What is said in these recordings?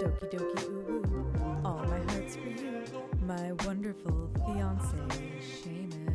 Doki doki ooh ooh, all my heart's for you, my wonderful fiance, Seamus.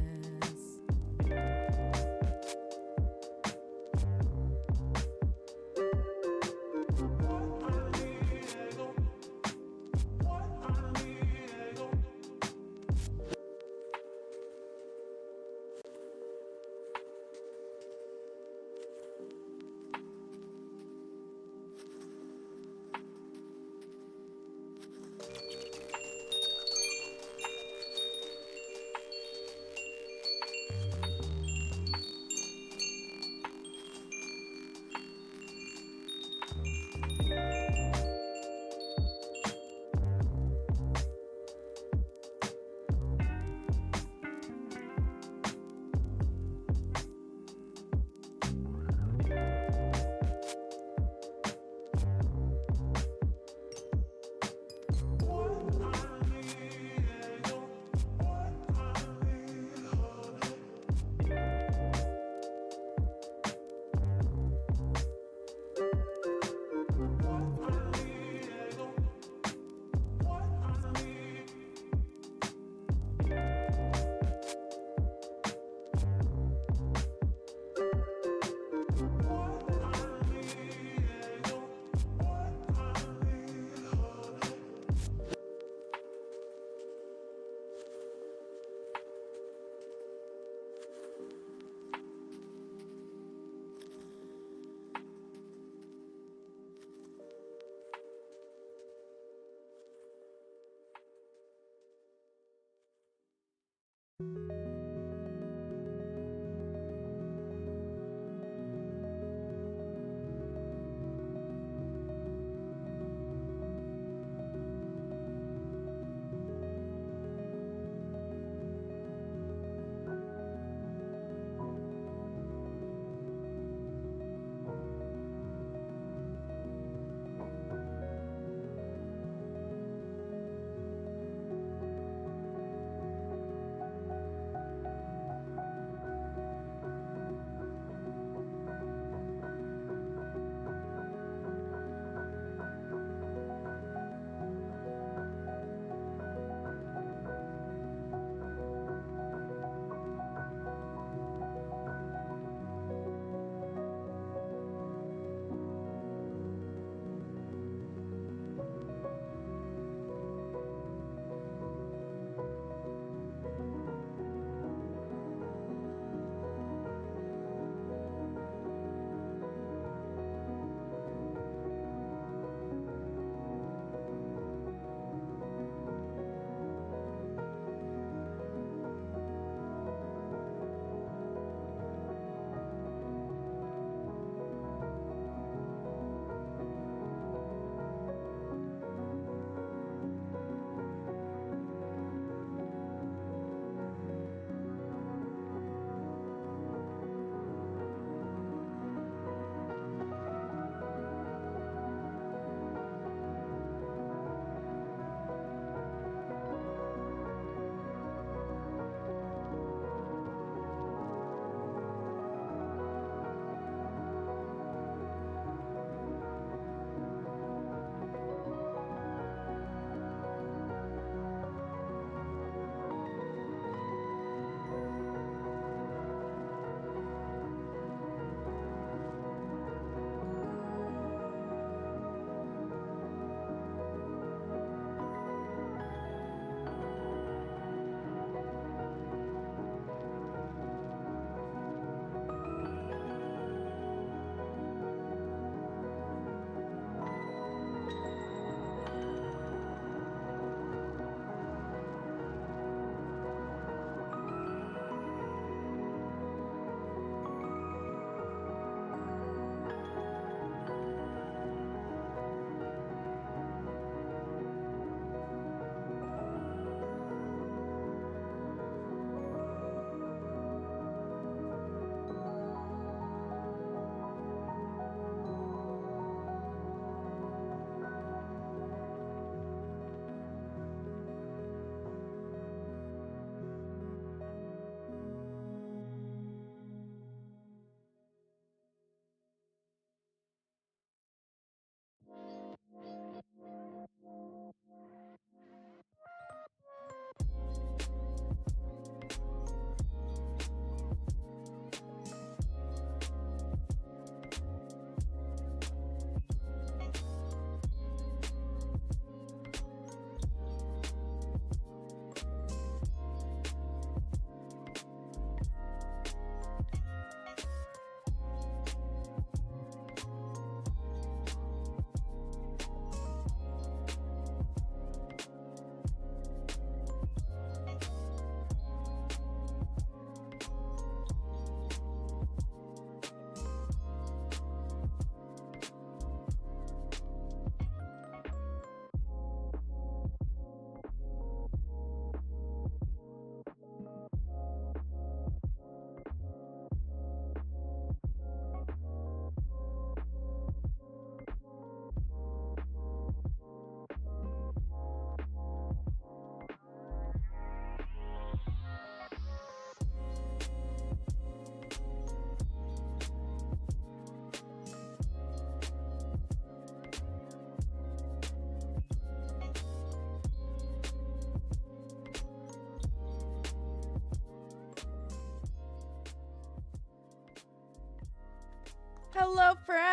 Hello, friends!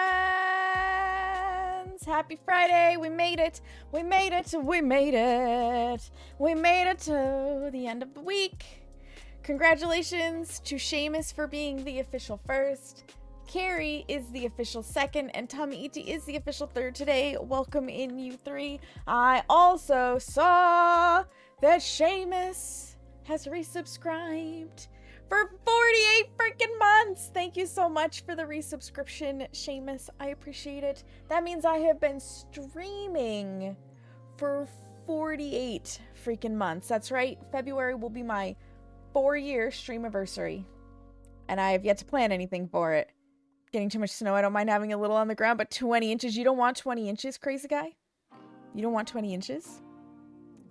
Happy Friday! We made it! We made it! We made it! We made it to the end of the week! Congratulations to Seamus for being the official first. Carrie is the official second, and Tommy Iti is the official third today. Welcome in, you three. I also saw that Seamus has resubscribed for 48 freaking months. Thank you so much for the resubscription, Seamus. I appreciate it. That means I have been streaming for 48 freaking months. That's right. February will be my 4-year stream anniversary, and I have yet to plan anything for it. Getting too much snow. I don't mind having a little on the ground, but 20 inches. You don't want 20 inches, crazy guy? You don't want 20 inches?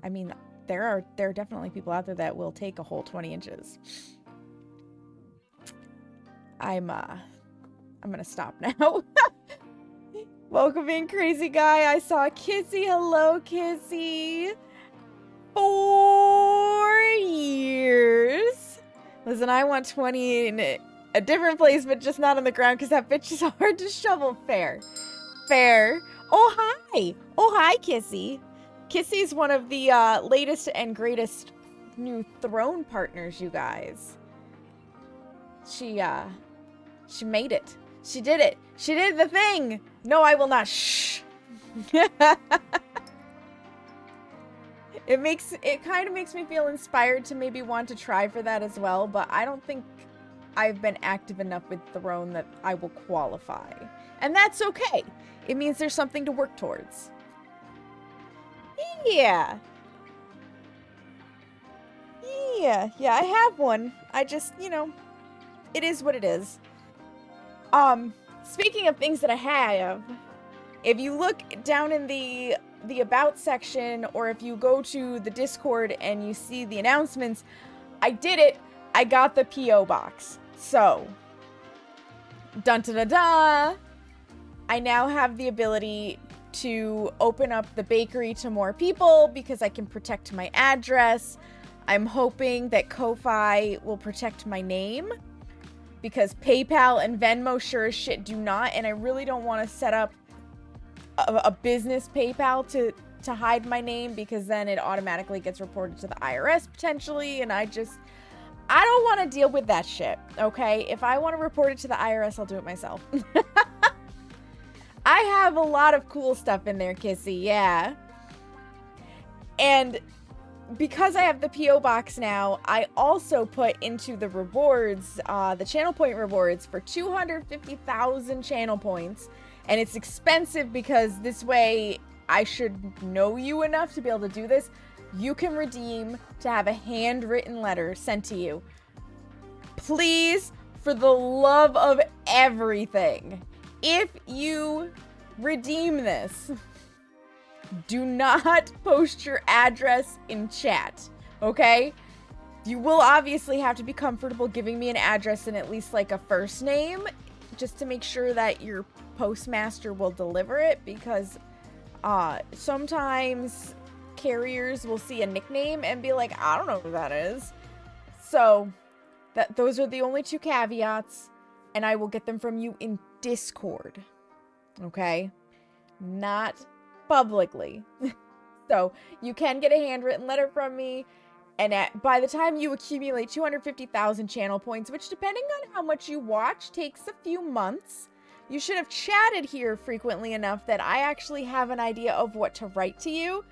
I mean, there are definitely people out there that will take a whole 20 inches. I'm gonna stop now. Welcome in, crazy guy. I saw Kissy. Hello, Kissy. 4 years. Listen, I want 20 in a different place, but just not on the ground because that bitch is hard to shovel. Fair. Fair. Oh, hi. Oh, hi, Kissy. Kissy's one of the latest and greatest new throne partners, you guys. She made it. She did it. She did the thing. No, I will not. Shh. It kind of makes me feel inspired to maybe want to try for that as well, but I don't think I've been active enough with Throne that I will qualify. And that's okay. It means there's something to work towards. Yeah. Yeah, I have one. I just, you know, it is what it is. Speaking of things that I have, if you look down in the About section, or if you go to the Discord and you see the announcements, I did it. I got the P.O. box. So, dun-da-da-da, I now have the ability to open up the bakery to more people because I can protect my address. I'm hoping that Ko-Fi will protect my name because PayPal and Venmo sure as shit do not, and I really don't want to set up a business PayPal to hide my name because then it automatically gets reported to the IRS potentially, and I don't want to deal with that shit, okay? If I want to report it to the IRS, I'll do it myself. I have a lot of cool stuff in there, Kissy, yeah. And because I have the P.O. box now, I also put into the rewards, the channel point rewards for 250,000 channel points. And it's expensive because this way I should know you enough to be able to do this. You can redeem to have a handwritten letter sent to you. Please, for the love of everything, if you redeem this, do not post your address in chat, okay? You will obviously have to be comfortable giving me an address and at least like a first name, just to make sure that your postmaster will deliver it, because sometimes carriers will see a nickname and be like, I don't know who that is. So those are the only two caveats, and I will get them from you in Discord, okay? Not publicly. So you can get a handwritten letter from me, and by the time you accumulate 250,000 channel points, which depending on how much you watch takes a few months, you should have chatted here frequently enough that I actually have an idea of what to write to you,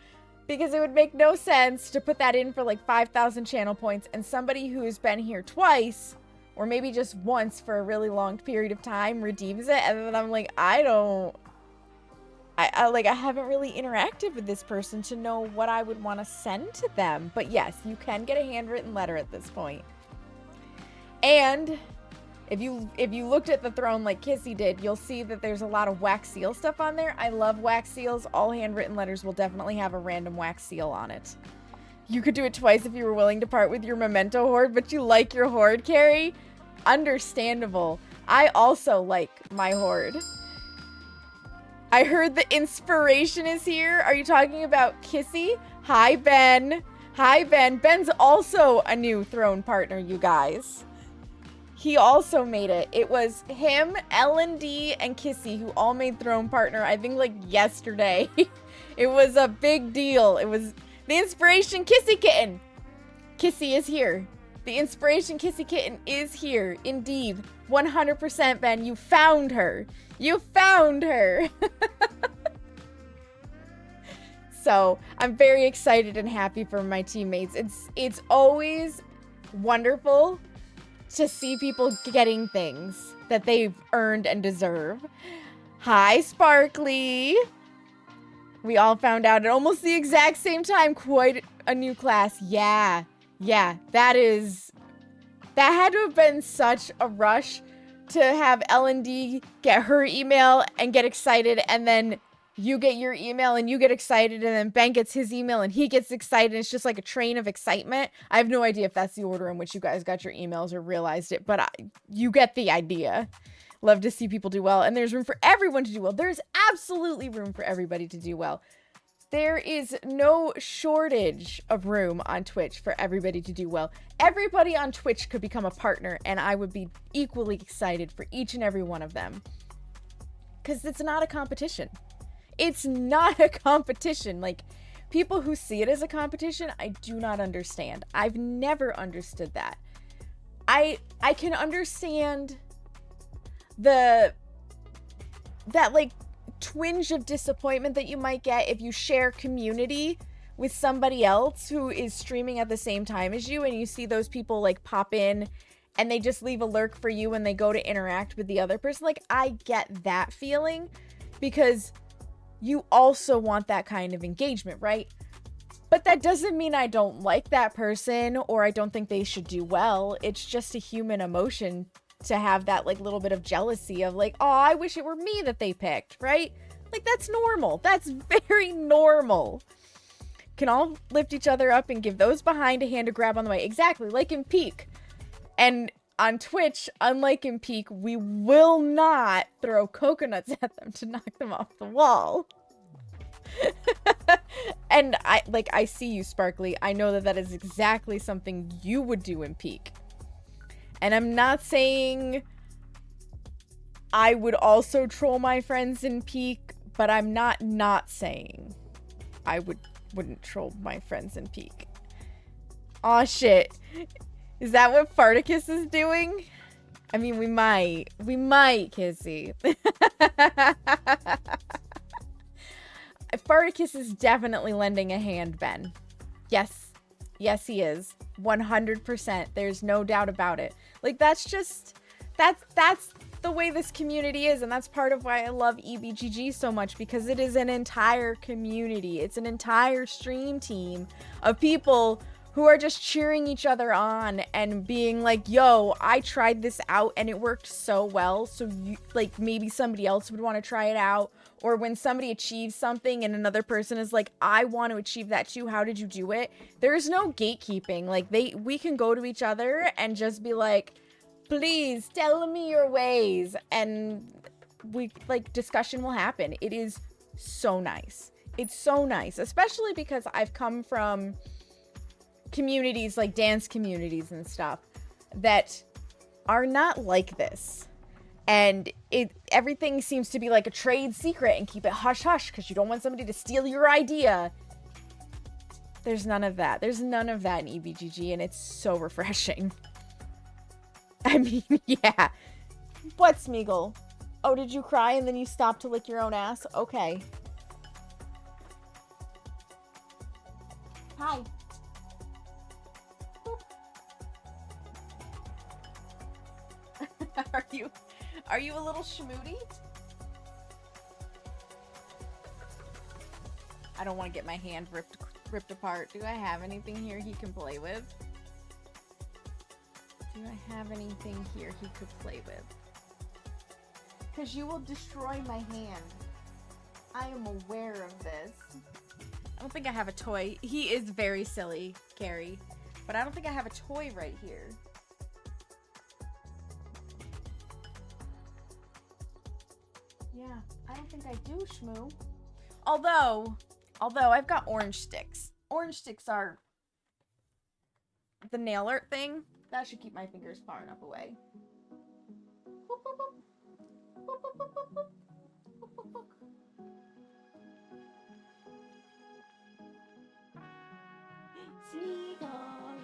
because it would make no sense to put that in for like 5,000 channel points and somebody who's been here twice or maybe just once for a really long period of time redeems it, and then I'm like, I haven't really interacted with this person to know what I would want to send to them. But yes, you can get a handwritten letter at this point. And if you looked at the throne like Kissy did, you'll see that there's a lot of wax seal stuff on there. I love wax seals. All handwritten letters will definitely have a random wax seal on it. You could do it twice if you were willing to part with your memento hoard, but you like your hoard, Carrie? Understandable. I also like my hoard. I heard the inspiration is here. Are you talking about Kissy? Hi, Ben. Hi, Ben. Ben's also a new throne partner, you guys. he also made it. It was him, L&D, and Kissy who all made Throne Partner, I think, like, yesterday. It was a big deal. It was the Inspiration Kissy Kitten. Kissy is here. The Inspiration Kissy Kitten is here. Indeed. 100%, Ben. You found her. You found her. So, I'm very excited and happy for my teammates. It's always wonderful to see people getting things that they've earned and deserve. Hi, Sparkly. We all found out at almost the exact same time. Quite a new class. Yeah, that had to have been such a rush to have L&D get her email and get excited, and then you get your email and you get excited, and then Ben gets his email and he gets excited. It's just like a train of excitement. I have no idea if that's the order in which you guys got your emails or realized it, but you get the idea. Love to see people do well, and there's room for everyone to do well. There's absolutely room for everybody to do well. There is no shortage of room on Twitch for everybody to do well. Everybody on Twitch could become a partner, and I would be equally excited for each and every one of them. Because it's not a competition. It's not a competition. Like, people who see it as a competition, I do not understand. I've never understood that. I can understand that like twinge of disappointment that you might get if you share community with somebody else who is streaming at the same time as you, and you see those people like pop in and they just leave a lurk for you when they go to interact with the other person. Like, I get that feeling because you also want that kind of engagement, right? But that doesn't mean I don't like that person or I don't think they should do well. It's just a human emotion to have that like little bit of jealousy of like, oh, I wish it were me that they picked, right? Like, that's normal. That's very normal. Can all lift each other up and give those behind a hand to grab on the way. Exactly, like in Peak. And on Twitch, unlike in Peak, we will not throw coconuts at them to knock them off the wall. And I see you, Sparkly. I know that is exactly something you would do in Peak. And I'm not saying I would also troll my friends in Peak, but I'm not saying I wouldn't troll my friends in Peak. Aw, shit. Is that what Farticus is doing? I mean, we might, Kissy. Farticus is definitely lending a hand, Ben. Yes, he is. 100%. There's no doubt about it. Like, that's the way this community is, and that's part of why I love EBGG so much, because it is an entire community. It's an entire stream team of people who are just cheering each other on and being like, yo, I tried this out and it worked so well, so you, like, maybe somebody else would want to try it out. Or when somebody achieves something and another person is like, I want to achieve that too, how did you do it? There's no gatekeeping. Like, we can go to each other and just be like, please tell me your ways, and discussion will happen. It is so nice. It's so nice, especially because I've come from communities like dance communities and stuff that are not like this, and everything seems to be like a trade secret and keep it hush hush because you don't want somebody to steal your idea. There's none of that. There's none of that in EBGG, and it's so refreshing. I mean, yeah. What, Smeagol? Oh, did you cry and then you stopped to lick your own ass? Okay. Hi. Are you a little schmooty? I don't want to get my hand ripped apart. Do I have anything here he can play with? Do I have anything here he could play with? Because you will destroy my hand. I am aware of this. I don't think I have a toy. He is very silly, Carrie. But I don't think I have a toy right here. Yeah, I don't think I do, Shmoo. Although I've got orange sticks. Orange sticks are the nail art thing. That should keep my fingers far enough away. Sneagle.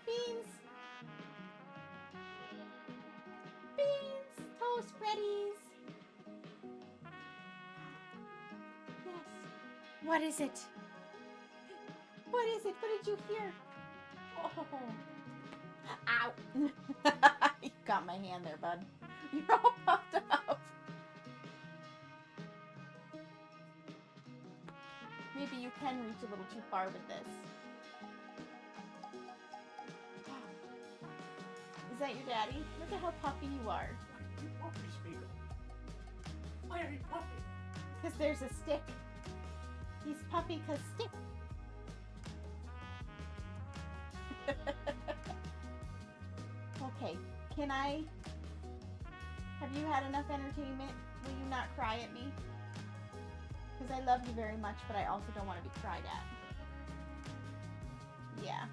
Beans. Beans. Toast spreadies. Yes. What is it? What is it? What did you hear? Oh. Ow. You got my hand there, bud. You're all puffed up. Maybe you can reach a little too far with this. Is that your daddy? Look at how puffy you are. Why are you puffy? Because there's a stick. He's puffy because stick. Okay, can I... Have you had enough entertainment? Will you not cry at me? Because I love you very much, but I also don't want to be cried at. Yeah.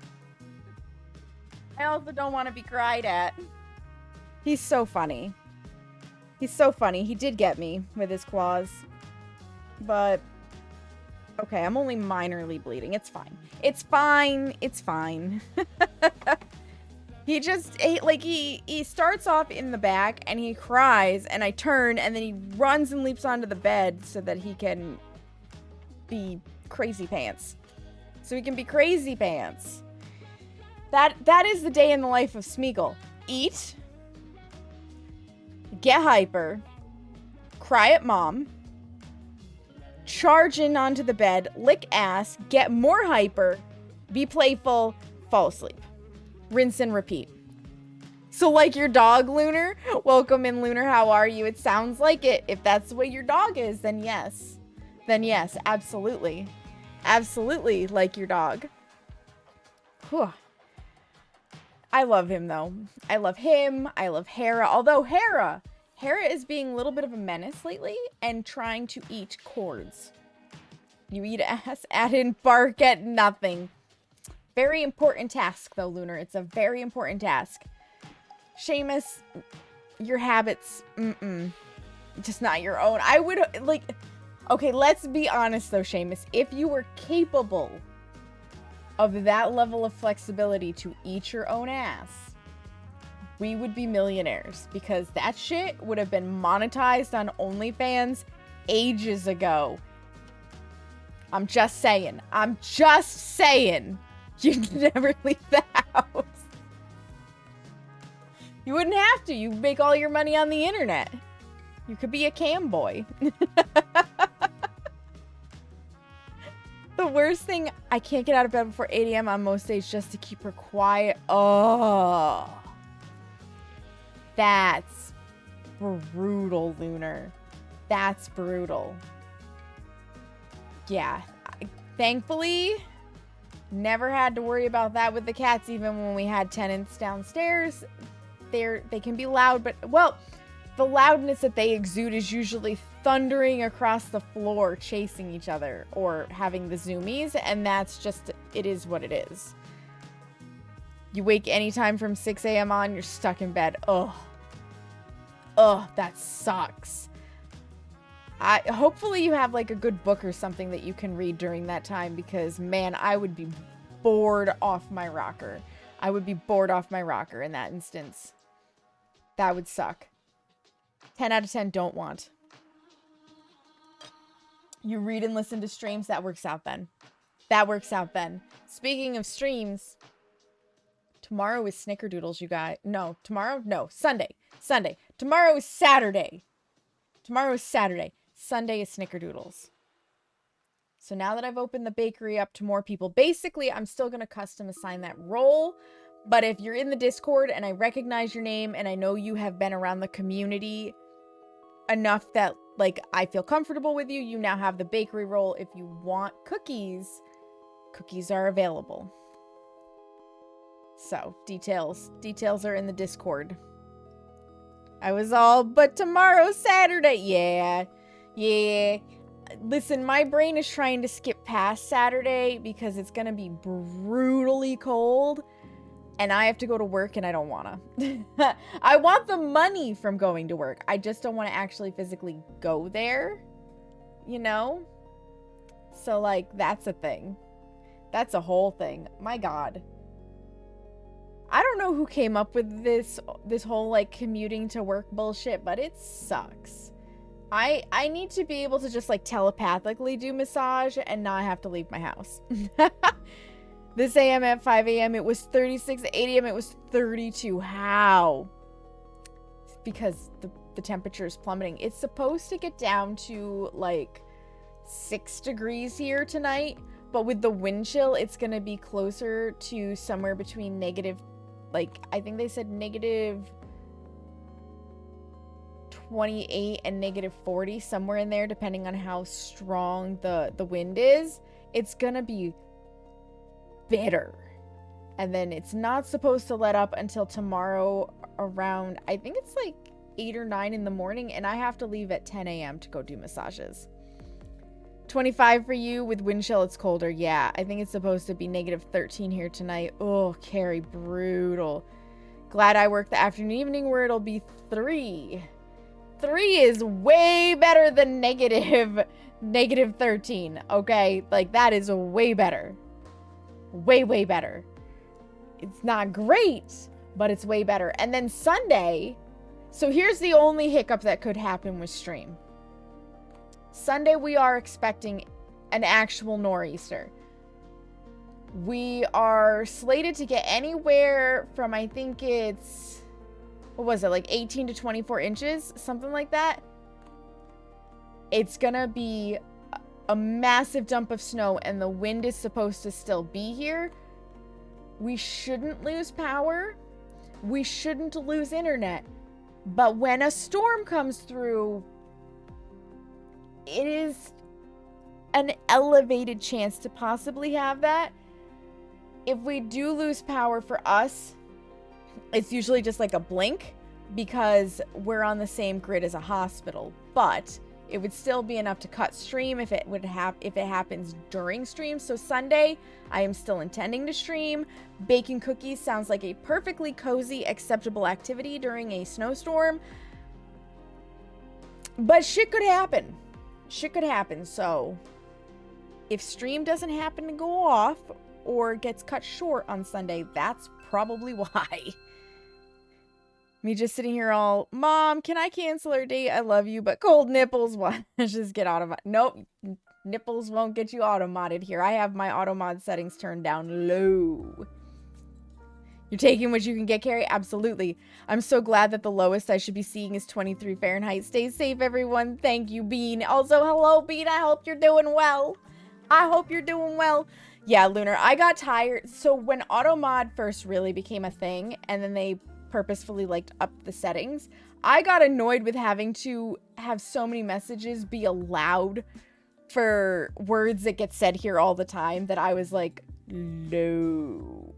I also don't want to be cried at. He's so funny. He's so funny. He did get me with his claws. But... Okay, I'm only minorly bleeding. It's fine. It's fine. It's fine. He just, he starts off in the back and he cries and I turn and then he runs and leaps onto the bed so that he can be crazy pants. So he can be crazy pants. That is the day in the life of Smeagol. Eat. Get hyper. Cry at mom. Charge in onto the bed. Lick ass. Get more hyper. Be playful. Fall asleep. Rinse and repeat. So like your dog, Lunar? Welcome in, Lunar. How are you? It sounds like it. If that's the way your dog is, then yes. Then yes, absolutely. Absolutely like your dog. Whew. I love him, though. I love him. I love Hera. Although Hera is being a little bit of a menace lately and trying to eat cords. You eat ass, add in bark at nothing. Very important task, though, Lunar. It's a very important task. Seamus, your habits, just not your own. I would, like, okay, let's be honest, though, Seamus. If you were capable of that level of flexibility to eat your own ass, we would be millionaires. Because that shit would have been monetized on OnlyFans ages ago. I'm just saying. I'm just saying. You'd never leave the house. You wouldn't have to. You make all your money on the internet. You could be a cam boy. The worst thing, I can't get out of bed before 8 a.m. on most days just to keep her quiet. Oh. That's brutal, Lunar. That's brutal. Yeah. Thankfully... Never had to worry about that with the cats, even when we had tenants downstairs. They can be loud, but, well, the loudness that they exude is usually thundering across the floor, chasing each other, or having the zoomies, and that's just, it is what it is. You wake anytime from 6 a.m. on, you're stuck in bed. Ugh. Ugh, that sucks. Hopefully you have, like, a good book or something that you can read during that time, because, man, I would be bored off my rocker. I would be bored off my rocker in that instance. That would suck. 10 out of 10 don't want. You read and listen to streams, that works out then. That works out then. Speaking of streams, tomorrow is Snickerdoodles, you guys. No, tomorrow? No, Sunday. Sunday. Tomorrow is Saturday. Tomorrow is Saturday. Sunday is Snickerdoodles. So now that I've opened the bakery up to more people, basically I'm still going to custom assign that role. But if you're in the Discord and I recognize your name and I know you have been around the community enough that, like, I feel comfortable with you, you now have the bakery role. If you want cookies, cookies are available. So, details are in the Discord. I was all, but tomorrow's Saturday. Yeah. listen, my brain is trying to skip past Saturday because it's going to be brutally cold and I have to go to work and I don't want to. I want the money from going to work. I just don't want to actually physically go there, you know? So, like, that's a thing. That's a whole thing. My God. I don't know who came up with this whole, like, commuting to work bullshit, but it sucks. I need to be able to just, like, telepathically do massage and not have to leave my house. This AM at 5 a.m. it was 36. At 8 a.m. it was 32. How? It's because the temperature is plummeting. It's supposed to get down to, like, 6 degrees here tonight. But with the wind chill, it's going to be closer to somewhere between negative, like, I think they said negative 28 and negative 40, somewhere in there, depending on how strong the wind is. It's going to be bitter. And then it's not supposed to let up until tomorrow around, I think it's like 8 or 9 in the morning, and I have to leave at 10 a.m. to go do massages. 25 for you. With wind chill, it's colder. Yeah, I think it's supposed to be negative 13 here tonight. Oh, Carrie, brutal. Glad I work the afternoon evening where it'll be 3. 3 is way better than negative 13, okay? Like, that is way better. Way better. It's not great, but it's way better. And then Sunday, so here's the only hiccup that could happen with stream. Sunday, we are expecting an actual nor'easter. We are slated to get anywhere from, I think it's, what was it, like 18 to 24 inches, something like that. It's gonna be a massive dump of snow, and the wind is supposed to still be here. We shouldn't lose power. We shouldn't lose internet. But when a storm comes through, it is an elevated chance to possibly have that. If we do lose power for us, it's usually just like a blink because we're on the same grid as a hospital. But it would still be enough to cut stream if it happens during stream. So Sunday, I am still intending to stream. Baking cookies sounds like a perfectly cozy, acceptable activity during a snowstorm. But shit could happen. Shit could happen. So if stream doesn't happen to go off or gets cut short on Sunday, that's probably why. Me just sitting here all, Mom, can I cancel our date? I love you, but cold nipples. What? Just get auto. Nope. Nipples won't get you auto-modded here. I have my auto-mod settings turned down low. You're taking what you can get, Carrie? Absolutely. I'm so glad that the lowest I should be seeing is 23 Fahrenheit. Stay safe, everyone. Thank you, Bean. Also, hello, Bean. I hope you're doing well. I hope you're doing well. Yeah, Lunar, I got tired. So when auto-mod first really became a thing, and then they purposefully like upped the settings, I got annoyed with having to have so many messages be allowed for words that get said here all the time that I was like, no.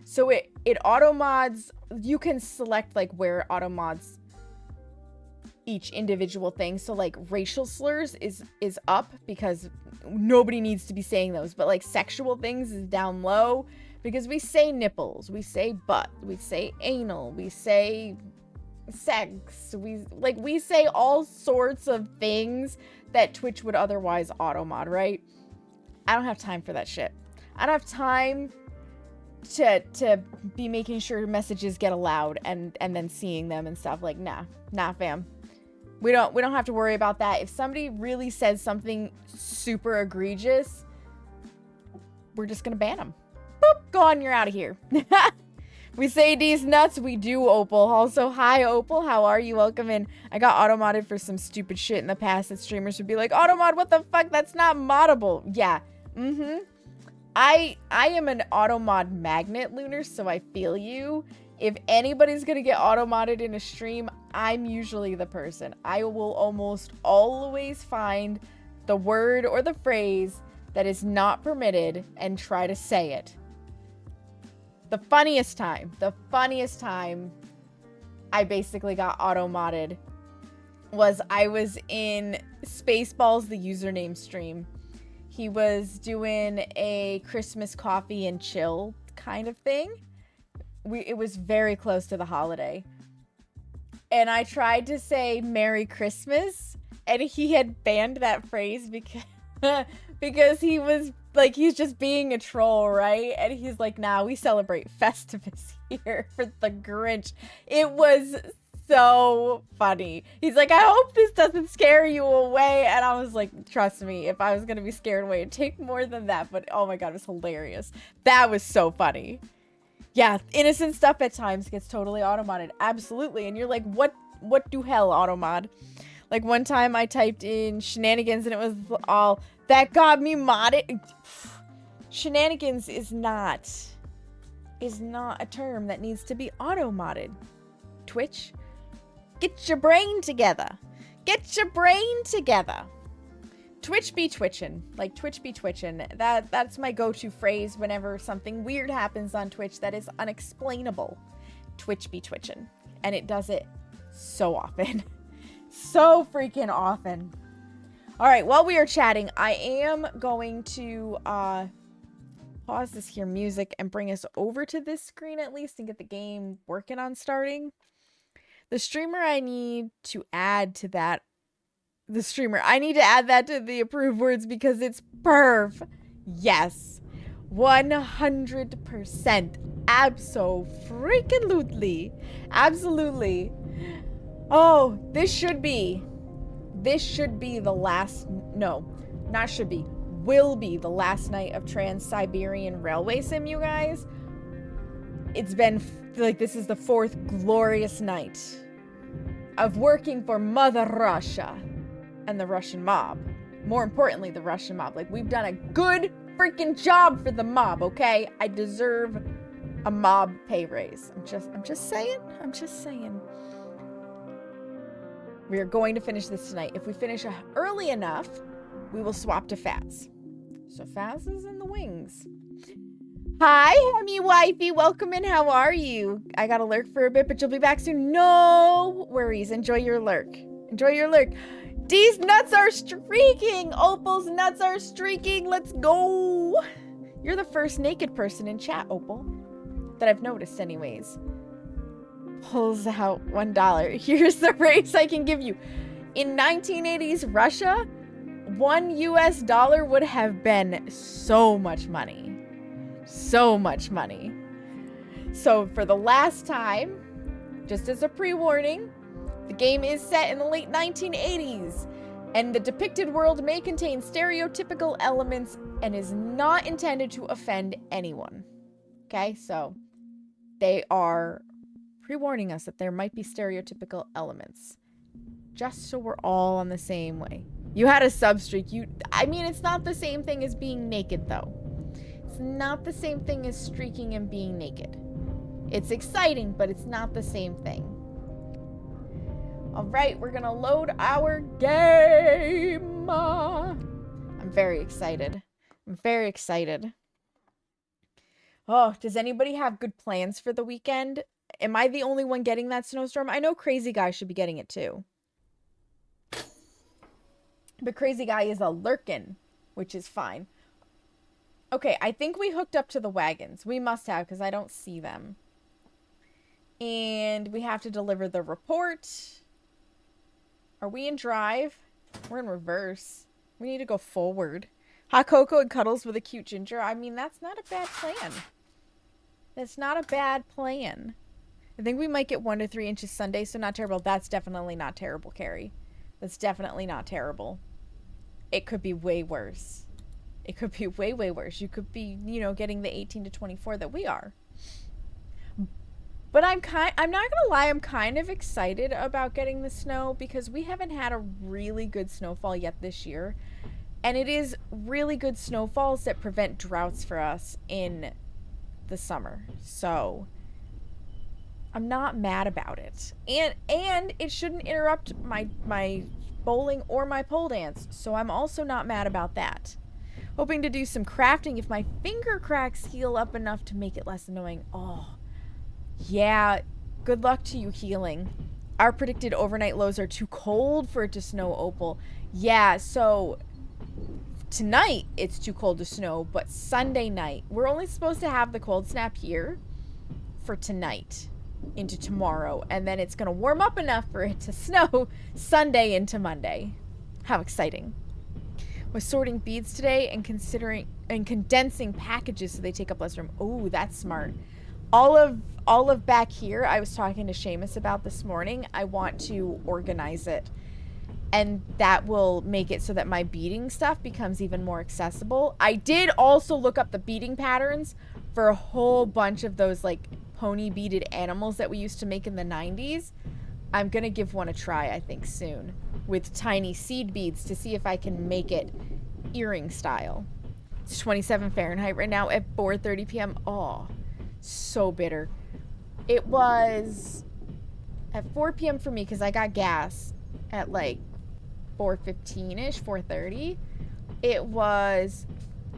So it auto mods, you can select like where it auto mods each individual thing. So like racial slurs is up because nobody needs to be saying those, but like sexual things is down low. Because we say nipples, we say butt, we say anal, we say sex, we say all sorts of things that Twitch would otherwise auto-mod, right? I don't have time for that shit. I don't have time to be making sure messages get allowed and then seeing them and stuff. Like, nah, fam. We don't have to worry about that. If somebody really says something super egregious, we're just gonna ban them. Boop, go on, you're out of here. We say these nuts, we do, Opal. Also, hi, Opal, how are you? Welcome in. I got auto-modded for some stupid shit in the past that streamers would be like, auto-mod, what the fuck? That's not moddable. Yeah, I am an auto-mod magnet, Lunar, so I feel you. If anybody's gonna get auto-modded in a stream, I'm usually the person. I will almost always find the word or the phrase that is not permitted and try to say it. The funniest time I basically got auto-modded was I was in Spaceballs, the username stream. He was doing a Christmas coffee and chill kind of thing. It was very close to the holiday. And I tried to say Merry Christmas, and he had banned that phrase because he was like, he's just being a troll, right? And he's like, nah, we celebrate Festivus here for the Grinch. It was so funny. He's like, I hope this doesn't scare you away. And I was like, trust me, if I was gonna be scared away, it'd take more than that. But oh my god, it was hilarious. That was so funny. Yeah, innocent stuff at times gets totally auto-modded. Absolutely. And you're like, what do hell auto-mod? Like one time I typed in shenanigans and it was all, that got me modded. Shenanigans is not a term that needs to be auto-modded. Twitch, get your brain together. Get your brain together. Twitch be twitching. Like, Twitch be twitching. That's my go-to phrase whenever something weird happens on Twitch that is unexplainable. Twitch be twitching. And it does it so often. So freaking often. Alright, while we are chatting, I am going to pause this here music and bring us over to this screen at least and get the game working on starting. The streamer I need to add to that I need to add that to the approved words because it's perf. Yes. 100%. Abso-freaking-lutely. Absolutely. Oh, this should be the last, no, not should be, will be the last night of Trans-Siberian Railway Sim, you guys. It's been, like, this is the 4th glorious night of working for Mother Russia. And the Russian mob. More importantly, the Russian mob. Like, we've done a good freaking job for the mob, okay? I deserve a mob pay raise. I'm just saying. I'm just saying. We are going to finish this tonight. If we finish early enough, we will swap to Faz. So Faz is in the wings. Hi, Hemi Wifey. Welcome in. How are you? I gotta lurk for a bit, but you'll be back soon. No worries. Enjoy your lurk. Enjoy your lurk. These nuts are streaking! Opal's nuts are streaking! Let's go! You're the first naked person in chat, Opal. That I've noticed anyways. Pulls out $1. Here's the rates I can give you. In 1980s Russia, $1 US would have been so much money. So much money. So for the last time, just as a pre-warning, the game is set in the late 1980s, and the depicted world may contain stereotypical elements and is not intended to offend anyone. Okay, so they are pre-warning us that there might be stereotypical elements. Just so we're all on the same way. You had a sub-streak. I mean, it's not the same thing as being naked, though. It's not the same thing as streaking and being naked. It's exciting, but it's not the same thing. Alright, we're gonna load our game. I'm very excited. I'm very excited. Oh, does anybody have good plans for the weekend? Am I the only one getting that snowstorm? I know Crazy Guy should be getting it too. But Crazy Guy is a lurkin, which is fine. Okay, I think we hooked up to the wagons. We must have, because I don't see them. And we have to deliver the report. Are we in drive? We're in reverse. We need to go forward. Hot cocoa and cuddles with a cute ginger. I mean, that's not a bad plan. That's not a bad plan. I think we might get 1 to 3 inches Sunday, so not terrible. That's definitely not terrible, Carrie. That's definitely not terrible. It could be way worse. It could be way, way worse. You could be, you know, getting the 18 to 24 that we are. But I'm not gonna lie, I'm kind of excited about getting the snow because we haven't had a really good snowfall yet this year. And it is really good snowfalls that prevent droughts for us in the summer. So I'm not mad about it. And it shouldn't interrupt my bowling or my pole dance. So I'm also not mad about that. Hoping to do some crafting if my finger cracks heal up enough to make it less annoying. Oh, yeah. Good luck to you healing. Our predicted overnight lows are too cold for it to snow, Opal. Yeah, so tonight it's too cold to snow, but Sunday night, we're only supposed to have the cold snap here for tonight into tomorrow, and then it's going to warm up enough for it to snow Sunday into Monday. How exciting. Was sorting beads today and condensing packages so they take up less room. Oh, that's smart. All of back here, I was talking to Seamus about this morning. I want to organize it, and that will make it so that my beading stuff becomes even more accessible. I did also look up the beading patterns for a whole bunch of those like pony beaded animals that we used to make in the 90s. I'm gonna give one a try, I think, soon, with tiny seed beads to see if I can make it earring style. It's 27 Fahrenheit right now at 4:30 p.m. Oh, so bitter. It was at 4 p.m. for me because I got gas at like 4:15ish, 4:30. It was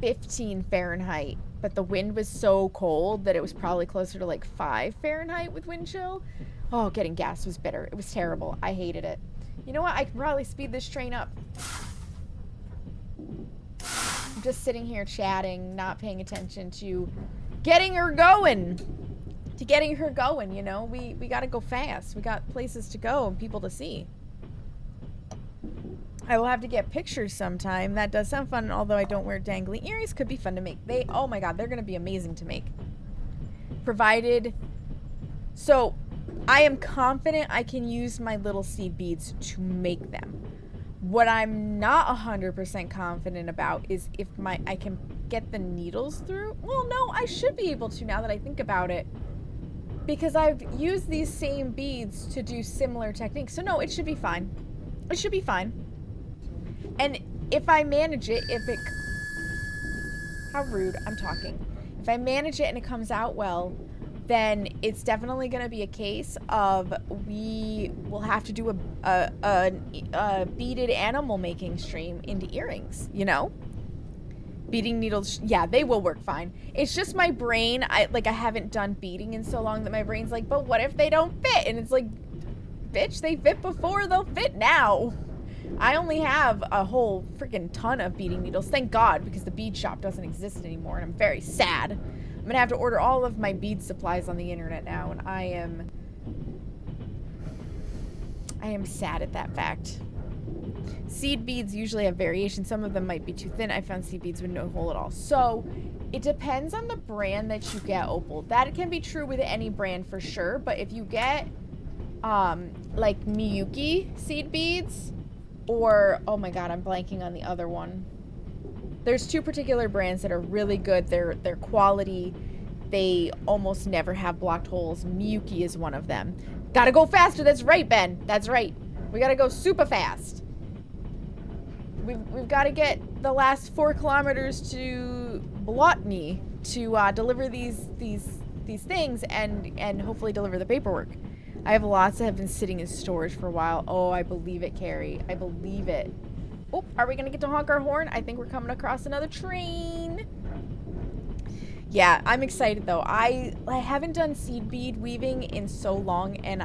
15 Fahrenheit, but the wind was so cold that it was probably closer to like 5 Fahrenheit with wind chill. Oh, getting gas was bitter. It was terrible. I hated it. You know what? I can probably speed this train up. I'm just sitting here chatting, not paying attention to getting her going. You know? We got to go fast. We got places to go and people to see. I will have to get pictures sometime. That does sound fun, although I don't wear dangly earrings. Could be fun to make. Oh my god, they're going to be amazing to make. Provided... So, I am confident I can use my little seed beads to make them. What I'm not 100% confident about is if I can get the needles through. Well, no, I should be able to now that I think about it. Because I've used these same beads to do similar techniques. So no, it should be fine. It should be fine. And if I manage it, how rude, I'm talking. If I manage it and it comes out well, then it's definitely going to be a case of we will have to do a beaded animal making stream into earrings, you know? Beading needles, yeah, they will work fine. It's just my brain, I haven't done beading in so long that my brain's like, but what if they don't fit? And it's like, bitch, they fit before, they'll fit now. I only have a whole freaking ton of beading needles, thank God, because the bead shop doesn't exist anymore, and I'm very sad. I'm gonna have to order all of my bead supplies on the internet now, and I am sad at that fact. Seed beads usually have variation. Some of them might be too thin. I found seed beads with no hole at all. So it depends on the brand that you get, Opal. That can be true with any brand for sure, but if you get like Miyuki seed beads, or oh my god, I'm blanking on the other one. There's two particular brands that are really good. They're quality. They almost never have blocked holes. Miyuki is one of them. Gotta go faster. That's right, Ben. That's right. We gotta go super fast. We've got to get the last 4 kilometers to Bolotny to deliver these things and hopefully deliver the paperwork. I have lots that have been sitting in storage for a while. Oh, I believe it, Carrie. I believe it. Oh, are we going to get to honk our horn? I think we're coming across another train. Yeah, I'm excited though. I haven't done seed bead weaving in so long, and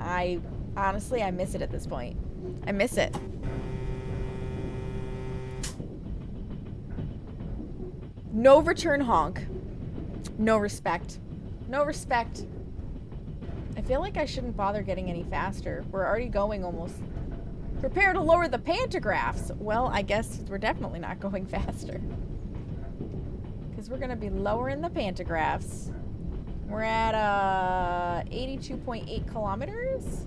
honestly, I miss it at this point. I miss it. No return honk. No respect. No respect. I feel like I shouldn't bother getting any faster. We're already going almost. Prepare to lower the pantographs. Well, I guess we're definitely not going faster. Because we're going to be lowering the pantographs. We're at 82.8 kilometers.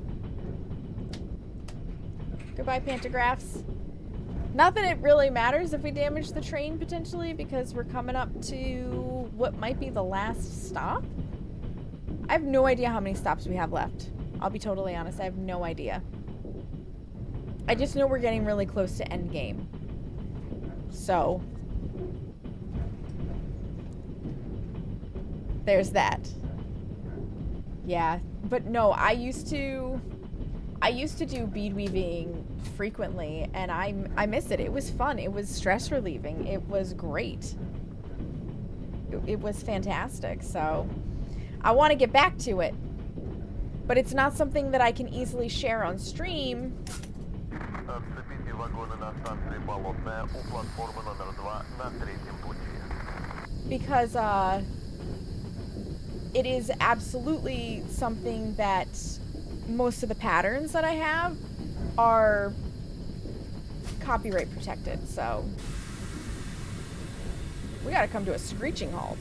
Goodbye, pantographs. Not that it really matters if we damage the train potentially, because we're coming up to what might be the last stop. I have no idea how many stops we have left. I'll be totally honest, I have no idea. I just know we're getting really close to endgame. So, there's that. Yeah, but no, I used to do bead weaving frequently, and I miss it. It was fun. It was stress relieving. It was great. It was fantastic. So I want to get back to it. but it's not something that I can easily share on stream Отцепите вагоны на станции Болотная у платформы номер 2 на третьем пути. because it is absolutely something that most of the patterns that I have are copyright protected, so we gotta come to a screeching halt.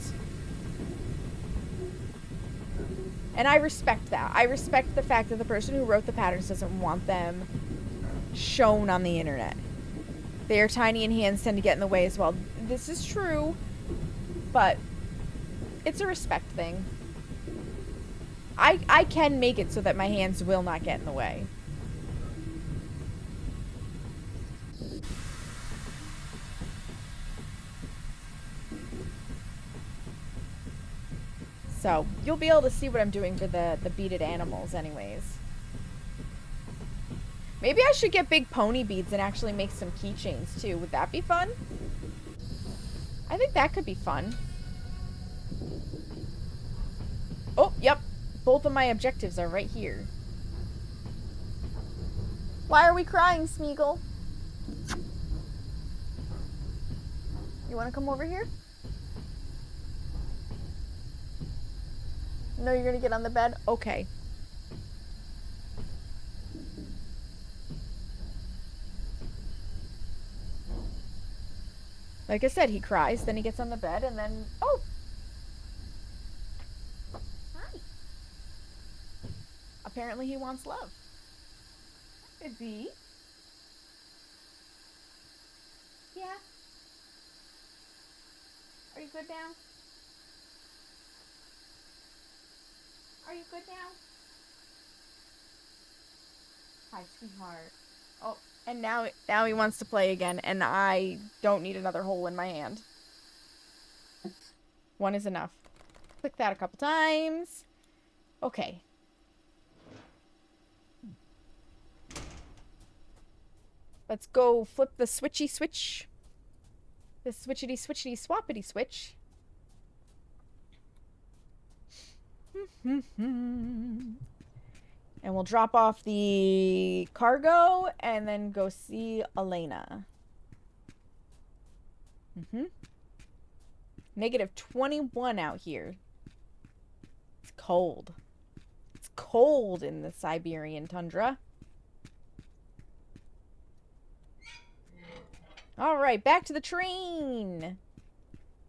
And I respect that. I respect the fact that the person who wrote the patterns doesn't want them shown on the internet. They are tiny and hands tend to get in the way as well. This is true, but it's a respect thing. I can make it so that my hands will not get in the way. So, you'll be able to see what I'm doing for the beaded animals anyways. Maybe I should get big pony beads and actually make some keychains too. Would that be fun? I think that could be fun. Oh, yep. Both of my objectives are right here. Why are we crying, Smeagol? You want to come over here? No, you're gonna get on the bed? Okay. Like I said, he cries, then he gets on the bed, and then... Oh! Hi. Apparently he wants love. Could be. Yeah. Are you good now? Are you good now? Hi, sweetheart. Oh, and now he wants to play again, and I don't need another hole in my hand. One is enough. Click that a couple times. Okay. Let's go flip the switchy switch. The switchity switchity swappity switch. And we'll drop off the cargo and then go see Elena. Negative 21 out here. It's cold. It's cold in the Siberian tundra. All right, back to the train.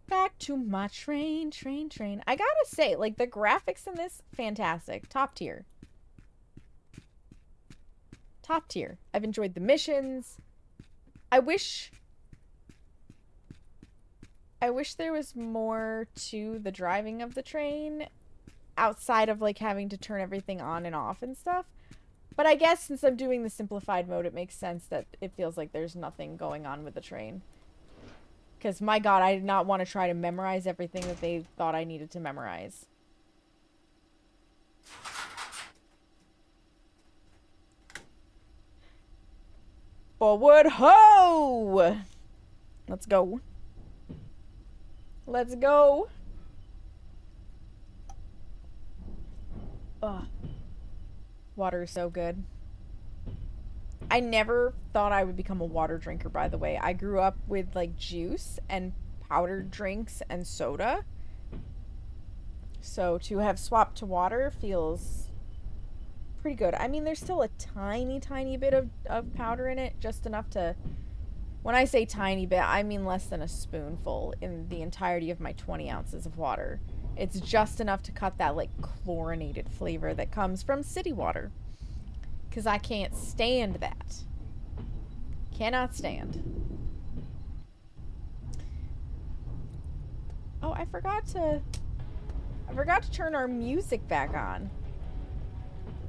Back to my train. I gotta say, like, the graphics in this, fantastic. Top tier. Top tier. I've enjoyed the missions. I wish there was more to the driving of the train outside of, like, having to turn everything on and off and stuff. But I guess since I'm doing the simplified mode, it makes sense that it feels like there's nothing going on with the train. Because, my god, I did not want to try to memorize everything that they thought I needed to memorize. Forward ho! Let's go. Let's go. Ugh. Water is so good. I never thought I would become a water drinker, by the way. I grew up with, like, juice and powdered drinks and soda. So to have swapped to water feels pretty good. I mean, there's still a tiny, tiny bit of powder in it. Just enough to... When I say tiny bit, I mean less than a spoonful in the entirety of my 20 ounces of water. It's just enough to cut that, like, chlorinated flavor that comes from city water. Because I can't stand that. Cannot stand. Oh, I forgot to turn our music back on.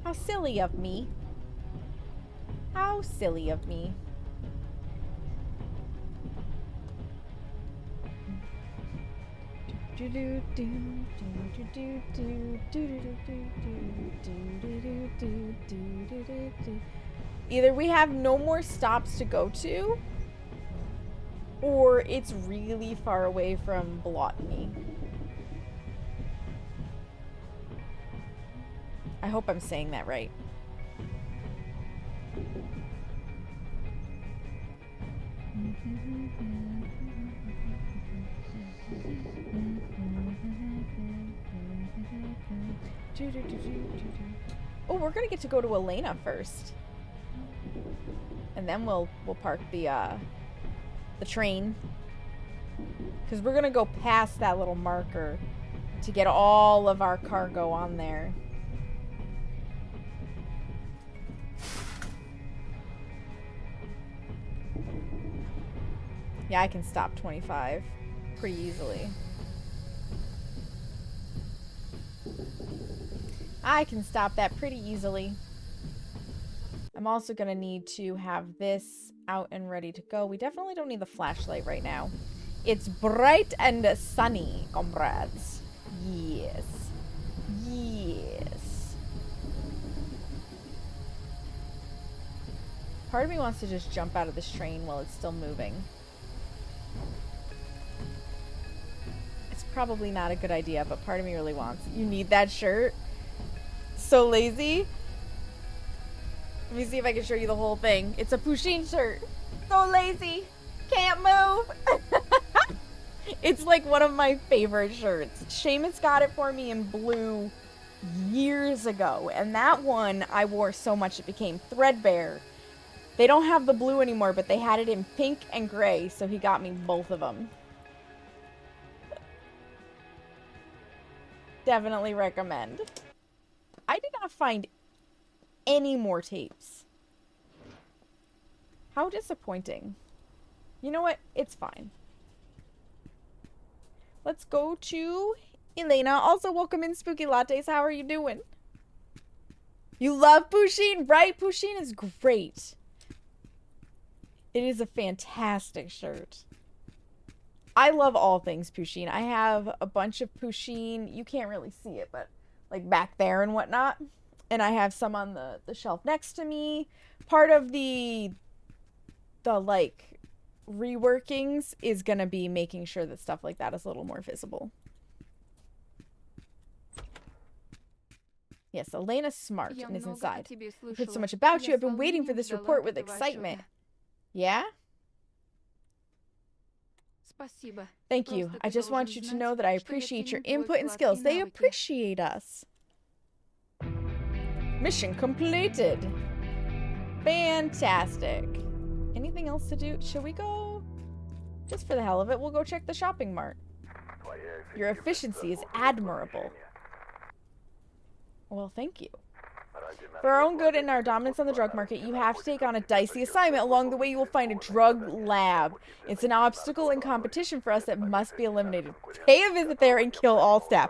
How silly of me. How silly of me. Either we have no more stops to go to, or it's really far away from Blotny. I hope I'm saying that right. Oh, we're gonna get to go to Elena first. And then we'll park the train. Because we're gonna go past that little marker to get all of our cargo on there. Yeah, I can stop 25 pretty easily. I can stop that pretty easily. I'm also gonna need to have this out and ready to go. We definitely don't need the flashlight right now. It's bright and sunny, comrades. Yes. Yes. Part of me wants to just jump out of this train while it's still moving. It's probably not a good idea, but part of me really wants. You need that shirt? So lazy. Let me see if I can show you the whole thing. It's a Pusheen shirt. So lazy. Can't move. It's like one of my favorite shirts. Seamus got it for me in blue years ago. And that one I wore so much it became threadbare. They don't have the blue anymore, but they had it in pink and gray. So he got me both of them. Definitely recommend. I did not find any more tapes. How disappointing. You know what? It's fine. Let's go to Elena. Also, welcome in, Spooky Lattes. How are you doing? You love Pusheen, right? Pusheen is great. It is a fantastic shirt. I love all things Pusheen. I have a bunch of Pusheen. You can't really see it, but like back there and whatnot. And I have some on the shelf next to me. Part of the like reworkings is gonna be making sure that stuff like that is a little more visible. Yes, Elena's smart and is inside. I've heard so much about you. I've been waiting for this report with excitement. Yeah? Thank you. I just want you to know that I appreciate your input and skills. They appreciate us. Mission completed. Fantastic. Anything else to do? Should we go? Just for the hell of it, we'll go check the shopping mart. Your efficiency is admirable. Well, thank you. For our own good and our dominance on the drug market, you have to take on a dicey assignment. Along the way, you will find a drug lab. It's an obstacle in competition for us that must be eliminated. Pay a visit there and kill all staff.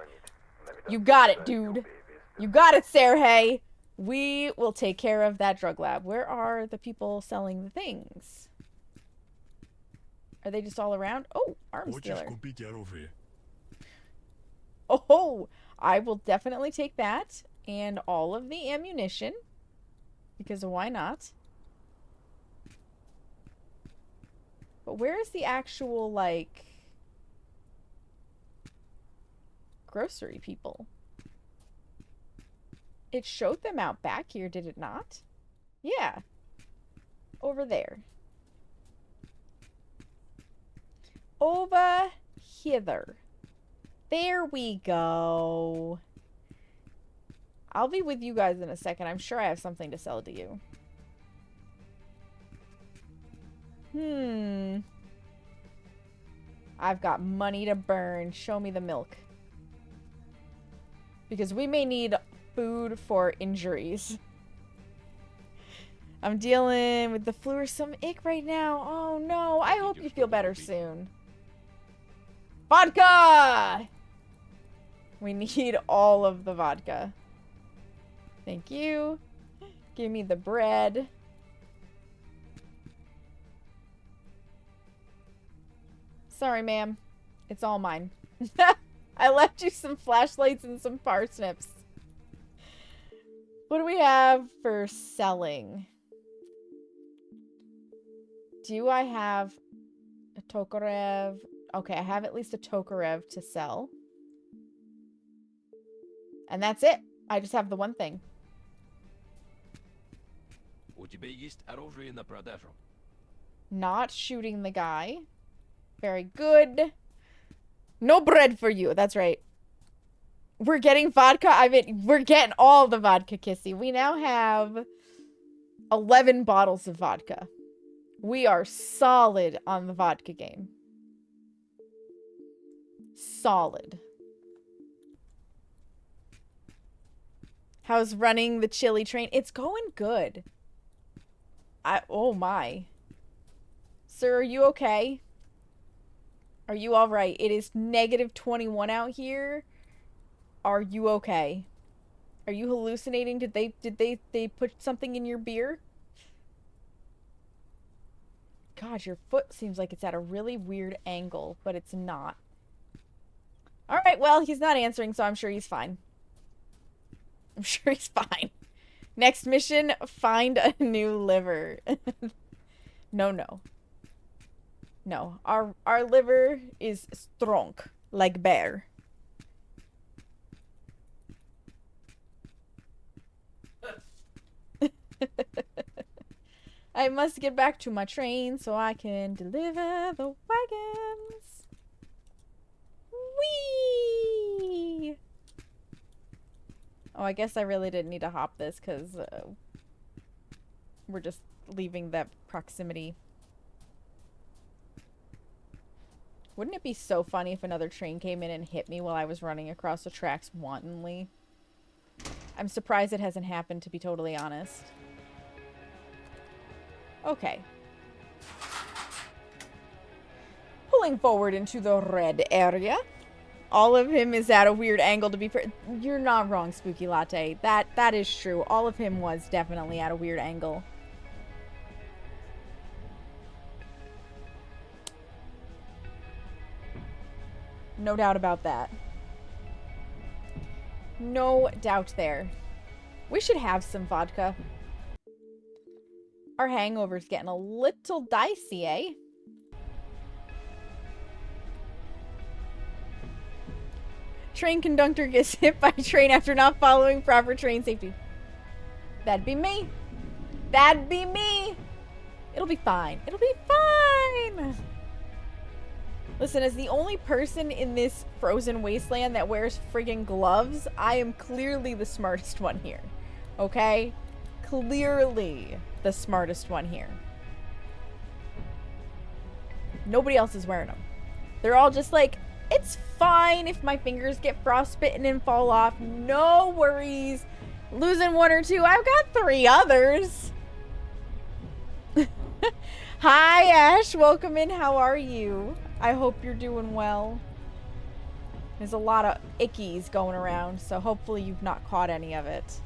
You got it, dude. You got it, Sergey. We will take care of that drug lab. Where are the people selling the things? Are they just all around? Oh, arms dealer. Oh, I will definitely take that. And all of the ammunition. Because why not? But where is the actual, like, grocery people? It showed them out back here, did it not? Yeah. Over there. Over hither. There we go. I'll be with you guys in a second. I'm sure I have something to sell to you. I've got money to burn. Show me the milk. Because we may need food for injuries. I'm dealing with the flu or some ick right now. Oh no. I hope you feel better soon. Vodka! We need all of the vodka. Thank you. Give me the bread. Sorry, ma'am. It's all mine. I left you some flashlights and some parsnips. What do we have for selling? Do I have a Tokarev? Okay, I have at least a Tokarev to sell. And that's it. I just have the one thing. У тебя есть оружие на продажу? Not shooting the guy. Very good. No bread for you. That's right. We're getting vodka. I mean, we're getting all the vodka, Kissy. We now have 11 bottles of vodka. We are solid on the vodka game. Solid. How's running the chili train? It's going good. Oh my. Sir, are you okay? Are you all right? It is negative 21 out here. Are you okay? Are you hallucinating? Did they put something in your beer? God, your foot seems like it's at a really weird angle, but it's not. All right, well, he's not answering, so I'm sure he's fine. I'm sure he's fine. Next mission, find a new liver. No, no. No, our liver is strong, like bear. I must get back to my train so I can deliver the wagons. Whee! Oh, I guess I really didn't need to hop this because we're just leaving that proximity. Wouldn't it be so funny if another train came in and hit me while I was running across the tracks wantonly? I'm surprised it hasn't happened, to be totally honest. Okay. Pulling forward into the red area. All of him is at a weird angle, to be fair. You're not wrong, Spooky Latte. That is true. All of him was definitely at a weird angle. No doubt about that. No doubt there. We should have some vodka. Our hangover's getting a little dicey, eh? Train conductor gets hit by train after not following proper train safety. That'd be me. That'd be me. It'll be fine. It'll be fine. Listen, as the only person in this frozen wasteland that wears friggin' gloves, I am clearly the smartest one here. Okay? Clearly the smartest one here. Nobody else is wearing them. They're all just like, it's fine if my fingers get frostbitten and fall off. No worries. Losing one or two. I've got 3 others. Hi, Ash. Welcome in. How are you? I hope you're doing well. There's a lot of ickies going around, so hopefully you've not caught any of it.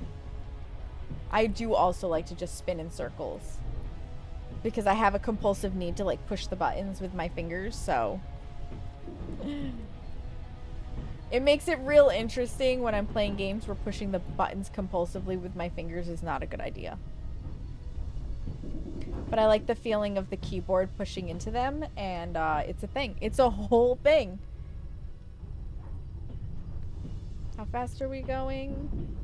I do also like to just spin in circles because I have a compulsive need to like push the buttons with my fingers, so it makes it real interesting when I'm playing games where pushing the buttons compulsively with my fingers is not a good idea. But I like the feeling of the keyboard pushing into them, and it's a thing. It's a whole thing. How fast are we going?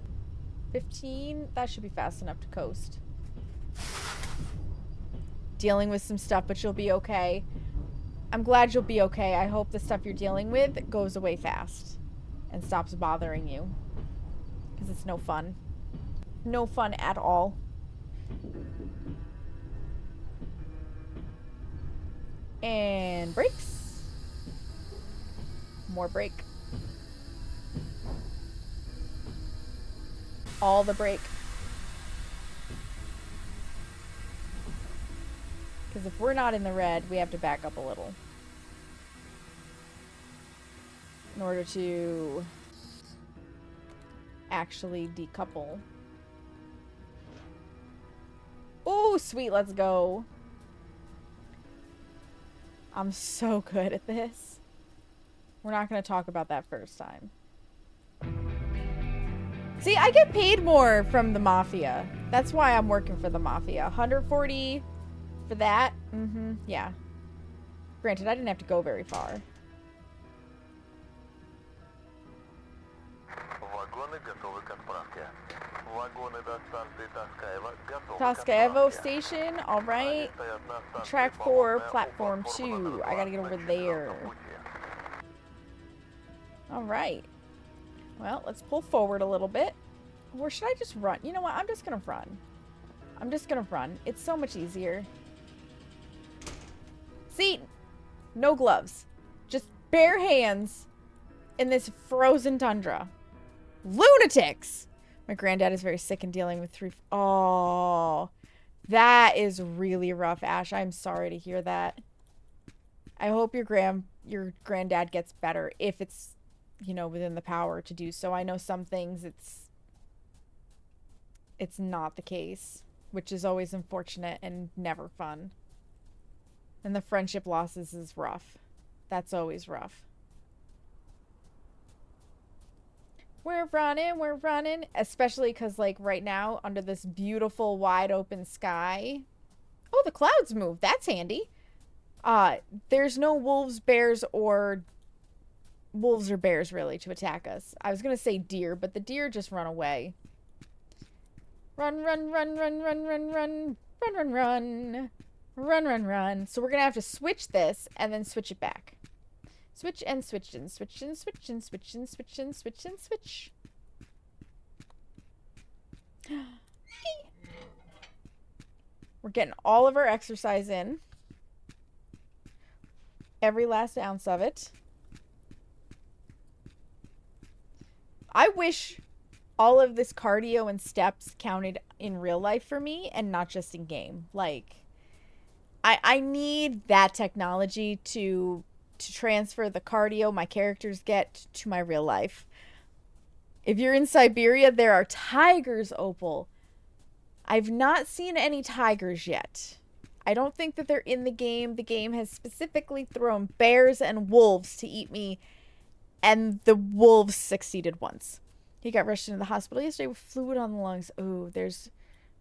15? That should be fast enough to coast. Dealing with some stuff, but you'll be okay. I'm glad you'll be okay. I hope the stuff you're dealing with goes away fast and stops bothering you. Because it's no fun. No fun at all. And brakes. More brake. All the brake. Because if we're not in the red, we have to back up a little. In order to actually decouple. Oh, sweet, let's go. I'm so good at this. We're not going to talk about that first time. See, I get paid more from the Mafia. That's why I'm working for the Mafia. 140 for that. Yeah. Granted, I didn't have to go very far. Вагоны готовы к отправке. Вагоны до станции Таскаева готовы к Taskaevo отправке. Station. All right. Они стоят на станции Track 4, Болотная, platform у 2. платформы I gotta get номер over 2 на there. 4-м пути. All right. Well, let's pull forward a little bit. Or should I just run? You know what? I'm just gonna run. I'm just gonna run. It's so much easier. See? No gloves. Just bare hands in this frozen tundra. Lunatics! My granddad is very sick and dealing with 3... Oh. That is really rough, Ash. I'm sorry to hear that. I hope your granddad gets better if it's, you know, within the power to do so. I know some things it's not the case, which is always unfortunate and never fun. And the friendship losses is rough. That's always rough. We're running, especially because, like, right now, under this beautiful, wide open sky. Oh, the clouds move. That's handy. There's no wolves, bears, or... Wolves or bears, really, to attack us. I was gonna say deer, but the deer just run away. Run, run, run, run, run, run, run. Run, run, run. Run, run, run. So we're gonna have to switch this, and then switch it back. Switch and switch and switch and switch and switch and switch and switch and switch. We're getting all of our exercise in. Every last ounce of it. I wish all of this cardio and steps counted in real life for me and not just in game. Like, I need that technology to transfer the cardio my characters get to my real life. If you're in Siberia, there are tigers, Opal. I've not seen any tigers yet. I don't think that they're in the game. The game has specifically thrown bears and wolves to eat me, and the wolves succeeded once. He got rushed into the hospital yesterday with fluid on the lungs. Oh, there's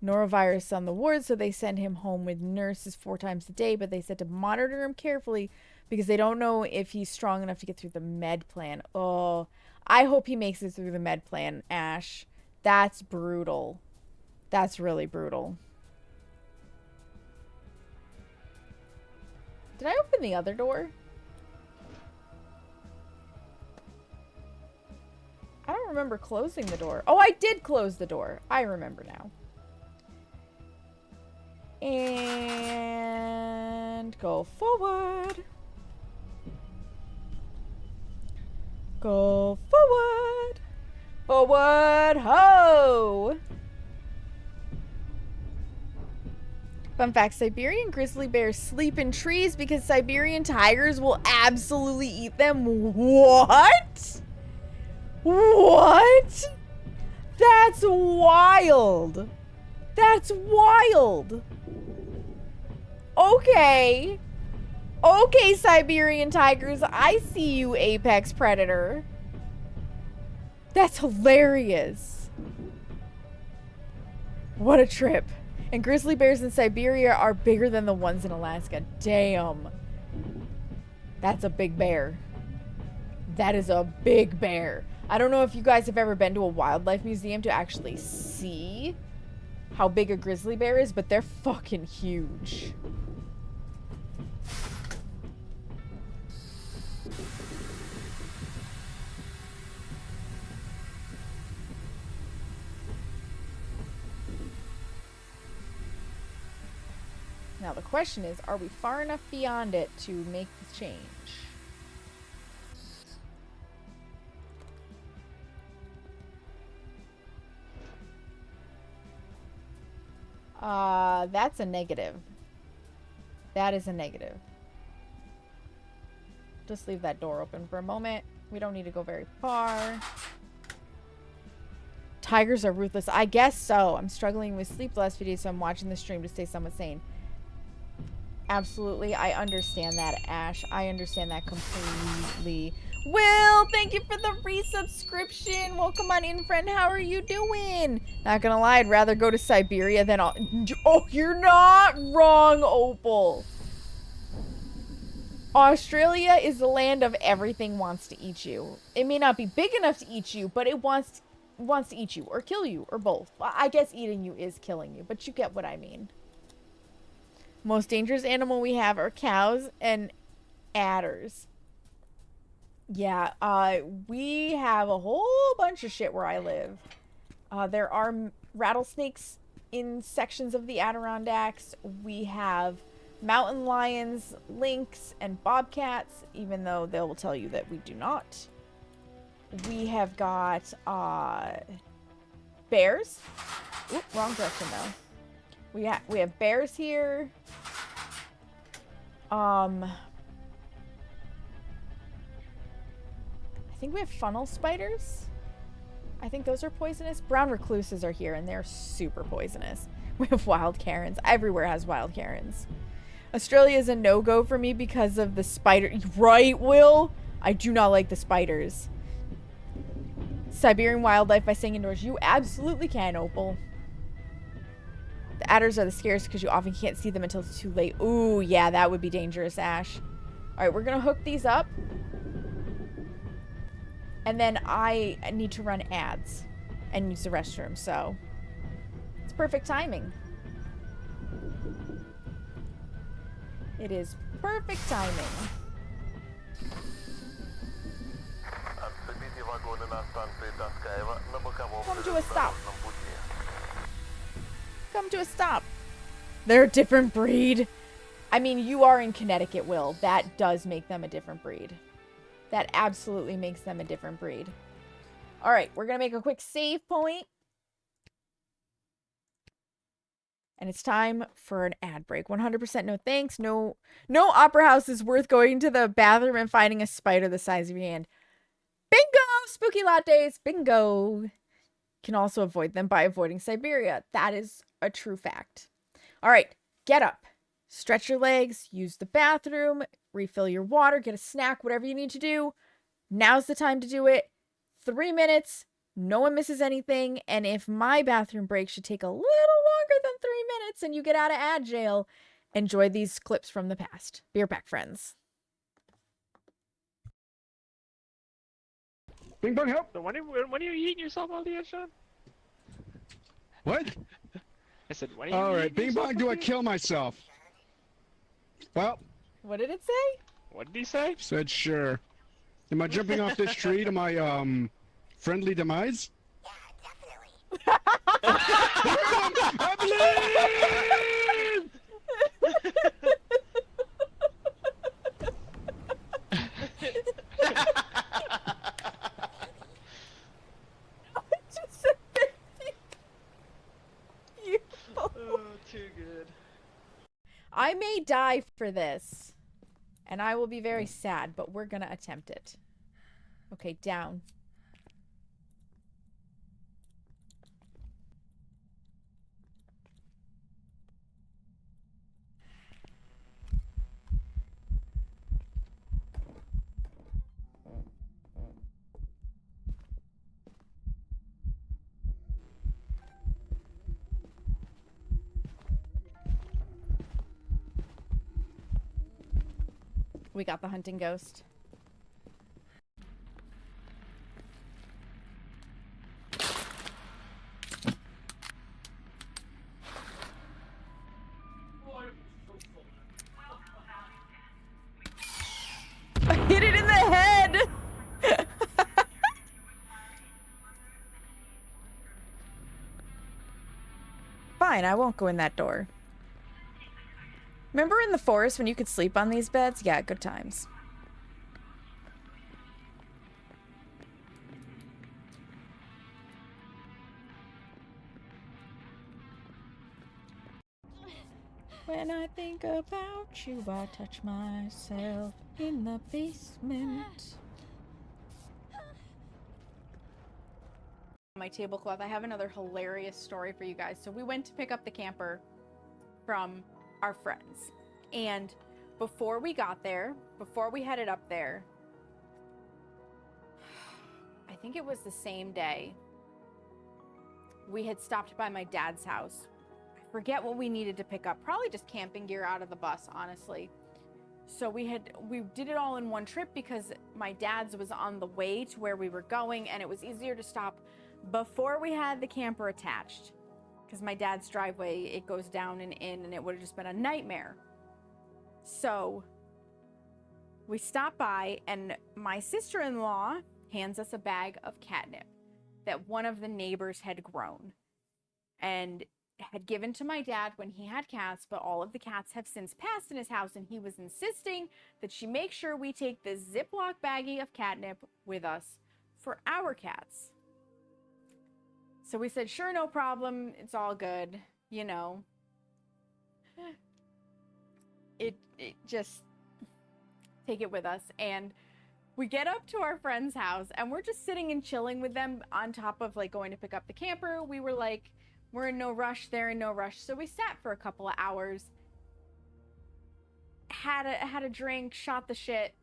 norovirus on the ward, so they send him home with nurses 4 times a day, but they said to monitor him carefully because they don't know if he's strong enough to get through the med plan. Oh, I hope he makes it through the med plan, Ash. That's brutal. That's really brutal. Did I open the other door? I don't remember closing the door. Oh, I did close the door. I remember now. And go forward. Go forward. Forward, ho! Fun fact, Siberian grizzly bears sleep in trees because Siberian tigers will absolutely eat them. What? What? That's wild. That's wild. Okay. Okay, Siberian tigers. I see you, apex predator. That's hilarious. What a trip. And grizzly bears in Siberia are bigger than the ones in Alaska. Damn. That's a big bear. That is a big bear. I don't know if you guys have ever been to a wildlife museum to actually see how big a grizzly bear is, but they're fucking huge. Now the question is, are we far enough beyond it to make the change? That's a negative. That is a negative. Just leave that door open for a moment. We don't need to go very far. Tigers are ruthless. I guess so. I'm struggling with sleep the last few days, so I'm watching the stream to stay somewhat sane. Absolutely. I understand that, Ash. I understand that completely. Will, thank you for the resubscription. Welcome on in, friend. How are you doing? Not gonna lie, I'd rather go to Siberia than... Oh, you're not wrong, Opal. Australia is the land of everything wants to eat you. It may not be big enough to eat you, but it wants wants to eat you or kill you or both. Well, I guess eating you is killing you, but you get what I mean. Most dangerous animal we have are cows and adders. Yeah, we have a whole bunch of shit where I live. There are rattlesnakes in sections of the Adirondacks. We have mountain lions, lynx, and bobcats, even though they will tell you that we do not. We have got, bears. Oop, wrong direction, though. We have bears here. I think we have funnel spiders. I think those are poisonous. Brown recluses are here, and they're super poisonous. We have wild Karens. Everywhere has wild Karens. Australia is a no-go for me because of the spider. Right, Will? I do not like the spiders. Siberian wildlife by staying indoors. You absolutely can, Opal. The adders are the scariest because you often can't see them until it's too late. Ooh, yeah, that would be dangerous, Ash. Alright, we're gonna hook these up. And then I need to run ads and use the restroom, so it's perfect timing. It is perfect timing. Come to a stop. Come to a stop. They're a different breed. I mean, you are in Connecticut, Will. That does make them a different breed. That absolutely makes them a different breed. All right, we're going to make a quick save point. And it's time for an ad break. 100% no thanks. No opera house is worth going to the bathroom and finding a spider the size of your hand. Bingo! Spooky lattes. Bingo. You can also avoid them by avoiding Siberia. That is a true fact. All right, get up. Stretch your legs. Use the bathroom. Refill your water. Get a snack. Whatever you need to do. Now's the time to do it. 3 minutes. No one misses anything. And if my bathroom break should take a little longer than 3 minutes and you get out of ad jail, enjoy these clips from the past. Be right back, friends. Bing bong help! So when are you eating yourself all the Sean? What? I said, when are you Alright, eating bing yourself, bong, do I Althea? kill myself? Well, What did it say? What did he say? said sure. Am I jumping off this tree to my, friendly demise? Yeah, definitely. I believe! Oh, too good. I may die for this, and I will be very sad, but we're gonna attempt it. Okay, down. We got the hunting ghost. I hit it in the head! Fine, I won't go in that door. Remember in the forest when you could sleep on these beds? Yeah, good times. When I think about you, I touch myself in the basement. My tablecloth, I have another hilarious story for you guys. So we went to pick up the camper from our friends, and before we got there, before we headed up there, I think it was the same day, we had stopped by my dad's house. I forget what we needed to pick up, probably just camping gear out of the bus, honestly. So we did it all in one trip because my dad's was on the way to where we were going, and it was easier to stop before we had the camper attached, because my dad's driveway, it goes down and in, and it would have just been a nightmare. So we stopped by, and my sister-in-law hands us a bag of catnip that one of the neighbors had grown and had given to my dad when he had cats, but all of the cats have since passed in his house, and he was insisting that she make sure we take this Ziploc baggie of catnip with us for our cats. So we said, sure, no problem, it's all good, you know. It just take it with us. And we get up to our friend's house, and we're just sitting and chilling with them on top of like going to pick up the camper. We were like, we're in no rush, they're in no rush. So we sat for a couple of hours, had a drink, shot the shit,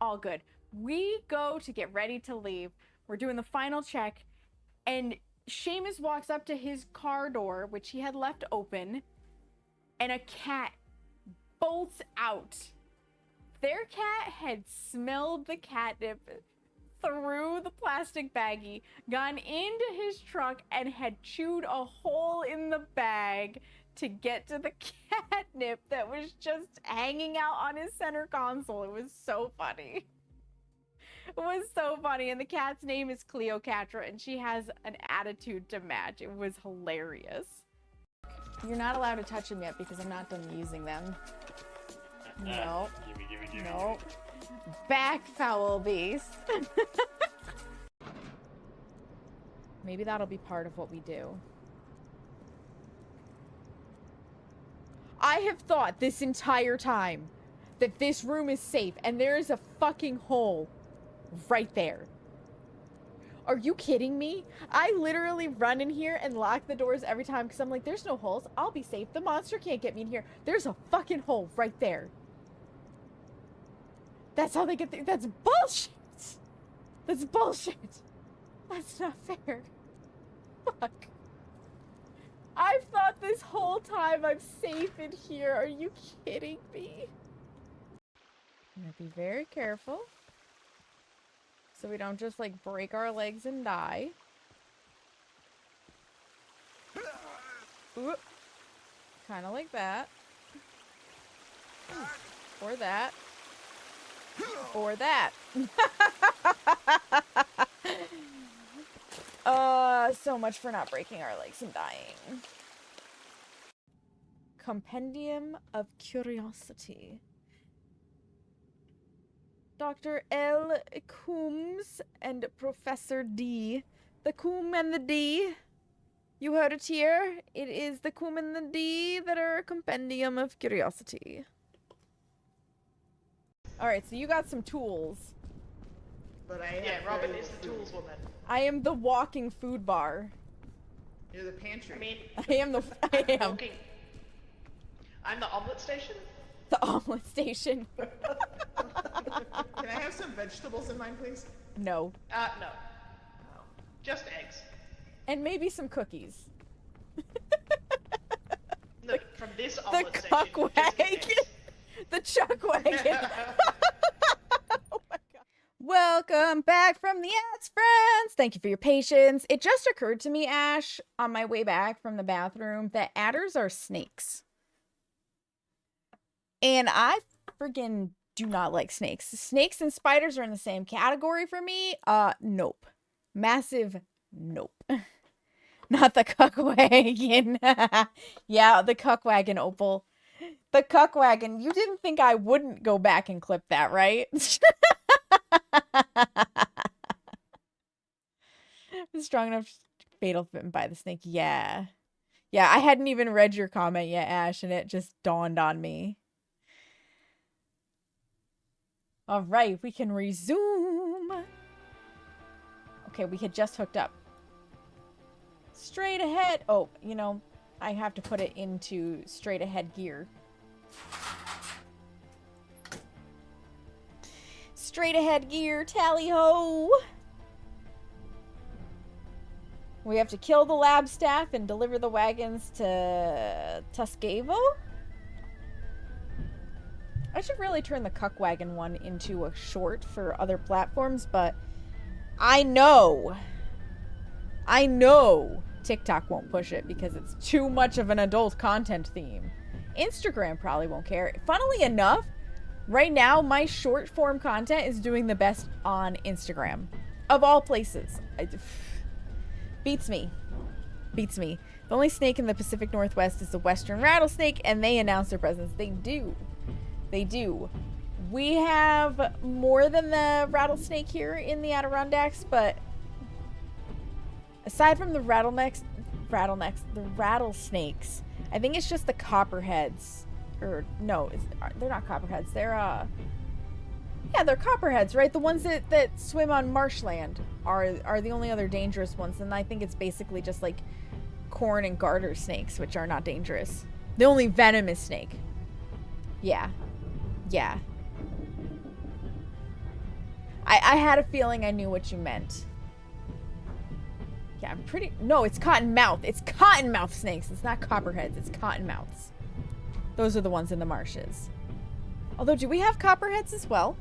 all good. We go to get ready to leave. We're doing the final check, and Seamus walks up to his car door, which he had left open, and a cat bolts out. Their cat had smelled the catnip through the plastic baggie, gone into his truck, and had chewed a hole in the bag to get to the catnip that was just hanging out on his center console. It was so funny. It was so funny. And the cat's name is Cleopatra, and she has an attitude to match. It was hilarious. You're not allowed to touch them yet because I'm not done using them. No. Gimme. No. Back, foul beast. Maybe that'll be part of what we do. I have thought this entire time that this room is safe, and there is a fucking hole right there. Are you kidding me? I literally run in here and lock the doors every time because I'm like, there's no holes. I'll be safe. The monster can't get me in here. There's a fucking hole right there. That's how they get there. That's bullshit. That's bullshit. That's not fair. Fuck. I've thought this whole time I'm safe in here. Are you kidding me? I'm gonna be very careful so we don't just like break our legs and die. Kind of like that. Or that. Or that. So much for not breaking our legs and dying. Compendium of Curiosity. Dr. L. Coombs and Professor D. The Coombe and the D. You heard it here. It is the Coombe and the D that are a compendium of curiosity. Alright, so you got some tools. But I Yeah, have Robin very is the little tools woman. I am the walking food bar. You're the pantry. I mean, I am the I am walking. I'm the omelet station. the omelet station. Can I have some vegetables in mine, please? No. No. Just eggs. And maybe some cookies. No, from this The omelet station. cuck you just get wagon. eggs. The chuck wagon. Oh my god. Welcome back from the ads, friends. Thank you for your patience. It just occurred to me, Ash, on my way back from the bathroom, that adders are snakes. And I friggin' do not like snakes. Snakes and spiders are in the same category for me. Nope. Massive nope. Not the cuck wagon. Yeah, the cuck wagon, Opal. The cuck wagon. You didn't think I wouldn't go back and clip that, right? Strong enough fatal bitten by the snake. Yeah. Yeah, I hadn't even read your comment yet, Ash, and it just dawned on me. All right, we can resume. Okay, we had just hooked up. Straight ahead. Oh, you know, I have to put it into straight ahead gear. Straight ahead gear, tally ho. We have to kill the lab staff and deliver the wagons to Tuscavo. I should really turn the cuck wagon one into a short for other platforms, but I know I know TikTok won't push it because it's too much of an adult content theme. Instagram probably won't care. Funnily enough, right now my short form content is doing the best on Instagram. Of all places. Beats me. Beats me. The only snake in the Pacific Northwest is the western rattlesnake, and they announce their presence. They do. They do. We have more than the rattlesnake here in the Adirondacks, but aside from the rattlesnakes, I think it's just the copperheads. Or no, they're not copperheads. They're yeah, they're copperheads, right? The ones that swim on marshland are the only other dangerous ones, and I think it's basically just like corn and garter snakes, which are not dangerous. The only venomous snake. Yeah. Yeah. I had a feeling I knew what you meant. Yeah, no, it's cottonmouth. It's cottonmouth snakes. It's not copperheads. It's cottonmouths. Those are the ones in the marshes. Although, do we have copperheads as well?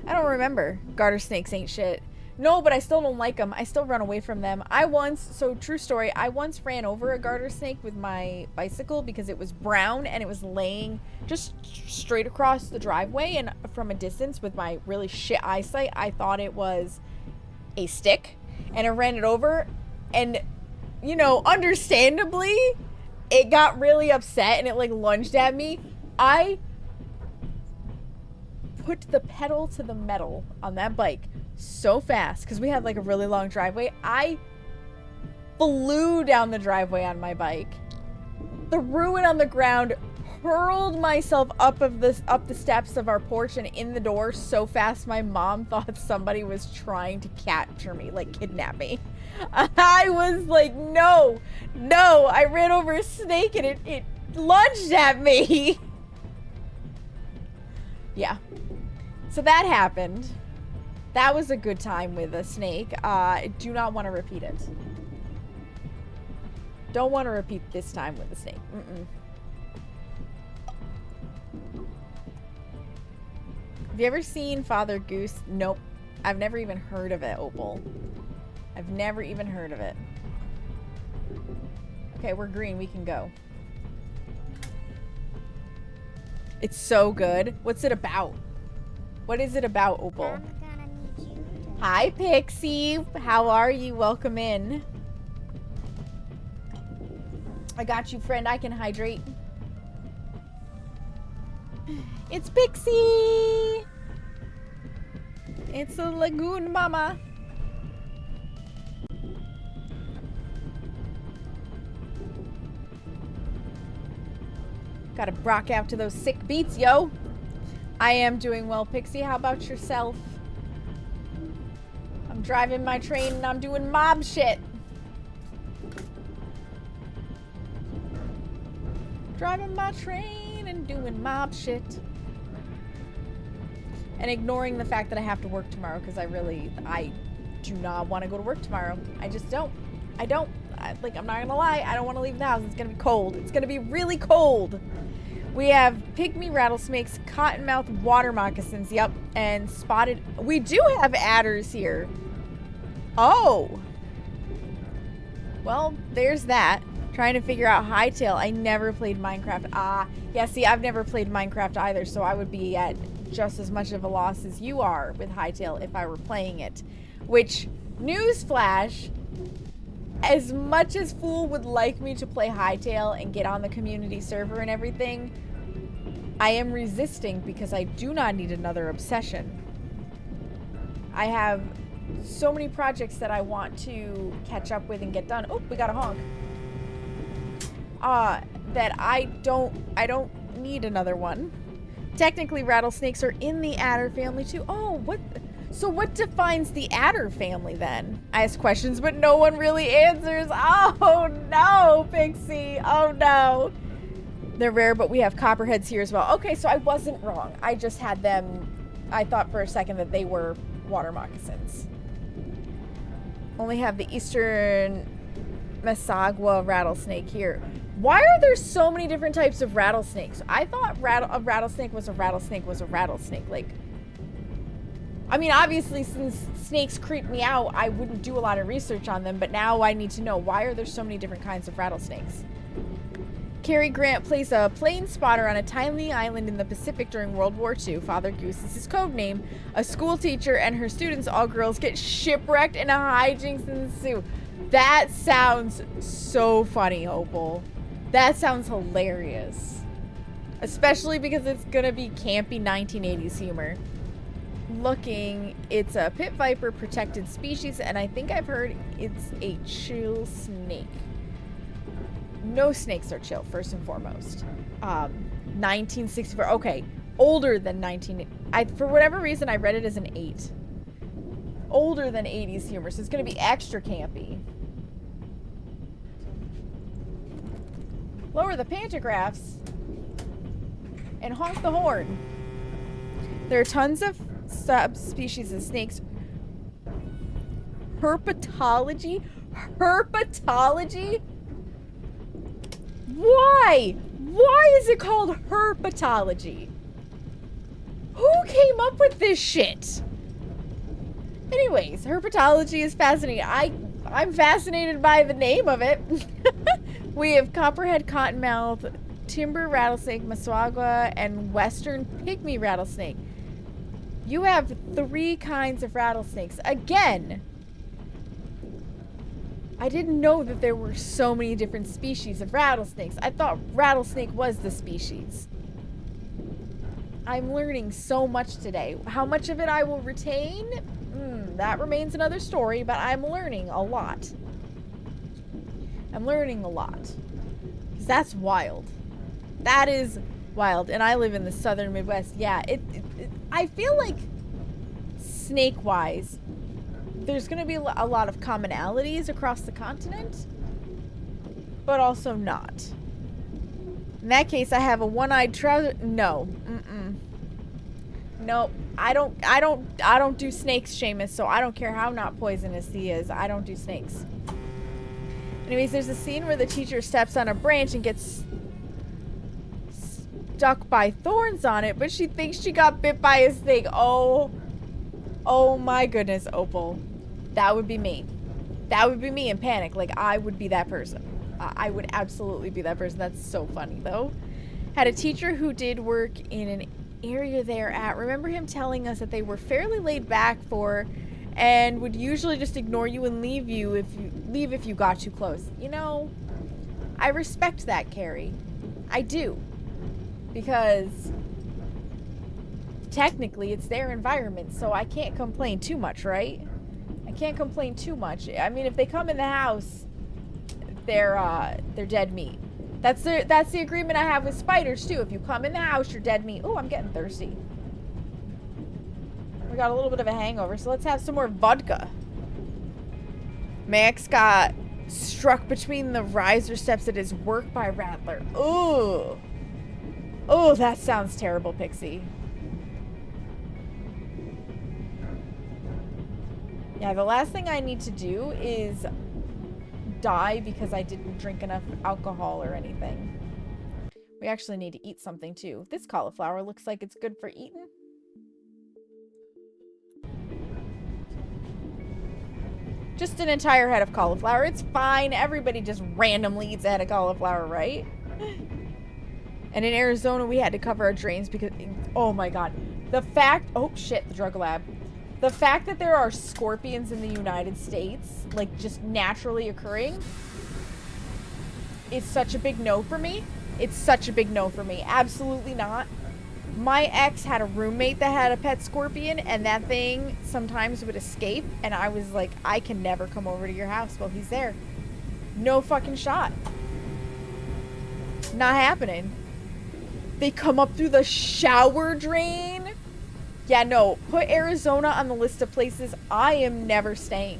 I don't remember. Garter snakes ain't shit. No, but I still don't like them. I still run away from them. So true story, I once ran over a garter snake with my bicycle because it was brown and it was laying just straight across the driveway, and from a distance with my really shit eyesight, I thought it was a stick, and I ran it over, and, you know, understandably, it got really upset and it like lunged at me. I put the pedal to the metal on that bike so fast because we had like a really long driveway. I flew down the driveway on my bike, threw it on the ground, hurled myself up the steps of our porch and in the door so fast my mom thought somebody was trying to capture me, like kidnap me. I was like, no, I ran over a snake and it lunged at me. Yeah. So that happened. That was a good time with a snake. I do not want to repeat it. Don't want to repeat this time with a snake. Have you ever seen Father Goose? Nope. I've never even heard of it, Opal. I've never even heard of it. Okay, we're green. We can go. It's so good. What's it about? What is it about, Opal? Hi, Pixie. How are you? Welcome in. I got you, friend. I can hydrate. It's Pixie. It's a lagoon mama. Gotta rock out to those sick beats, yo. I am doing well, Pixie. How about yourself? I'm driving my train and I'm doing mob shit. Driving my train and doing mob shit. And ignoring the fact that I have to work tomorrow because I do not want to go to work tomorrow. I just don't. I'm not gonna lie. I don't want to leave the house. It's gonna be cold. It's gonna be really cold. We have pygmy rattlesnakes, cottonmouth water moccasins, yep, and spotted. We do have adders here. Oh. Well, there's that. Trying to figure out Hightail. I never played Minecraft. Yeah, see, I've never played Minecraft either, so I would be at just as much of a loss as you are with Hightail if I were playing it. Which, newsflash, as much as Fool would like me to play Hightail and get on the community server and everything, I am resisting because I do not need another obsession. I have so many projects that I want to catch up with and get done. Oh, we got a honk. That I don't need another one. Technically, rattlesnakes are in the adder family too. Oh, so what defines the adder family then? I ask questions, but no one really answers. Oh no, Pixie. Oh no. They're rare, but we have copperheads here as well. Okay, so I wasn't wrong. I just had them. I thought for a second that they were water moccasins. Only have the eastern Masagua rattlesnake here. Why are there so many different types of rattlesnakes? I thought a rattlesnake was a rattlesnake was a rattlesnake. Like, I mean, obviously, since snakes creep me out, I wouldn't do a lot of research on them, but now I need to know, why are there so many different kinds of rattlesnakes? Cary Grant plays a plane spotter on a tiny island in the Pacific during World War II. Father Goose is his code name. A school teacher and her students, all girls, get shipwrecked and hijinks ensue. That sounds so funny, Opal. That sounds hilarious. Especially because it's gonna be campy 1980s humor. Looking, it's a pit viper protected species, and I think I've heard it's a chill snake. No snakes are chill, first and foremost. 1964. Okay, older than 19. For whatever reason, I read it as an 8. Older than 80s humor, so it's gonna be extra campy. Lower the pantographs and honk the horn. There are tons of subspecies of snakes. Herpetology? Herpetology? Why? Why is it called herpetology? Who came up with this shit? Anyways, herpetology is fascinating. I'm fascinated by the name of it. We have copperhead cottonmouth, timber rattlesnake, Massaga, and western pygmy rattlesnake. You have 3 kinds of rattlesnakes. Again, I didn't know that there were so many different species of rattlesnakes. I thought rattlesnake was the species. I'm learning so much today. How much of it I will retain? That remains another story, but I'm learning a lot. I'm learning a lot. 'Cause that's wild. That is wild. And I live in the southern Midwest. Yeah, I feel like snake-wise, there's going to be a lot of commonalities across the continent, but also not. In that case, I have a one-eyed trouser. No. Nope. I don't do snakes, Seamus, so I don't care how not poisonous he is. I don't do snakes. Anyways, there's a scene where the teacher steps on a branch and gets stuck by thorns on it, but she thinks she got bit by a snake. Oh my goodness, Opal. That would be me. That would be me in panic. Like, I would be that person. I would absolutely be that person. That's so funny, though. Had a teacher who did work in an area they're at. Remember him telling us that they were fairly laid back and would usually just ignore you and leave if you got too close. You know, I respect that, Carrie. I do. Because technically it's their environment, so I can't complain too much, right? I can't complain too much. I mean, if they come in the house, they're dead meat. That's the agreement I have with spiders too. If you come in the house, you're dead meat. Oh, I'm getting thirsty. We got a little bit of a hangover, so let's have some more vodka. Max got struck between the riser steps at his work by a rattler. Ooh. Oh, that sounds terrible, Pixie. Yeah, the last thing I need to do is die because I didn't drink enough alcohol or anything. We actually need to eat something too. This cauliflower looks like it's good for eating. Just an entire head of cauliflower. It's fine. Everybody just randomly eats a head of cauliflower, right? And in Arizona, we had to cover our drains because, oh my god. The fact, oh shit, the drug lab. The fact that there are scorpions in the United States, like just naturally occurring, is such a big no for me. It's such a big no for me. Absolutely not. My ex had a roommate that had a pet scorpion, and that thing sometimes would escape, and I was like, I can never come over to your house while he's there. No fucking shot. Not happening. They come up through the shower drain. Yeah, no. Put Arizona on the list of places I am never staying.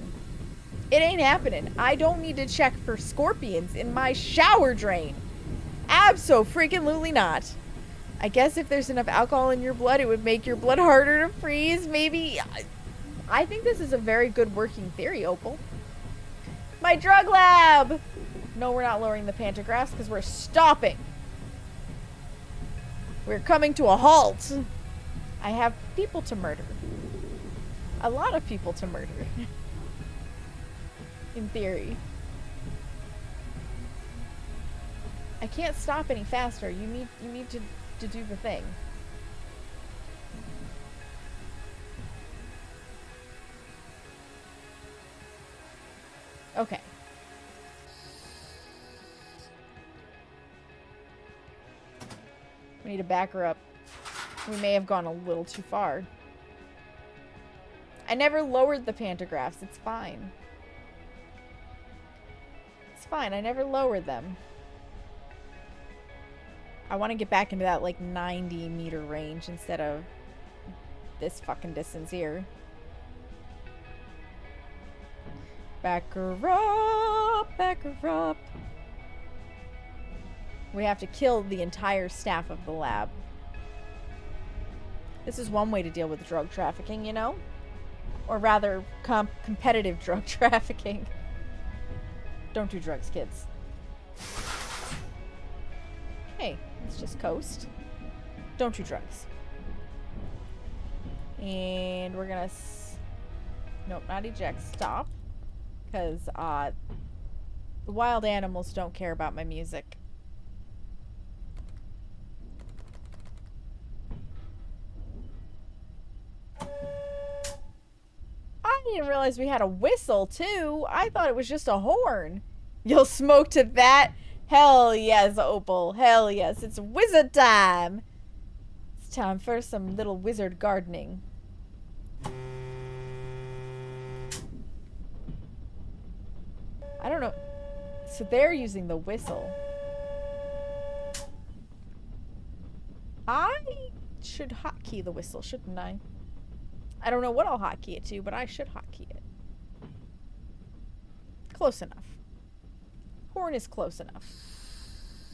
It ain't happening. I don't need to check for scorpions in my shower drain. Abso-freaking-lutely not. I guess if there's enough alcohol in your blood, it would make your blood harder to freeze. Maybe. I think this is a very good working theory, Opal. My drug lab! No, we're not lowering the pantographs because we're stopping. We're coming to a halt. I have people to murder. a lot of people to murder. In theory. I can't stop any faster. You need to do the thing. Okay. We need to back her up. We may have gone a little too far. I never lowered the pantographs. It's fine. It's fine. I never lowered them. I want to get back into that, like, 90-meter range instead of this fucking distance here. Back her up! Back her up! We have to kill the entire staff of the lab. This is one way to deal with drug trafficking, you know? Or rather, competitive drug trafficking. Don't do drugs, kids. Hey, let's just coast. Don't do drugs. And we're gonna... Nope, not eject. Stop. Because, the wild animals don't care about my music. I didn't realize we had a whistle, too. I thought it was just a horn. You'll smoke to that? Hell yes, Opal. Hell yes. It's wizard time. It's time for some little wizard gardening. I don't know. So they're using the whistle. I should hotkey the whistle, shouldn't I? I don't know what I'll hotkey it to, but I should hotkey it. Close enough. Horn is close enough.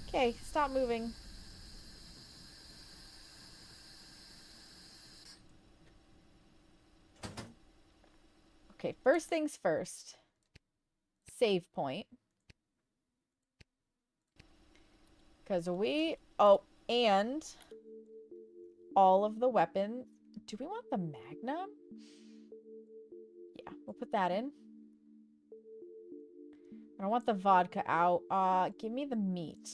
Okay, stop moving. Okay, first things first. Save point. Because we... Oh, and... all of the weapons... Do we want the Magnum? Yeah, we'll put that in. I don't want the vodka out. Give me the meat.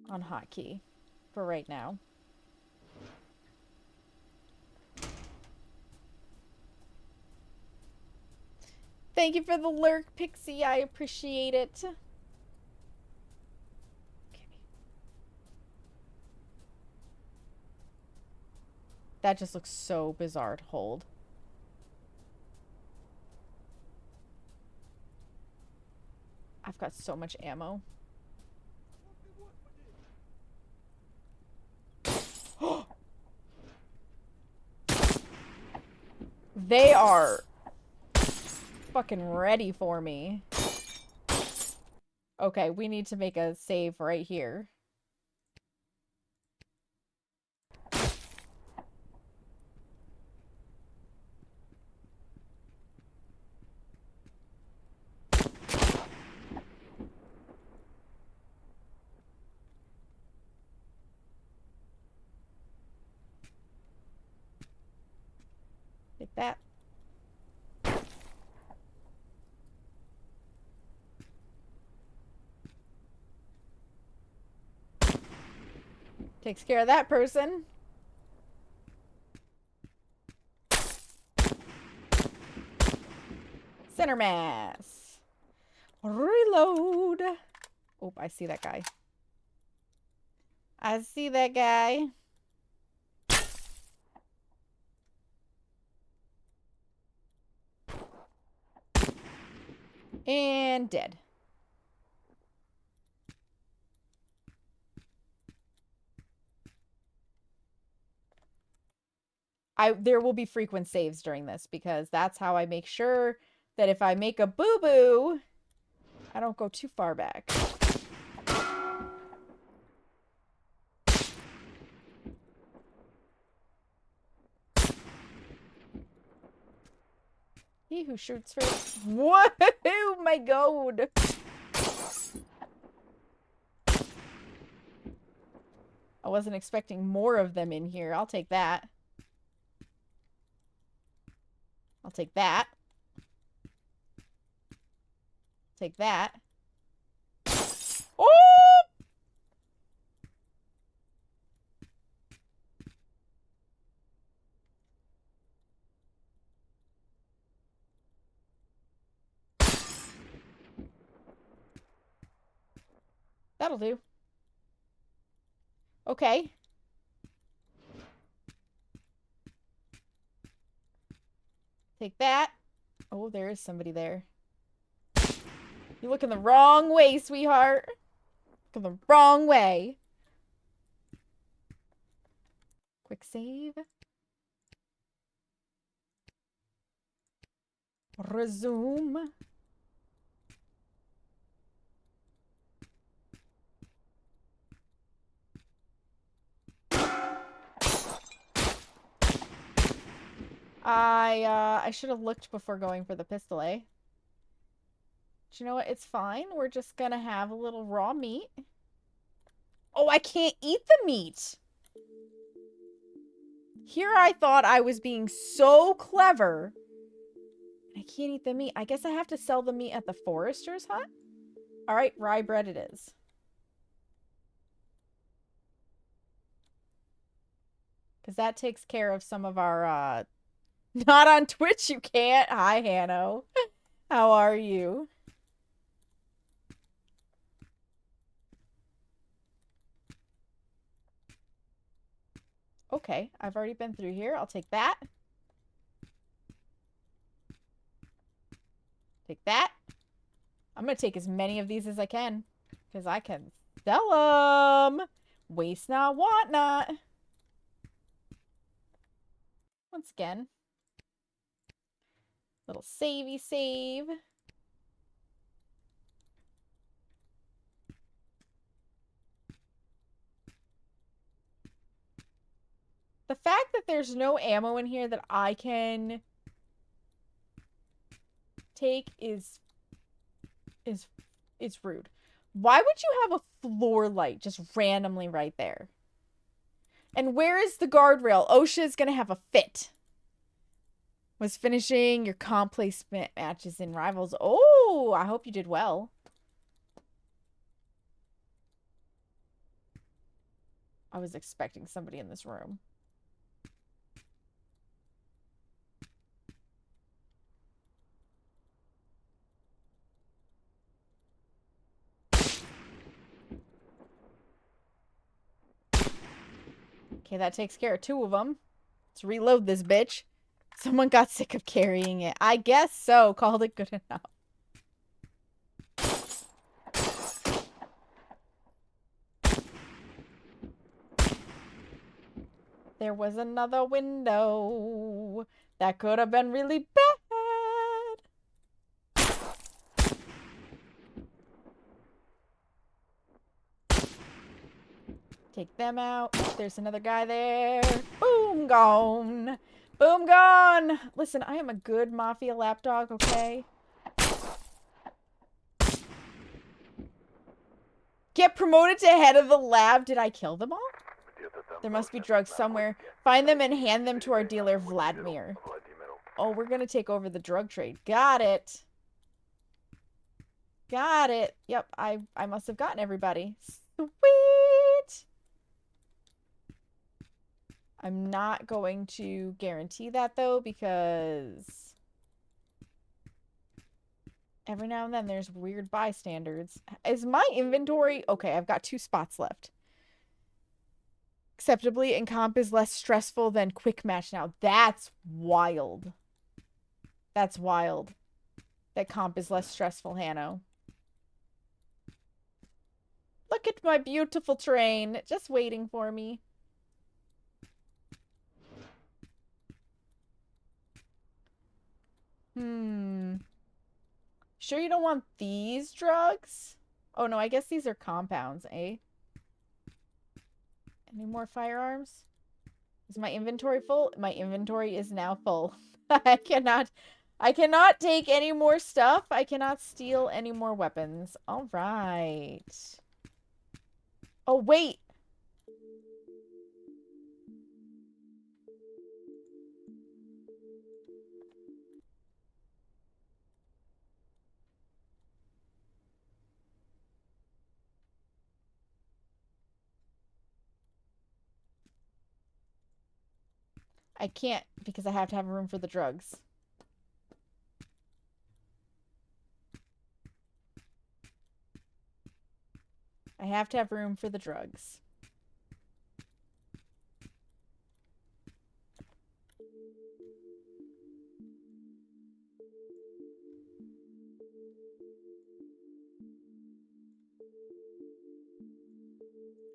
On hotkey. For right now. Thank you for the lurk, Pixie. I appreciate it. That just looks so bizarre to hold. I've got so much ammo. They are fucking ready for me. Okay, we need to make a save right here. Take that. Takes care of that person. Center mass. Reload. Oh, I see that guy. I see that guy. And dead. There will be frequent saves during this because that's how I make sure that if I make a boo-boo, I don't go too far back. He who shoots first. Whoa, my god. I wasn't expecting more of them in here. I'll take that. I'll take that. Take that. Oh! That'll do. Okay. Take that. Oh, there is somebody there. You're looking the wrong way, sweetheart. Looking the wrong way. Quick save. Resume. I should have looked before going for the pistol, eh? But you know what? It's fine. We're just gonna have a little raw meat. Oh, I can't eat the meat! Here I thought I was being so clever. I can't eat the meat. I guess I have to sell the meat at the forester's hut? Alright, rye bread it is. Because that takes care of some of our, Not on Twitch, you can't. Hi, Hanno. How are you? Okay, I've already been through here. I'll take that. Take that. I'm going to take as many of these as I can. Because I can sell them. Waste not, want not. Once again. Little savey save. The fact that there's no ammo in here that I can take is rude. Why would you have a floor light just randomly right there? And where is the guardrail? OSHA's gonna have a fit. Was finishing your comp placement matches in Rivals. Oh, I hope you did well. I was expecting somebody in this room. Okay, that takes care of 2 of them. Let's reload this bitch. Someone got sick of carrying it. I guess so. Called it good enough. There was another window. That could have been really bad. Take them out. There's another guy there. Boom, gone. Boom, gone. Listen, I am a good mafia lapdog, okay? Get promoted to head of the lab. Did I kill them all? There must be drugs somewhere. Find them and hand them to our dealer, Vladimir. Oh, we're gonna take over the drug trade. Got it. Got it. Yep, I must have gotten everybody. Sweet. I'm not going to guarantee that, though, because every now and then there's weird bystanders. Is my inventory... Okay, I've got 2 spots left. Acceptably, and comp is less stressful than quick match now. That's wild. That's wild. That comp is less stressful, Hanno. Look at my beautiful train. Just waiting for me. Sure you don't want these drugs? Oh no, I guess these are compounds, eh? Any more firearms? Is my inventory full? My inventory is now full. I cannot take any more stuff. I cannot steal any more weapons. All right. Oh, wait. I can't because I have to have room for the drugs. I have to have room for the drugs.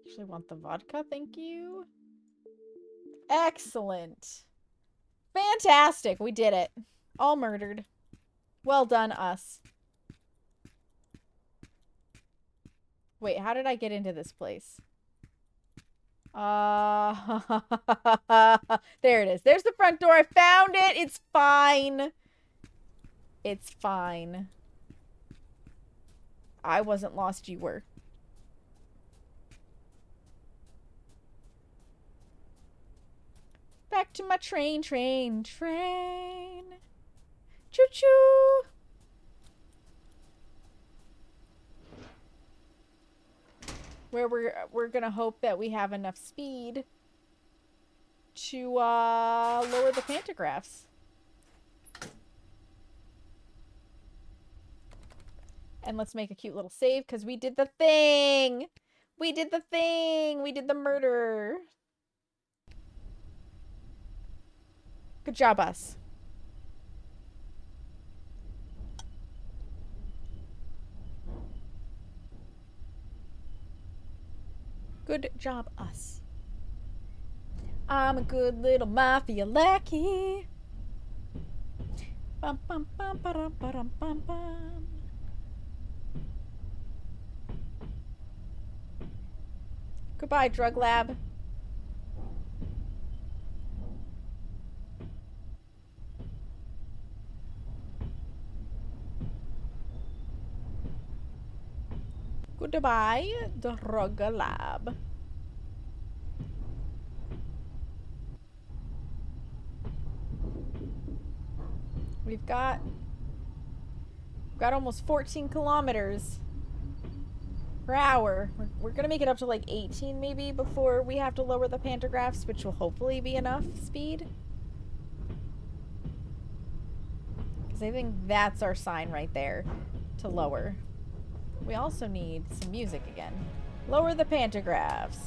Actually want the vodka, thank you. Excellent. Fantastic, we did it. All murdered. Well done, us. Wait, how did I get into this place? There it is. There's the front door. I found it. It's fine. It's fine. I wasn't lost, you were. Back to my train. Choo-choo. Where we're gonna hope that we have enough speed to lower the pantographs. And let's make a cute little save because we did the thing. We did the thing. We did the murder. Good job, us. Good job, us. I'm a good little mafia lackey. Bum, bum, bum, ba-dum, ba-dum, bum, bum. Goodbye, drug lab. Goodbye, drug lab. We've got almost 14 kilometers per hour. We're gonna make it up to like 18 maybe before we have to lower the pantographs, which will hopefully be enough speed. Because I think that's our sign right there to lower. We also need some music again. Lower the pantographs.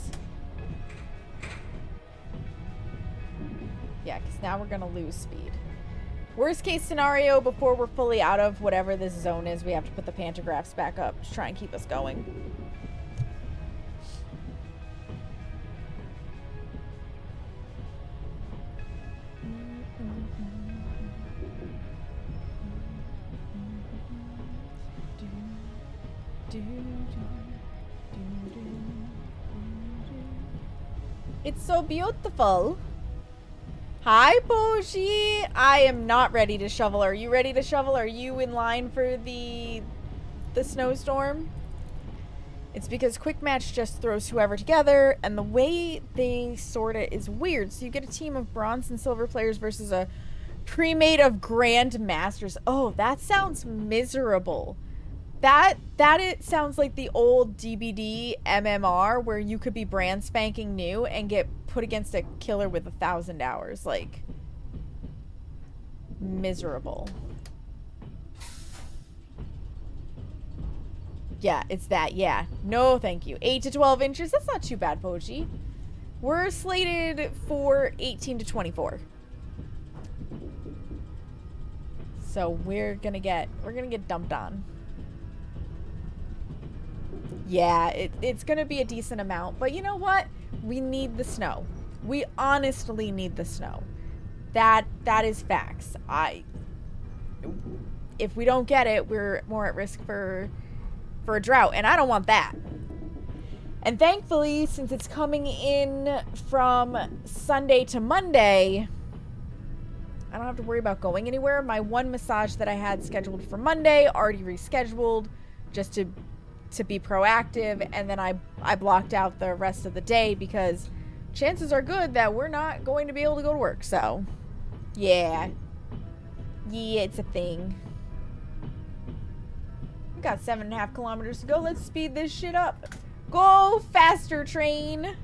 Yeah, because now we're gonna lose speed. Worst case scenario, before we're fully out of whatever this zone is, we have to put the pantographs back up to try and keep us going. It's so beautiful. Hi, Boji. I am not ready to shovel. Are you ready to shovel? Are you in line for the snowstorm? It's because Quick Match just throws whoever together, and the way they sort it is weird. So you get a team of bronze and silver players versus a pre-made of Grand Masters. Oh, that sounds miserable. That it sounds like the old DBD MMR where you could be brand spanking new and get put against a killer with 1,000 hours. Like, miserable. Yeah, it's that. Yeah. No, thank you. 8 to 12 inches. That's not too bad, Poji. We're slated for 18 to 24. So we're gonna get dumped on. Yeah, it's gonna be a decent amount, but you know what? We need the snow. We honestly need the snow. That is facts. If we don't get it, we're more at risk for a drought, and I don't want that. And thankfully, since it's coming in from Sunday to Monday, I don't have to worry about going anywhere. My one massage that I had scheduled for Monday already rescheduled just to be proactive, and then I blocked out the rest of the day because chances are good that we're not going to be able to go to work. So Yeah. Yeah, it's a thing. We got 7.5 kilometers to go. Let's speed this shit up. Go faster, train.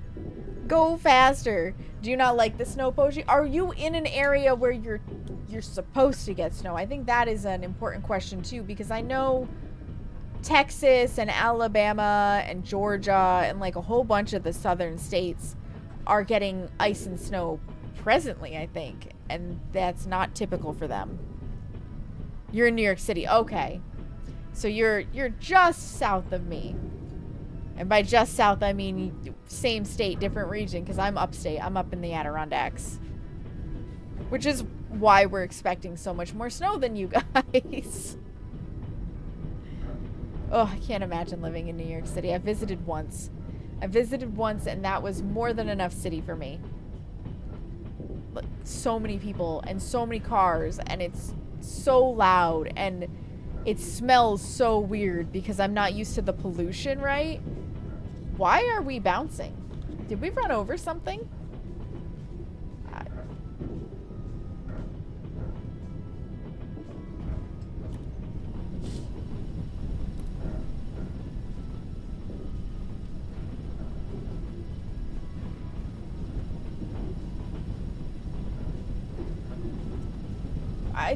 Go faster. Do you not like the snow, Poshi? Are you in an area where you're supposed to get snow? I think that is an important question too, because I know Texas and Alabama and Georgia and like a whole bunch of the southern states are getting ice and snow presently, I think, and that's not typical for them. You're in New York City. Okay. So you're just south of me. And by just south, I mean same state, different region, because I'm upstate. I'm up in the Adirondacks. Which is why we're expecting so much more snow than you guys. Oh, I can't imagine living in New York City. I visited once. And that was more than enough city for me. Like, so many people and so many cars, and it's so loud, and it smells so weird because I'm not used to the pollution, right? Why are we bouncing? Did we run over something?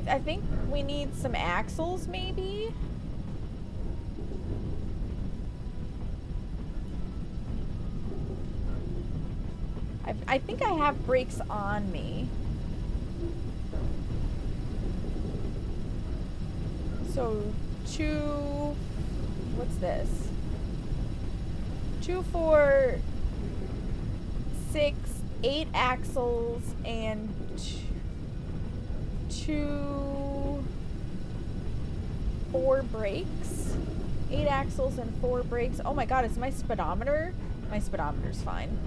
I think we need some axles, maybe? I think I have brakes on me. So, what's this? 2, 4, 6, 8 axles and 2, 4 brakes. 8 axles and 4 brakes. Oh my god, is my speedometer? My speedometer's fine.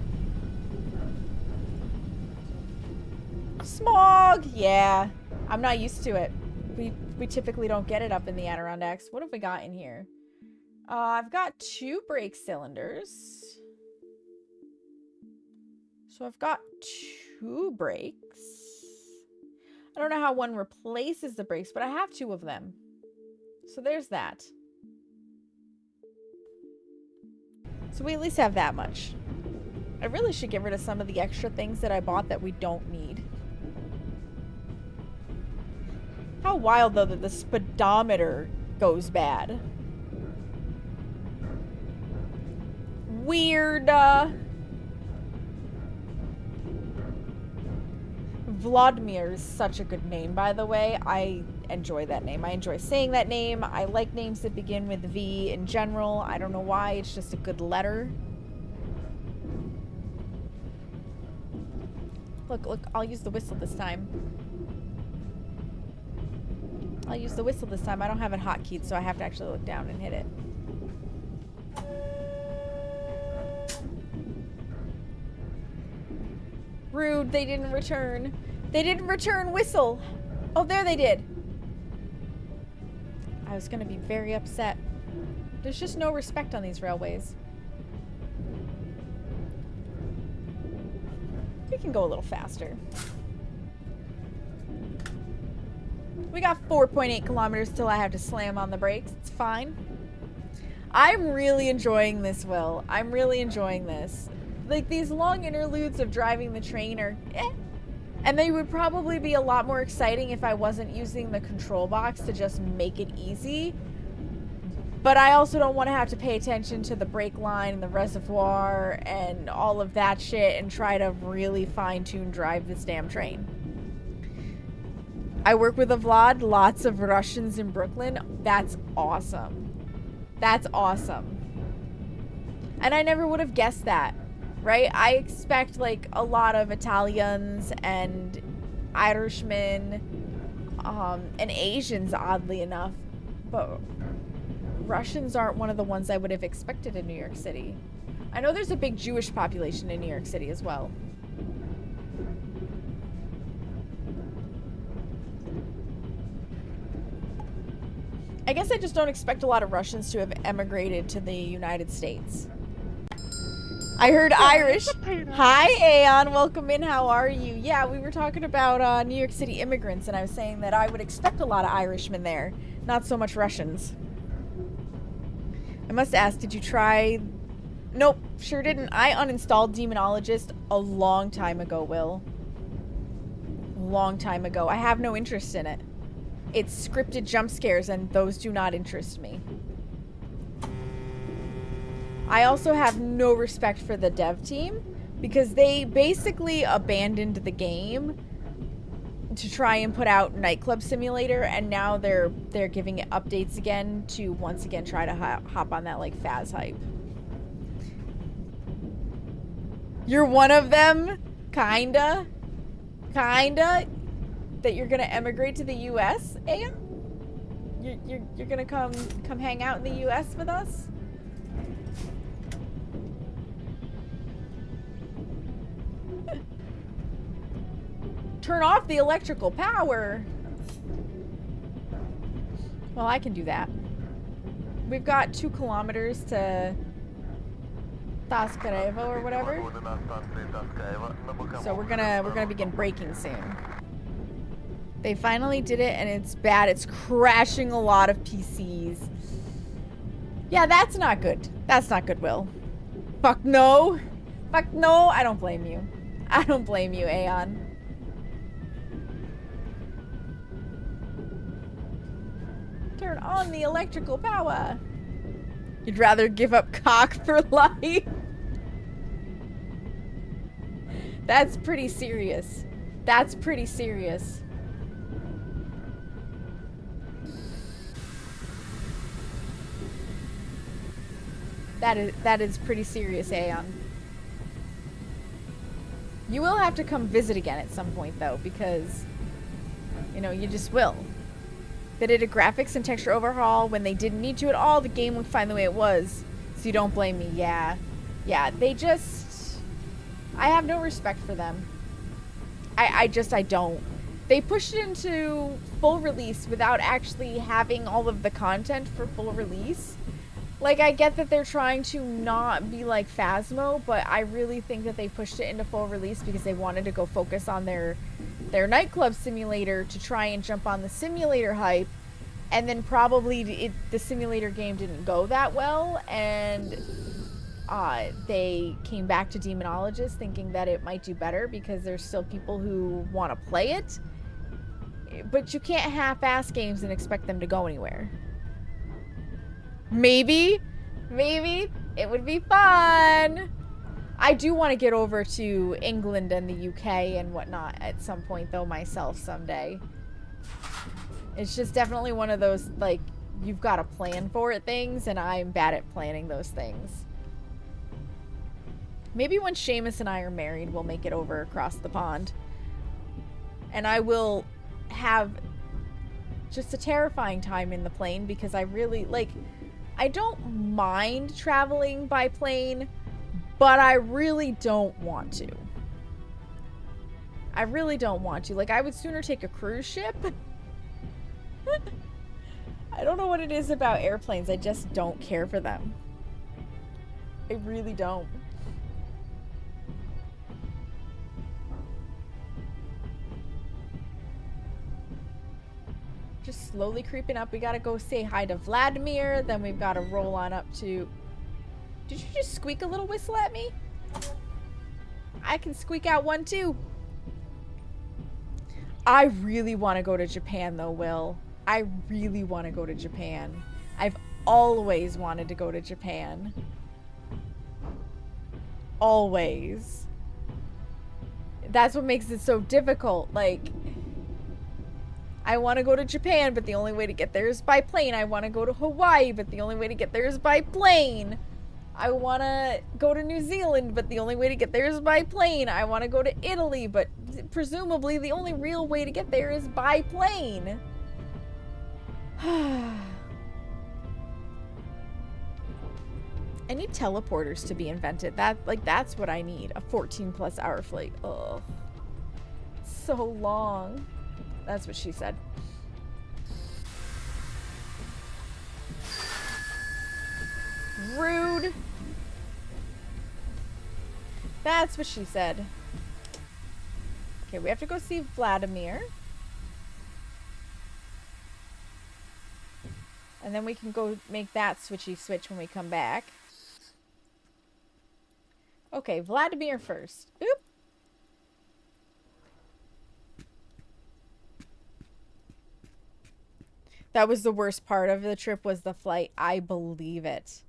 Smog! Yeah. I'm not used to it. We typically don't get it up in the Adirondacks. What have we got in here? I've got 2 brake cylinders. So I've got 2 brakes. I don't know how one replaces the brakes, but I have 2 of them. So there's that. So we at least have that much. I really should get rid of some of the extra things that I bought that we don't need. How wild, though, that the speedometer goes bad. Weird, Vladimir is such a good name, by the way. I enjoy that name. I enjoy saying that name. I like names that begin with V in general. I don't know why. It's just a good letter. Look, I'll use the whistle this time. I don't have it hotkeyed, so I have to actually look down and hit it. Rude, they didn't return. They didn't return whistle. Oh, there they did. I was gonna be very upset. There's just no respect on these railways. We can go a little faster. We got 4.8 kilometers till I have to slam on the brakes. It's fine. I'm really enjoying this, Will. I'm really enjoying this. Like, these long interludes of driving the train are eh. And they would probably be a lot more exciting if I wasn't using the control box to just make it easy. But I also don't want to have to pay attention to the brake line and the reservoir and all of that shit and try to really fine-tune drive this damn train. I work with a Vlad, lots of Russians in Brooklyn. That's awesome. That's awesome. And I never would have guessed that, right? I expect like a lot of Italians and Irishmen and Asians, oddly enough. But Russians aren't one of the ones I would have expected in New York City. I know there's a big Jewish population in New York City as well. I guess I just don't expect a lot of Russians to have emigrated to the United States. I heard Irish. Hi, Aeon. Welcome in. How are you? Yeah, we were talking about New York City immigrants, and I was saying that I would expect a lot of Irishmen there, not so much Russians. I must ask, did you try... Nope, sure didn't. I uninstalled Demonologist a long time ago, Will. Long time ago. I have no interest in it. It's scripted jump scares, and those do not interest me. I also have no respect for the dev team because they basically abandoned the game to try and put out Nightclub Simulator, and now they're giving it updates again to once again try to hop on that like Faz hype. You're one of them, kinda, that you're gonna emigrate to the U.S. And you're gonna come hang out in the U.S. with us. Turn off the electrical power. Well, I can do that. We've got 2 kilometers to Taskarevo or whatever. So we're gonna begin braking soon. They finally did it, and it's bad. It's crashing a lot of PCs. Yeah, that's not good. That's not good, Will. Fuck no. Fuck no. I don't blame you. I don't blame you, Aeon. Turn on the electrical power. You'd rather give up cock for life? That's pretty serious. That's pretty serious. That is pretty serious, Aeon. You will have to come visit again at some point, though, because, you know, you just will. They did a graphics and texture overhaul when they didn't need to at all. The game looked fine the way it was. So you don't blame me. Yeah. Yeah, they just... I have no respect for them. I don't. They pushed it into full release without actually having all of the content for full release. Like, I get that they're trying to not be like Phasmo, but I really think that they pushed it into full release because they wanted to go focus on their nightclub simulator to try and jump on the simulator hype, and then probably the simulator game didn't go that well, and they came back to Demonologist thinking that it might do better because there's still people who want to play it, but you can't half-ass games and expect them to go anywhere. Maybe it would be fun. I do want to get over to England and the UK and whatnot at some point, though, myself someday. It's just definitely one of those, like, you've got to plan for it things, and I'm bad at planning those things. Maybe when Seamus and I are married, we'll make it over across the pond. And I will have just a terrifying time in the plane because I really, like, I don't mind traveling by plane, but I really don't want to. I really don't want to. Like, I would sooner take a cruise ship. I don't know what it is about airplanes. I just don't care for them. I really don't. Just slowly creeping up. We gotta go say hi to Vladimir. Then we've got to roll on up to... Did you just squeak a little whistle at me? I can squeak out one too. I really want to go to Japan though, Will. I really want to go to Japan. I've always wanted to go to Japan. Always. That's what makes it so difficult. Like, I want to go to Japan, but the only way to get there is by plane. I want to go to Hawaii, but the only way to get there is by plane. I want to go to New Zealand, but the only way to get there is by plane. I want to go to Italy, but presumably the only real way to get there is by plane. I need teleporters to be invented. That's what I need. A 14+ hour flight. Ugh. So long. That's what she said. Rude. That's what she said. Okay, we have to go see Vladimir. And then we can go make that switchy switch when we come back. Okay, Vladimir first. Oop. That was the worst part of the trip, was the flight. I believe it.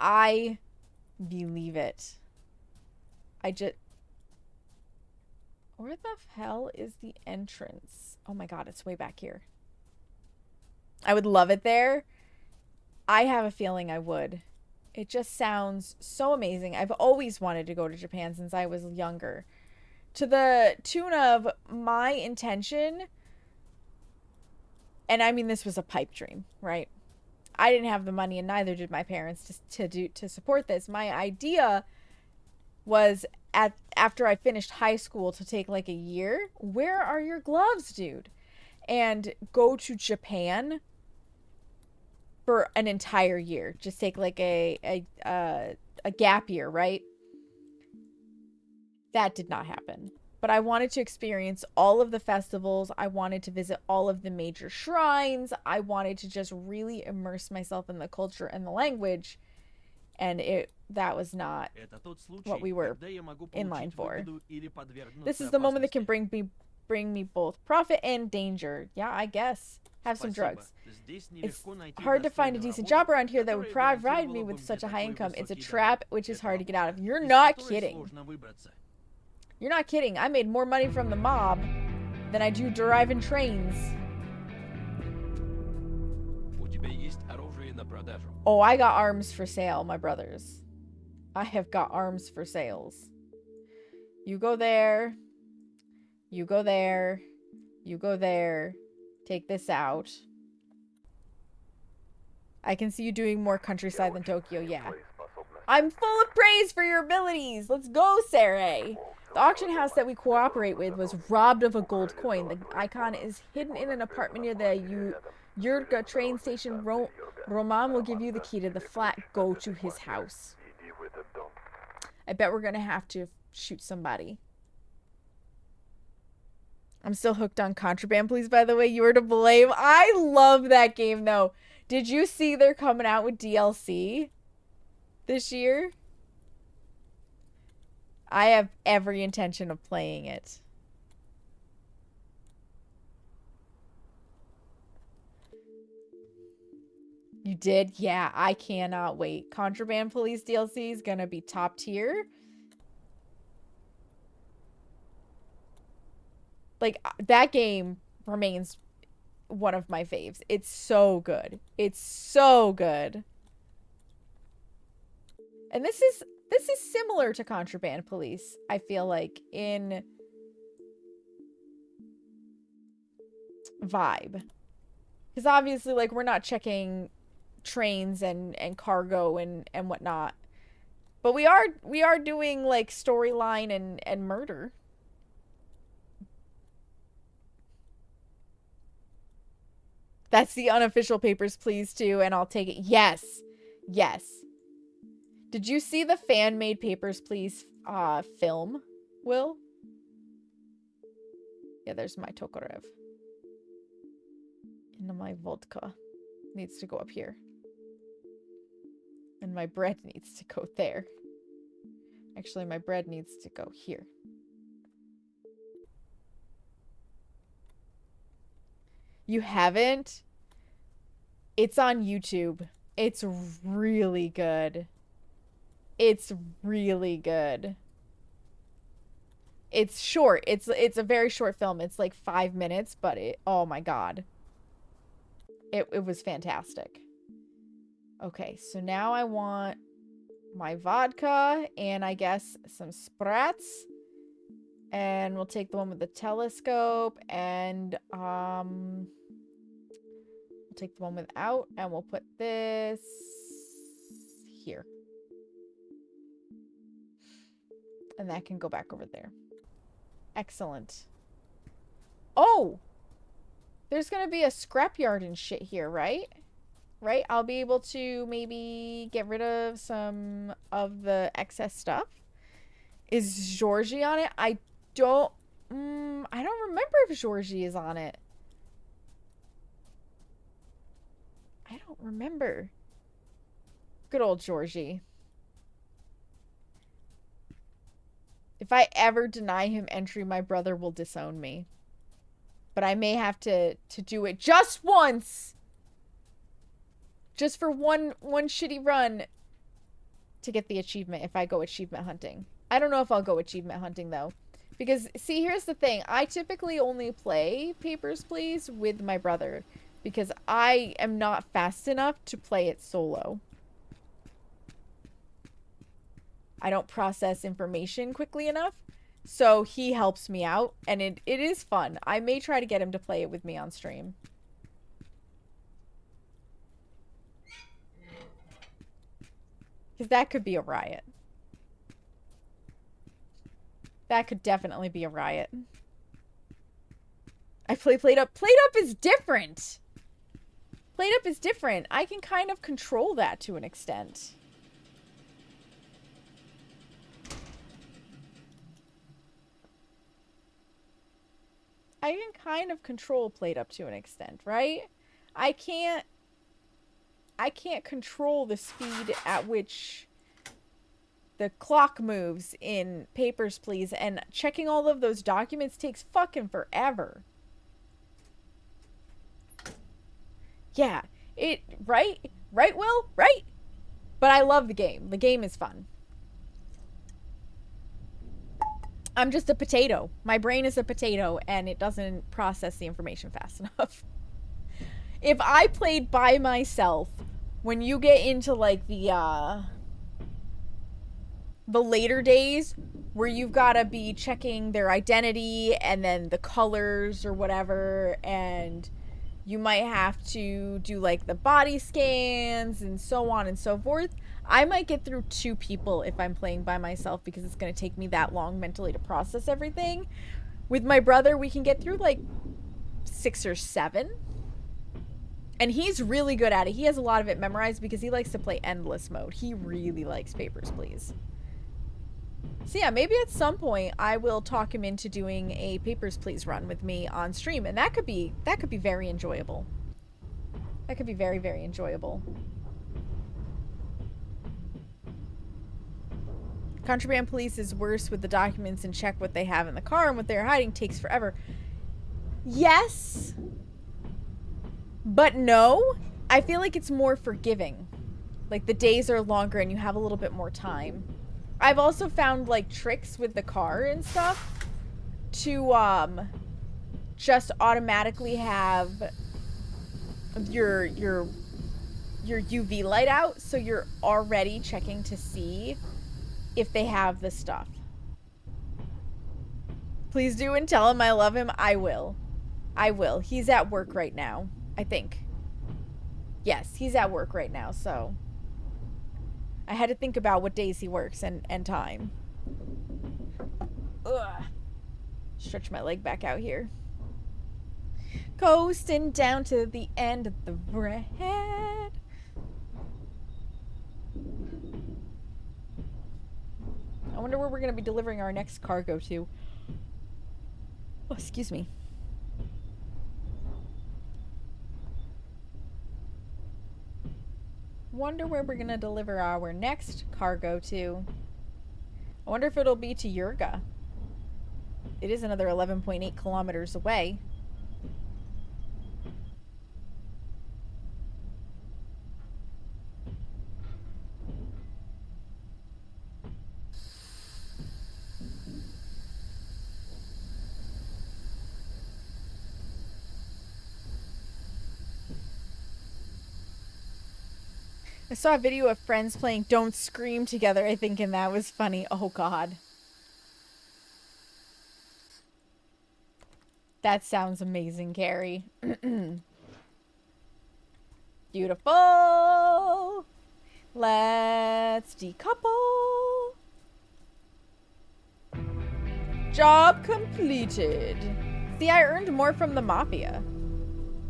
I believe it. Where the hell is the entrance? Oh my god, it's way back here. I would love it there. I have a feeling I would. It just sounds so amazing. I've always wanted to go to Japan since I was younger. To the tune of my intention, and I mean this was a pipe dream, right? I didn't have the money and neither did my parents to support this. My idea was after I finished high school to take like a year. Where are your gloves, dude? And go to Japan for an entire year. Just take like a gap year, right? That did not happen. But I wanted to experience all of the festivals. I wanted to visit all of the major shrines. I wanted to just really immerse myself in the culture and the language. And that was not what we were in line for. This is the moment that can bring me both profit and danger. Yeah, I guess. Have some drugs. It's hard to find a decent job around here that would provide me with such a high income. It's a trap which is hard to get out of. You're not kidding. You're not kidding. I made more money from the mob than I do driving trains. Oh, I got arms for sale, my brothers. I have got arms for sales. You go there. You go there. You go there. Take this out. I can see you doing more countryside than Tokyo, yeah. I'm full of praise for your abilities. Let's go, Sarai. The auction house that we cooperate with was robbed of a gold coin. The icon is hidden in an apartment near the Yurga train station. Roman will give you the key to the flat. Go to his house. I bet we're going to have to shoot somebody. I'm still hooked on Contraband Police, by the way. You were to blame. I love that game, though. Did you see they're coming out with DLC this year? I have every intention of playing it. You did? Yeah, I cannot wait. Contraband Police DLC is gonna be top tier. Like, that game remains one of my faves. It's so good. It's so good. And this is similar to Contraband Police, I feel like, in vibe. Because obviously, like, we're not checking trains and cargo and whatnot. But we are doing, like, storyline and murder. That's the unofficial Papers, Please, too, and I'll take it. Yes. Yes. Did you see the fan-made Papers, Please film, Will? Yeah, there's my Tokarev. And my vodka needs to go up here. And my bread needs to go there. Actually, my bread needs to go here. You haven't? It's on YouTube. It's really good. It's really good. It's short. It's a very short film. It's like 5 minutes, but oh my god. It was fantastic. Okay, so now I want my vodka and I guess some sprats. And we'll take the one with the telescope and we'll take the one without and we'll put this here. And that can go back over there. Excellent. Oh! There's gonna be a scrapyard and shit here, right? Right? I'll be able to maybe get rid of some of the excess stuff. Is Georgie on it? I don't remember if Georgie is on it. I don't remember. Good old Georgie. If I ever deny him entry, my brother will disown me. But I may have to do it just once. Just for one shitty run to get the achievement if I go achievement hunting. I don't know if I'll go achievement hunting though. Because, see, here's the thing. I typically only play Papers, Please with my brother. Because I am not fast enough to play it solo. I don't process information quickly enough. So he helps me out. And it is fun. I may try to get him to play it with me on stream. Because that could be a riot. That could definitely be a riot. I play Played Up. Played Up is different. Played Up is different. I can kind of control that to an extent. I can kind of control Played Up to an extent, right? I can't control the speed at which the clock moves in Papers, Please, and checking all of those documents takes fucking forever. Yeah, right, Will? Right? But I love the game. The game is fun. I'm just a potato. My brain is a potato, and it doesn't process the information fast enough. If I played by myself, when you get into, like, the later days where you've got to be checking their identity and then the colors or whatever, and you might have to do, like, the body scans and so on and so forth, I might get through 2 people if I'm playing by myself because it's going to take me that long mentally to process everything. With my brother, we can get through, like, 6 or 7. And he's really good at it. He has a lot of it memorized because he likes to play endless mode. He really likes Papers, Please. So yeah, maybe at some point I will talk him into doing a Papers, Please run with me on stream, and that could be very enjoyable. That could be very, very enjoyable. Contraband police is worse with the documents and check what they have in the car, and what they're hiding takes forever. Yes, but no. I feel like it's more forgiving. Like, the days are longer and you have a little bit more time. I've also found, like, tricks with the car and stuff to just automatically have your UV light out, so you're already checking to see if they have the stuff. Please do and tell him I love him. I will. I will. He's at work right now, I think. Yes, he's at work right now, so I had to think about what days he works and time. Ugh. Stretch my leg back out here. Coasting down to the end of the bread. I wonder where we're going to be delivering our next cargo to. Oh, excuse me. Wonder where we're going to deliver our next cargo to. I wonder if it'll be to Yurga. It is another 11.8 kilometers away. I saw a video of friends playing Don't Scream together, I think, and that was funny. Oh, God. That sounds amazing, Carrie. Beautiful. Let's decouple. Job completed. See, I earned more from the Mafia.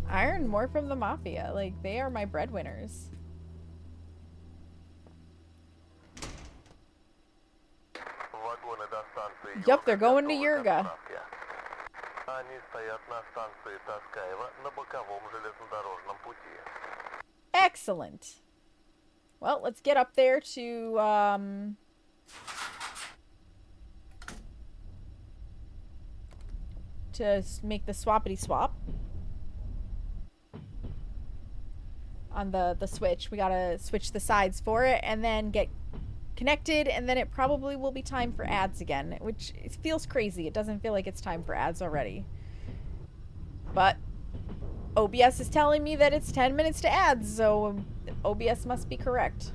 I earned more from the Mafia. Like, they are my breadwinners. Вагоны до Yup, they're going to Yurga. Они стоят на станции Таскаева на боковом железнодорожном пути. Excellent. Well, let's get up there to make the swappity swap on the switch. We gotta switch the sides for it and then get connected, and then it probably will be time for ads again, which it feels crazy. It doesn't feel like it's time for ads already. But OBS is telling me that it's 10 minutes to ads, so OBS must be correct.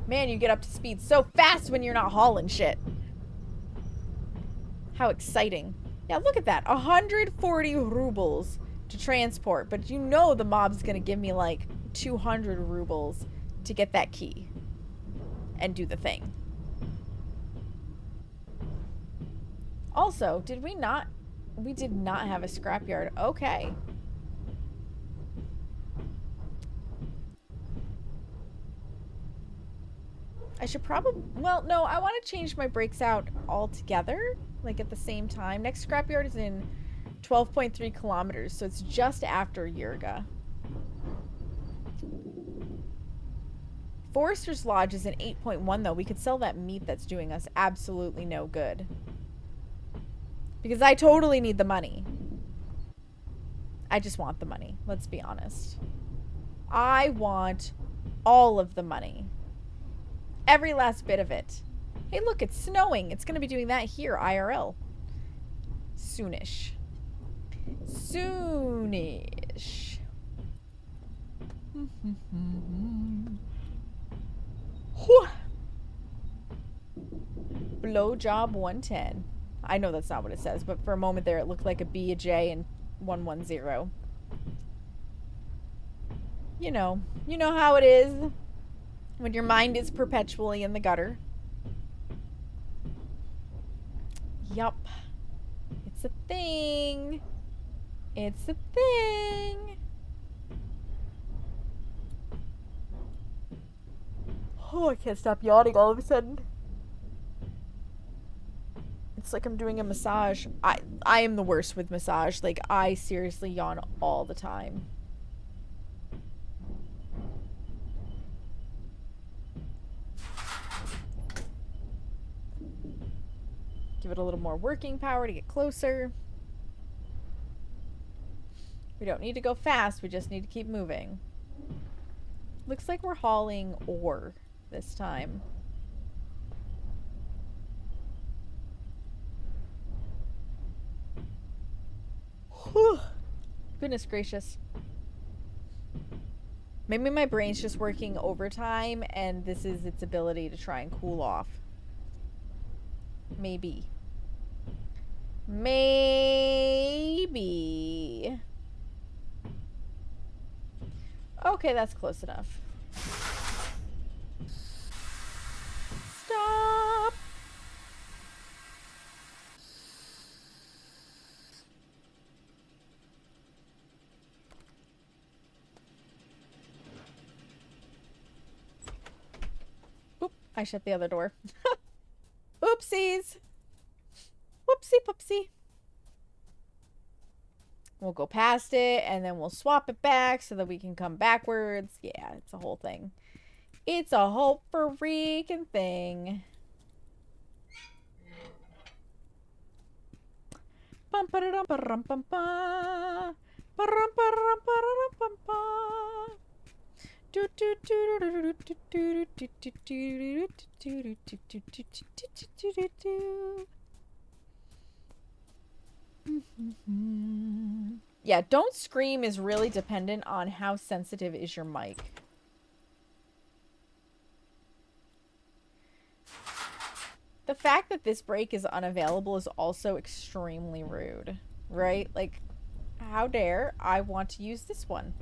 Man, you get up to speed so fast when you're not hauling shit. How exciting. Yeah, look at that. 140 rubles to transport, but you know the mob's gonna give me like 200 rubles to get that key and do the thing. Also, did we not? We did not have a scrapyard. Okay. I should probably, well, no, I want to change my brakes out altogether, like at the same time. Next scrapyard is in 12.3 kilometers, so it's just after Yurga. Forester's Lodge is in 8.1 though. We could sell that meat that's doing us absolutely no good. Because I totally need the money. I just want the money, let's be honest. I want all of the money. Every last bit of it. Hey, look, it's snowing. It's going to be doing that here, IRL. Soonish. Soonish. Blowjob 110. I know that's not what it says, but for a moment there it looked like a B, a J, and 110. You know how it is when your mind is perpetually in the gutter. Yup. It's a thing. It's a thing. Oh, I can't stop yawning all of a sudden. It's like I'm doing a massage. I am the worst with massage. Like, I seriously yawn all the time. Give it a little more working power to get closer. We don't need to go fast, we just need to keep moving. Looks like we're hauling ore this time. Whew. Goodness gracious. Maybe my brain's just working overtime and this is its ability to try and cool off. Maybe. Maybe. Okay, that's close enough. Stop. Oop, I shut the other door. Oopsies. Whoopsie poopsie. We'll go past it and then we'll swap it back so that we can come backwards. Yeah, it's a whole thing. It's a whole freaking thing. Bum ba dum ba rum bum ba. Ba rum ba rum ba rum bum ba. Do do do do do do do do do do do do do. Yeah, don't scream is really dependent on how sensitive is your mic. The fact that this break is unavailable is also extremely rude, right? Like, how dare I want to use this one?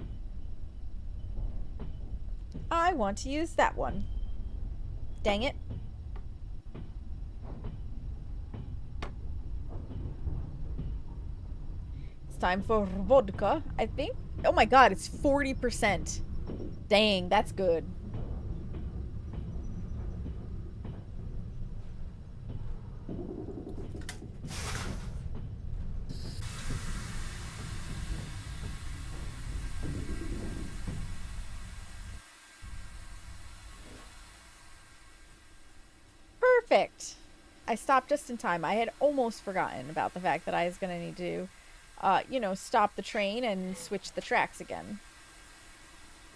I want to use that one. Dang it. It's time for vodka, I think. Oh my god, it's 40%. Dang, that's good. Perfect. I stopped just in time. I had almost forgotten about the fact that I was gonna need to, you know, stop the train and switch the tracks again.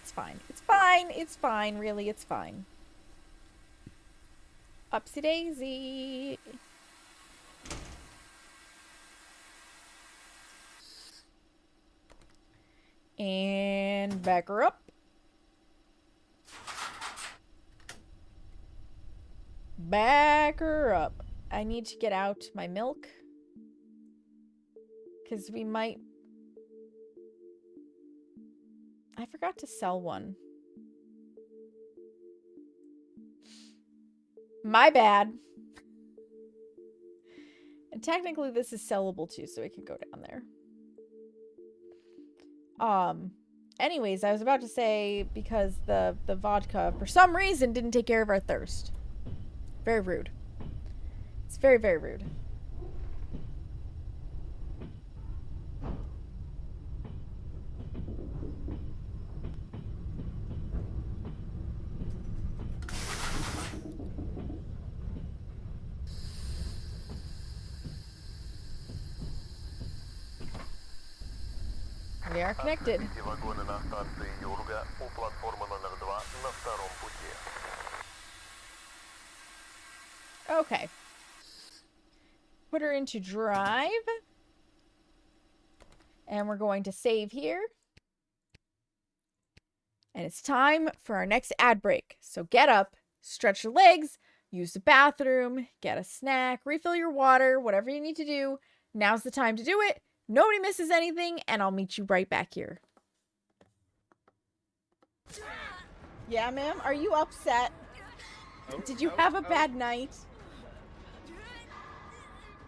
It's fine. It's fine. It's fine. Really, it's fine. Upsy daisy. And back her up. Back her up. I need to get out my milk. Because we might... I forgot to sell one. My bad. And technically this is sellable too, so it could go down there. Anyways, I was about to say, because the vodka, for some reason, didn't take care of our thirst. Very rude. It's very, very rude. We are connected. Прибытие вагона на станции Юрга у платформы номер 2 на втором пути. Okay. Put her into drive. And we're going to save here. And it's time for our next ad break. So get up, stretch your legs, use the bathroom, get a snack, refill your water, whatever you need to do. Now's the time to do it. Nobody misses anything, and I'll meet you right back here. Yeah, ma'am? Are you upset? Did you have a bad night?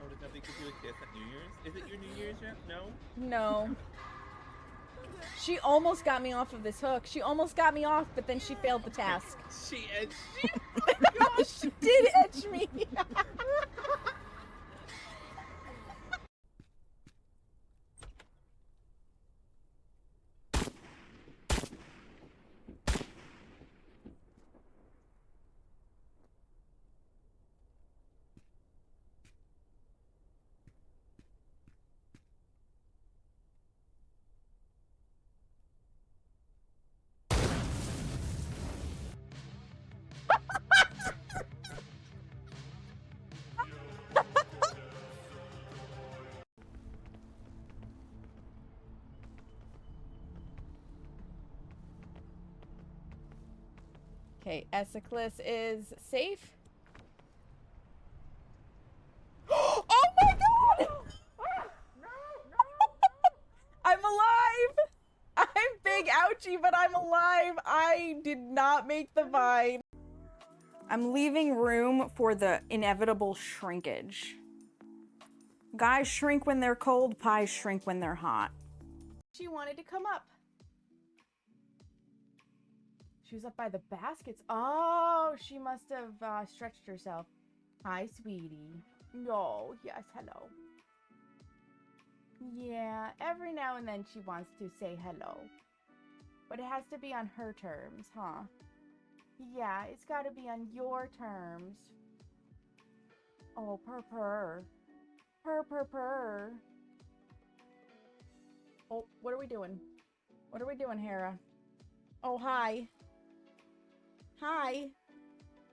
Oh, did nothing to do with this at New Year's? Is it your New Year's yet? No? No. She almost got me off of this hook. She almost got me off, but then she failed the task. She edged you? She did edge me. Okay, Esiclus is safe. Oh my god! I'm alive! I'm big ouchie, but I'm alive. I did not make the vine. I'm leaving room for the inevitable shrinkage. Guys shrink when they're cold, pies shrink when they're hot. She wanted to come up. She was up by the baskets. Oh, she must have stretched herself. Hi, sweetie. No, yes, hello. Yeah, every now and then she wants to say hello. But it has to be on her terms, huh? Yeah, it's got to be on your terms. Oh, purr. Purr. Oh, what are we doing? What are we doing, Hera? Oh, hi. Hi.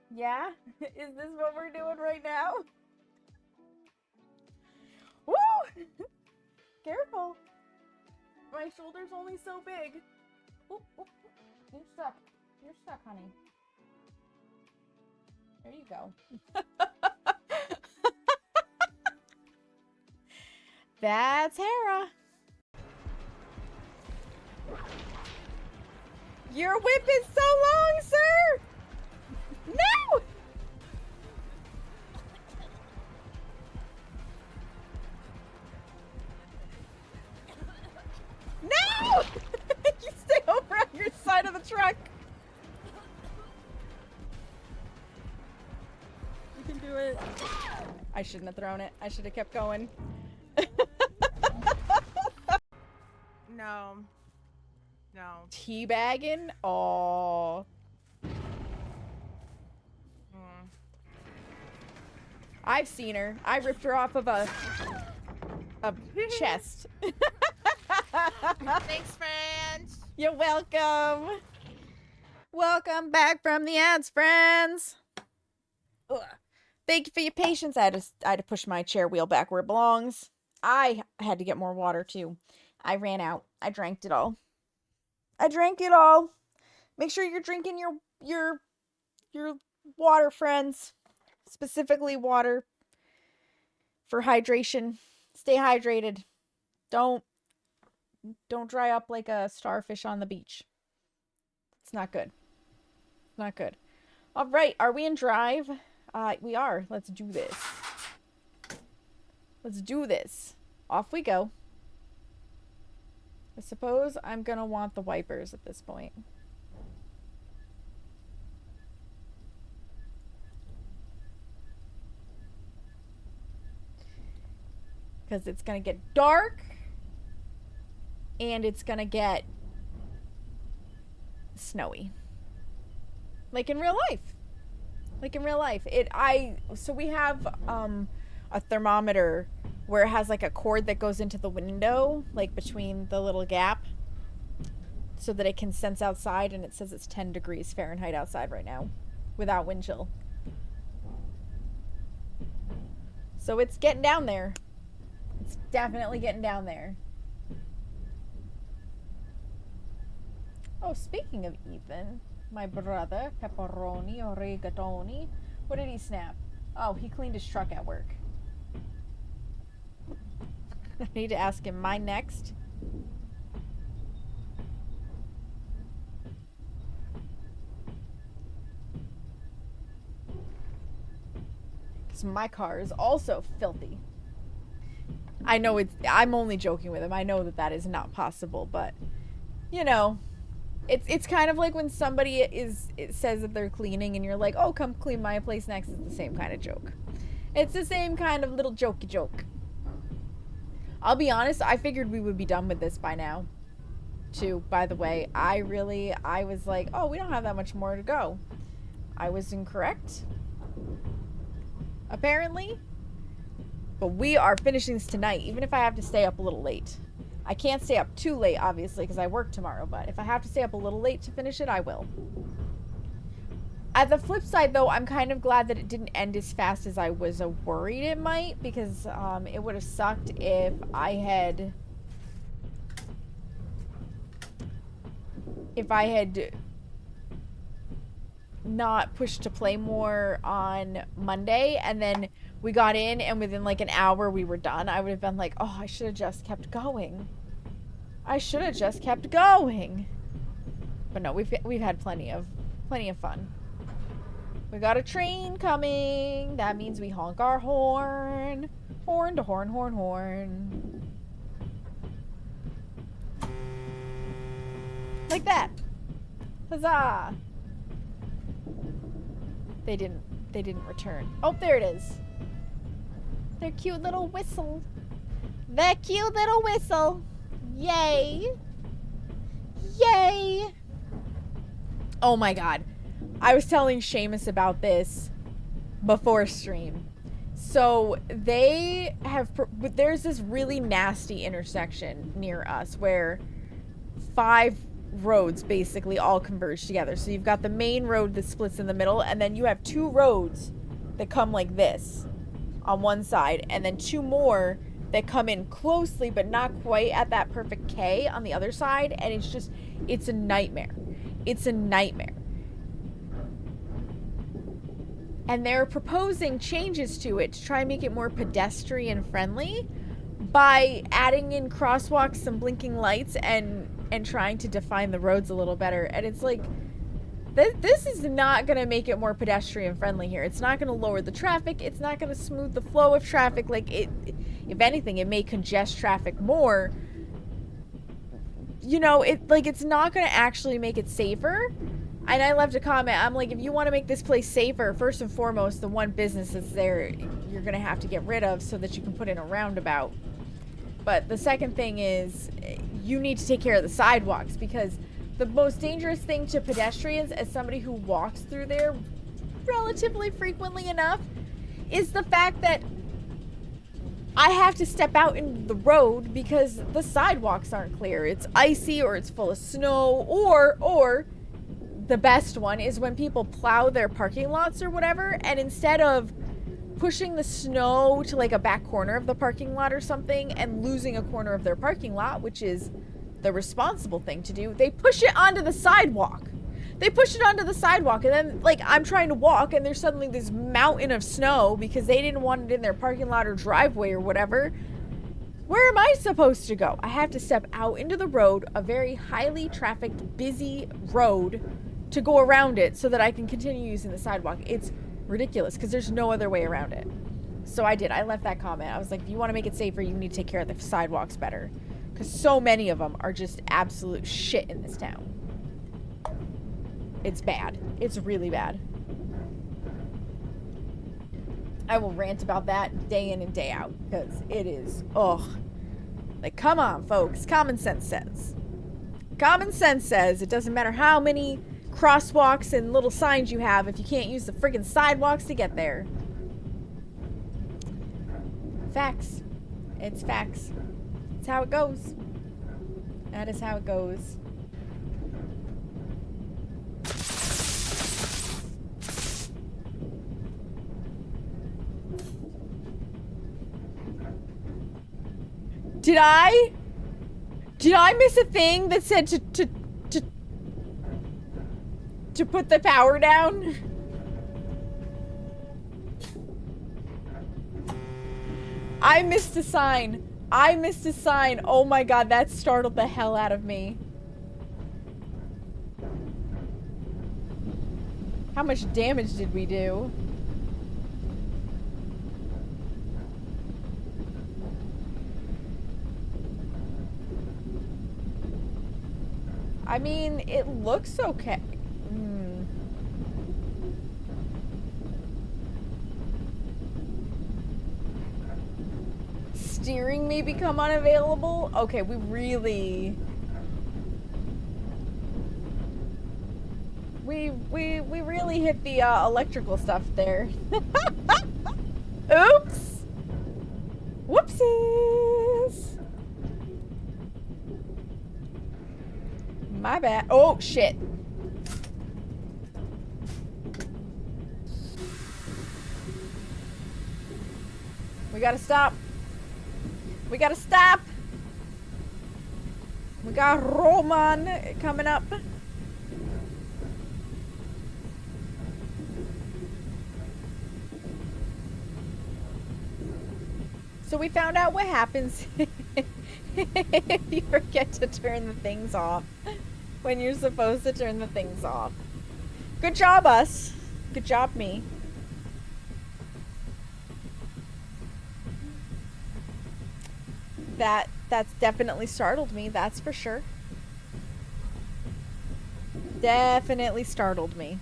Yeah? Is this what we're doing right now? Woo! Careful. My shoulder's only so big. Oop. You're stuck. You're stuck, honey. There you go. That's Hera. Your whip is so long, sir! No! No! You stay over on your side of the truck. You can do it. I shouldn't have thrown it. I should have kept going. No. Teabagging? Aww. I've seen her. I ripped her off of a chest. Thanks, friends. You're welcome. Welcome back from the ads, friends. Ugh. Thank you for your patience. I had to push my chair wheel back where it belongs. I had to get more water too. I ran out. I drank it all. I drank it all. Make sure you're drinking your water, friends. Specifically water for hydration. Stay hydrated. Don't dry up like a starfish on the beach. It's not good. Not good. All right, are we in drive? We are. Let's do this. Let's do this. Off we go. I suppose I'm gonna want the wipers at this point. Because it's gonna get dark. And it's gonna get snowy. Like in real life. Like in real life. So we have a thermometer where it has like a cord that goes into the window, like between the little gap, so that it can sense outside, and it says it's 10 degrees Fahrenheit outside right now without wind chill. So it's getting down there. It's definitely getting down there. Oh, speaking of Ethan, my brother, pepperoni or rigatoni, what did he snap? Oh, he cleaned his truck at work. I need to ask him mine next. Because my car is also filthy. I know I'm only joking with him. I know that is not possible, but you know, it's kind of like when somebody says that they're cleaning and you're like, oh, come clean my place next. It's the same kind of joke. It's the same kind of little jokey joke. I'll be honest, I figured we would be done with this by now. Too, by the way. I was like, oh, we don't have that much more to go. I was incorrect. Apparently. But we are finishing this tonight, even if I have to stay up a little late. I can't stay up too late, obviously, because I work tomorrow, but if I have to stay up a little late to finish it, I will. At the flip side, though, I'm kind of glad that it didn't end as fast as I was worried it might, because it would have sucked if I had not pushed to play more on Monday, and then we got in, and within like an hour we were done. I would have been like, oh, I should have just kept going. I should have just kept going. But no, we've had plenty of fun. We got a train coming. That means we honk our horn. Horn to horn, horn, horn. Like that. Huzzah! They didn't return. Oh, there it is. Their cute little whistle. Their cute little whistle. Yay. Yay. Oh my god. I was telling Seamus about this before stream. So there's this really nasty intersection near us where 5 roads basically all converge together. So you've got the main road that splits in the middle, and then you have 2 roads that come like this on one side, and then 2 more that come in closely but not quite at that perfect K on the other side, and it's a nightmare. It's a nightmare. And they're proposing changes to it to try and make it more pedestrian friendly by adding in crosswalks, some blinking lights, and trying to define the roads a little better. And it's like, this is not going to make it more pedestrian friendly here. It's not going to lower the traffic. It's not going to smooth the flow of traffic. Like, if anything, it may congest traffic more. You know, it's not going to actually make it safer. And I left a comment. I'm like, if you want to make this place safer, first and foremost, the one business that's there, you're going to have to get rid of so that you can put in a roundabout. But the second thing is, you need to take care of the sidewalks, because the most dangerous thing to pedestrians, as somebody who walks through there relatively frequently enough, is the fact that I have to step out in the road because the sidewalks aren't clear. It's icy or it's full of snow, or the best one is when people plow their parking lots or whatever, and instead of pushing the snow to like a back corner of the parking lot or something and losing a corner of their parking lot, which is the responsible thing to do, they push it onto the sidewalk. They push it onto the sidewalk, and then, like, I'm trying to walk, and there's suddenly this mountain of snow because they didn't want it in their parking lot or driveway or whatever. Where am I supposed to go? I have to step out into the road, a very highly trafficked, busy road, to go around it so that I can continue using the sidewalk. It's ridiculous because there's no other way around it. So I did. I left that comment. I was like, if you want to make it safer, you need to take care of the sidewalks better. Because so many of them are just absolute shit in this town. It's bad. It's really bad. I will rant about that day in and day out because it is, ugh. Like, come on, folks. Common sense says. Common sense says it doesn't matter how many crosswalks and little signs you have if you can't use the friggin' sidewalks to get there. Facts. It's facts. It's how it goes. That is how it goes. Did I miss a thing that said to put the power down? I missed a sign. I missed a sign. Oh my god, that startled the hell out of me. How much damage did we do? I mean, it looks okay. Steering may become unavailable? Okay, we really hit the electrical stuff there. Oops! Whoopsies! My bad. Oh, shit. We gotta stop. We gotta stop. We got Roman coming up. So we found out what happens if you forget to turn the things off when you're supposed to turn the things off. Good job, us. Good job, me. That's definitely startled me, that's for sure. Definitely startled me.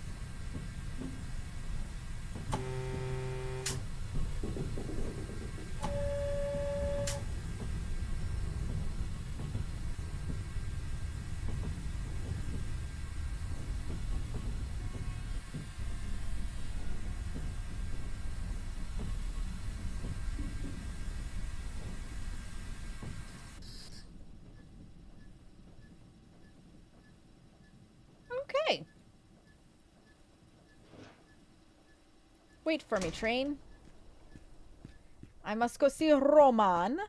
Okay. Wait for me, train. I must go see Roman.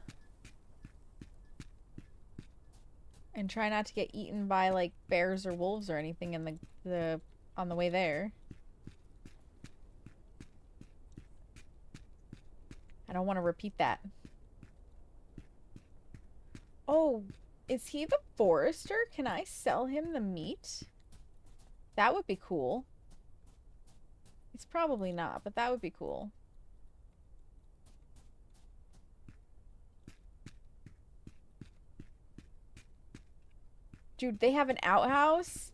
And try not to get eaten by, like, bears or wolves or anything in the on the way there. I don't want to repeat that. Oh, is he the forester? Can I sell him the meat? That would be cool. It's probably not, but that would be cool. Dude, they have an outhouse?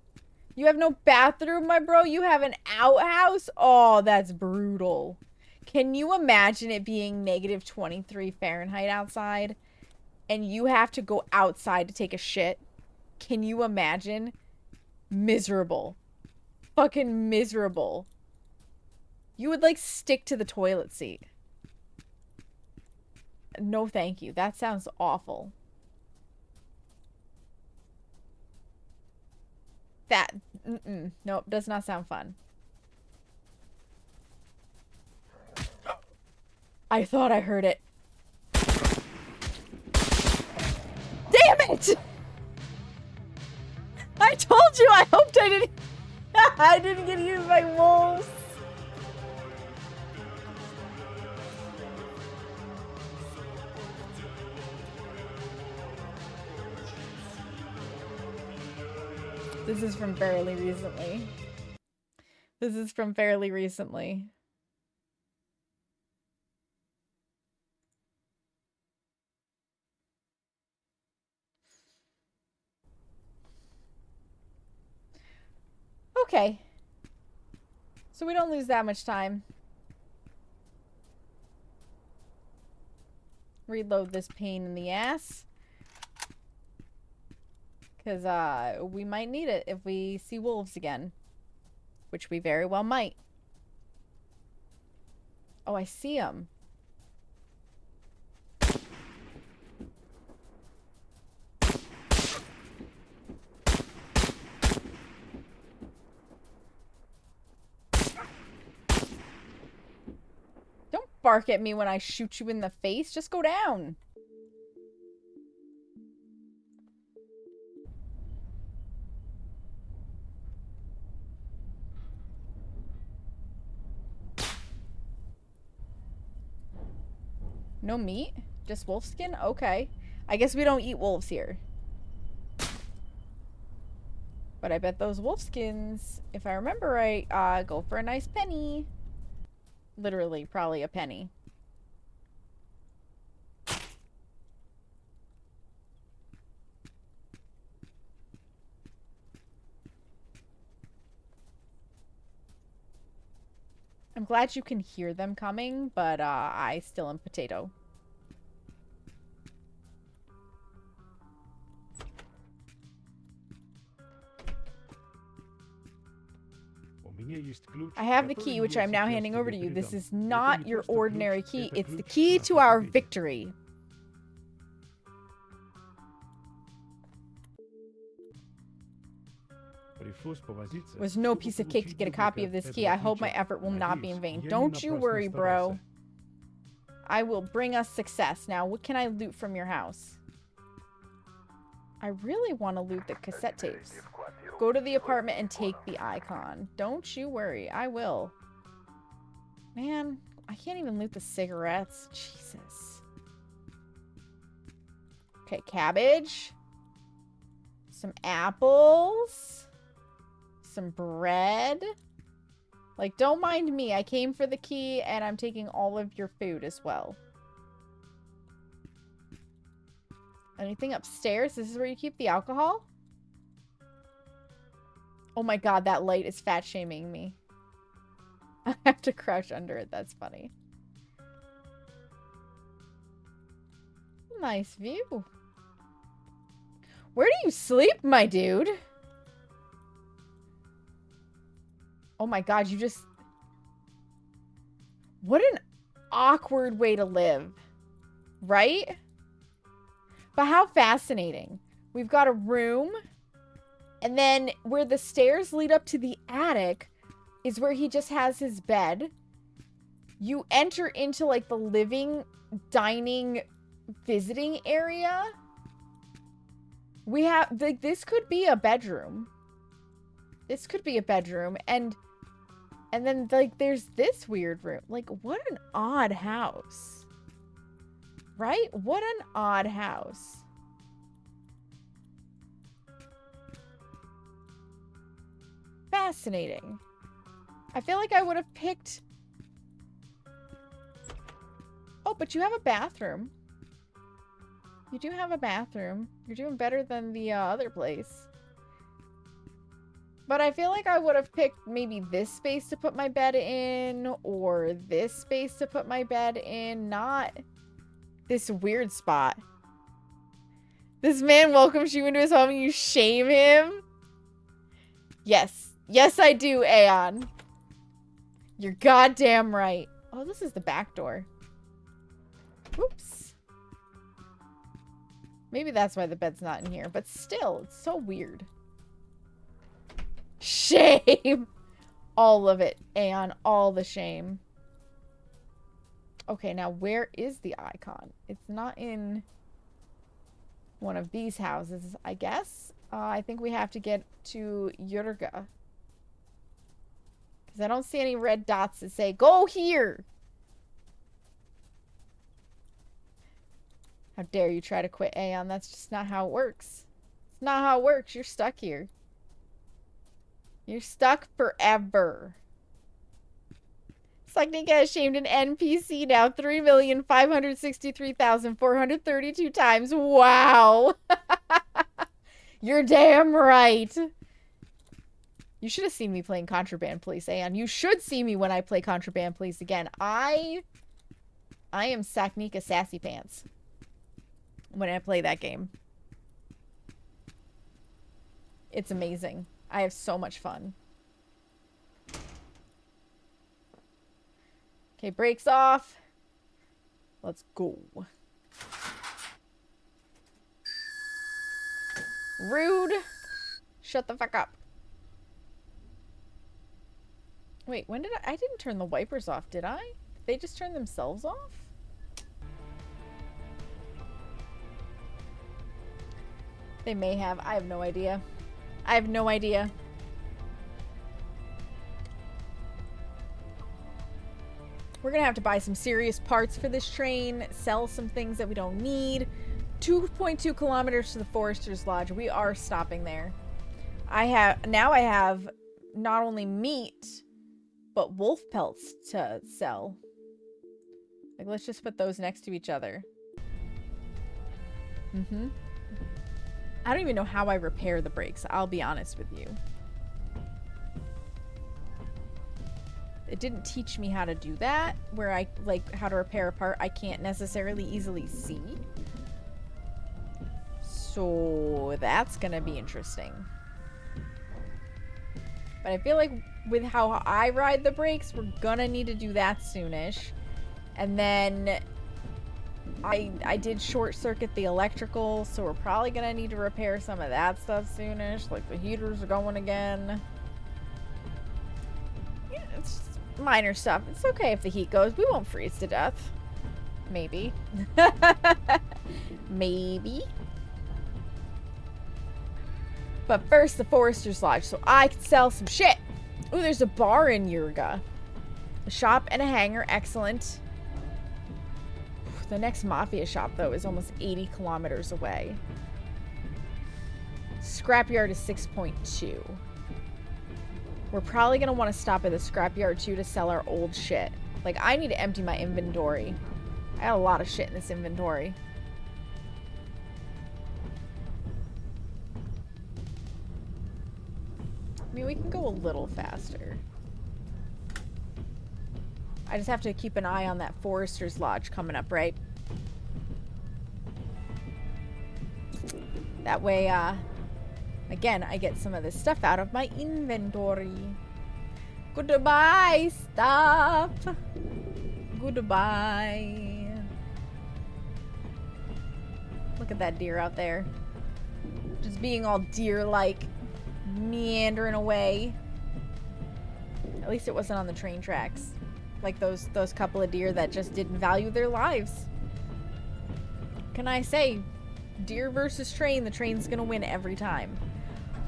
You have no bathroom, my bro? You have an outhouse? Oh, that's brutal. Can you imagine it being negative 23 Fahrenheit outside? And you have to go outside to take a shit? Can you imagine? Miserable. Fucking miserable. You would like stick to the toilet seat. No, thank you. That sounds awful. That, nope, does not sound fun. I thought I heard it. Damn it! I told you, I hoped I didn't I didn't get eaten by wolves. This is from fairly recently. This is from fairly recently. Okay. So we don't lose that much time. Reload this pain in the ass. Because we might need it if we see wolves again. Which we very well might. Oh, I see them. Don't bark at me when I shoot you in the face. Just go down. No meat? Just wolf skin? Okay. I guess we don't eat wolves here. But I bet those wolf skins, if I remember right, go for a nice penny. Literally, probably a penny. I'm glad you can hear them coming, but I still am potato. I have the key, which I'm now handing over to you. This is not your ordinary key. It's the key to our victory. It was no piece of cake to get a copy of this key. I hope my effort will not be in vain. Don't you worry, bro. I will bring us success. Now, what can I loot from your house? I really want to loot the cassette tapes. Go to the apartment and take the icon. Don't you worry. I will. Man, I can't even loot the cigarettes. Jesus. Okay, cabbage. Some apples. Some bread. Like, don't mind me. I came for the key and I'm taking all of your food as well. Anything upstairs? This is where you keep the alcohol? Oh my god, that light is fat shaming me. I have to crouch under it. That's funny. Nice view. Where do you sleep, my dude? Oh my god, you just... What an awkward way to live. Right? But how fascinating. We've got a room... And then where the stairs lead up to the attic is where he just has his bed. You enter into like the living, dining, visiting area. We have, like, this could be a bedroom. This could be a bedroom. And then like there's this weird room. Like, what an odd house. Right? What an odd house. Fascinating. I feel like I would have picked... Oh, but you have a bathroom. You do have a bathroom. You're doing better than the other place. But I feel like I would have picked maybe this space to put my bed in, or this space to put my bed in, not this weird spot. This man welcomes you into his home and you shame him? Yes. Yes, I do, Aeon. You're goddamn right. Oh, this is the back door. Whoops. Maybe that's why the bed's not in here, but still, it's so weird. Shame! All of it, Aeon. All the shame. Okay, now where is the icon? It's not in one of these houses, I guess. I think we have to get to Yurga. Because I don't see any red dots that say, go here! How dare you try to quit, Aeon? That's just not how it works. It's not how it works. You're stuck here. You're stuck forever. Sagnika has shamed an NPC now 3,563,432 times. Wow. You're damn right. You should have seen me playing Contraband Police, Aeon. You should see me when I play Contraband Police again. I am Sagnika Sassy Pants when I play that game. It's amazing. I have so much fun. Okay, brakes off. Let's go. Rude. Shut the fuck up. Wait, when did I didn't turn the wipers off, did I? They just turned themselves off? They may have. I have no idea. I have no idea. We're gonna have to buy some serious parts for this train, sell some things that we don't need. 2.2 kilometers to the Forester's Lodge. We are stopping there. I have not only meat, but wolf pelts to sell. Like, let's just put those next to each other. Mm-hmm. I don't even know how I repair the brakes, I'll be honest with you. It didn't teach me how to do that, where I, like, how to repair a part I can't necessarily easily see. So that's gonna be interesting. But I feel like with how I ride the brakes, we're gonna need to do that soonish. And then I did short circuit the electrical, so we're probably gonna need to repair some of that stuff soonish. Like the heaters are going again. Yeah, it's just minor stuff. It's okay if the heat goes. We won't freeze to death. Maybe. Maybe. But first, the Forester's Lodge, so I can sell some shit. Ooh, there's a bar in Yurga. A shop and a hangar. Excellent. The next Mafia shop, though, is almost 80 kilometers away. Scrapyard is 6.2. We're probably going to want to stop at the scrapyard, too, to sell our old shit. Like, I need to empty my inventory. I got a lot of shit in this inventory. I mean, we can go a little faster. I just have to keep an eye on that Forester's Lodge coming up, right? That way, again, I get some of this stuff out of my inventory. Goodbye, stuff. Goodbye. Look at that deer out there. Just being all deer-like, meandering away. At least it wasn't on the train tracks. Like those couple of deer that just didn't value their lives. Can I say, deer versus train, the train's gonna win every time.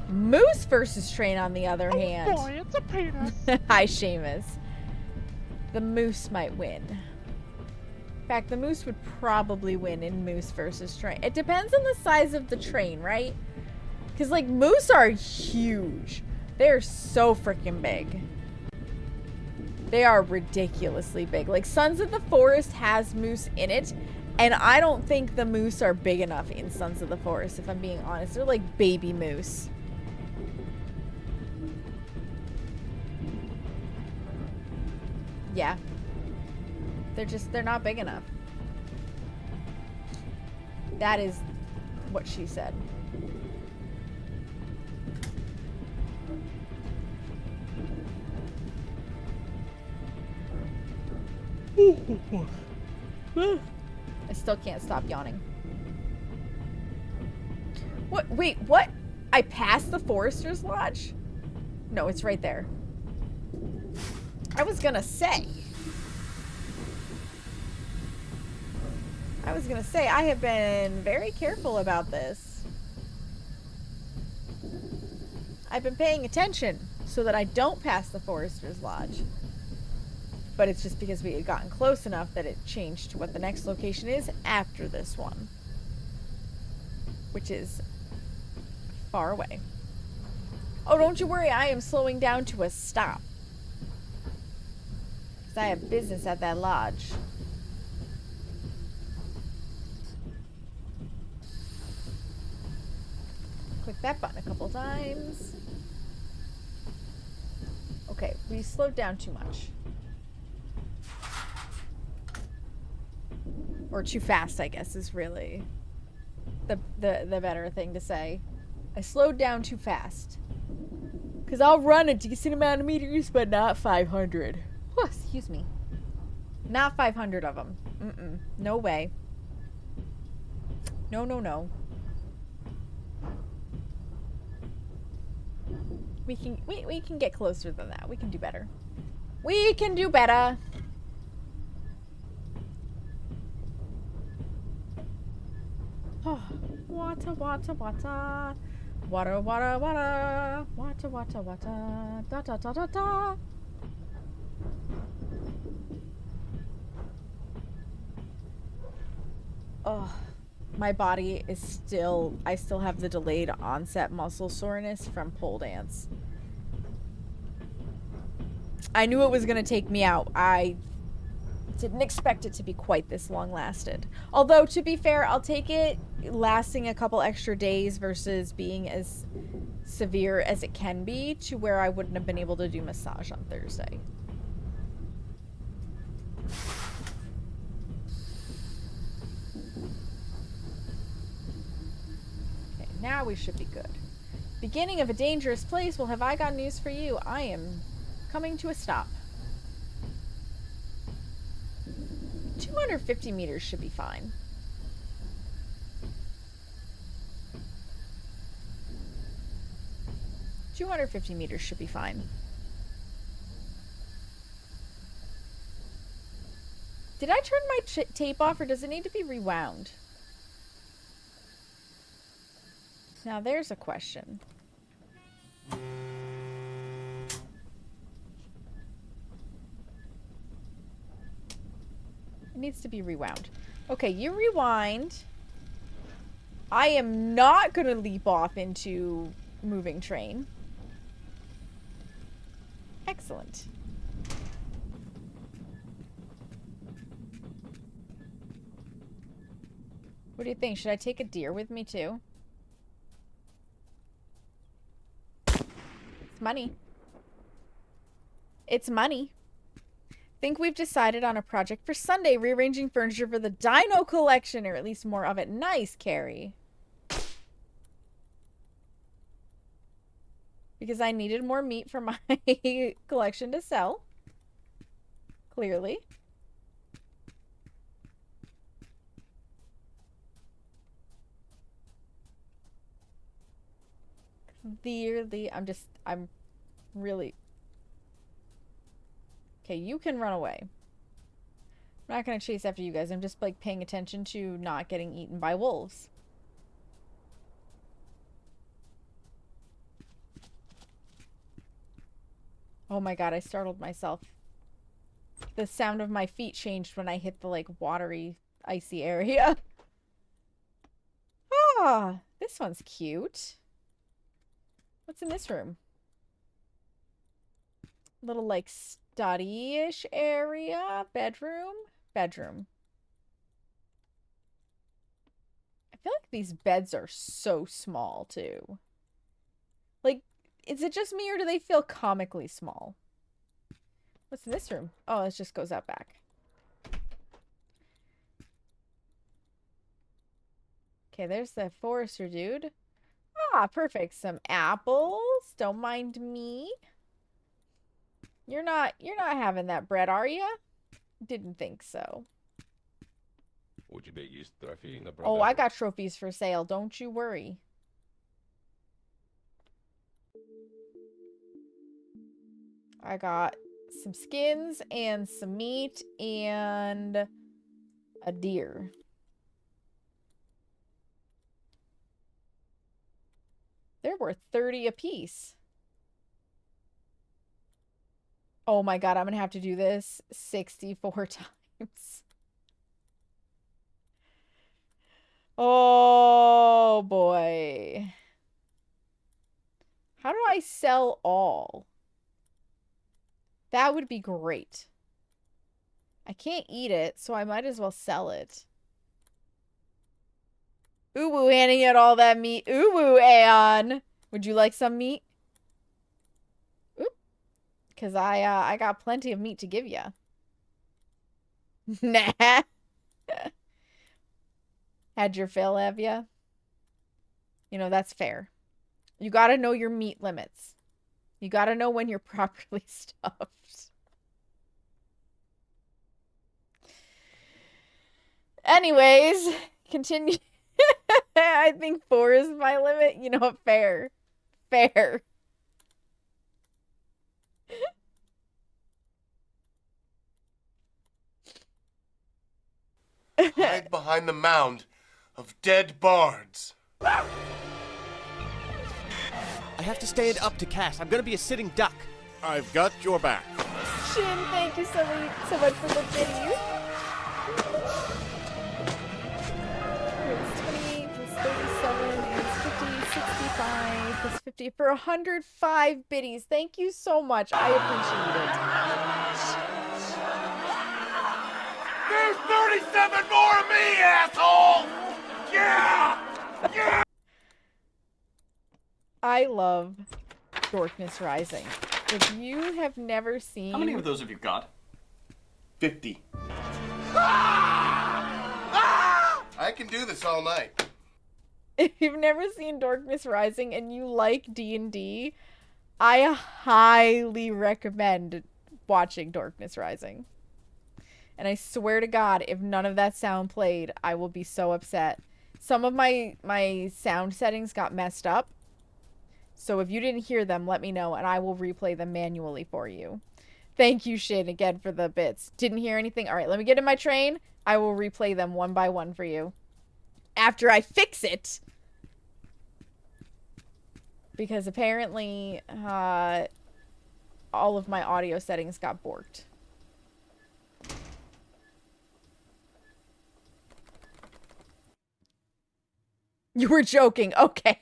Moose versus train, on the other hand. Oh boy, it's a penis. Hi, Seamus. The moose might win. In fact, the moose would probably win in moose versus train. It depends on the size of the train, right? Because, like, moose are huge. They're so freaking big. They are ridiculously big. Like, Sons of the Forest has moose in it, and I don't think the moose are big enough in Sons of the Forest, if I'm being honest. They're like baby moose. Yeah. They're not big enough. That is what she said. I still can't stop yawning. What? Wait, what? I passed the Forester's Lodge? No, it's right there. I was gonna say, I have been very careful about this. I've been paying attention so that I don't pass the Forester's Lodge. But it's just because we had gotten close enough that it changed to what the next location is after this one. Which is far away. Oh, don't you worry, I am slowing down to a stop. Because I have business at that lodge. Click that button a couple times. Okay, we slowed down too much. Or too fast, I guess, is really the better thing to say. I slowed down too fast. Because I'll run a decent amount of meters, but not 500. Oh, excuse me. Not 500 of them. Mm-mm. No way. No, no, no. We can get closer than that. We can do better. We can do better. Oh, water, water, water. Water, water, water. Water, water, water. Da, da, da, da, da. Oh, my body is still... I still have the delayed onset muscle soreness from pole dance. I knew it was going to take me out. I didn't expect it to be quite this long lasted. Although, to be fair, I'll take it lasting a couple extra days versus being as severe as it can be to where I wouldn't have been able to do massage on Thursday. Okay, now we should be good. Beginning of a dangerous place. Well, have I got news for you? I am coming to a stop. 250 meters should be fine. $250 meters should be fine. Did I turn my tape off, or does it need to be rewound? Now there's a question. It needs to be rewound. Okay, you rewind. I am not gonna leap off into moving train. Excellent. What do you think? Should I take a deer with me too? It's money. It's money. Think we've decided on a project for Sunday, rearranging furniture for the dino collection, or at least more of it. Nice, Carrie. Because I needed more meat for my collection to sell. Clearly. Clearly. I'm really... Okay, you can run away. I'm not gonna chase after you guys. I'm just, like, paying attention to not getting eaten by wolves. Oh my god, I startled myself. The sound of my feet changed when I hit the, like, watery, icy area. Ah, this one's cute. What's in this room? Little, like, study-ish area. Bedroom? Bedroom. I feel like these beds are so small, too. Like, is it just me, or do they feel comically small? What's in this room? Oh, it just goes out back. Okay, there's the forester dude. Ah, perfect. Some apples. Don't mind me. You're not having that bread, are ya? Didn't think so. Would you be used trophying the Oh, I got trophies for sale. Don't you worry. I got some skins and some meat and a deer. They're worth 30 apiece. Oh my god, I'm gonna have to do this 64 times. Oh boy. How do I sell all? That would be great. I can't eat it, so I might as well sell it. Ooh woo, handing out all that meat. Ooh woo, Aeon. Would you like some meat? Oop. Because I got plenty of meat to give ya. Nah. Had your fill, have ya? You know, that's fair. You gotta know your meat limits. You gotta know when you're properly stuffed. Anyways, continue. I think 4 is my limit. You know what? Fair. Fair. Hide behind the mound of dead bards. I have to stand up to cast. I'm gonna be a sitting duck. I've got your back. Shin, thank you so much for the video. It's 28 plus 37 is 50, 65 plus 50 for 105 biddies. Thank you so much. I appreciate it. There's 37 more of me, asshole! Yeah! Yeah! I love Darkness Rising. If you have never seen... How many of those have you got? 50. I can do this all night. If you've never seen Darkness Rising and you like D&D, I highly recommend watching Darkness Rising. And I swear to God, if none of that sound played, I will be so upset. Some of my sound settings got messed up. So if you didn't hear them, let me know and I will replay them manually for you. Thank you, Shin, again for the bits. Didn't hear anything? All right, let me get in my train. I will replay them one by one for you. After I fix it. Because apparently, all of my audio settings got borked. You were joking. Okay.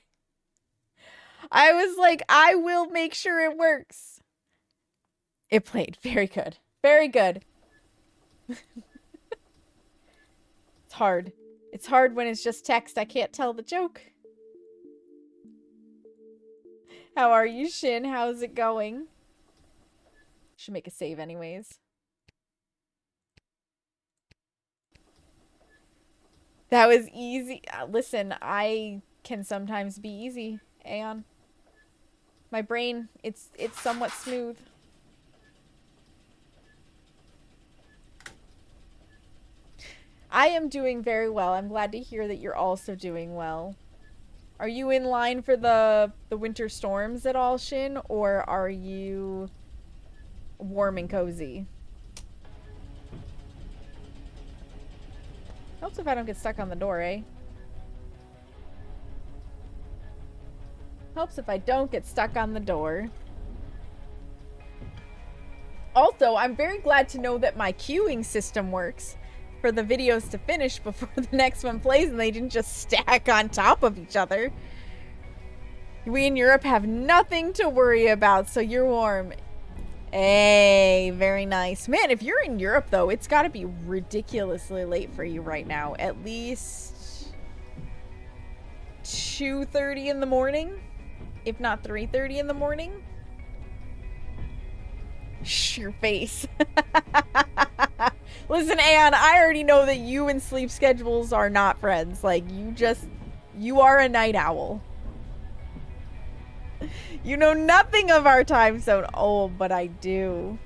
I was like, I will make sure it works. It played. Very good. Very good. It's hard. It's hard when it's just text. I can't tell the joke. How are you, Shin? How's it going? Should make a save anyways. That was easy. Listen, I can sometimes be easy, Aeon. My brain, it's somewhat smooth. I am doing very well. I'm glad to hear that you're also doing well. Are you in line for the winter storms at all, Shin? Or are you warm and cozy? Helps if I don't get stuck on the door, eh? Helps if I don't get stuck on the door. Also, I'm very glad to know that my queuing system works for the videos to finish before the next one plays and they didn't just stack on top of each other. We in Europe have nothing to worry about, so you're warm. Hey, very nice. Man, if you're in Europe, though, it's got to be ridiculously late for you right now. At least 2:30 in the morning, if not 3:30 in the morning. Shh, your face. Listen, Aeon, I already know that you and sleep schedules are not friends. Like, you are a night owl. You know nothing of our time zone. Oh, but I do.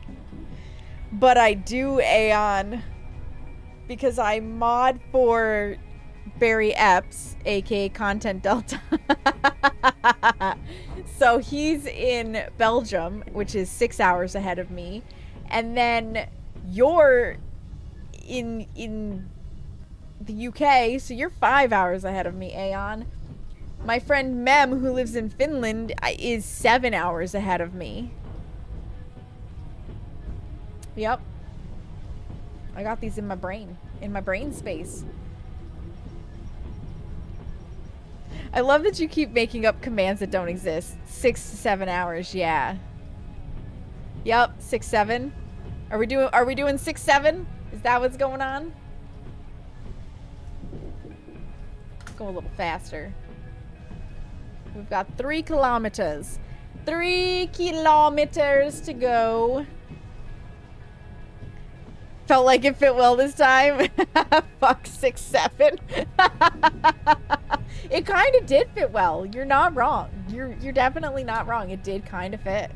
But I do, Aeon, because I mod for Barry Epps, aka Content Delta. So he's in Belgium, which is 6 hours ahead of me. And then you're in the UK, so you're 5 hours ahead of me, Aeon. My friend Mem, who lives in Finland, is 7 hours ahead of me. Yep. I got these in my brain space. I love that you keep making up commands that don't exist. 6 to 7 hours, yeah. Yep, 6, 7. Are we doing 6, 7? Is that what's going on? Let's go a little faster. We've got 3 kilometers. 3 kilometers to go. Felt like it fit well this time. Fuck 6, 7. It kind of did fit well. You're not wrong. You're definitely not wrong. It did kind of fit.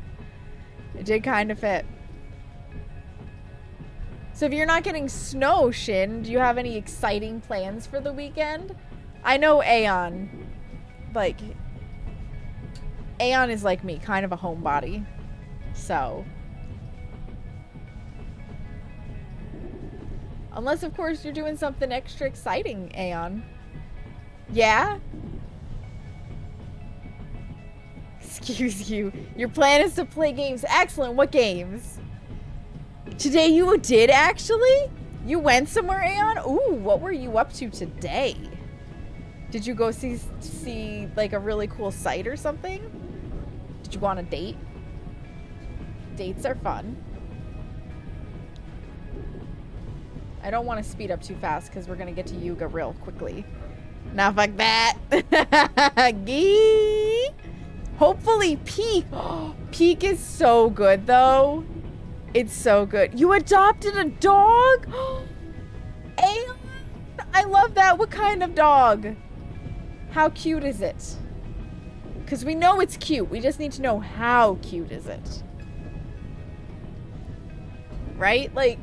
It did kind of fit. So if you're not getting snow, Shin, do you have any exciting plans for the weekend? I know Aeon, like, Aeon is like me, kind of a homebody. So. Unless, of course, you're doing something extra exciting, Aeon. Yeah? Excuse you. Your plan is to play games. Excellent. What games? Today you did, actually? You went somewhere, Aeon? Ooh, what were you up to today? Did you go see like, a really cool site or something? Did you go on a date? Dates are fun. I don't want to speed up too fast because we're going to get to Yuga real quickly. Now fuck that. Gee. Hopefully Peak. Peak is so good though. It's so good. You adopted a dog? Aeon, I love that. What kind of dog? How cute is it? Because we know it's cute. We just need to know how cute is it. Right? Like,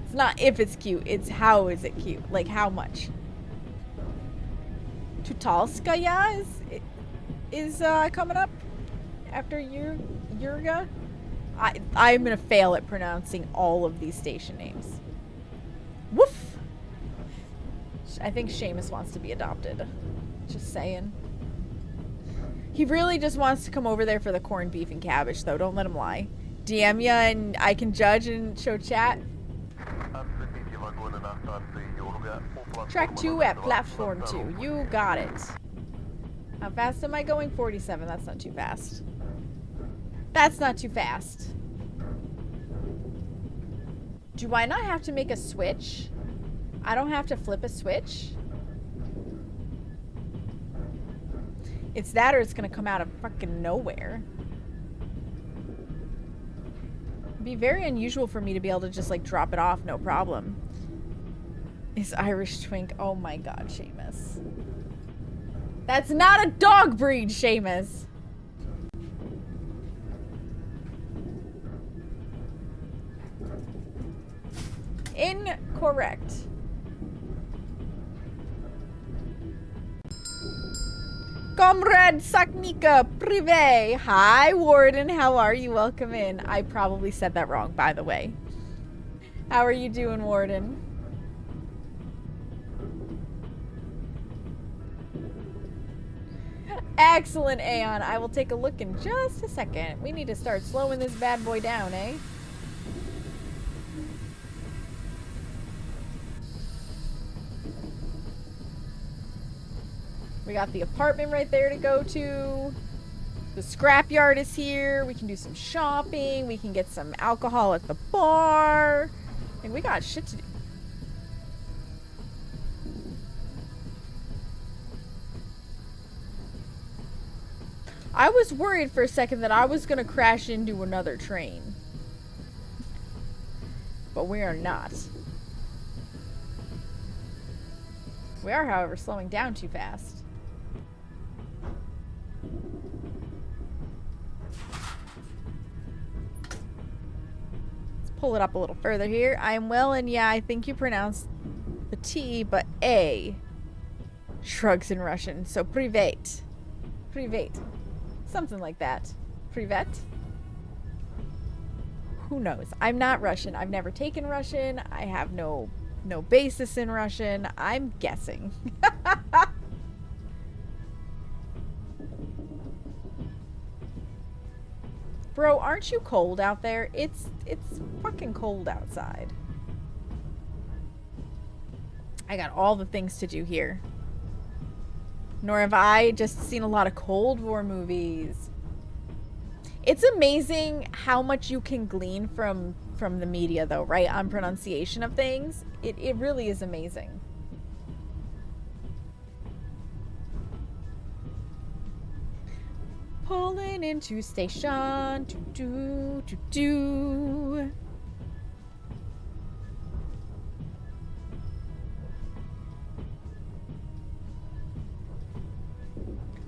it's not if it's cute. It's how is it cute. Like, how much? Tutalskaya is coming up after Yurga. I'm gonna fail at pronouncing all of these station names. Woof! I think Seamus wants to be adopted. Just saying. He really just wants to come over there for the corned beef and cabbage, though. Don't let him lie. DM ya and I can judge and show chat. Track 2 at platform 2. You got it. How fast am I going? 47. That's not too fast. That's not too fast. Do I not have to make a switch? I don't have to flip a switch? It's that or it's gonna come out of fucking nowhere. It'd be very unusual for me to be able to just like drop it off, no problem. Is Irish Twink? Oh my god, Seamus. That's not a dog breed, Seamus. Incorrect. Comrade Saknika Privé. Hi, Warden. How are you? Welcome in. I probably said that wrong, by the way. How are you doing, Warden? Excellent, Aeon. I will take a look in just a second. We need to start slowing this bad boy down, eh? We got the apartment right there to go to. The scrapyard is here. We can do some shopping. We can get some alcohol at the bar. And we got shit to do. I was worried for a second that I was going to crash into another train. But we are not. We are, however, slowing down too fast. Let's pull it up a little further here. I'm well, and yeah, I think you pronounce the T, but A shrugs in Russian. So privet. Privet. Something like that. Privet? Who knows? I'm not Russian. I've never taken Russian. I have no basis in Russian. I'm guessing. Bro, aren't you cold out there? It's fucking cold outside. I got all the things to do here. Nor have I just seen a lot of Cold War movies. It's amazing how much you can glean from the media though, right? On pronunciation of things. It really is amazing. Pulling into station. Do.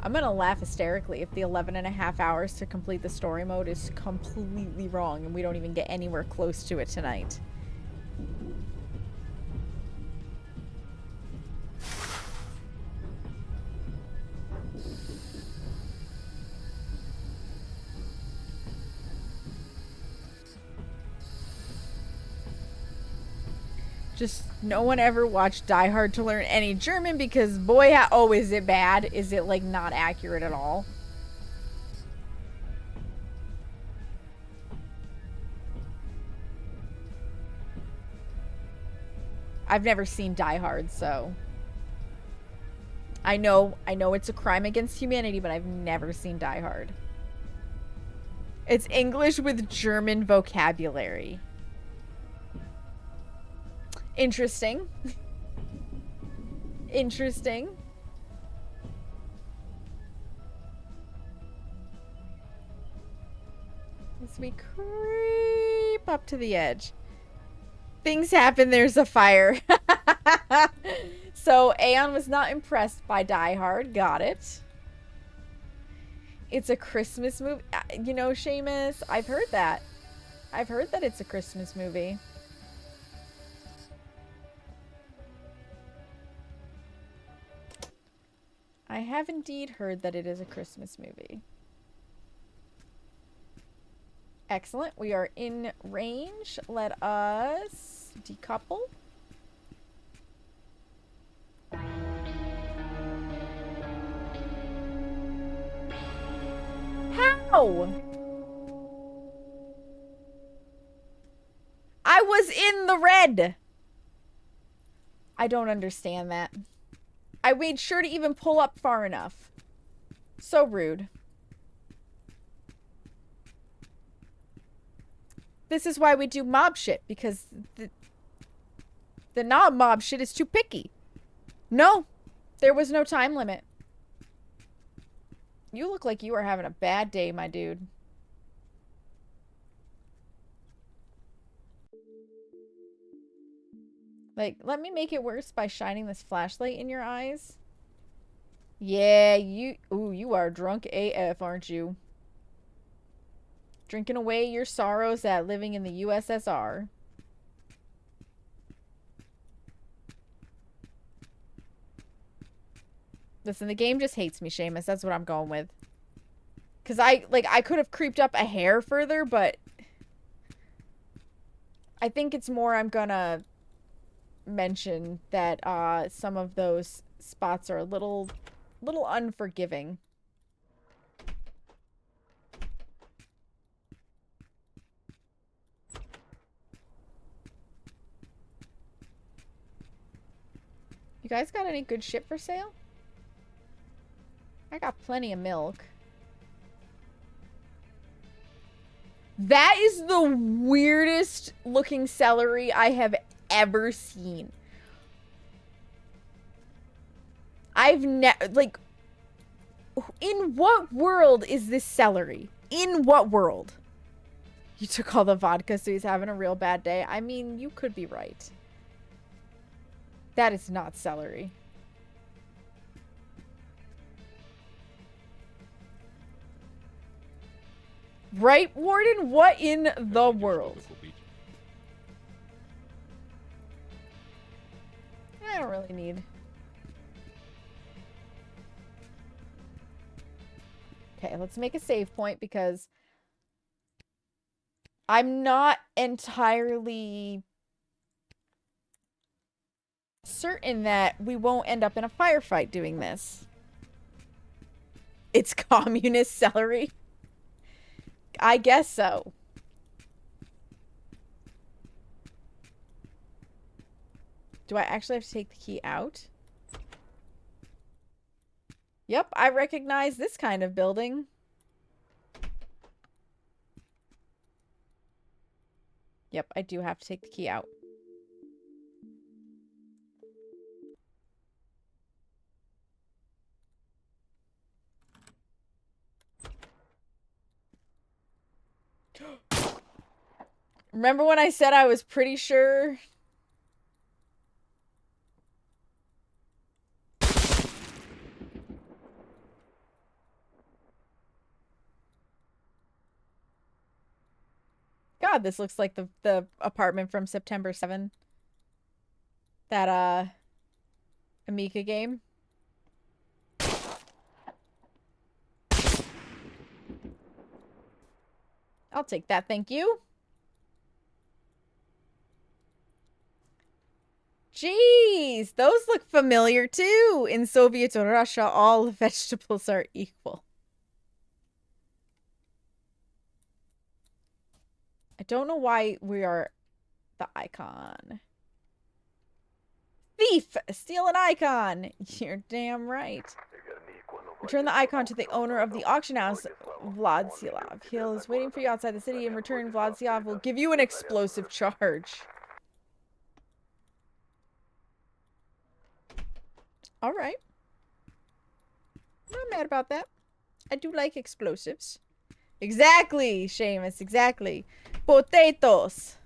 I'm gonna laugh hysterically if the 11.5 hours to complete the story mode is completely wrong and we don't even get anywhere close to it tonight. Just no one ever watched Die Hard to learn any German because boy, oh, is it bad? Is it like not accurate at all? I've never seen Die Hard, so I know it's a crime against humanity, but I've never seen Die Hard. It's English with German vocabulary. Interesting. Interesting. As we creep up to the edge. Things happen, there's a fire. So, Aeon was not impressed by Die Hard. Got it. It's a Christmas movie. You know, Seamus, I've heard that. I've heard that it's a Christmas movie. I have indeed heard that it is a Christmas movie. Excellent. We are in range. Let us decouple. How? I was in the red. I don't understand that. I made sure to even pull up far enough. So rude. This is why we do mob shit, because the non-mob shit is too picky. No, there was no time limit. You look like you are having a bad day, my dude. Like, let me make it worse by shining this flashlight in your eyes. Yeah, you are drunk AF, aren't you? Drinking away your sorrows at living in the USSR. Listen, the game just hates me, Seamus. That's what I'm going with. Because I could have creeped up a hair further, but I think it's more I'm gonna mention that some of those spots are a little unforgiving. You guys got any good shit for sale? I got plenty of milk. That is the weirdest looking celery I have ever seen. I've never, like, in what world is this celery? In what world? You took all the vodka, so he's having a real bad day. I mean, you could be right. That is not celery. Right, Warden? What in the world? I don't really need. Okay, let's make a save point because I'm not entirely certain that we won't end up in a firefight doing this. It's communist celery. I guess so. Do I actually have to take the key out? Yep, I recognize this kind of building. Yep, I do have to take the key out. Remember when I said I was pretty sure? God, this looks like the apartment from September 7. That, Amica game. I'll take that, thank you. Jeez, those look familiar too. In Soviet Russia, all vegetables are equal. I don't know why we are the icon. Thief! Steal an icon! You're damn right. Return the icon to the owner of the auction house, Vladslav. He is waiting for you outside the city. In return, Vladslav will give you an explosive charge. Alright. I'm not mad about that. I do like explosives. Exactly, Seamus, exactly. Potatoes.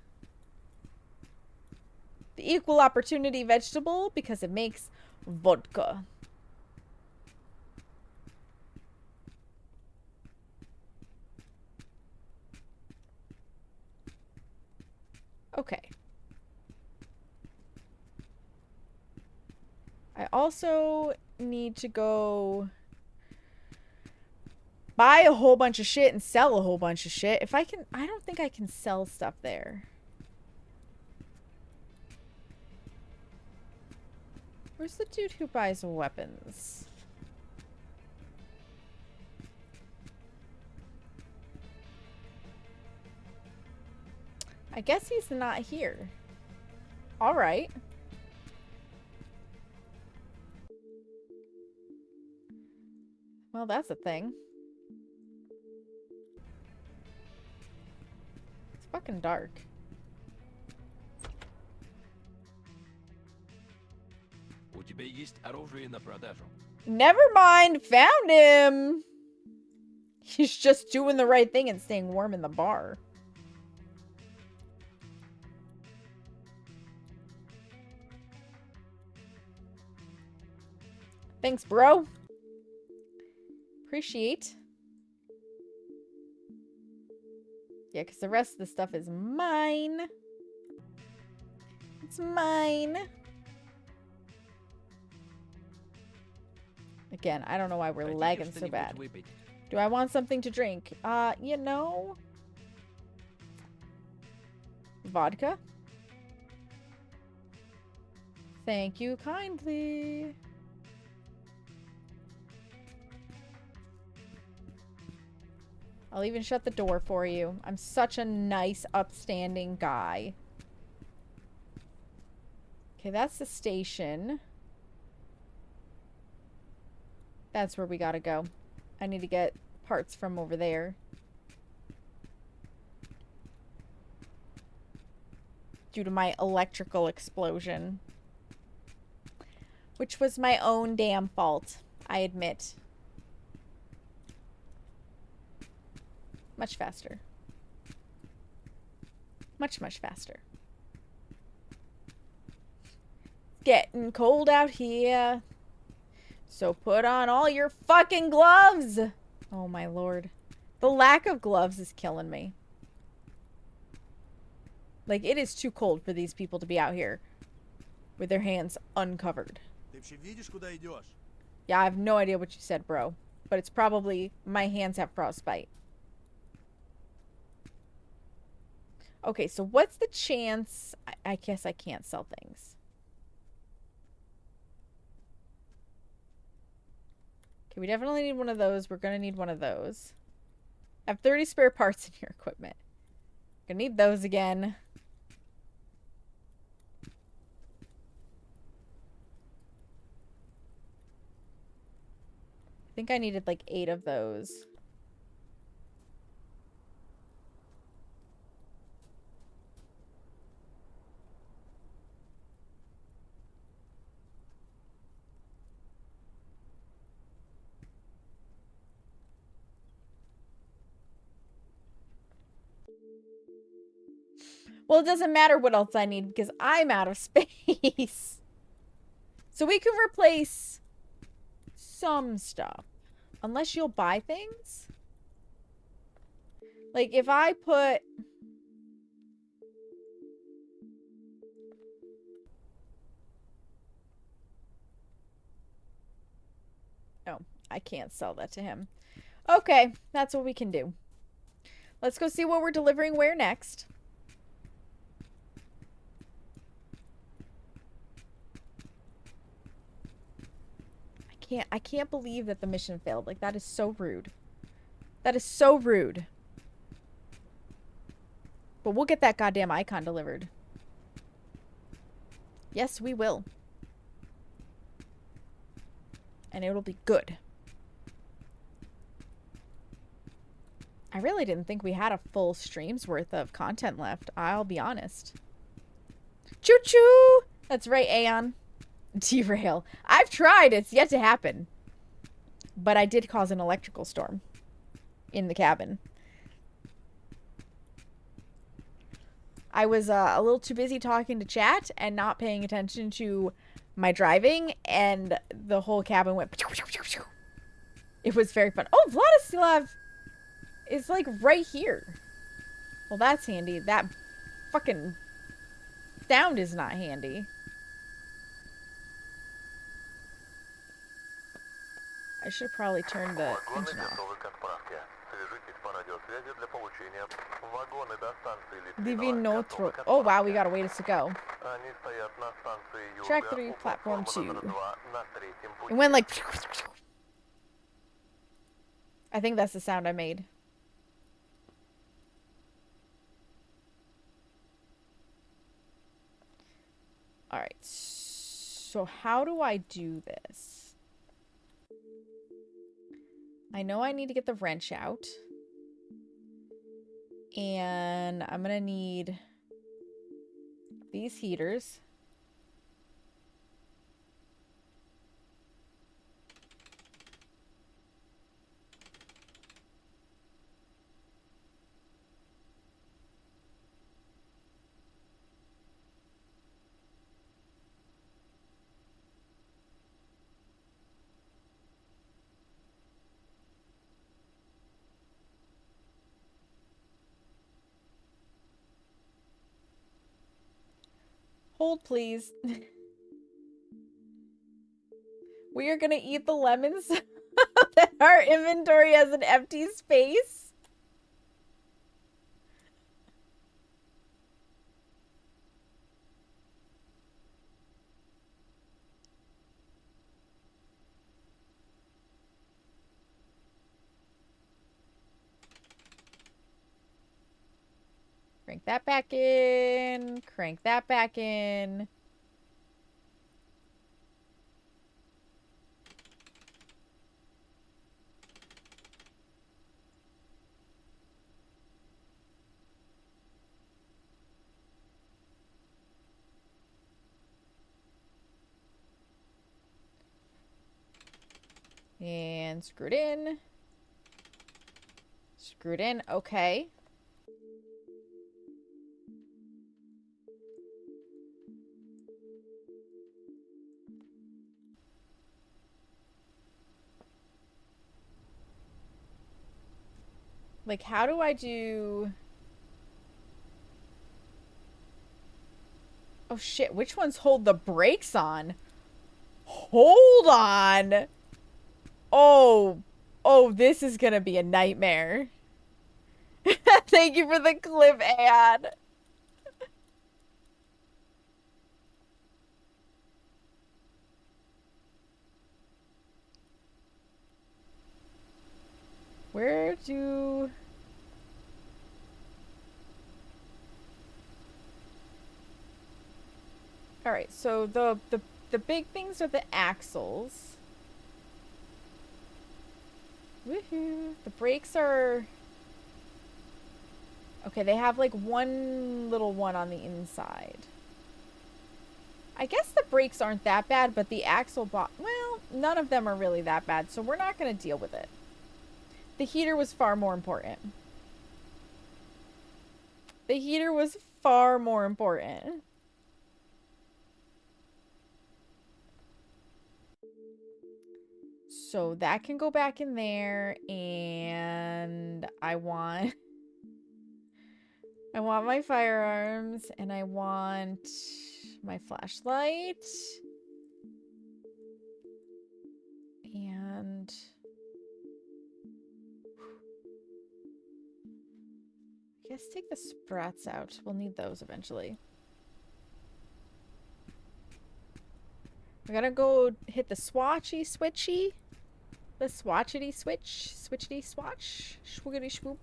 The equal opportunity vegetable because it makes vodka. Okay. I also need to go buy a whole bunch of shit and sell a whole bunch of shit. If I can, I don't think I can sell stuff there. Where's the dude who buys weapons? I guess he's not here. All right. Well, that's a thing. It's fucking dark. Never mind, found him. He's just doing the right thing and staying warm in the bar. Thanks, bro. Appreciate. Yeah, because the rest of the stuff is mine. It's mine. Again, I don't know why we're lagging so bad. Do I want something to drink? You know... Vodka? Thank you kindly. I'll even shut the door for you. I'm such a nice, upstanding guy. Okay, that's the station. That's where we gotta go. I need to get parts from over there. Due to my electrical explosion. Which was my own damn fault, I admit. Much faster. Much, much faster. It's getting cold out here. So put on all your fucking gloves! Oh my lord. The lack of gloves is killing me. Like, it is too cold for these people to be out here. with their hands uncovered. Ты вообще видишь, куда идешь? Yeah, I have no idea what you said, bro. But it's probably my hands have frostbite. Okay, so what's the chance? I guess I can't sell things. Okay, we definitely need one of those. We're gonna need one of those. I have 30 spare parts in your equipment. Gonna need those again. I think I needed like 8 of those. Well, it doesn't matter what else I need because I'm out of space. So we can replace some stuff. Unless you'll buy things. Like if I put... Oh, I can't sell that to him. Okay, that's what we can do. Let's go see what we're delivering where next. I can't believe that the mission failed. Like, that is so rude. That is so rude. But we'll get that goddamn icon delivered. Yes, we will. And it'll be good. I really didn't think we had a full stream's worth of content left. I'll be honest. Choo-choo! That's right, Aeon. Derail. I've tried. It's yet to happen. But I did cause an electrical storm in the cabin. I was a little too busy talking to chat and not paying attention to my driving, and the whole cabin went... It was very fun. Oh, Vladislav is like right here. Well, that's handy. That fucking sound is not handy. I should probably turn the engine off. Divinotro. Oh wow, we got a ways to go. Track 3, platform 2. It went like... I think that's the sound I made. Alright, so how do I do this? I know I need to get the wrench out. And I'm gonna need these heaters. Hold, please. We are gonna eat the lemons that our inventory has an empty space. Crank that back in. Crank that back in. And screwed in. Screwed in. Okay. Like, how do I do... Oh shit, which ones hold the brakes on? Hold on! Oh, this is gonna be a nightmare. Thank you for the clip ad. Where do... Alright, so the big things are the axles. Woohoo. The brakes are... Okay, they have like one little one on the inside. I guess the brakes aren't that bad, but the axle well, none of them are really that bad, so we're not going to deal with it. The heater was far more important. The heater was far more important. So that can go back in there, and I want my firearms, and I want my flashlight, and I guess take the sprats out. We'll need those eventually. We gotta go hit the swatchy switchy. The swatchity switch. Switchity swatch. Swoogity swoop.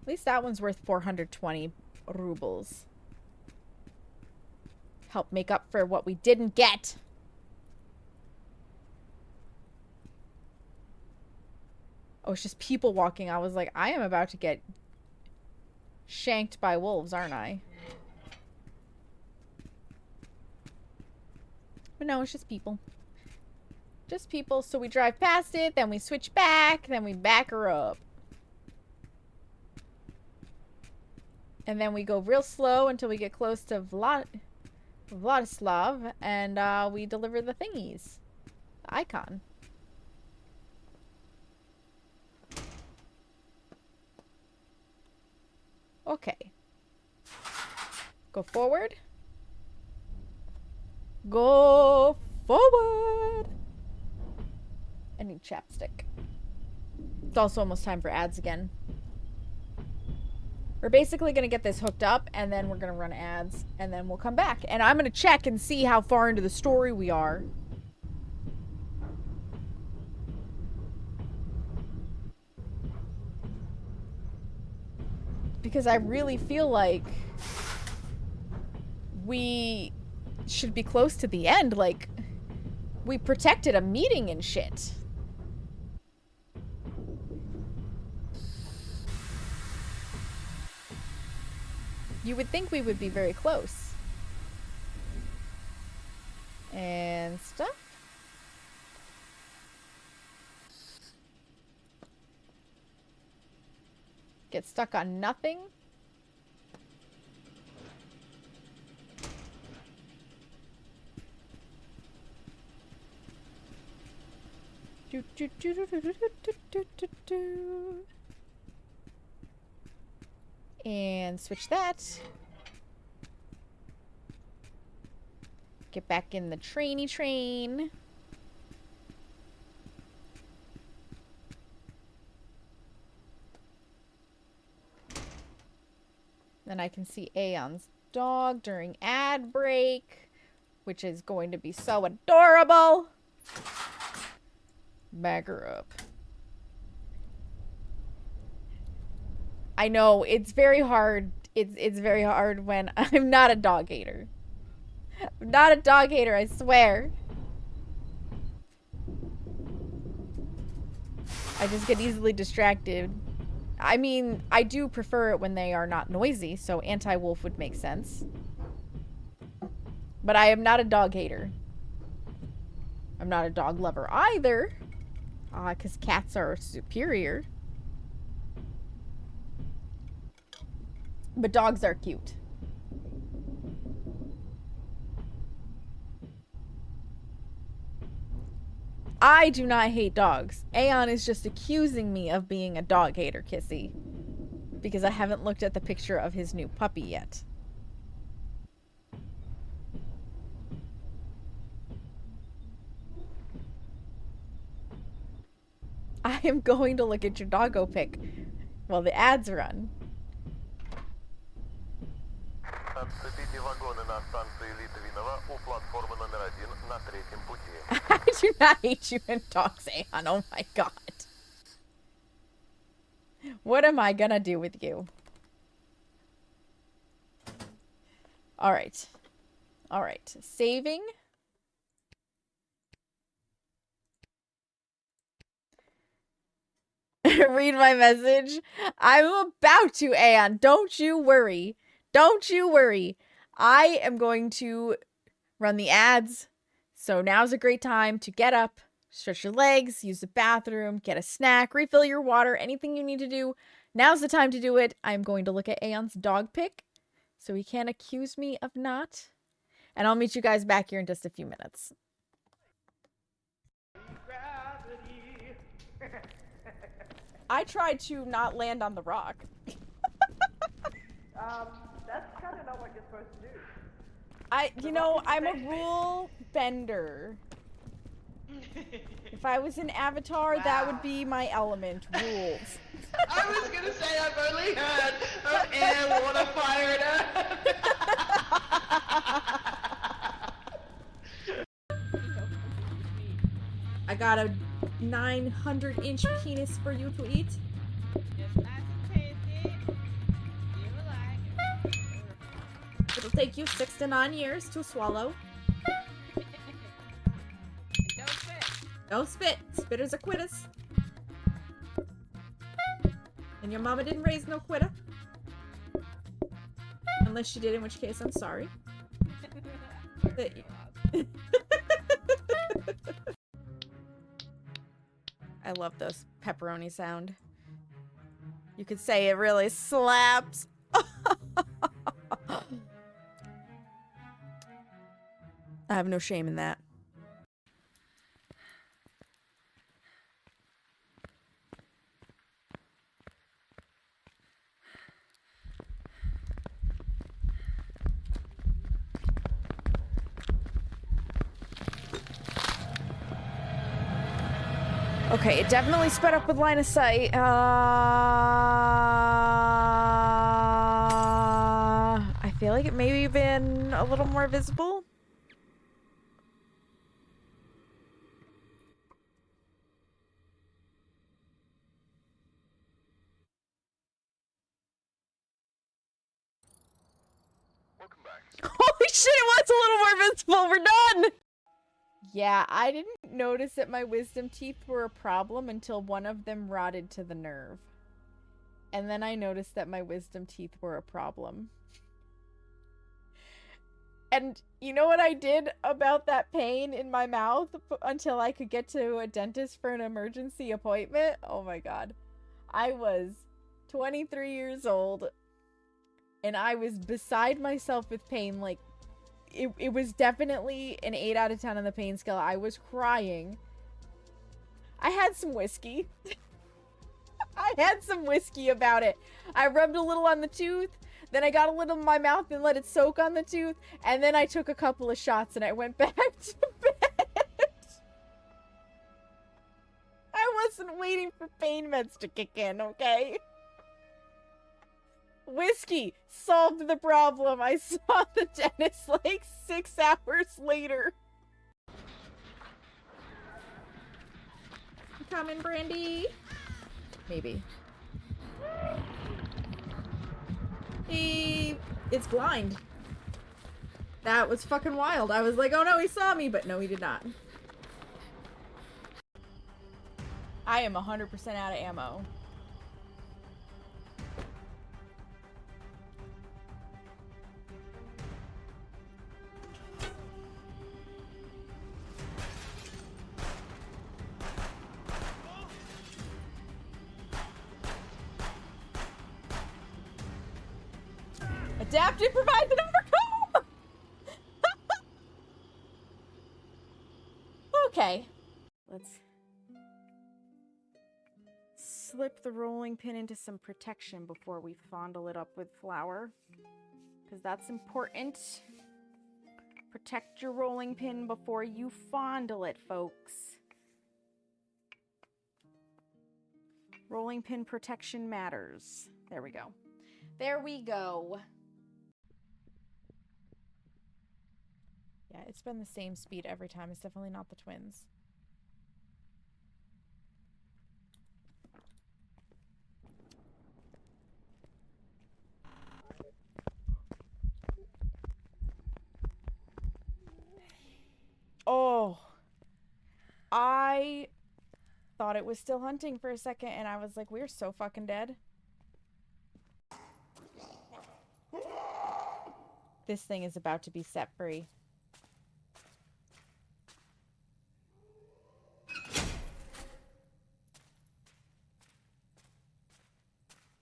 At least that one's worth 420 rubles. Help make up for what we didn't get. Oh, it's just people walking. I was like, I am about to get shanked by wolves, aren't I? But no, it's just people. Just people. So we drive past it, then we switch back, then we back her up. And then we go real slow until we get close to Vladislav, and we deliver the thingies. The icon. Okay. Go forward. Go forward. I need chapstick. It's also almost time for ads again. We're basically going to get this hooked up, and then we're going to run ads, and then we'll come back. And I'm going to check and see how far into the story we are. Because I really feel like we should be close to the end. Like, we protected a meeting and shit. You would think we would be very close. And stuff. Get stuck on nothing. And switch that. Get back in the trainy train. Then I can see Aeon's dog during ad break, which is going to be so adorable. Back her up. I know, it's very hard. It's very hard when I'm not a dog hater. I'm not a dog hater, I swear. I just get easily distracted. I mean, I do prefer it when they are not noisy, so anti-wolf would make sense. But I am not a dog hater. I'm not a dog lover either. Because cats are superior. But dogs are cute. I do not hate dogs. Aeon is just accusing me of being a dog hater, Kissy. because I haven't looked at the picture of his new puppy yet. I am going to look at your doggo pic while the ads run. Отцепите вагоны на станции Литвинова у платформы номер 1 на третьем пути. I do not hate you in dogs, Aeon. Oh my god. What am I gonna do with you? Alright. Alright. Saving. Read my message. I'm about to, Aeon. Don't you worry. Don't you worry. I am going to run the ads. So now's a great time to get up, stretch your legs, use the bathroom, get a snack, refill your water, anything you need to do. Now's the time to do it. I'm going to look at Aeon's dog pic so he can't accuse me of not. And I'll meet you guys back here in just a few minutes. I tried to not land on the rock. That's kind of not what you're supposed to do. I'm a rule bender. If I was an avatar, that would be my element, rules. I was gonna say I've only heard of air, water, fire, and earth. I got a 900-inch penis for you to eat. It'll take you 6 to 9 years to swallow. Don't spit. Don't spit. Spitters are quitters. And your mama didn't raise no quitter. Unless she did, in which case I'm sorry. I love this pepperoni sound. You could say it really slaps. I have no shame in that. Okay, it definitely sped up with line of sight. I feel like it maybe been a little more visible. Welcome back. Holy shit, it was a little more visible. We're done. Yeah, I didn't notice that my wisdom teeth were a problem until one of them rotted to the nerve. And then I noticed that my wisdom teeth were a problem. And you know what I did about that pain in my mouth until I could get to a dentist for an emergency appointment? Oh my god. I was 23 years old and I was beside myself with pain. Like, it was definitely an 8 out of 10 on the pain scale. I was crying. I had some whiskey. I had some whiskey about it. I rubbed a little on the tooth, then I got a little in my mouth and let it soak on the tooth, and then I took a couple of shots and I went back to bed. I wasn't waiting for pain meds to kick in, okay? Whiskey solved the problem. I saw the dentist like 6 hours later. You coming, Brandy? Maybe. It's blind. That was fucking wild. I was like, oh no, he saw me, but no, he did not. I am 100% out of ammo. Adapt, improvise, and overcome! Okay. Let's slip the rolling pin into some protection before we fondle it up with flour. Because that's important. Protect your rolling pin before you fondle it, folks. Rolling pin protection matters. There we go. There we go. Yeah, it's been the same speed every time. It's definitely not the twins. Oh, I thought it was still hunting for a second, and I was like, we're so fucking dead. This thing is about to be set free.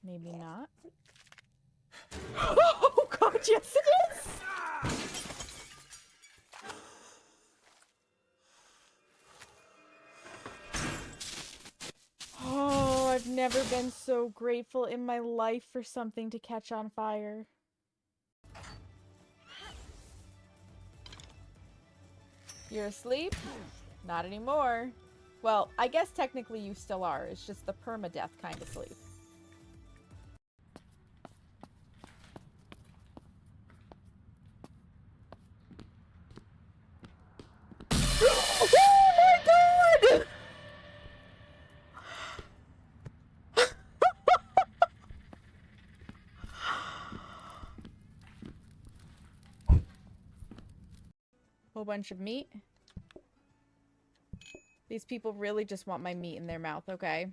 Maybe not. Oh god, yes it is! Oh, I've never been so grateful in my life for something to catch on fire. You're asleep? Not anymore. Well, I guess technically you still are. It's just the permadeath kind of sleep. Oh my god! Whole bunch of meat. These people really just want my meat in their mouth, okay?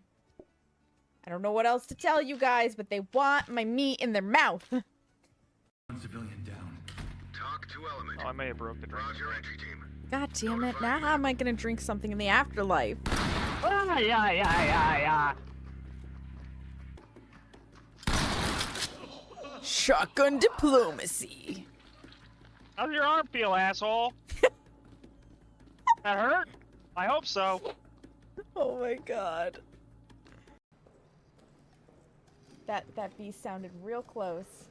I don't know what else to tell you guys, but they want my meat in their mouth. One civilian down. Talk to element. Oh, I may have broke the drink. Roger, entry team. God damn it. Now how am I gonna drink something in the afterlife? Shotgun diplomacy. How's your arm feel, asshole? That hurt? I hope so. Oh my god. That beast sounded real close.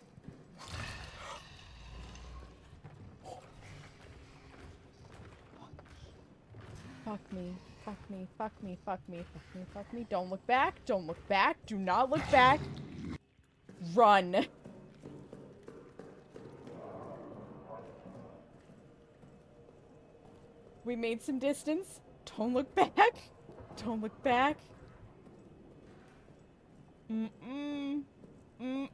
Fuck me. Fuck me. Fuck me. Fuck me. Fuck me. Fuck me. Don't look back. Don't look back. Do not look back. Run. We made some distance. Don't look back. Don't look back. Mm-mm. Mm-mm.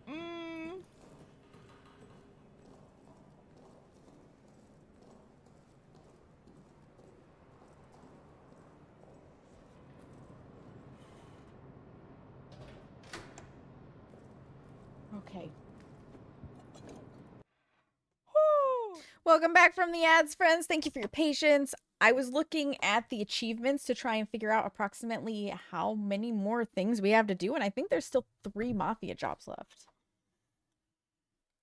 Okay. Woo. Welcome back from the ads, friends. Thank you for your patience. I was looking at the achievements to try and figure out approximately how many more things we have to do, and I think there's still 3 Mafia jobs left.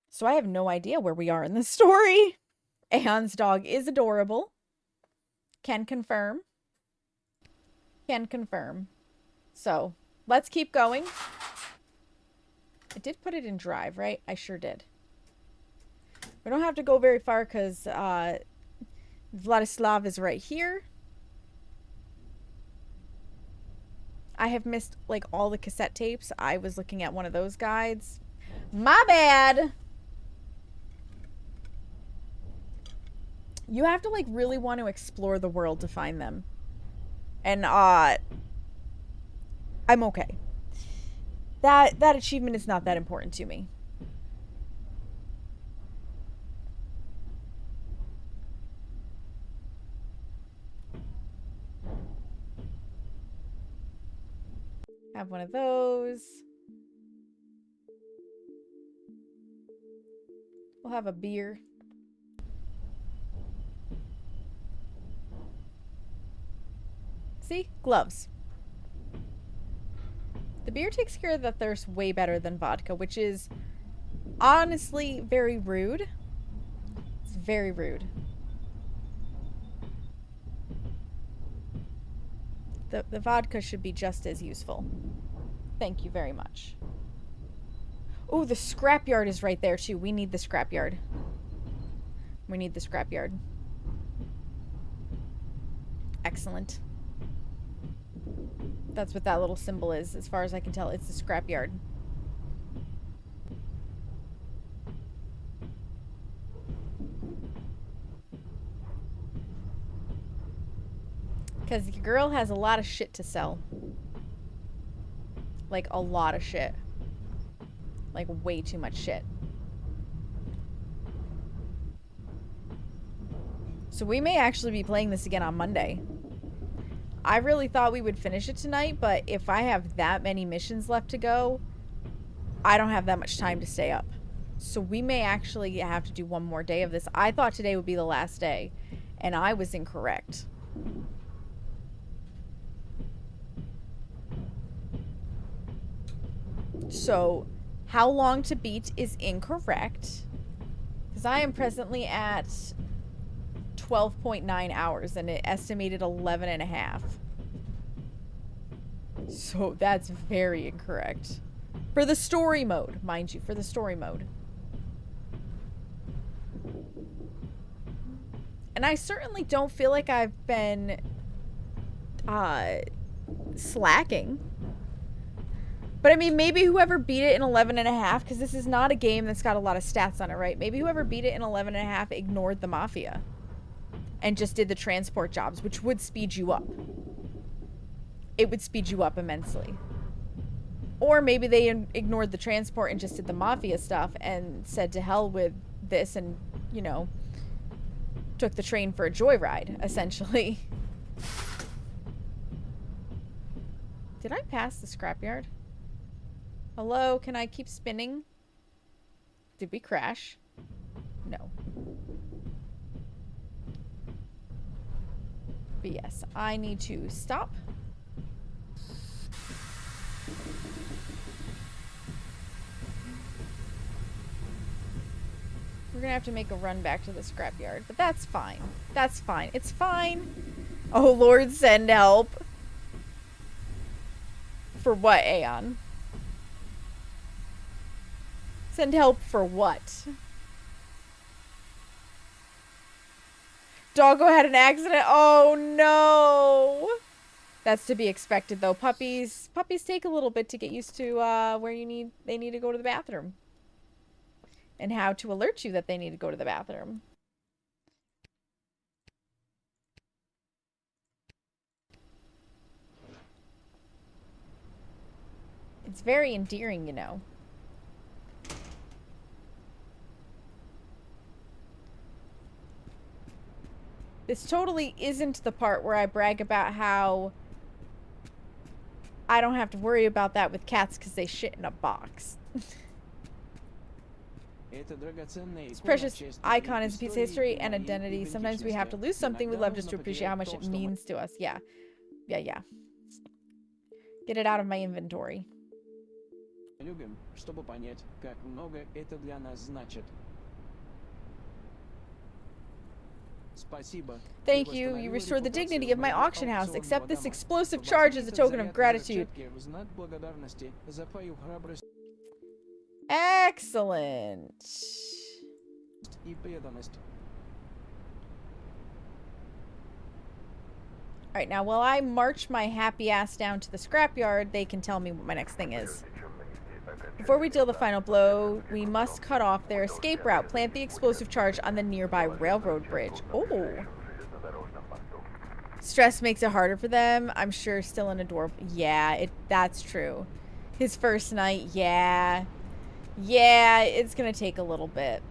So I have no idea where we are in the story. Aeon's dog is adorable. Can confirm. Can confirm. So, let's keep going. I did put it in drive, right? I sure did. We don't have to go very far because Vladislav is right here. I have missed like all the cassette tapes. I was looking at one of those guides. My bad. You have to like really want to explore the world to find them. And I'm okay. That achievement is not that important to me. Have one of those. We'll have a beer. See? Gloves. The beer takes care of the thirst way better than vodka, which is honestly very rude. It's very rude. The vodka should be just as useful. Thank you very much. Oh, the scrapyard is right there too. We need the scrapyard. We need the scrapyard. Excellent. That's what that little symbol is, as far as I can tell. It's the scrapyard. Because your girl has a lot of shit to sell. Like, a lot of shit. Like, way too much shit. So we may actually be playing this again on Monday. I really thought we would finish it tonight, but if I have that many missions left to go, I don't have that much time to stay up. So we may actually have to do one more day of this. I thought today would be the last day, and I was incorrect. So, how long to beat is incorrect. Because I am presently at 12.9 hours and it estimated 11 and a half. So that's very incorrect. For the story mode, mind you, for the story mode. And I certainly don't feel like I've been slacking. But I mean, maybe whoever beat it in 11 and a half, because this is not a game that's got a lot of stats on it, right? Maybe whoever beat it in 11 and a half ignored the Mafia and just did the transport jobs, which would speed you up. It would speed you up immensely. Or maybe they ignored the transport and just did the Mafia stuff and said to hell with this and, you know, took the train for a joyride, essentially. Did I pass the scrapyard? Hello, can I keep spinning? Did we crash? No. But yes, I need to stop. We're gonna have to make a run back to the scrapyard, but that's fine. That's fine. It's fine. Oh, Lord, send help. For what, Aeon? Send help for what? Doggo had an accident. Oh no. That's to be expected though. Puppies take a little bit to get used to where they need to go to the bathroom. And how to alert you that they need to go to the bathroom. It's very endearing, you know. This totally isn't the part where I brag about how I don't have to worry about that with cats because they shit in a box. This precious icon is a piece of history and identity. Sometimes we have to lose something we love just to appreciate how much it means to us. Yeah. Yeah. Get it out of my inventory. Thank you. You restored the dignity of my auction house. Accept this explosive charge as a token of gratitude. Excellent. Alright, now while I march my happy ass down to the scrapyard, they can tell me what my next thing is. Before we deal the final blow, we must cut off their escape route. Plant the explosive charge on the nearby railroad bridge. Oh. Stress makes it harder for them. I'm sure still an adorable... Yeah, that's true. His first night, yeah. Yeah, it's gonna take a little bit.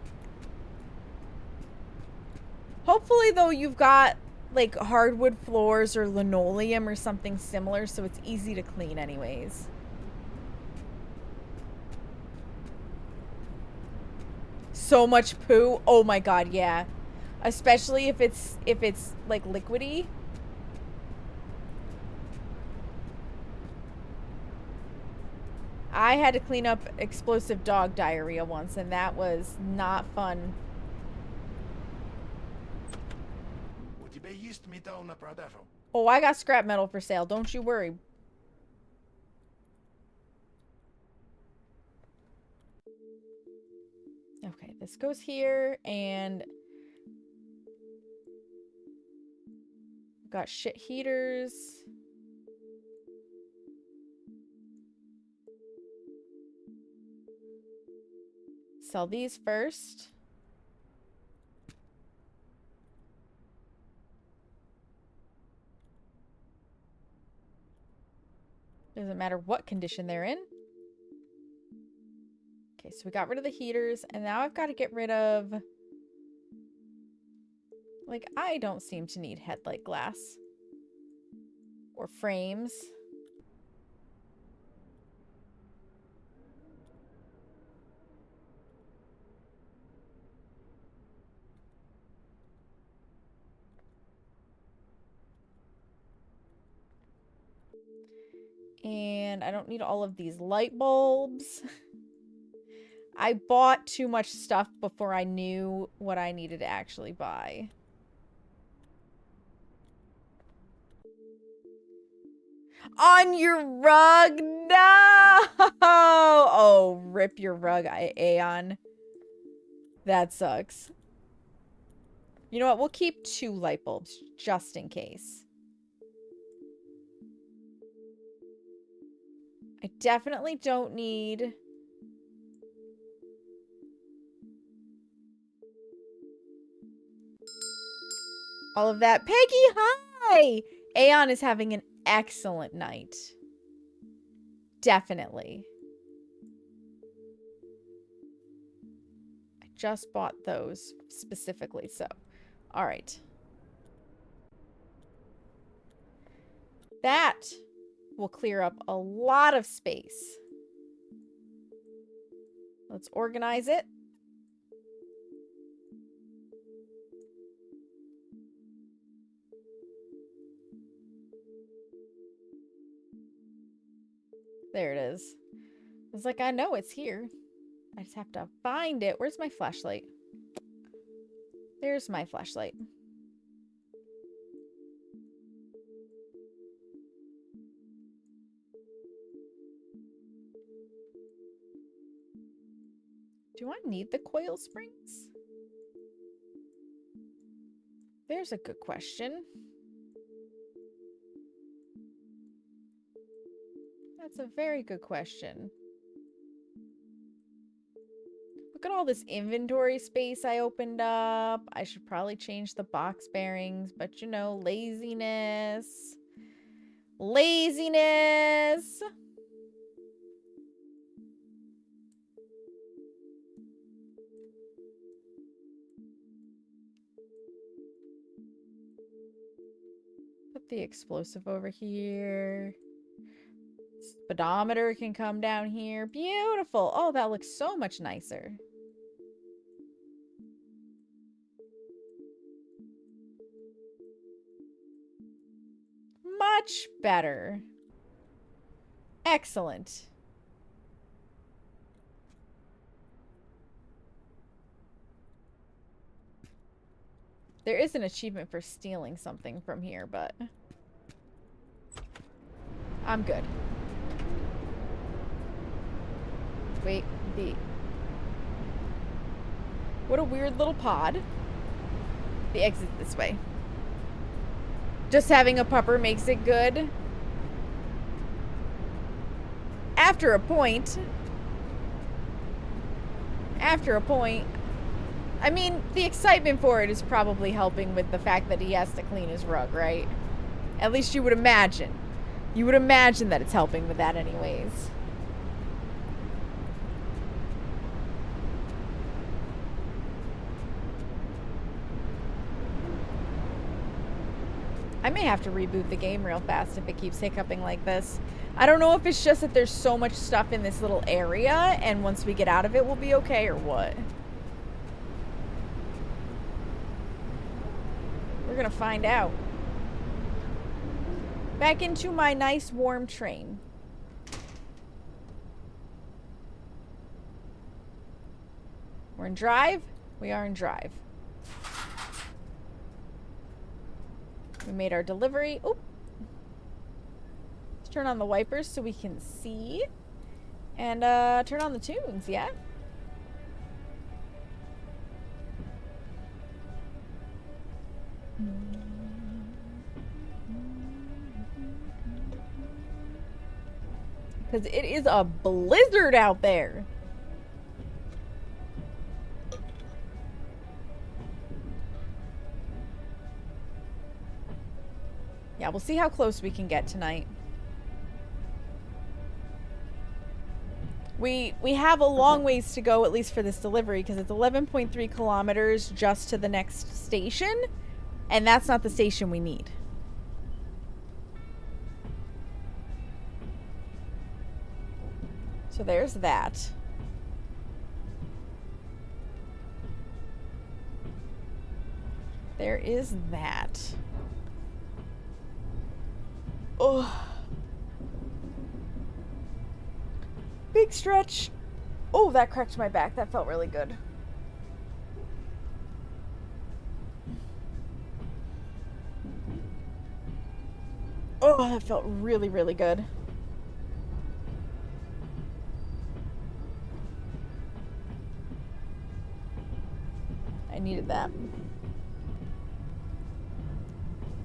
Hopefully, though, you've got, like, hardwood floors or linoleum or something similar, so it's easy to clean anyways. So much poo. Oh my god, yeah. Especially if it's like liquidy. I had to clean up explosive dog diarrhea once and that was not fun. Oh, I got scrap metal for sale. Don't you worry. This goes here, and got shit heaters. Sell these first. Doesn't matter what condition they're in. Okay, so we got rid of the heaters, and now I've got to get rid of... Like, I don't seem to need headlight glass. Or frames. And I don't need all of these light bulbs. I bought too much stuff before I knew what I needed to actually buy. On your rug? No! Oh, rip your rug, Aeon. That sucks. You know what? We'll keep 2 light bulbs just in case. I definitely don't need... all of that. Peggy, hi! Aeon is having an excellent night. Definitely. I just bought those specifically, so. Alright. That will clear up a lot of space. Let's organize it. There it is. It's like, I know it's here. I just have to find it. Where's my flashlight? There's my flashlight. Do I need the coil springs? There's a good question. That's a very good question. Look at all this inventory space I opened up. I should probably change the box bearings, but you know, laziness. Laziness! Put the explosive over here. Speedometer can come down here. Beautiful. Oh, that looks so much nicer. Much better. Excellent. There is an achievement for stealing something from here, but I'm good. Wait, what a weird little pod. The exit this way. Just having a pupper makes it good. After a point. I mean, the excitement for it is probably helping with the fact that he has to clean his rug, right? At least you would imagine. You would imagine that it's helping with that anyways. I may have to reboot the game real fast if it keeps hiccuping like this. I don't know if it's just that there's so much stuff in this little area, and once we get out of it, we'll be okay, or what. We're gonna find out. Back into my nice warm train. We're in drive. We are in drive. We made our delivery. Oop. Let's turn on the wipers so we can see. And turn on the tunes, yeah? Because it is a blizzard out there. Yeah, we'll see how close we can get tonight. We have a long ways to go, at least for this delivery, because it's 11.3 kilometers just to the next station, and that's not the station we need. So there's that. There is that. Oh. Big stretch. Oh, that cracked my back. That felt really good. Oh, that felt really, really good. I needed that.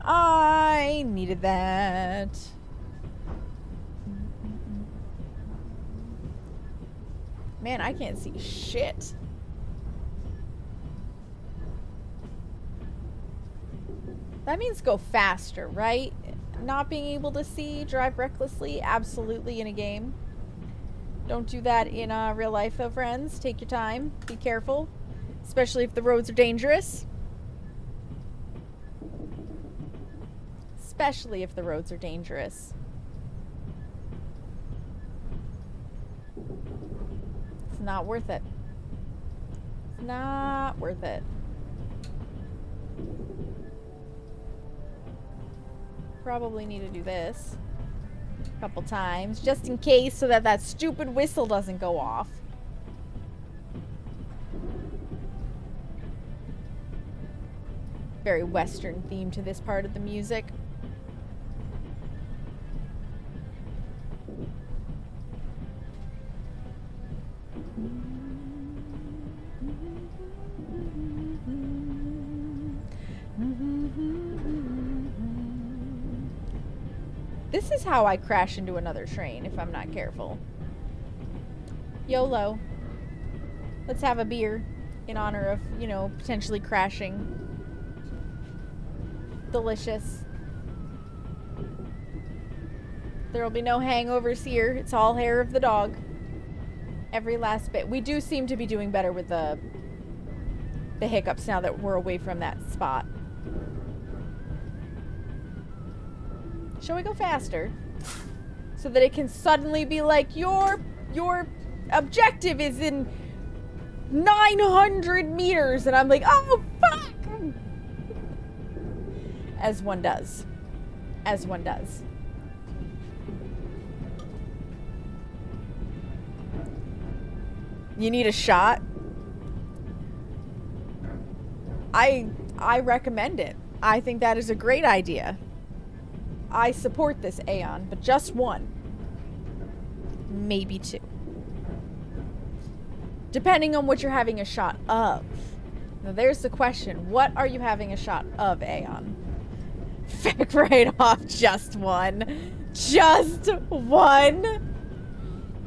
I needed that. Man, I can't see shit. That means go faster, right? Not being able to see, drive recklessly, absolutely in a game. Don't do that in real life though, friends. Take your time. Be careful. Especially if the roads are dangerous. Especially if the roads are dangerous. It's not worth it. It's not worth it. Probably need to do this a couple times just in case, so that that stupid whistle doesn't go off. Very Western theme to this part of the music. This is how I crash into another train if I'm not careful. YOLO. Let's have a beer in honor of, you know, potentially crashing. Delicious. There will be no hangovers here. It's all hair of the dog. Every last bit. We do seem to be doing better with the hiccups now that we're away from that spot. Shall we go faster? So that it can suddenly be like, your objective is in 900 meters. And I'm like, oh, fuck! As one does. As one does. You need a shot? I recommend it. I think that is a great idea. I support this, Aeon, but just one. Maybe two. Depending on what you're having a shot of. Now there's the question. What are you having a shot of, Aeon? Feck right off, just one. Just one?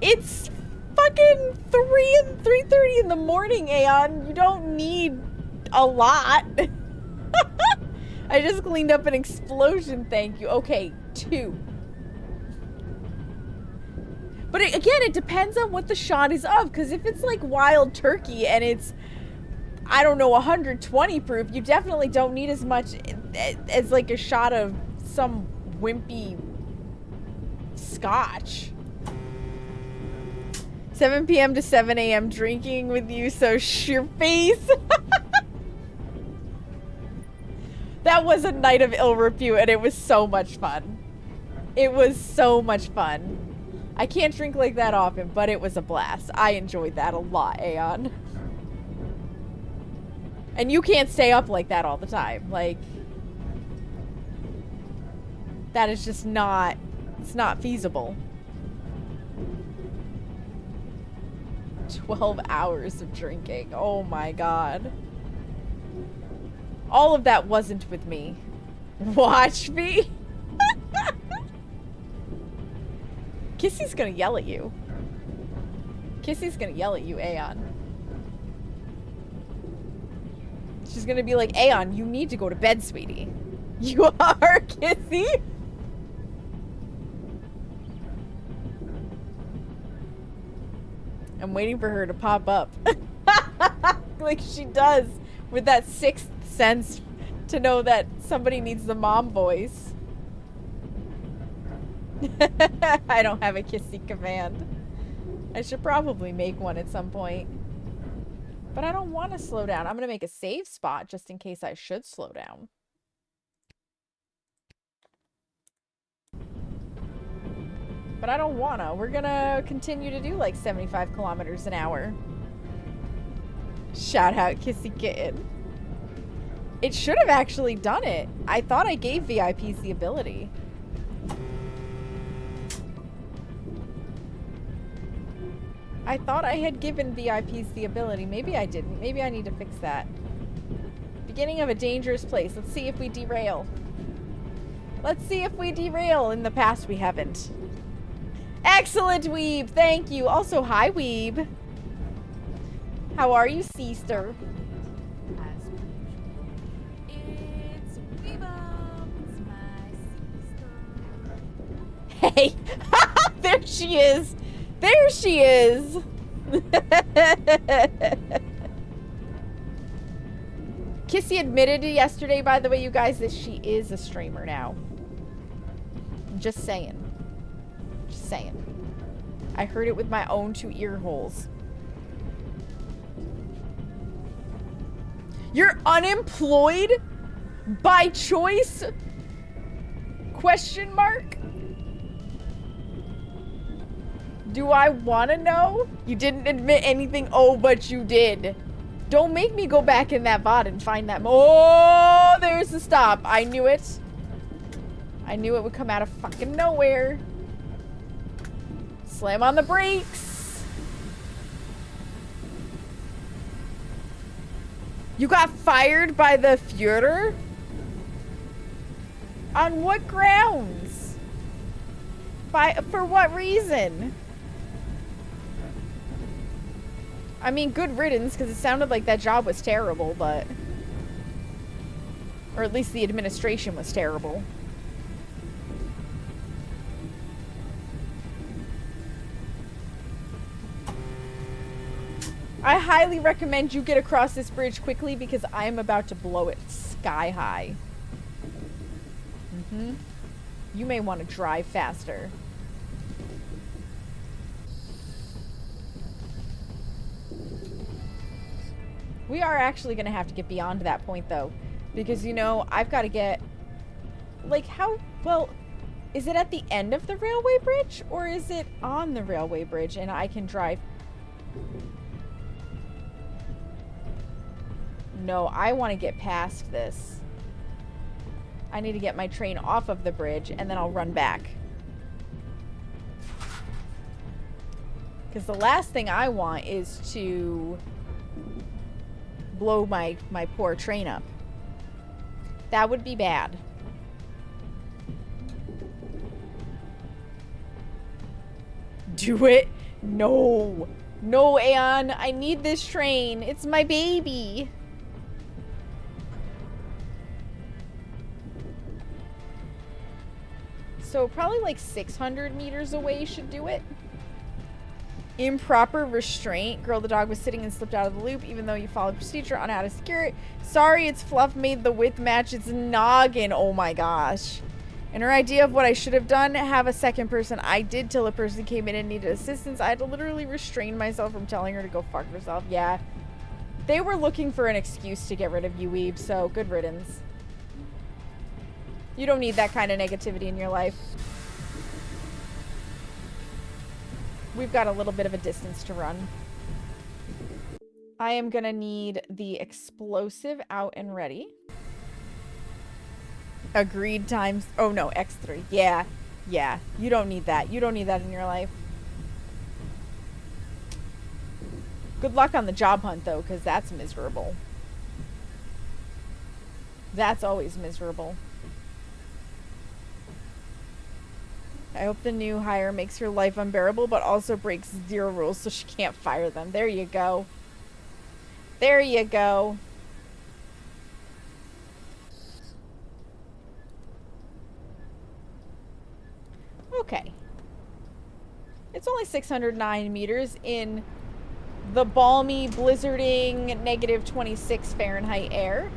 It's fucking 3:30 in the morning, Aeon. You don't need a lot. I just cleaned up an explosion, thank you. Okay, 2. But again, it depends on what the shot is of, because if it's like wild turkey and it's, I don't know, 120 proof, you definitely don't need as much as like a shot of some wimpy scotch. 7 p.m. to 7 a.m. drinking with you, so your face. That was a night of ill repute, and it was so much fun. It was so much fun. I can't drink like that often, but it was a blast. I enjoyed that a lot, Aeon. And you can't stay up like that all the time. Like, that is just not, it's not feasible. 12 hours of drinking. Oh my god. All of that wasn't with me. Watch me. Kissy's gonna yell at you. Kissy's gonna yell at you, Aeon. She's gonna be like, Aeon, you need to go to bed, sweetie. You are, Kissy? I'm waiting for her to pop up. Like she does with that sixth sense to know that somebody needs the mom voice. I don't have a Kissy command. I should probably make one at some point. But I don't want to slow down. I'm going to make a save spot just in case I should slow down. But I don't want to. We're going to continue to do like 75 kilometers an hour. Shout out Kissy Kitten. It should have actually done it. I thought I gave VIPs the ability. I thought I had given VIPs the ability. Maybe I didn't. Maybe I need to fix that. Beginning of a dangerous place. Let's see if we derail. Let's see if we derail. In the past, we haven't. Excellent, Weeb. Thank you. Also, hi, Weeb. How are you, sister? Hey, there she is. There she is. Kissy admitted yesterday, by the way, you guys, that she is a streamer now. Just saying. Just saying. I heard it with my own 2 ear holes. You're unemployed? By choice? Question mark? Do I want to know? You didn't admit anything. Oh, but you did. Don't make me go back in that bot and find that. Oh, there's the stop. I knew it. I knew it would come out of fucking nowhere. Slam on the brakes. You got fired by the Führer? On what grounds? For what reason? I mean, good riddance, because it sounded like that job was terrible, but... Or at least the administration was terrible. I highly recommend you get across this bridge quickly, because I am about to blow it sky high. You may want to drive faster. We are actually going to have to get beyond that point, though. Because, you know, I've got to get... Like, how... Well, is it at the end of the railway bridge? Or is it on the railway bridge and I can drive... No, I want to get past this. I need to get my train off of the bridge and then I'll run back. Because the last thing I want is to... blow my poor train up. That would be bad. Do it? No. No, Aeon. I need this train. It's my baby. So probably like 600 meters away should do it. Improper restraint. Girl, the dog was sitting and slipped out of the loop even though you followed procedure on how to secure it. Sorry, it's fluff made the width match its noggin. Oh my gosh. And her idea of what I should have done, have a second person. I did till a person came in and needed assistance. I had to literally restrain myself from telling her to go fuck herself. Yeah. They were looking for an excuse to get rid of you, Weeb, so good riddance. You don't need that kind of negativity in your life. We've got a little bit of a distance to run. I am gonna need the explosive out and ready. Agreed times... Oh no, X3. Yeah. Yeah. You don't need that. You don't need that in your life. Good luck on the job hunt, though, because that's miserable. That's always miserable. I hope the new hire makes her life unbearable, but also breaks 0 rules so she can't fire them. There you go. There you go. Okay. It's only 609 meters in the balmy, blizzarding, -26 Fahrenheit air.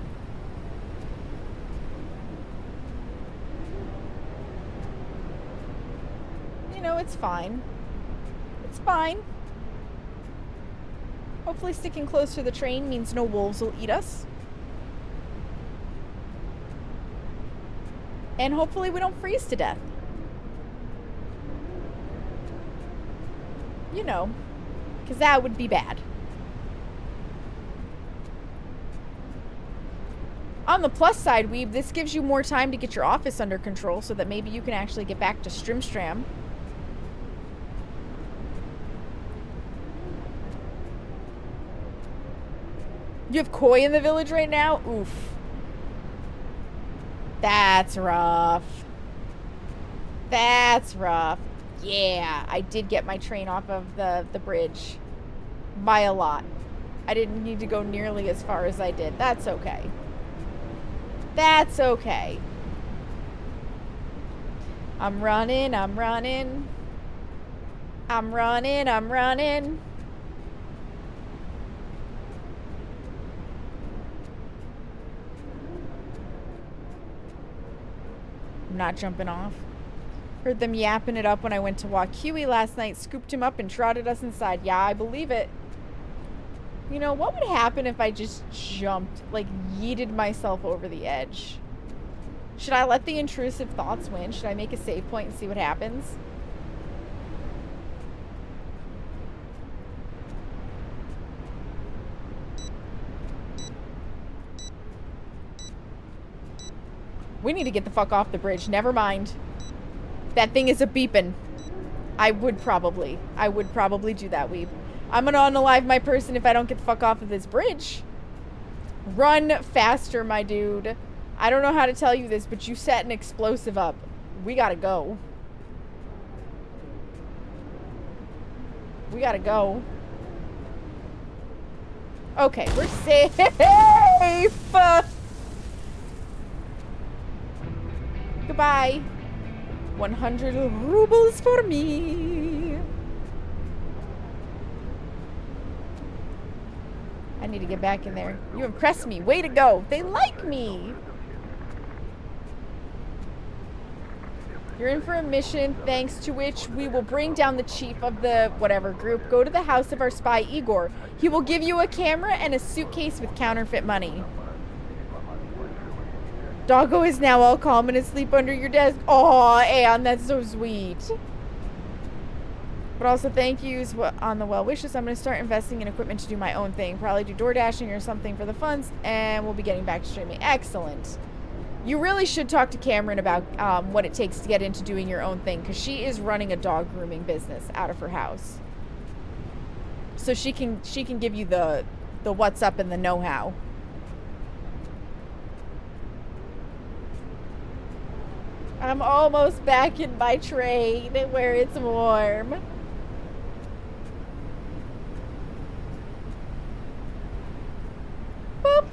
You know, it's fine. It's fine. Hopefully sticking close to the train means no wolves will eat us. And hopefully we don't freeze to death. You know, because that would be bad. On the plus side, Weeb, this gives you more time to get your office under control so that maybe you can actually get back to Strimstram. You have koi in the village right now? Oof. That's rough. That's rough. Yeah, I did get my train off of the bridge. By a lot. I didn't need to go nearly as far as I did. That's okay. That's okay. I'm running, I'm running. I'm running, I'm running. I'm not jumping off. Heard them yapping it up when I went to walk Huey last night, scooped him up and trotted us inside. Yeah, I believe it. You know, what would happen if I just jumped, like yeeted myself over the edge? Should I let the intrusive thoughts win? Should I make a save point and see what happens? We need to get the fuck off the bridge. Never mind. That thing is a beepin'. I would probably do that, Weeb. I'm gonna unalive my person if I don't get the fuck off of this bridge. Run faster, my dude. I don't know how to tell you this, but you set an explosive up. We gotta go. We gotta go. Okay, we're safe. 100 rubles for me. I need to get back in there. You impressed me. Way to go. They like me. You're in for a mission, thanks to which we will bring down the chief of the whatever group. Go to the house of our spy, Igor. He will give you a camera and a suitcase with counterfeit money. Doggo is now all calm and asleep under your desk. Aw, Anne, that's so sweet. But also thank yous on the well wishes. I'm going to start investing in equipment to do my own thing. Probably do door dashing or something for the funds. And we'll be getting back to streaming. Excellent. You really should talk to Cameron about what it takes to get into doing your own thing. Because she is running a dog grooming business out of her house. So she can give you the what's up and the know-how. I'm almost back in my train where it's warm. Boop.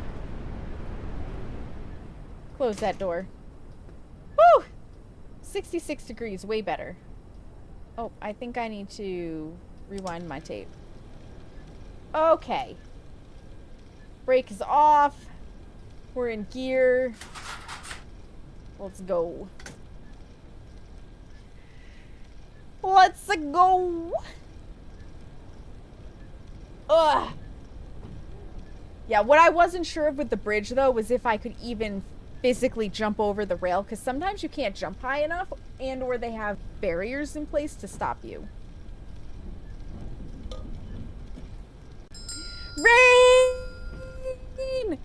Close that door. Woo! 66 degrees, way better. Oh, I think I need to rewind my tape. Okay. Brake is off. We're in gear. Let's go. Let's go. Ugh. Yeah, what I wasn't sure of with the bridge, though, was if I could even physically jump over the rail, because sometimes you can't jump high enough, and or they have barriers in place to stop you. Rain!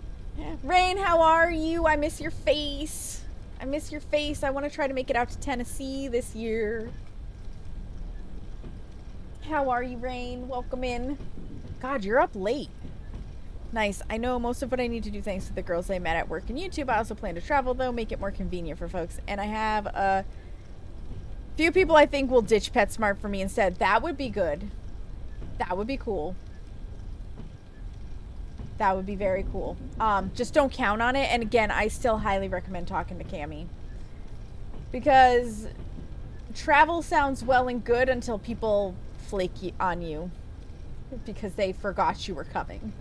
Rain, how are you? I miss your face. I miss your face. I want to try to make it out to Tennessee this year. How are you, Rain? Welcome in. God, you're up late. Nice. I know most of what I need to do thanks to the girls I met at work and YouTube. I also plan to travel, though, make it more convenient for folks. And I have a few people I think will ditch PetSmart for me instead. That would be good. That would be cool. That would be very cool. Just don't count on it. And again, I still highly recommend talking to Cammie. Because travel sounds well and good until people flake on you. Because they forgot you were coming.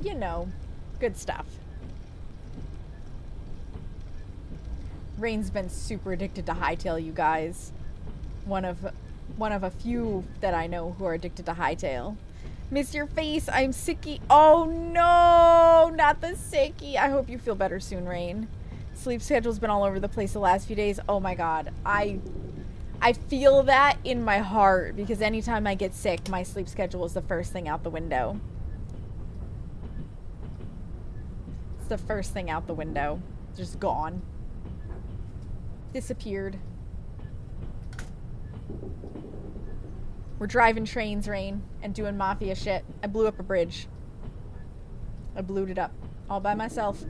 You know, good stuff. Rain's been super addicted to hightail, you guys. One of a few that I know who are addicted to hightail. Miss your face, I'm sicky. Oh no, not the sicky. I hope you feel better soon, Rain. Sleep schedule's been all over the place the last few days. Oh my god. I feel that in my heart because anytime I get sick, my sleep schedule is the first thing out the window. It's the first thing out the window. Just gone. Disappeared. We're driving trains, Rain, and doing mafia shit. I blew up a bridge. I blew it up. All by myself.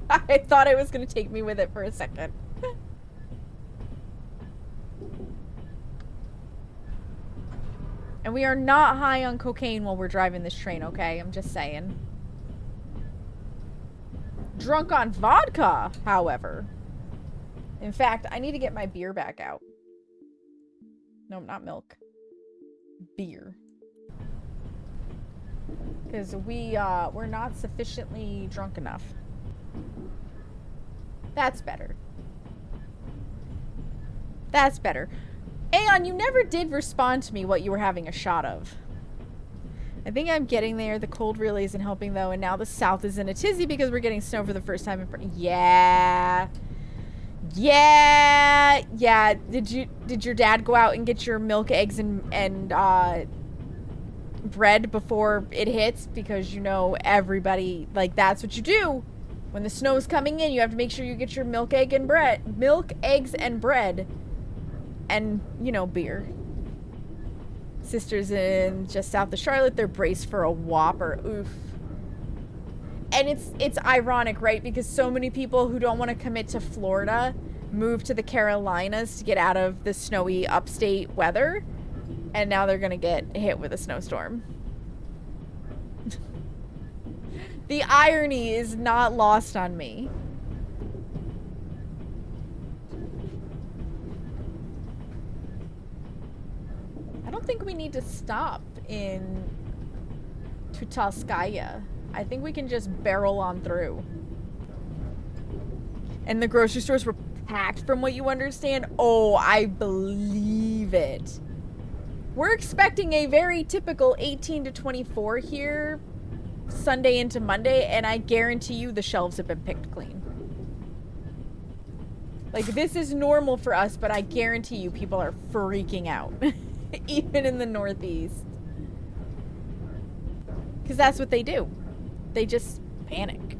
I thought it was gonna take me with it for a second. And we are not high on cocaine while we're driving this train, okay? I'm just saying. Drunk on vodka, however. In fact, I need to get my beer back out. No, not milk. Beer. Because we're not sufficiently drunk enough. That's better. That's better. Aeon, you never did respond to me what you were having a shot of. I think I'm getting there. The cold really isn't helping though, and now the south is in a tizzy because we're getting snow for the first time in yeah. Did your dad go out and get your milk, eggs, and bread before it hits? Because you know everybody, like, that's what you do. When the snow is coming in, you have to make sure you get your milk, eggs, and bread. And, you know, beer. Sisters in just south of Charlotte, they're braced for a whopper. Oof. And it's ironic, right? Because so many people who don't want to commit to Florida move to the Carolinas to get out of the snowy upstate weather. And now they're going to get hit with a snowstorm. The irony is not lost on me. I don't think we need to stop in Tutalskaya. I think we can just barrel on through. And the grocery stores were packed from what you understand. Oh, I believe it. We're expecting a very typical 18 to 24 here Sunday into Monday, and I guarantee you the shelves have been picked clean. Like, this is normal for us, but I guarantee you people are freaking out. Even in the Northeast. Because that's what they do. They just panic.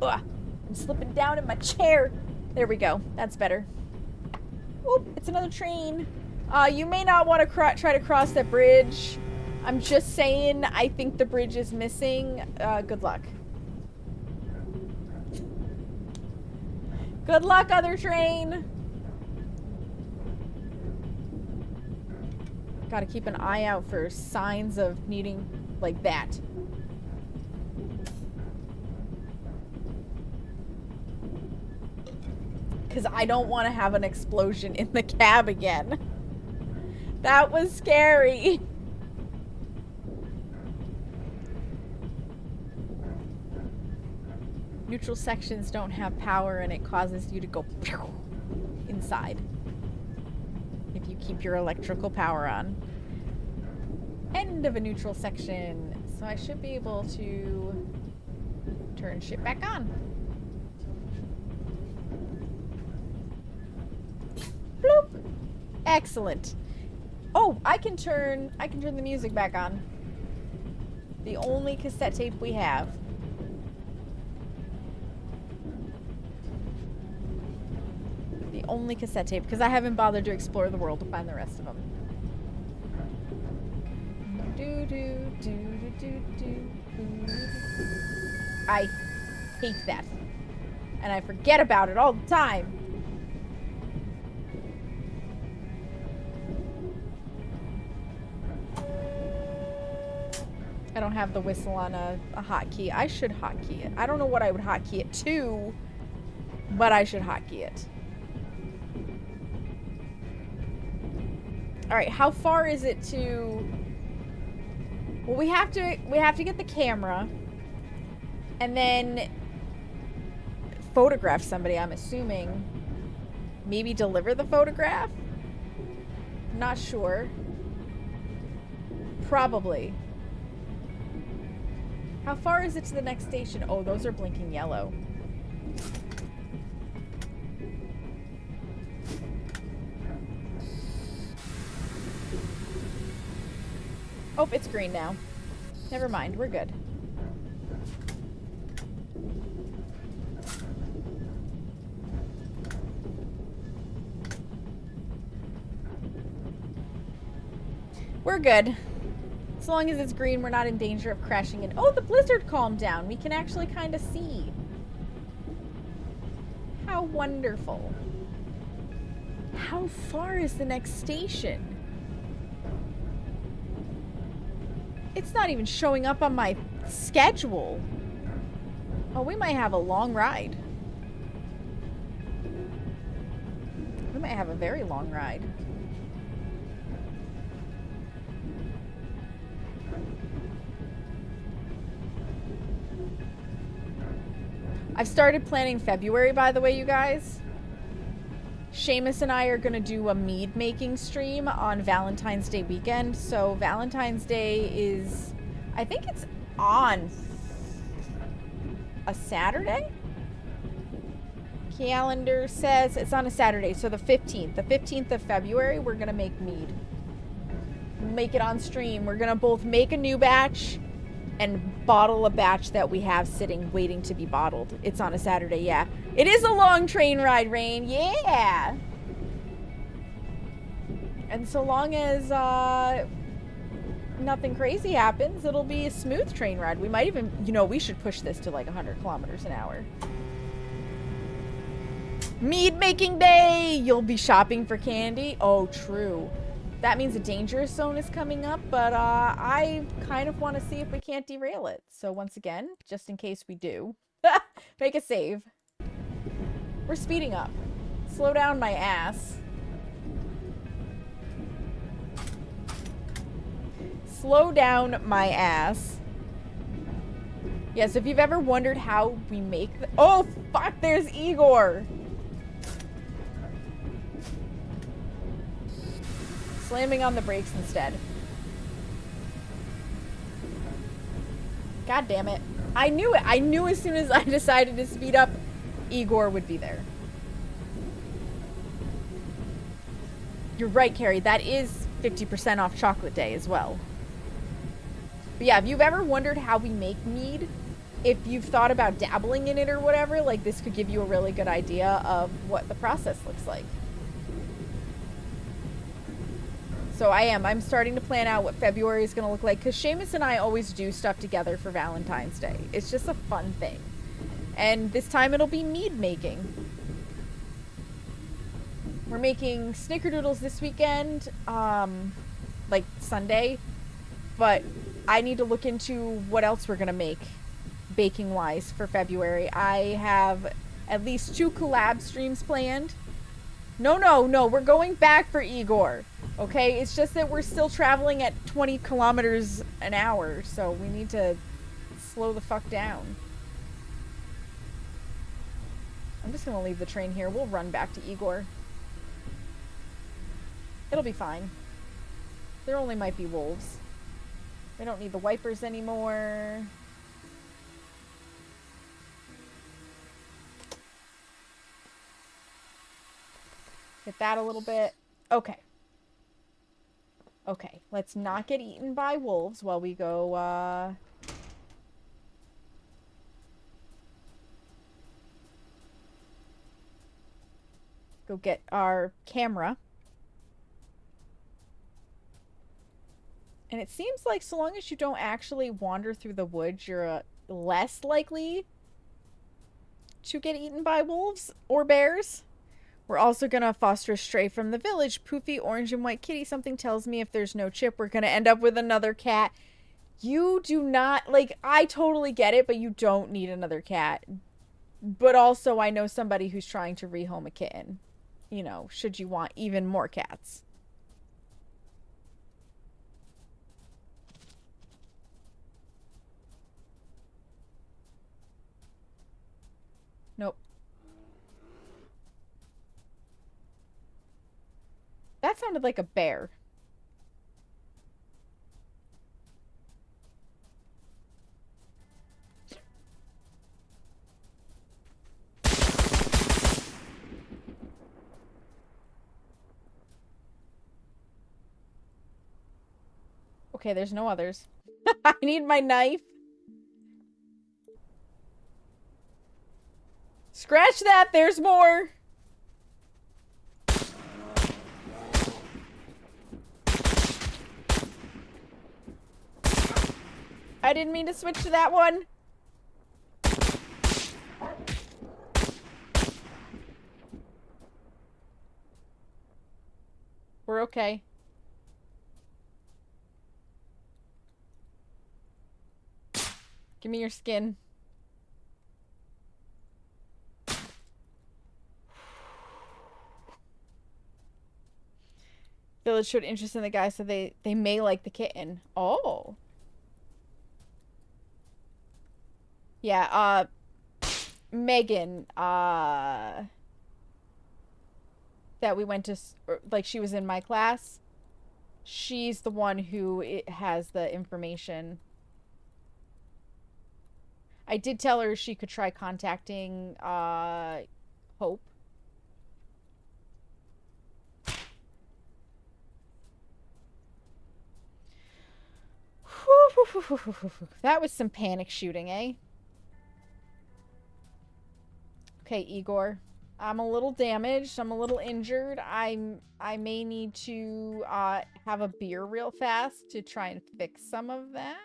Ugh, I'm slipping down in my chair. There we go. That's better. Oop, it's another train. You may not want to try to cross that bridge. I'm just saying, I think the bridge is missing. Good luck. Good luck, other train. Gotta keep an eye out for signs of needing, like, that. Because I don't want to have an explosion in the cab again. That was scary. Neutral sections don't have power and it causes you to go inside. If you keep your electrical power on. End of a neutral section. So I should be able to turn shit back on. Bloop. Excellent. Oh, I can turn the music back on. The only cassette tape we have. The only cassette tape because I haven't bothered to explore the world to find the rest of them. I hate that. And I forget about it all the time. I don't have the whistle on a hotkey. I should hotkey it. I don't know what I would hotkey it to, but I should hotkey it. All right, how far is it to? Well, we have to get the camera, and then photograph somebody. I'm assuming. Maybe deliver the photograph. Not sure. Probably. How far is it to the next station? Oh, those are blinking yellow. Oh, it's green now. Never mind, we're good. We're good. As long as it's green, we're not in danger of crashing in. Oh, the blizzard calmed down. We can actually kind of see. How wonderful. How far is the next station? It's not even showing up on my schedule. Oh, we might have a long ride. We might have a very long ride. I've started planning February, by the way, you guys. Seamus and I are going to do a mead making stream on Valentine's Day weekend. So Valentine's Day is, I think it's on a Saturday? Calendar says it's on a Saturday, so the 15th. The 15th of February, we're going to make mead. Make it on stream. We're going to both make a new batch and bottle a batch that we have sitting waiting to be bottled. It's on a Saturday, yeah. It is a long train ride, Rain. Yeah! And so long as nothing crazy happens, it'll be a smooth train ride. We might even, you know, we should push this to like 100 kilometers an hour. Mead making day! You'll be shopping for candy? Oh, true. That means a dangerous zone is coming up, but I kind of want to see if we can't derail it. So once again, just in case we do, make a save. We're speeding up. Slow down my ass. Slow down my ass. Yes, if you've ever wondered how we make the— oh, fuck, there's Igor! Slamming on the brakes instead. God damn it. I knew it. I knew as soon as I decided to speed up, Igor would be there. You're right, Carrie. That is 50% off chocolate day as well. But yeah, if you've ever wondered how we make mead, if you've thought about dabbling in it or whatever, like this could give you a really good idea of what the process looks like. So I'm starting to plan out what February is going to look like, because Seamus and I always do stuff together for Valentine's Day. It's just a fun thing. And this time it'll be mead making. We're making snickerdoodles this weekend, like Sunday, but I need to look into what else we're going to make baking-wise for February. I have at least 2 collab streams planned. No, we're going back for Igor. Okay, it's just that we're still traveling at 20 kilometers an hour, so we need to slow the fuck down. I'm just gonna leave the train here. We'll run back to Igor. It'll be fine. There only might be wolves. We don't need the wipers anymore. Hit that a little bit. Okay. Okay, let's not get eaten by wolves while we go, go get our camera. And it seems like so long as you don't actually wander through the woods, you're less likely to get eaten by wolves or bears. We're also gonna foster a stray from the village. Poofy, orange, and white kitty. Something tells me if there's no Chip, we're gonna end up with another cat. You do not, like, I totally get it, but you don't need another cat. But also, I know somebody who's trying to rehome a kitten. You know, should you want even more cats. Nope. That sounded like a bear. Okay, there's no others. I need my knife. Scratch that, there's more. I didn't mean to switch to that one. We're okay. Give me your skin. Village showed interest in the guy, so they may like the kitten. Oh. Yeah, Megan, that we went to, like, she was in my class. She's the one who has the information. I did tell her she could try contacting, Hope. That was some panic shooting, eh? Okay, Igor. I'm a little damaged. I'm a little injured. I may need to have a beer real fast to try and fix some of that.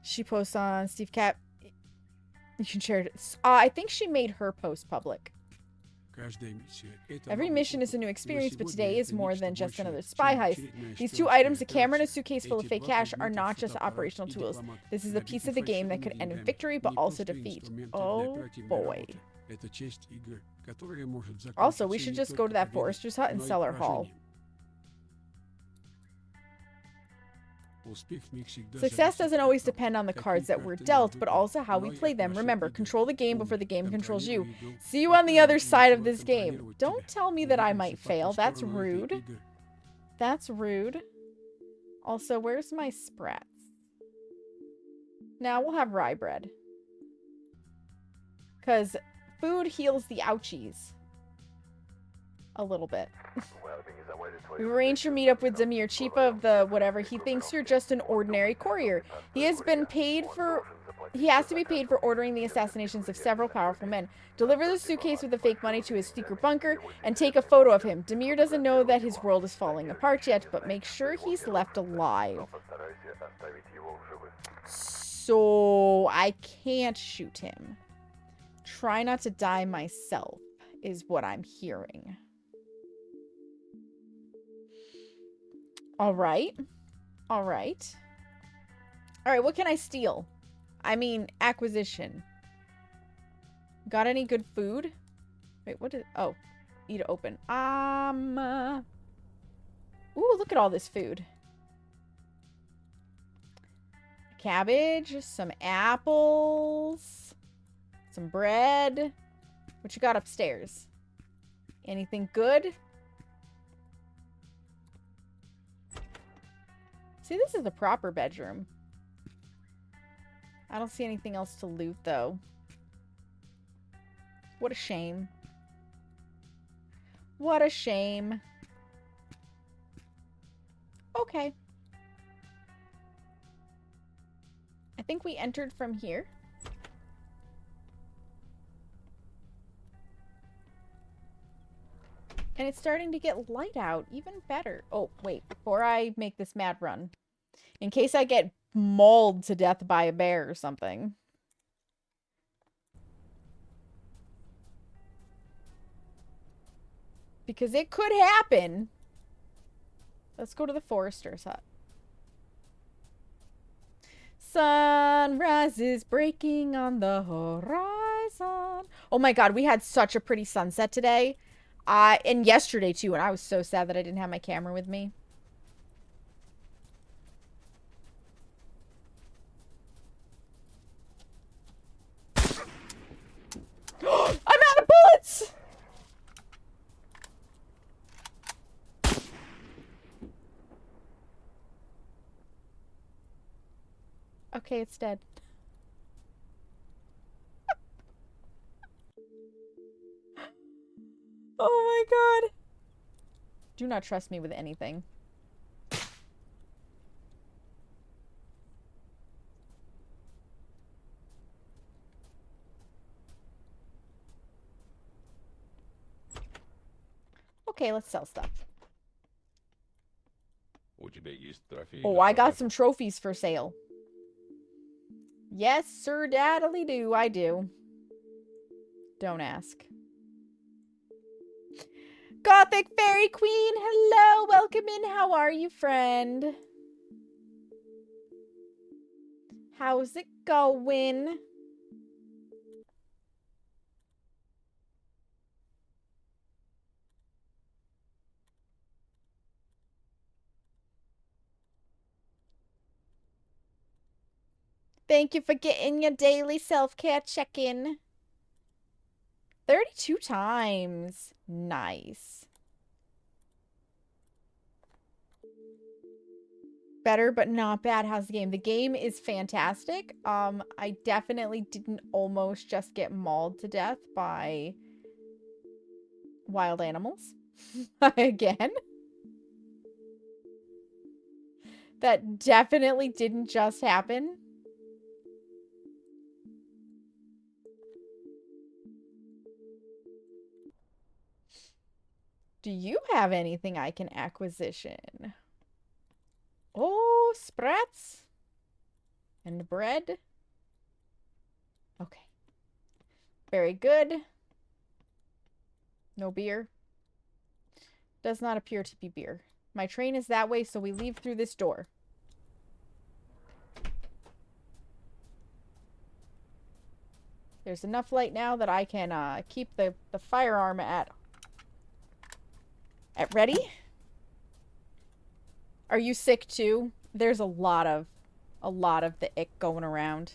She posts on Steve Cat. You can share it. I think she made her post public. Every mission is a new experience, but today is more than just another spy heist. These 2 items, a camera and a suitcase full of fake cash, are not just operational tools. This is a piece of the game that could end in victory, but also defeat. Oh boy. Also, we should just go to that forester's hut and sell our haul. Success doesn't always depend on the cards that we're dealt, but also how we play them. Remember, control the game before the game controls you. See you on the other side of this game. Don't tell me that I might fail. That's rude. That's rude. Also, where's my sprats? Now we'll have rye bread. Because food heals the ouchies. A little bit. We arranged your meetup with Demir, chief of the whatever. He thinks you're just an ordinary courier. He has to be paid for ordering the assassinations of several powerful men. Deliver the suitcase with the fake money to his secret bunker and take a photo of him. Demir doesn't know that his world is falling apart yet, but make sure he's left alive. So I can't shoot him. Try not to die myself is what I'm hearing. Alright. Alright. Alright, what can I steal? I mean, acquisition. Got any good food? Wait, what is... Oh. Eat open. Ooh, look at all this food. Cabbage. Some apples. Some bread. What you got upstairs? Anything good? See, this is the proper bedroom. I don't see anything else to loot, though. What a shame. What a shame. Okay. I think we entered from here. And it's starting to get light out. Even better. Oh, wait. Before I make this mad run. In case I get mauled to death by a bear or something. Because it could happen. Let's go to the forester's hut. Sunrise is breaking on the horizon. Oh my god, we had such a pretty sunset today. And yesterday too, and I was so sad that I didn't have my camera with me. I'm out of bullets! Okay, it's dead. Oh my god. Do not trust me with anything. Okay, let's sell stuff. Would you be used trophy? Oh, I got some trophies for sale. Yes, sir, daddily do. I do. Don't ask. Gothic Fairy Queen, hello, welcome in. How are you, friend? How's it going? Thank you for getting your daily self-care check-in. 32 times. Nice. Better, but not bad. How's the game? The game is fantastic. I definitely didn't almost just get mauled to death by wild animals. Again. That definitely didn't just happen. Do you have anything I can acquisition? Oh, sprats. And bread. Okay. Very good. No beer. Does not appear to be beer. My train is that way, so we leave through this door. There's enough light now that I can keep the firearm at ready. Are you sick too? There's a lot of the ick going around.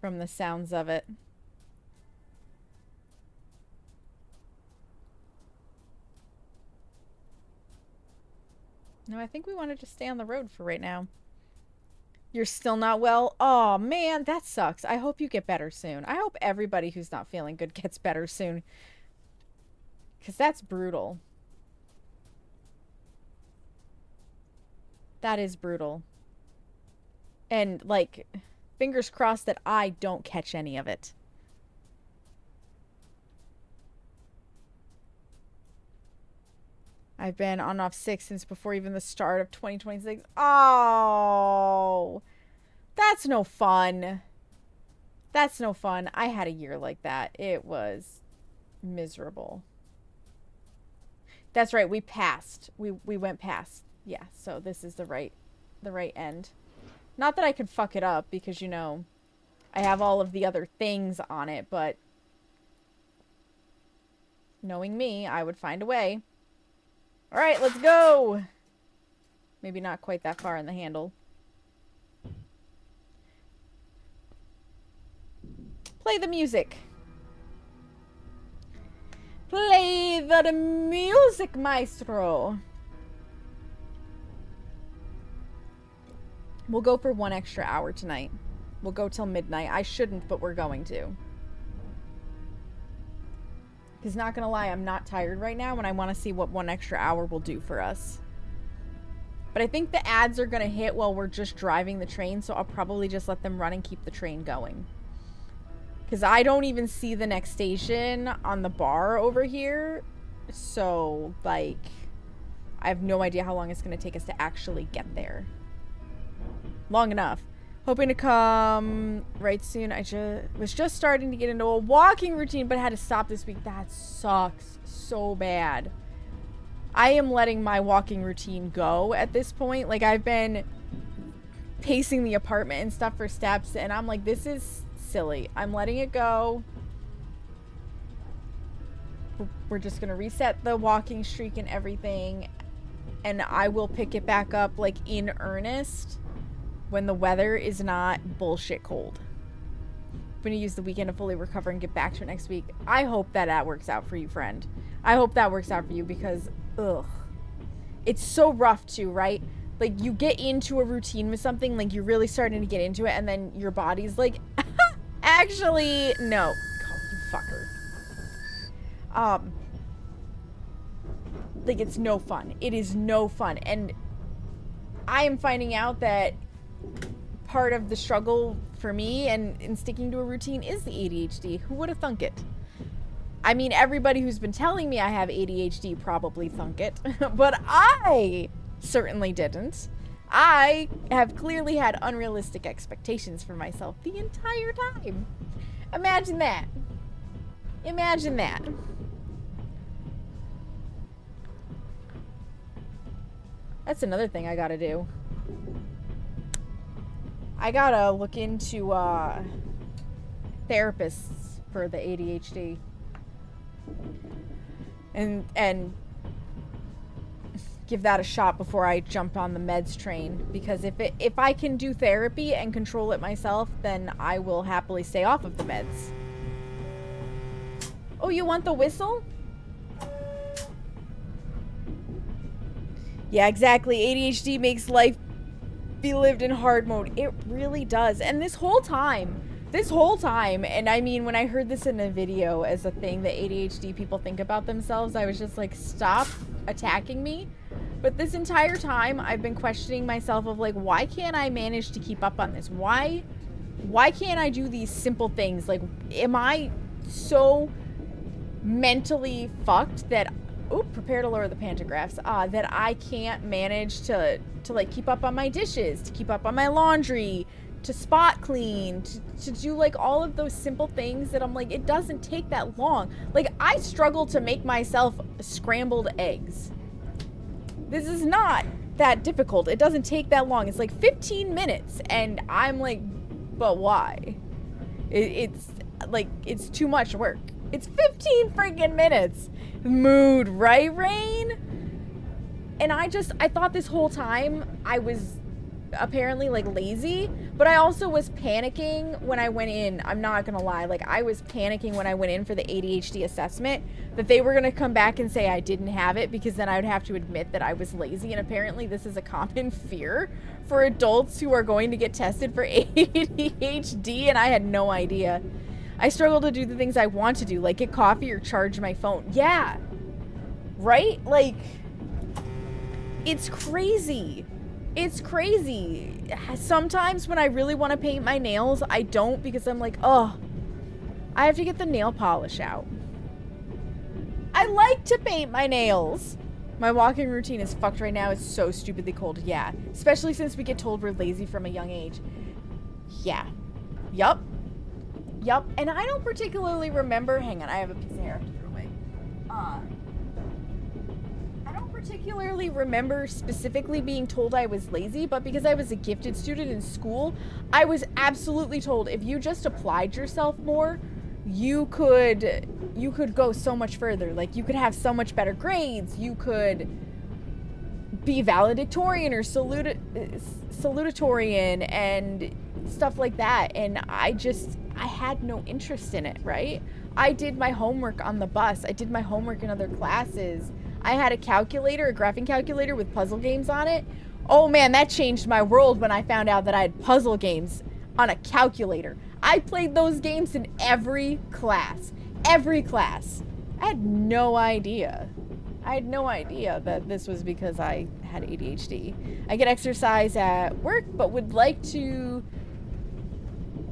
From the sounds of it. No, I think we want to just stay on the road for right now. You're still not well? Oh, man, that sucks. I hope you get better soon. I hope everybody who's not feeling good gets better soon. Because that's brutal. That is brutal. And, like, fingers crossed that I don't catch any of it. I've been on and off sick since before even the start of 2026. Oh, that's no fun. That's no fun. I had a year like that. It was miserable. That's right. We passed. We went past. Yeah. So this is the right end. Not that I could fuck it up because, you know, I have all of the other things on it, but knowing me, I would find a way. All right, let's go. Maybe not quite that far in the handle. Play the music. Play the music, maestro. We'll go for 1 extra hour tonight. We'll go till midnight. I shouldn't, but we're going to. Because not gonna lie, I'm not tired right now, and I want to see what 1 extra hour will do for us. But I think the ads are gonna hit while we're just driving the train, so I'll probably just let them run and keep the train going. Because I don't even see the next station on the bar over here. So, like, I have no idea how long it's gonna take us to actually get there. Long enough. Hoping to come right soon. I was just starting to get into a walking routine, but had to stop this week. That sucks so bad. I am letting my walking routine go at this point. Like, I've been pacing the apartment and stuff for steps, and I'm like, this is silly. I'm letting it go. We're just gonna reset the walking streak and everything, and I will pick it back up, like, in earnest when the weather is not bullshit cold. I'm gonna use the weekend to fully recover and get back to it next week. I hope that works out for you, friend. I hope that works out for you, because ugh, it's so rough too, right? Like, you get into a routine with something, like, you're really starting to get into it, and then your body's like, actually, no. Oh, you fucker. Like, it's no fun. It is no fun. And I am finding out that part of the struggle for me and in sticking to a routine is the ADHD. Who would have thunk it? I mean, everybody who's been telling me I have ADHD probably thunk it, but I certainly didn't. I have clearly had unrealistic expectations for myself the entire time. Imagine that. Imagine that. That's another thing I gotta do. I gotta look into therapists for the ADHD. And give that a shot before I jump on the meds train, because if I can do therapy and control it myself, then I will happily stay off of the meds. Oh, you want the whistle? Yeah, exactly. ADHD makes life be lived in hard mode. It really does. And this whole time, and I mean, when I heard this in a video as a thing that ADHD people think about themselves, I was just like, stop attacking me. But this entire time, I've been questioning myself of like, why can't I manage to keep up on this? Why can't I do these simple things? Like, am I so mentally fucked that, prepare to lower the pantographs, that I can't manage to like keep up on my dishes, to keep up on my laundry, to spot clean, to do like all of those simple things that I'm like, it doesn't take that long. Like, I struggle to make myself scrambled eggs. This is not that difficult. It doesn't take that long. It's like 15 minutes, and I'm like, but why? It's like, it's too much work. It's 15 freaking minutes. Mood, right, Rain? And I thought this whole time I was apparently like lazy, but I also was panicking when I went in. I'm not gonna lie, like, I was panicking when I went in for the ADHD assessment that they were gonna come back and say I didn't have it, because then I would have to admit that I was lazy. And apparently this is a common fear for adults who are going to get tested for ADHD, and I had no idea. I struggle to do the things I want to do, like get coffee or charge my phone. Yeah, right? Like, it's crazy. It's crazy. Sometimes when I really want to paint my nails, I don't, because I'm like, oh, I have to get the nail polish out. I like to paint my nails. My walking routine is fucked right now. It's so stupidly cold. Yeah. Especially since we get told we're lazy from a young age. Yeah. Yup. And I don't particularly remember, hang on, I have a piece of hair I have to throw away. I don't particularly remember specifically being told I was lazy, but because I was a gifted student in school, I was absolutely told if you just applied yourself more, you could go so much further. Like, you could have so much better grades, you could be valedictorian or salutatorian and stuff like that. And I had no interest in it, right? I did my homework on the bus. I did my homework in other classes. I had a calculator, a graphing calculator with puzzle games on it. Oh man, that changed my world when I found out that I had puzzle games on a calculator. I played those games in every class. Every class. I had no idea. I had no idea that this was because I had ADHD. I get exercise at work, but would like to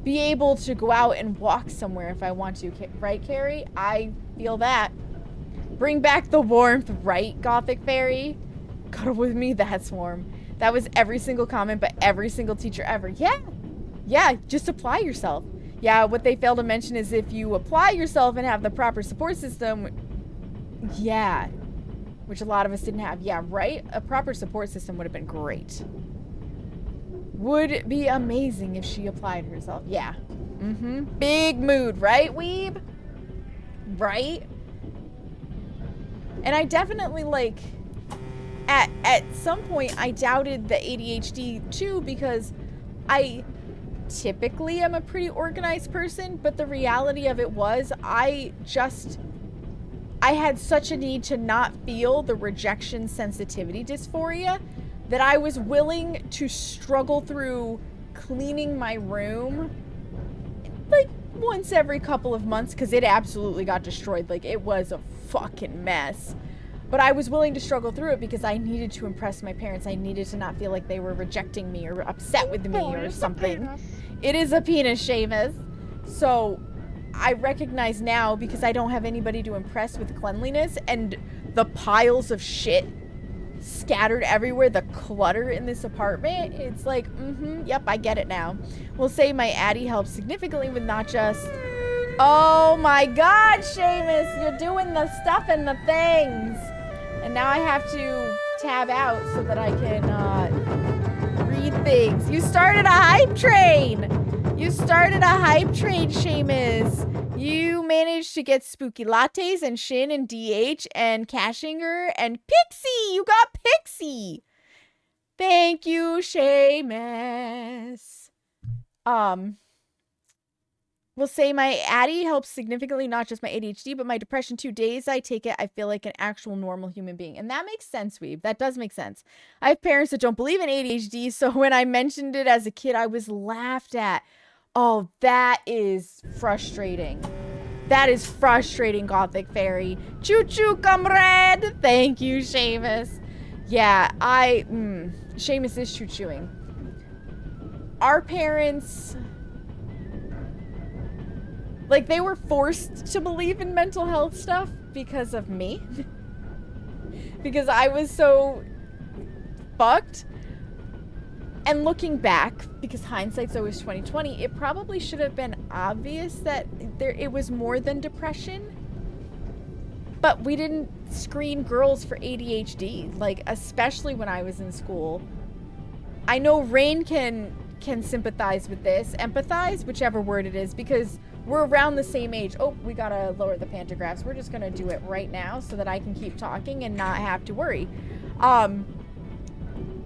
be able to go out and walk somewhere if I want to. Right, Carrie? I feel that. Bring back the warmth, right, Gothic Fairy? Cuddle with me, that's warm. That was every single comment, but every single teacher ever. Yeah. Yeah, just apply yourself. Yeah, what they fail to mention is if you apply yourself and have the proper support system, yeah, which a lot of us didn't have. Yeah, right? A proper support system would have been great. Would be amazing if she applied herself. Yeah. Mm-hmm. Big mood, right, Weeb? Right? And I definitely, like, at some point, I doubted the ADHD, too, because I typically am a pretty organized person, but the reality of it was I had such a need to not feel the rejection sensitivity dysphoria that I was willing to struggle through cleaning my room like once every couple of months because it absolutely got destroyed. Like, it was a fucking mess. But I was willing to struggle through it because I needed to impress my parents. I needed to not feel like they were rejecting me or upset with me or something. It is a penis, Seamus. So I recognize now, because I don't have anybody to impress with cleanliness and the piles of shit scattered everywhere, the clutter in this apartment, it's like, yep, I get it now. We'll say my Addie helps significantly with not just, oh my god, Seamus, you're doing the stuff and the things. And now I have to tab out so that I can read things. You started a hype train! You started a hype train, Seamus. You managed to get Spooky Lattes and Shin and DH and Cashinger and Pixie! You got Pixie! Thank you, Seamus. We'll say my Addie helps significantly, not just my ADHD, but my depression too. Days I take it, I feel like an actual normal human being. And that makes sense, Weeb. That does make sense. I have parents that don't believe in ADHD, so when I mentioned it as a kid, I was laughed at. Oh, that is frustrating. That is frustrating, Gothic Fairy. Choo-choo, comrade! Thank you, Seamus. Yeah, Seamus is choo-chooing. Our parents, like, they were forced to believe in mental health stuff because of me. Because I was so fucked. And looking back, because hindsight's always 20/20, it probably should have been obvious that it was more than depression. But we didn't screen girls for ADHD, like, especially when I was in school. I know Rain can sympathize with this, empathize, whichever word it is, because we're around the same age. Oh, we gotta lower the pantographs. We're just gonna do it right now so that I can keep talking and not have to worry.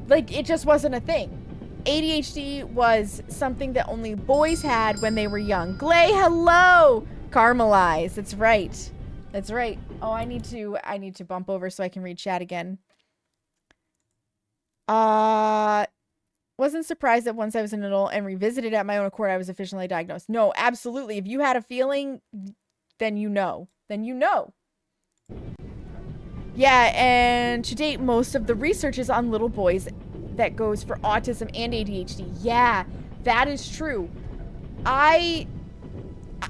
Like, it just wasn't a thing. ADHD was something that only boys had when they were young. Glay, hello! Caramelize. That's right. That's right. Oh, I need to bump over so I can read chat again. Wasn't surprised that once I was an adult and revisited at my own accord, I was officially diagnosed. No, absolutely. If you had a feeling, then you know. Then you know. Yeah, and to date, most of the research is on little boys that goes for autism and ADHD. Yeah, that is true.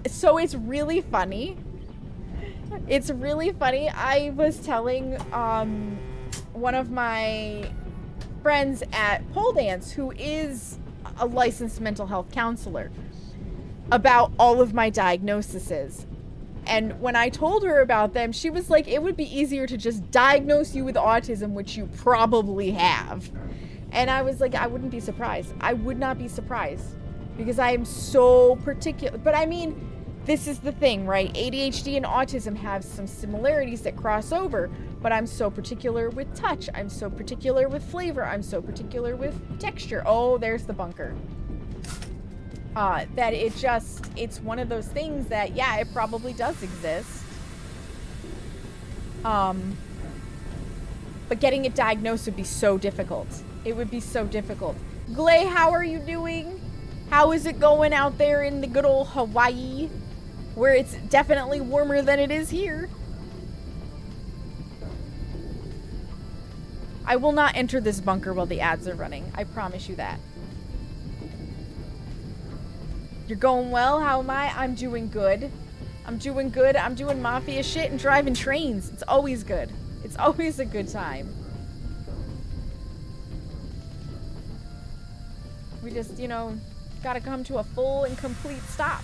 So it's really funny. It's really funny. I was telling one of my friends at pole dance, who is a licensed mental health counselor, about all of my diagnoses. And when I told her about them, she was like, it would be easier to just diagnose you with autism, which you probably have. And I was like, I wouldn't be surprised. I would not be surprised, because I am so particular. But I mean, this is the thing, right? ADHD and autism have some similarities that cross over, but I'm so particular with touch. I'm so particular with flavor. I'm so particular with texture. Oh, there's the bunker. That it's one of those things that, yeah, it probably does exist. But getting it diagnosed would be so difficult. It would be so difficult. Glay, how are you doing? How is it going out there in the good old Hawaii, where it's definitely warmer than it is here? I will not enter this bunker while the ads are running. I promise you that. You're going well? How am I? I'm doing good. I'm doing good. I'm doing mafia shit and driving trains. It's always good. It's always a good time. We just, you know, gotta come to a full and complete stop.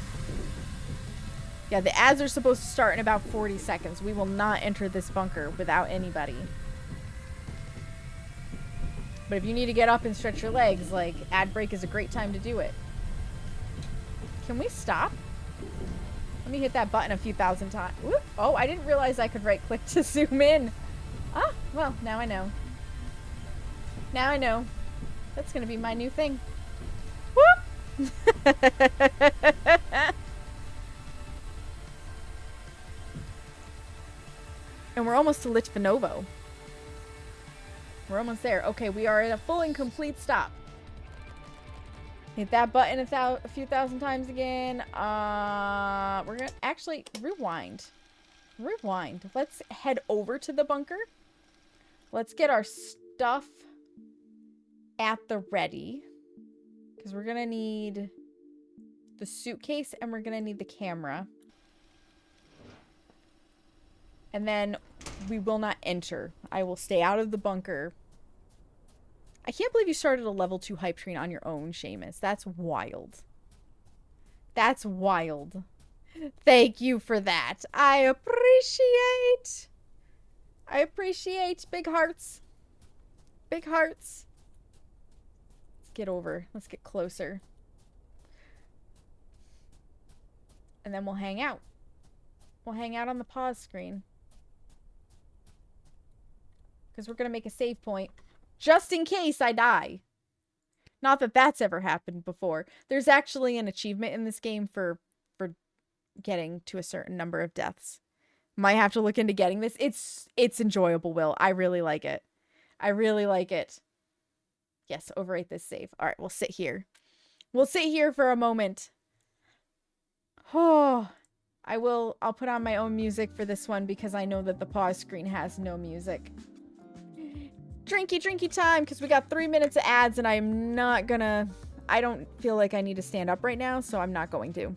Yeah, the ads are supposed to start in about 40 seconds. We will not enter this bunker without anybody. But if you need to get up and stretch your legs, like, ad break is a great time to do it. Can we stop? Let me hit that button a few thousand times. Oh, I didn't realize I could right click to zoom in. Ah, well, now I know. Now I know. That's gonna be my new thing. Whoop! And we're almost to Litvinovo. We're almost there. Okay, we are at a full and complete stop. Hit that button a few thousand times again. We're gonna actually rewind. Rewind. Let's head over to the bunker. Let's get our stuff at the ready. Because we're gonna need the suitcase and we're gonna need the camera. And then we will not enter. I will stay out of the bunker. I can't believe you started a level 2 hype train on your own, Seamus. That's wild. That's wild. Thank you for that. I appreciate big hearts. Big hearts. Let's get over. Let's get closer. And then we'll hang out. We'll hang out on the pause screen. Because we're going to make a save point. Just in case I die. Not that that's ever happened before. There's actually an achievement in this game for getting to a certain number of deaths. Might have to look into getting this. It's enjoyable, Will. I really like it. I really like it. Yes, overwrite this save. All right, we'll sit here. We'll sit here for a moment. Oh, I'll put on my own music for this one because I know that the pause screen has no music. Drinky time, because we got 3 minutes of ads and I'm not gonna... I don't feel like I need to stand up right now, so I'm not going to.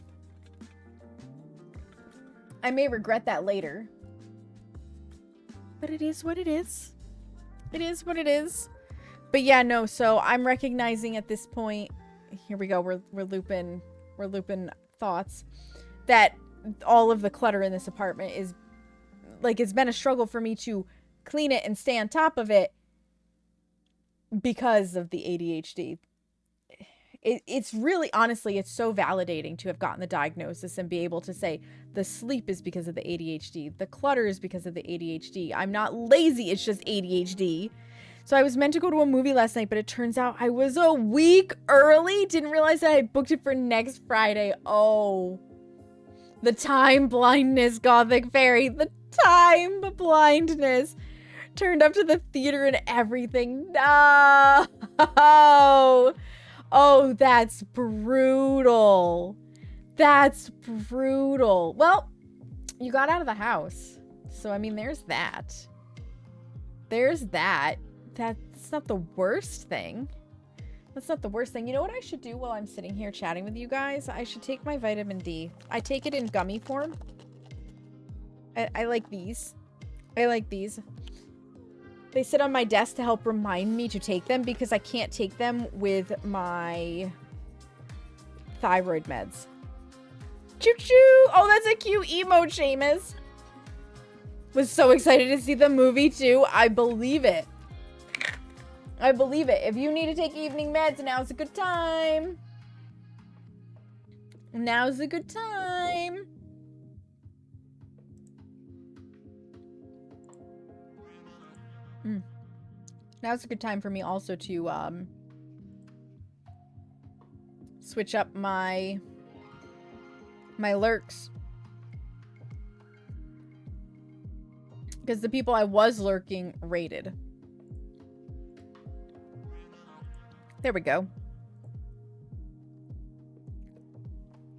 I may regret that later. But it is what it is. It is what it is. But yeah, no, so I'm recognizing at this point... Here we go, we're looping thoughts. That all of the clutter in this apartment is... Like, it's been a struggle for me to clean it and stay on top of it because of the ADHD. It's really, honestly, it's so validating to have gotten the diagnosis and be able to say the sleep is because of the ADHD, the clutter is because of the ADHD. I'm not lazy, it's just ADHD. So I was meant to go to a movie last night, but it turns out I was a week early. Didn't realize that I had booked it for next Friday. Oh, the time blindness, Gothic Fairy, the time blindness. Turned up to the theater and everything. No. Oh, that's brutal. That's brutal. Well, you got out of the house. So, I mean, there's that. There's that. That's not the worst thing. That's not the worst thing. You know what I should do while I'm sitting here chatting with you guys? I should take my vitamin D. I take it in gummy form. I like these. I like these. They sit on my desk to help remind me to take them because I can't take them with my thyroid meds. Choo-choo! Oh, that's a cute emote, Seamus. Was so excited to see the movie, too. I believe it. I believe it. If you need to take evening meds, now's a good time. Now's a good time. Now's a good time for me also to switch up my lurks. Because the people I was lurking rated. There we go.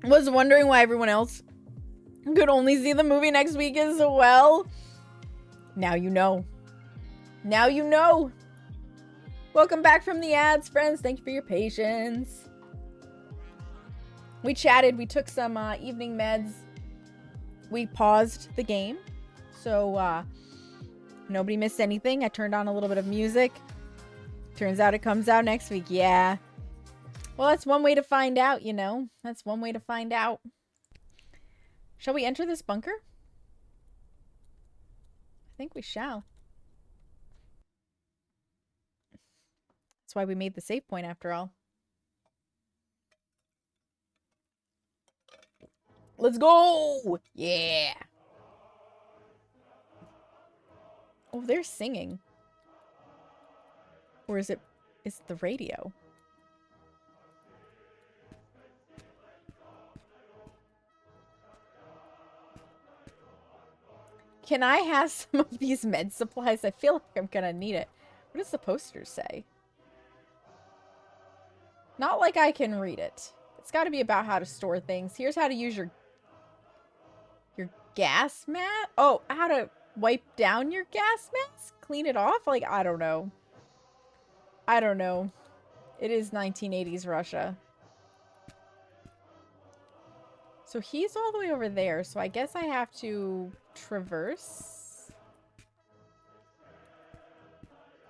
Was wondering why everyone else could only see the movie next week as well. Now you know. Now you know. Welcome back from the ads, friends. Thank you for your patience. We chatted. We took some evening meds. We paused the game. So, nobody missed anything. I turned on a little bit of music. Turns out it comes out next week. Yeah. Well, that's one way to find out, you know. That's one way to find out. Shall we enter this bunker? I think we shall. That's why we made the save point after all. Let's go! Yeah! Oh, they're singing. Or is it the radio? Can I have some of these med supplies? I feel like I'm gonna need it. What does the poster say? Not like I can read it. It's got to be about how to store things. Here's how to use your gas mask. Oh, how to wipe down your gas mask? Clean it off? Like, I don't know. I don't know. It is 1980s Russia. So he's all the way over there. So I guess I have to traverse.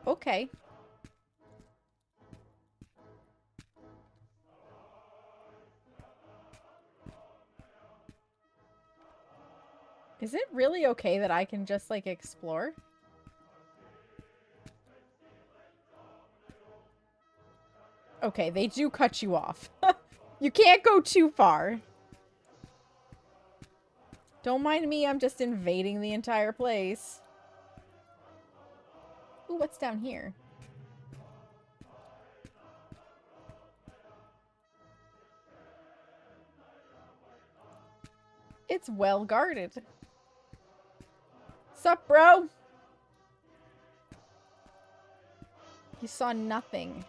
Okay. Is it really okay that I can just, like, explore? Okay, they do cut you off. You can't go too far. Don't mind me, I'm just invading the entire place. Ooh, what's down here? It's well guarded. Sup, bro? You saw nothing.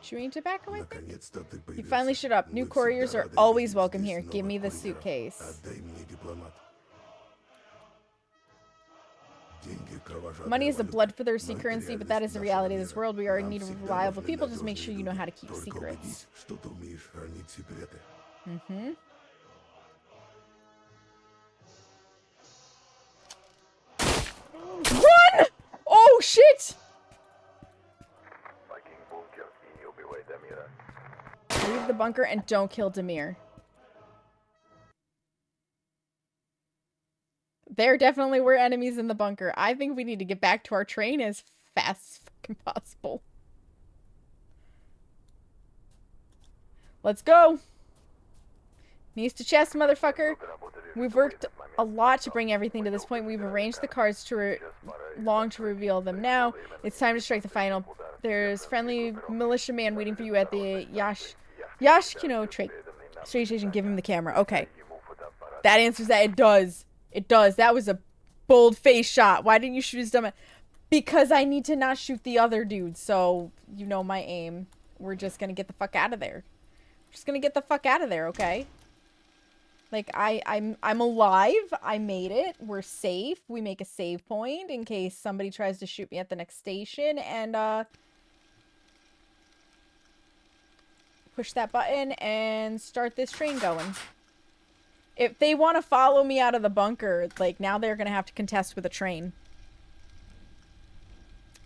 Chewing tobacco, I think? You finally showed up. New couriers are always welcome here. Give me the suitcase. Money is a bloodthirsty currency, but that is the reality of this world. We are in need of reliable people. Just make sure you know how to keep secrets. Mm-hmm. Run! Oh, shit! Leave the bunker and don't kill Demir. There definitely were enemies in the bunker. I think we need to get back to our train as fast as fucking possible. Let's go! Knees to chest, motherfucker. We've worked a lot to bring everything to this point. We've arranged the cards to long to reveal them now. It's time to strike the final. There's friendly militiaman waiting for you at the Yashkino train station. Give him the camera. Okay. That answers that. It does. It does. That was a bold-faced shot. Why didn't you shoot his dumb ass? Because I need to not shoot the other dude. So, you know my aim. We're just gonna get the fuck out of there. Just gonna get the fuck out of there, okay? Like, I'm alive. I made it. We're safe. We make a save point in case somebody tries to shoot me at the next station. And, push that button and start this train going. If they want to follow me out of the bunker, like, now they're going to have to contest with a train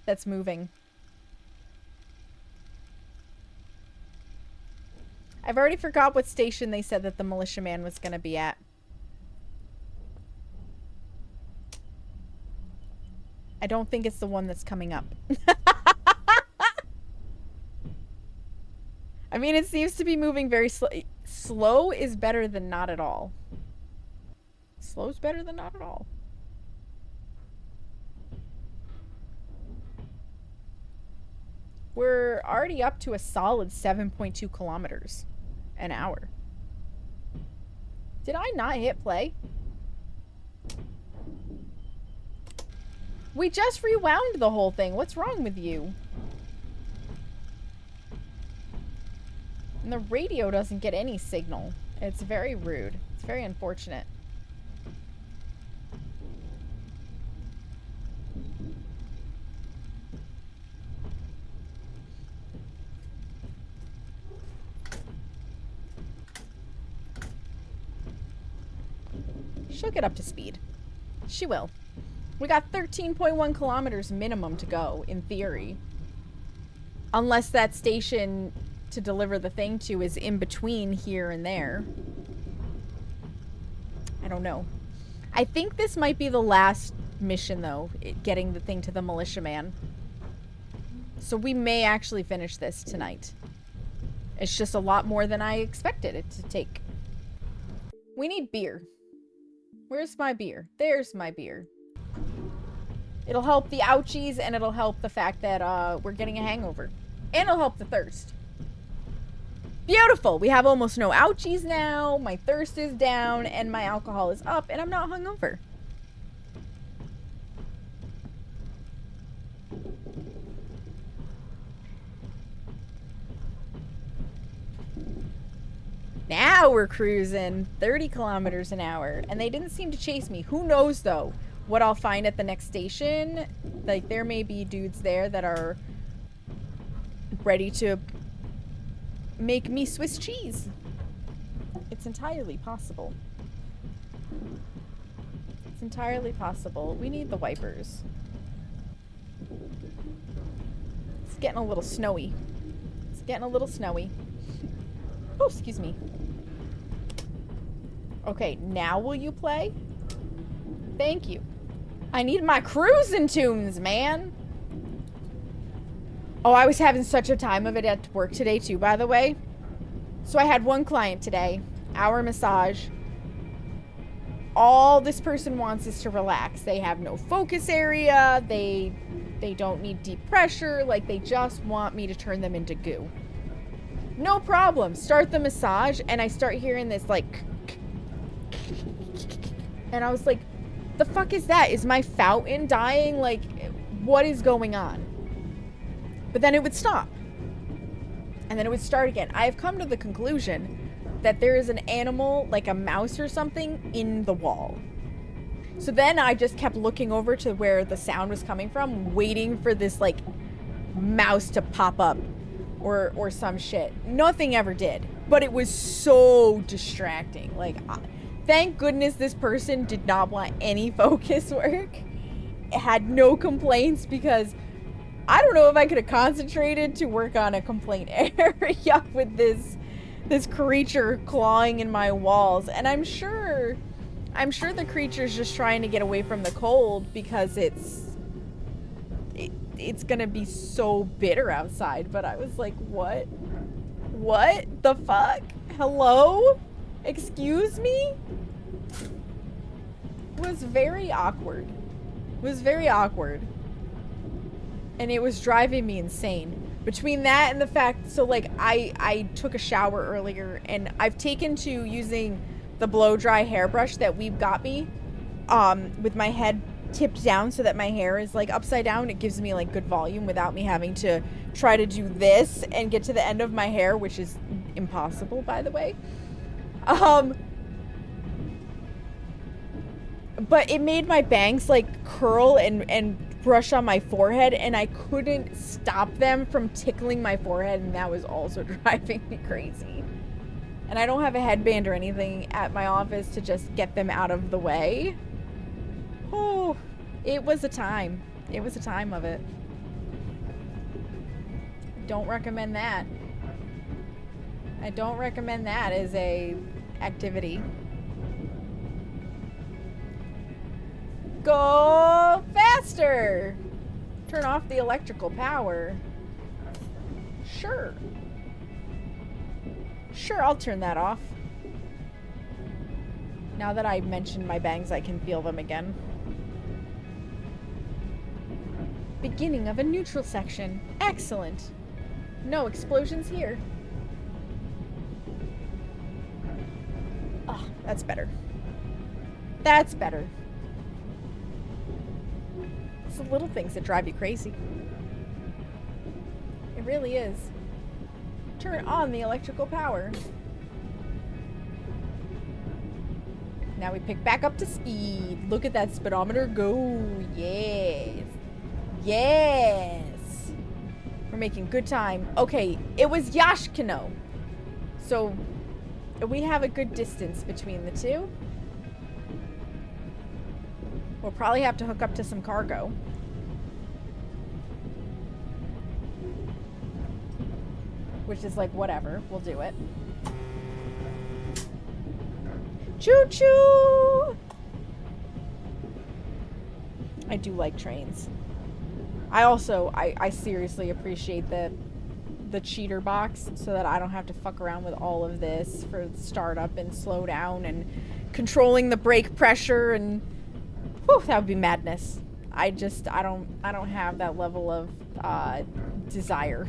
that's moving. I've already forgot what station they said that the militiaman was going to be at. I don't think it's the one that's coming up. I mean, it seems to be moving very slow. Slow is better than not at all. Slow's better than not at all. We're already up to a solid 7.2 kilometers an hour. Did I not hit play? We just rewound the whole thing. What's wrong with you? And the radio doesn't get any signal. It's very rude. It's very unfortunate. She'll get up to speed. She will. We got 13.1 kilometers minimum to go, in theory. Unless that station to deliver the thing to is in between here and there. I don't know. I think this might be the last mission, though, getting the thing to the militiaman. So we may actually finish this tonight. It's just a lot more than I expected it to take. We need beer. Where's my beer? There's my beer. It'll help the ouchies, and it'll help the fact that we're getting a hangover. And it'll help the thirst. Beautiful! We have almost no ouchies now, my thirst is down, and my alcohol is up, and I'm not hungover. Now we're cruising 30 kilometers an hour, and they didn't seem to chase me. Who knows, though, what I'll find at the next station. Like, there may be dudes there that are ready to make me Swiss cheese. It's entirely possible. It's entirely possible. We need the wipers. It's getting a little snowy. It's getting a little snowy. Oh, excuse me. Okay, now will you play? Thank you. I need my cruising tunes, man. Oh, I was having such a time of it at work today, too, by the way. So I had one client today, hour massage. All this person wants is to relax. They have no focus area. They don't need deep pressure. Like, they just want me to turn them into goo. No problem. Start the massage, and I start hearing this, like... And I was like, the fuck is that? Is my fountain dying? Like, what is going on? But then it would stop. And then it would start again. I have come to the conclusion that there is an animal, like a mouse or something, in the wall. So then I just kept looking over to where the sound was coming from, waiting for this, like, mouse to pop up or some shit. Nothing ever did. But it was so distracting. Like, thank goodness this person did not want any focus work. It had no complaints because... I don't know if I could have concentrated to work on a complaint area with this creature clawing in my walls. And I'm sure the creature's just trying to get away from the cold because it's gonna be so bitter outside. But I was like, what? What the fuck? Hello? Excuse me? It was very awkward. It was very awkward. And it was driving me insane. Between that and the fact, so like I took a shower earlier and I've taken to using the blow dry hairbrush that Weeb got me with my head tipped down so that my hair is like upside down. It gives me like good volume without me having to try to do this and get to the end of my hair, which is impossible, by the way. But it made my bangs like curl and brush on my forehead, and I couldn't stop them from tickling my forehead, and that was also driving me crazy. And I don't have a headband or anything at my office to just get them out of the way. Oh, it was a time. It was a time of it. Don't recommend that. I don't recommend that as a activity. Go faster! Turn off the electrical power. Sure. Sure, I'll turn that off. Now that I mentioned my bangs, I can feel them again. Beginning of a neutral section. Excellent. No explosions here. Oh, that's better. That's better. It's the little things that drive you crazy. It really is. Turn on the electrical power. Now we pick back up to speed. Look at that speedometer go. Yes. Yes. We're making good time. Okay, it was Yashkino. So we have a good distance between the two. We'll probably have to hook up to some cargo. Which is like, whatever. We'll do it. Choo-choo! I do like trains. I seriously appreciate the cheater box so that I don't have to fuck around with all of this for startup and slow down and controlling the brake pressure and whew, that would be madness. I don't have that level of desire.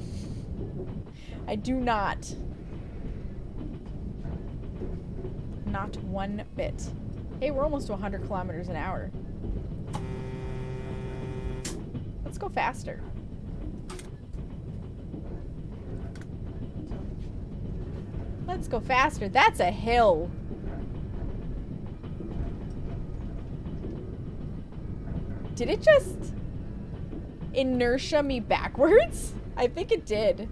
I do not. Not one bit. Hey, we're almost to 100 kilometers an hour. Let's go faster. Let's go faster. That's a hill. Did it just inertia me backwards? I think it did.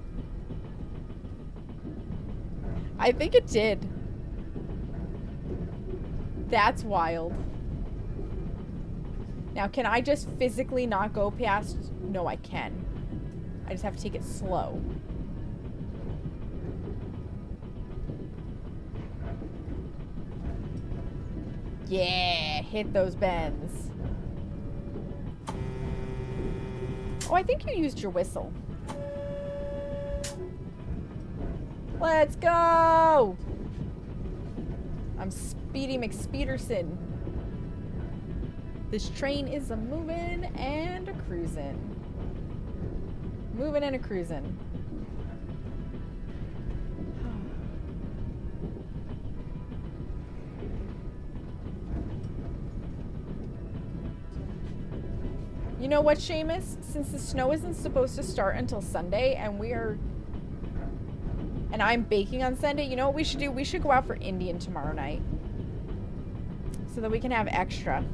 I think it did. That's wild. Now, can I just physically not go past? No, I can. I just have to take it slow. Yeah, hit those bends. Oh, I think you used your whistle. Let's go! I'm Speedy McSpeederson. This train is a moving and a cruising. Moving and a cruising. You know what, Seamus? Since the snow isn't supposed to start until Sunday and I'm baking on Sunday, you know what we should do? We should go out for Indian tomorrow night. So that we can have extra.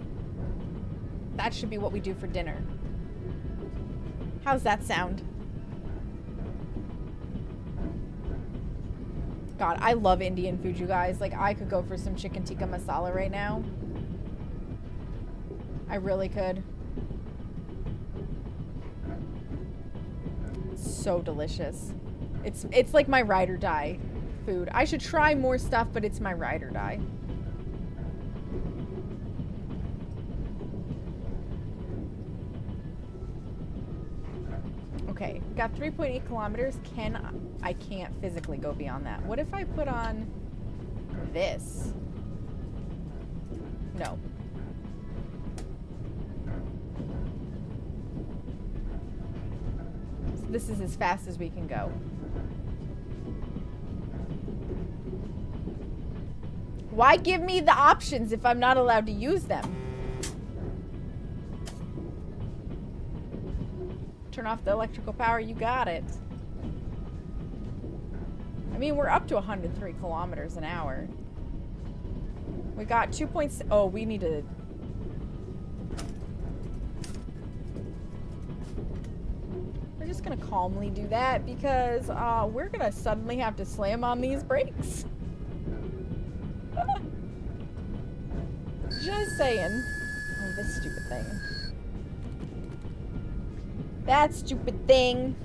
That should be what we do for dinner. How's that sound? God, I love Indian food, you guys. Like, I could go for some chicken tikka masala right now. I really could. So delicious. It's like my ride or die food. I should try more stuff, but it's my ride or die. Okay, got 3.8 kilometers. I can't physically go beyond that. What if I put on this? No. So this is as fast as we can go. Why give me the options if I'm not allowed to use them? Turn off the electrical power, you got it. I mean, we're up to 103 kilometers an hour. We got 2.6. Oh, we need to. We're just gonna calmly do that because we're gonna suddenly have to slam on these brakes. Just saying. Oh, this stupid thing. That stupid thing.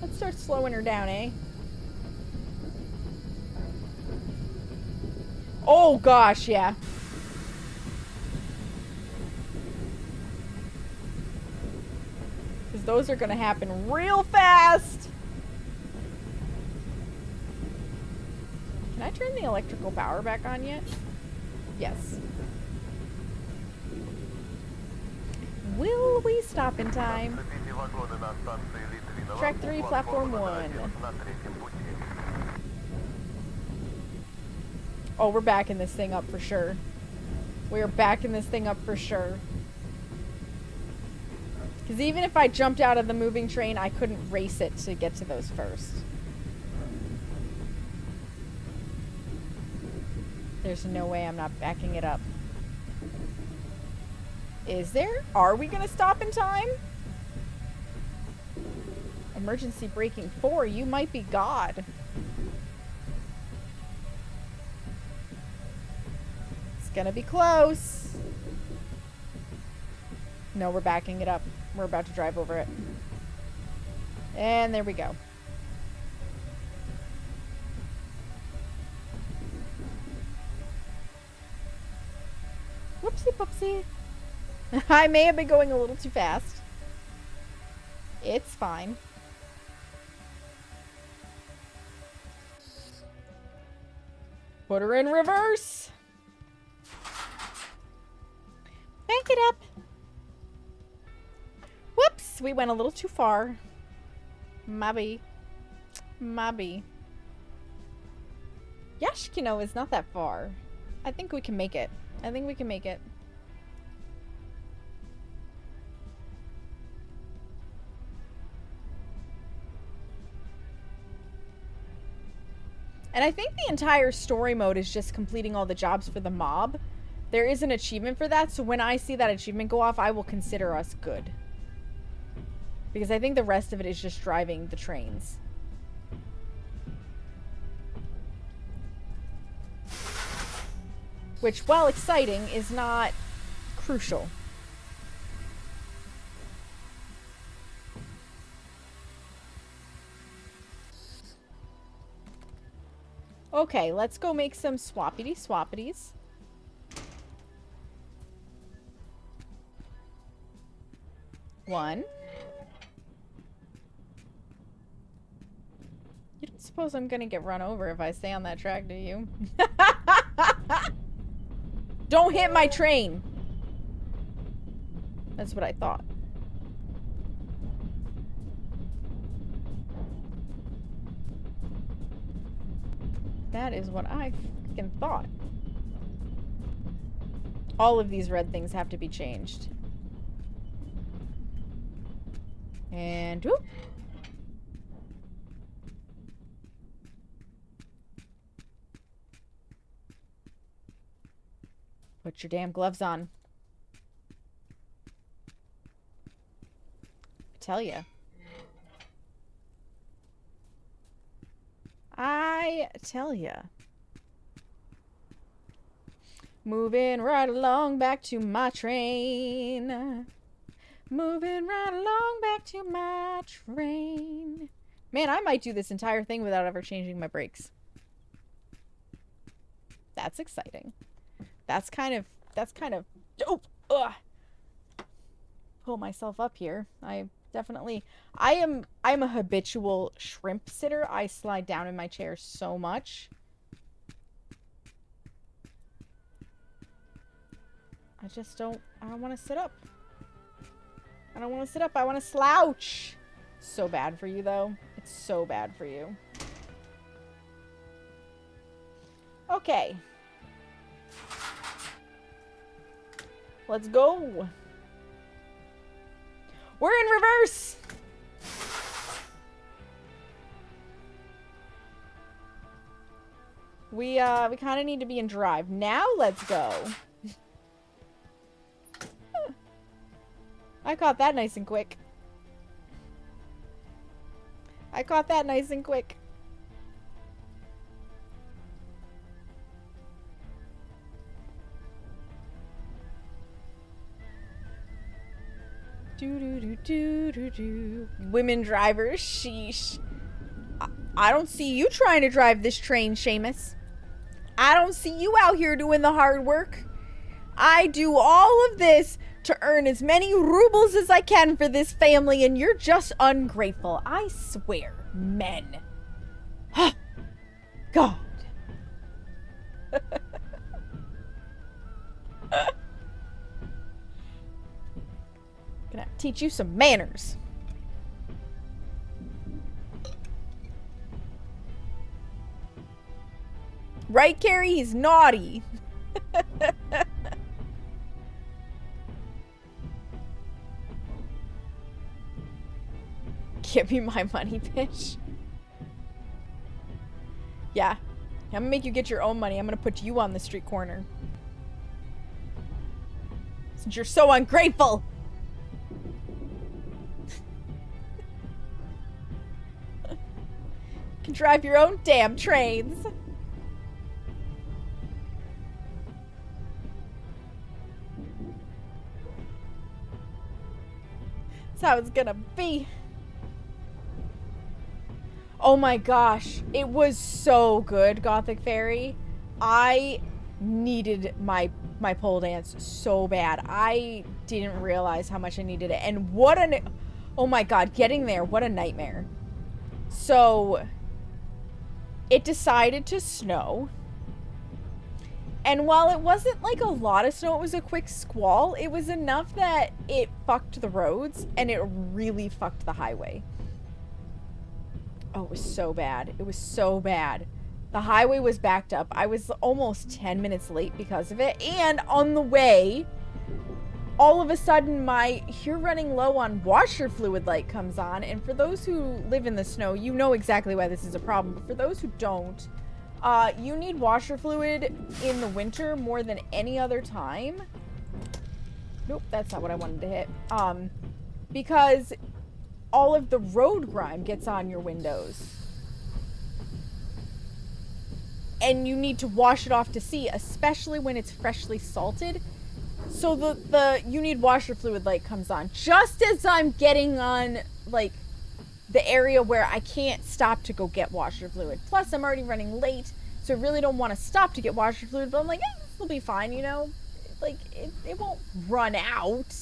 Let's start slowing her down, eh? Oh gosh, yeah. Because those are gonna happen real fast. Can I turn the electrical power back on yet? Yes. Will we stop in time? Track 3, platform 1. Oh, we're backing this thing up for sure. We are backing this thing up for sure. Because even if I jumped out of the moving train, I couldn't race it to get to those first. There's no way I'm not backing it up. Is there? Are we gonna stop in time? Emergency braking 4. You might be God. It's gonna be close. No, we're backing it up. We're about to drive over it. And there we go. Whoopsie poopsie. I may have been going a little too fast. It's fine. Put her in reverse. Bank it up. Whoops, we went a little too far. Maybe. Maybe. Yashkino is not that far. I think we can make it. I think we can make it. And I think the entire story mode is just completing all the jobs for the mob. There is an achievement for that, so when I see that achievement go off, I will consider us good. Because I think the rest of it is just driving the trains. Which, while exciting, is not crucial. Okay, let's go make some swappity-swappities. One. You don't suppose I'm gonna get run over if I stay on that track, do you? Don't hit my train! That's what I thought. That is what I freaking thought. All of these red things have to be changed. And whoop. Put your damn gloves on. I tell ya. I tell ya. Moving right along back to my train. Moving right along back to my train. Man, I might do this entire thing without ever changing my brakes. That's exciting. That's kind of, oh, ugh. Pull myself up here. I am a habitual shrimp sitter. I slide down in my chair so much. I don't want to sit up. I don't want to sit up. I want to slouch. So bad for you, though. It's so bad for you. Okay. Let's go. We're in reverse. We kind of need to be in drive. Now let's go. I caught that nice and quick. I caught that nice and quick. Do. Women drivers, sheesh. I don't see you trying to drive this train, Seamus. I don't see you out here doing the hard work. I do all of this to earn as many rubles as I can for this family, and you're just ungrateful. I swear, men. God. Gonna teach you some manners. Right, Carrie? He's naughty. Give me my money, bitch. Yeah. I'm gonna make you get your own money. I'm gonna put you on the street corner. Since you're so ungrateful. drive your own damn trains. That's how it's gonna be. Oh my gosh, it was so good, Gothic Fairy. I needed my pole dance so bad. I didn't realize how much I needed it. And what an... Oh my god, getting there, what a nightmare. So, it decided to snow. And while it wasn't like a lot of snow, it was a quick squall, it was enough that it fucked the roads and it really fucked the highway. Oh, it was so bad. It was so bad. The highway was backed up. I was almost 10 minutes late because of it. And on the way, all of a sudden my "you're running low on washer fluid" light comes on. And for those who live in the snow, you know exactly why this is a problem. But for those who don't, you need washer fluid in the winter more than any other time. Nope, that's not what I wanted to hit. Because all of the road grime gets on your windows. And you need to wash it off to see, especially when it's freshly salted. So the you need washer fluid light comes on just as I'm getting on, like, the area where I can't stop to go get washer fluid. Plus, I'm already running late, so I really don't want to stop to get washer fluid, but I'm like, this will be fine, you know? Like, it won't run out.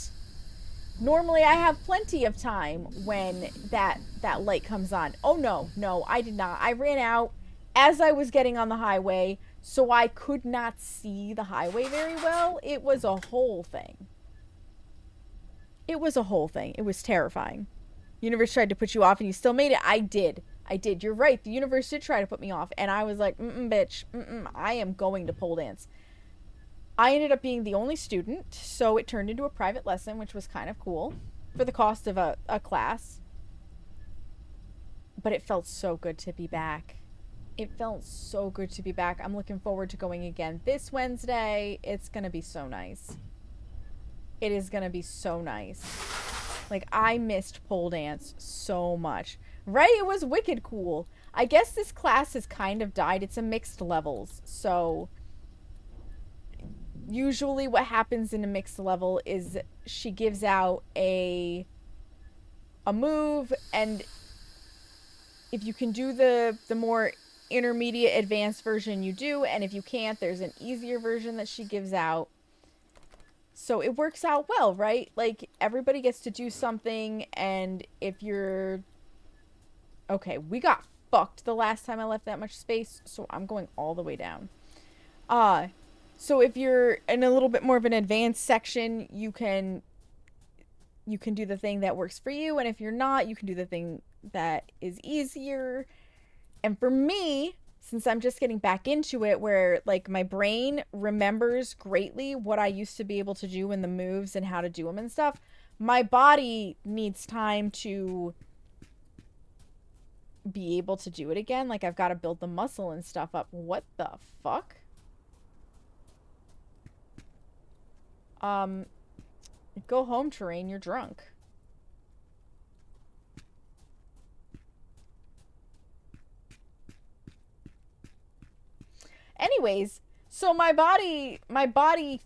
Normally, I have plenty of time when that light comes on. Oh, no, I did not. I ran out as I was getting on the highway, so I could not see the highway very well. It was a whole thing. It was a whole thing. It was terrifying. Universe tried to put you off and you still made it. I did. You're right. The universe did try to put me off. And I was like, bitch. I am going to pole dance. I ended up being the only student, so it turned into a private lesson, which was kind of cool for the cost of a class. But it felt so good to be back. It felt so good to be back. I'm looking forward to going again this Wednesday. It's going to be so nice. It is going to be so nice. Like, I missed pole dance so much. Right? It was wicked cool. I guess this class has kind of died. It's a mixed levels. So, usually what happens in a mixed level is she gives out a move, and if you can do the more intermediate advanced version, you do, and if you can't, there's an easier version that she gives out. So it works out well, right? Like, everybody gets to do something, and if you're... Okay, we got fucked the last time I left that much space, so I'm going all the way down. So if you're in a little bit more of an advanced section, you can do the thing that works for you, and if you're not, you can do the thing that is easier. And for me, since I'm just getting back into it, where, like, my brain remembers greatly what I used to be able to do in the moves and how to do them and stuff, my body needs time to be able to do it again. Like, I've got to build the muscle and stuff up. What the fuck? Go home, Terrain. You're drunk. Anyways, so my body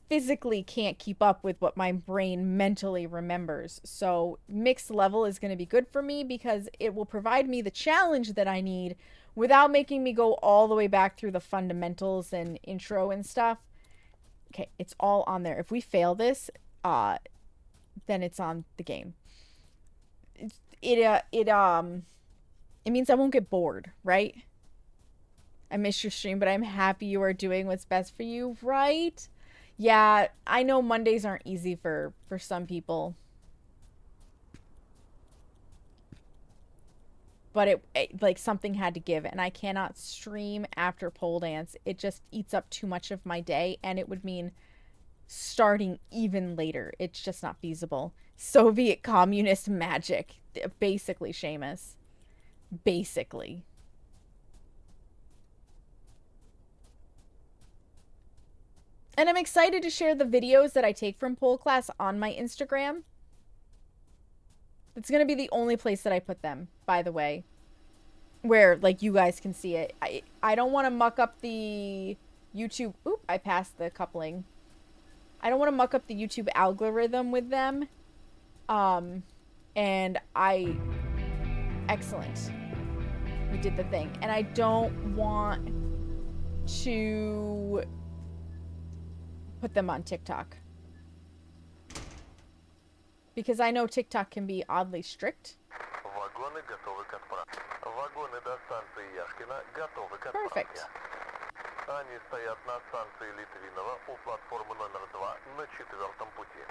physically can't keep up with what my brain mentally remembers. So mixed level is going to be good for me because it will provide me the challenge that I need without making me go all the way back through the fundamentals and intro and stuff. Okay, it's all on there. If we fail this, then it's on the game. It means I won't get bored, right? I missed your stream, but I'm happy you are doing what's best for you, right? Yeah, I know Mondays aren't easy for some people. But it like, something had to give, and I cannot stream after pole dance. It just eats up too much of my day, and it would mean starting even later. It's just not feasible. Soviet communist magic. Basically, Seamus. Basically. And I'm excited to share the videos that I take from pole class on my Instagram. It's going to be the only place that I put them, by the way. where like you guys can see it. I don't want to muck up the YouTube. Oop, I passed the coupling. I don't want to muck up the YouTube algorithm with them. And excellent. We did the thing. And I don't want to put them on TikTok. Because I know TikTok can be oddly strict. Вагоны готовы к отправке. Вагоны до станции Яшкина готовы к отправке. Perfect. Они стоят на станции Литвинова у платформы номер 2 на 4-м пути.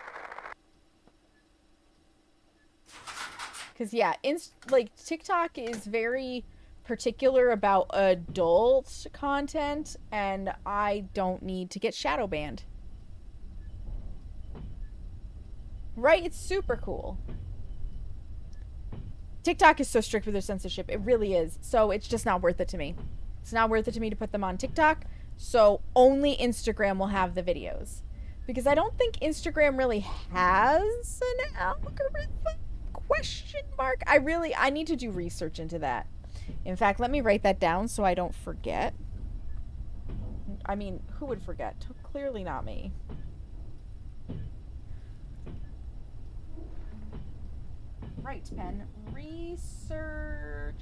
Because, yeah, like, TikTok is very particular about adult content, and I don't need to get shadow banned. Right? It's super cool. TikTok is so strict with their censorship. It really is. So it's just not worth it to me. It's not worth it to me to put them on TikTok. So only Instagram will have the videos. Because I don't think Instagram really has an algorithm? Question mark. I need to do research into that. In fact, let me write that down so I don't forget. I mean, who would forget? Clearly not me. Right, pen. Research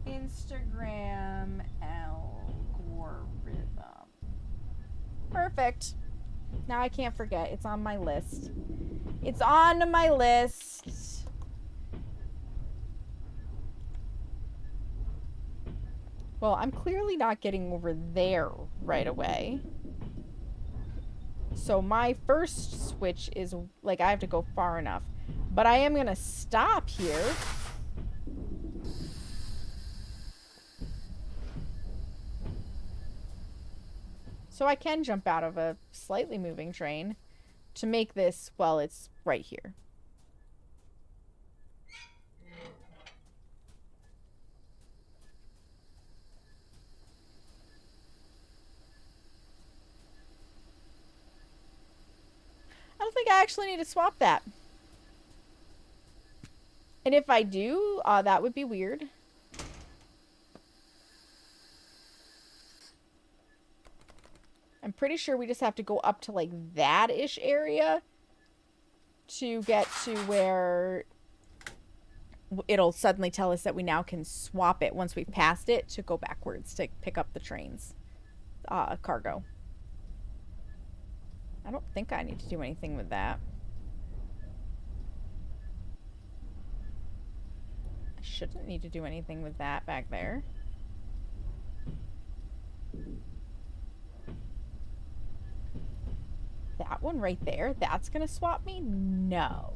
Instagram algorithm. Perfect. Now I can't forget. It's on my list. It's on my list. Well, I'm clearly not getting over there right away. So my first switch is, like, I have to go far enough. But I am going to stop here. So I can jump out of a slightly moving train to make this, well, it's right here. I don't think I actually need to swap that. And if I do, that would be weird. I'm pretty sure we just have to go up to, like, that-ish area to get to where it'll suddenly tell us that we now can swap it once we've passed it to go backwards to pick up the train's cargo. I don't think I need to do anything with that. I shouldn't need to do anything with that back there. That one right there, that's gonna swap me? No.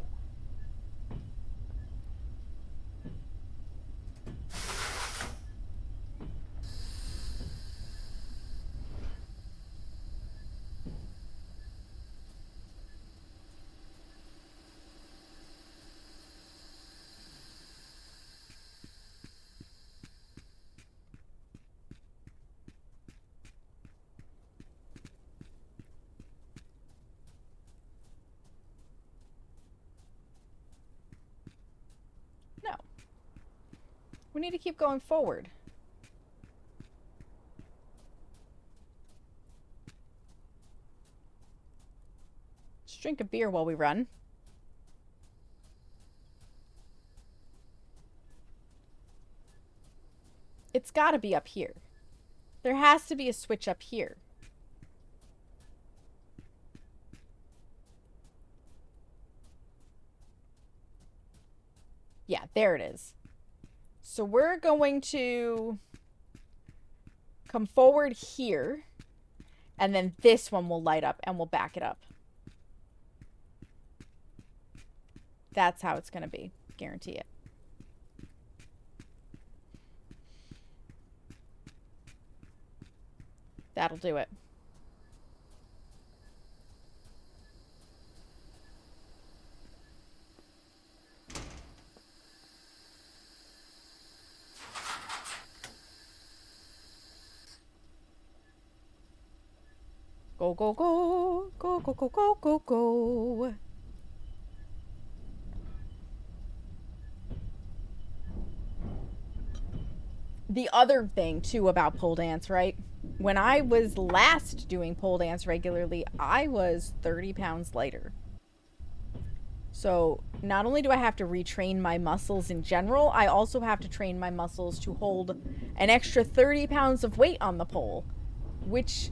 No. We need to keep going forward. Just drink a beer while we run. It's gotta be up here. There has to be a switch up here. Yeah, there it is. So we're going to come forward here, and then this one will light up and we'll back it up. That's how it's going to be. Guarantee it. That'll do it. Go, go, go. Go, go, go, go, go, go. the other thing, too, about pole dance, right? When I was last doing pole dance regularly, I was 30 pounds lighter. So, not only do I have to retrain my muscles in general, I also have to train my muscles to hold an extra 30 pounds of weight on the pole. Which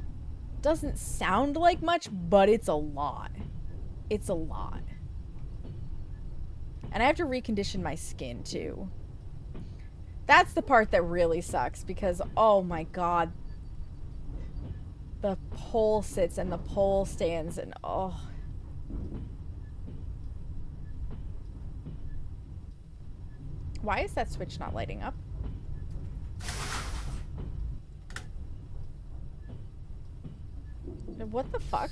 doesn't sound like much, but it's a lot. It's a lot. And I have to recondition my skin, too. That's the part that really sucks, because, oh my god. The pole sits and the pole stands, and oh. Why is that switch not lighting up? What the fuck?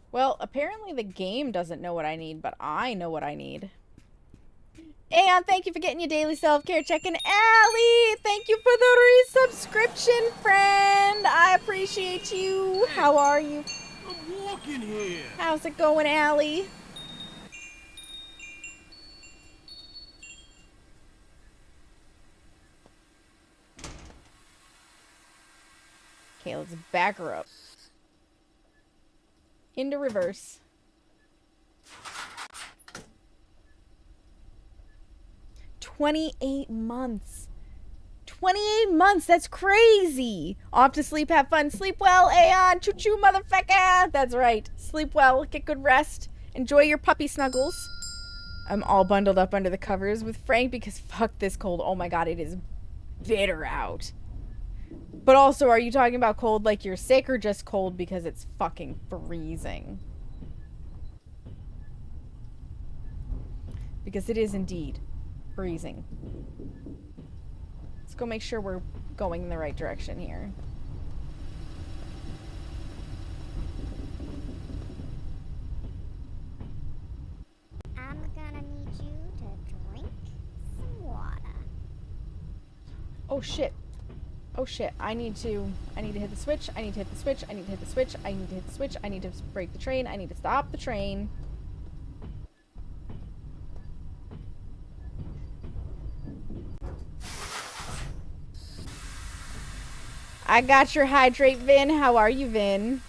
Well, apparently the game doesn't know what I need, but I know what I need. And thank you for getting your daily self-care check-in. Allie, thank you for the resubscription, friend. I appreciate you. How are you? I'm walking here. How's it going, Allie? Okay, let's back her up. Into reverse. $28 months. 28 months. That's crazy. Off to sleep. Have fun. Sleep well, Aeon. Choo-choo, motherfucker. That's right. Sleep well. Get good rest. Enjoy your puppy snuggles. I'm all bundled up under the covers with Frank because fuck this cold. Oh my god, it is bitter out. But also, are you talking about cold like you're sick or just cold because it's fucking freezing? Because it is indeed freezing. Let's go make sure we're going in the right direction here. I'm gonna need you to drink some water. Oh shit. Oh shit, I need to hit the switch, I need to hit the switch, I need to hit the switch, I need to hit the switch, I need to break the train, I need to stop the train. I got your hydrate, Vin. How are you, Vin?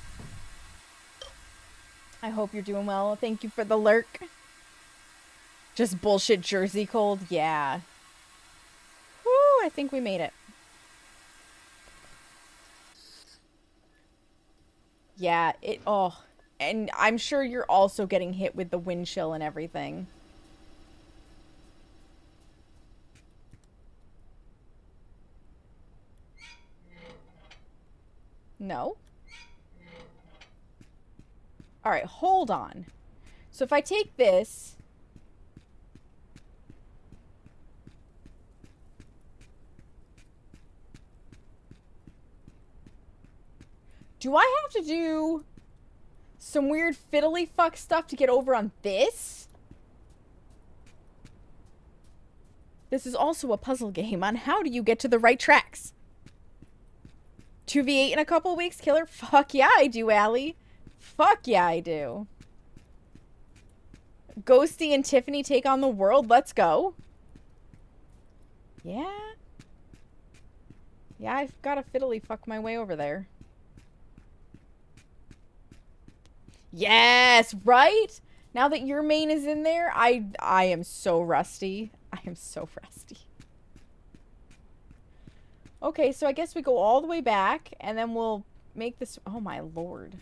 I hope you're doing well. Thank you for the lurk. Just bullshit Jersey cold? Yeah. Whew, I think we made it. Yeah, oh, and I'm sure you're also getting hit with the wind chill and everything. No? Alright, hold on. So if I take this... Do I have to do some weird fiddly fuck stuff to get over on this? This is also a puzzle game on how do you get to the right tracks. 2v8 in a couple weeks, killer? Fuck yeah, I do, Allie. Fuck yeah, I do. Ghosty and Tiffany take on the world. Let's go. Yeah. Yeah, I've got to fiddly fuck my way over there. Yes, right? Now that your main is in there, I am so rusty. I am so rusty. Okay, so I guess we go all the way back, and then we'll make this... Oh, my lord.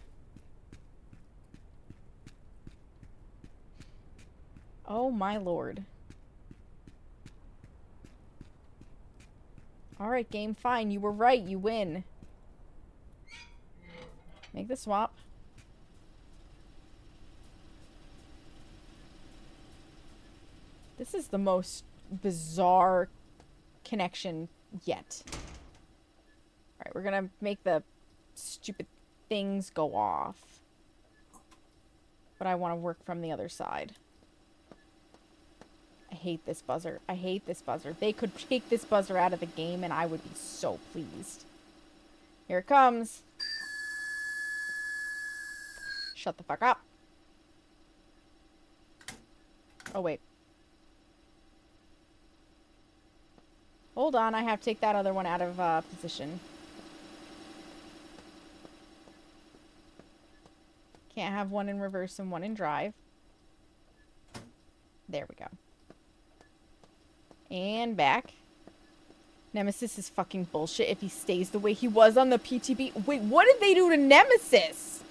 Oh, my lord. Alright, game, fine. You were right. You win. Make the swap. This is the most bizarre connection Yet. Alright, we're gonna make the stupid things go off. But I want to work from the other side. I hate this buzzer. I hate this buzzer. They could take this buzzer out of the game and I would be so pleased. Here it comes. Shut the fuck up. Oh, wait. Hold on, I have to take that other one out of position. Can't have one in reverse and one in drive. There we go. And back. Nemesis is fucking bullshit if he stays the way he was on the PTB. Wait, what did they do to Nemesis?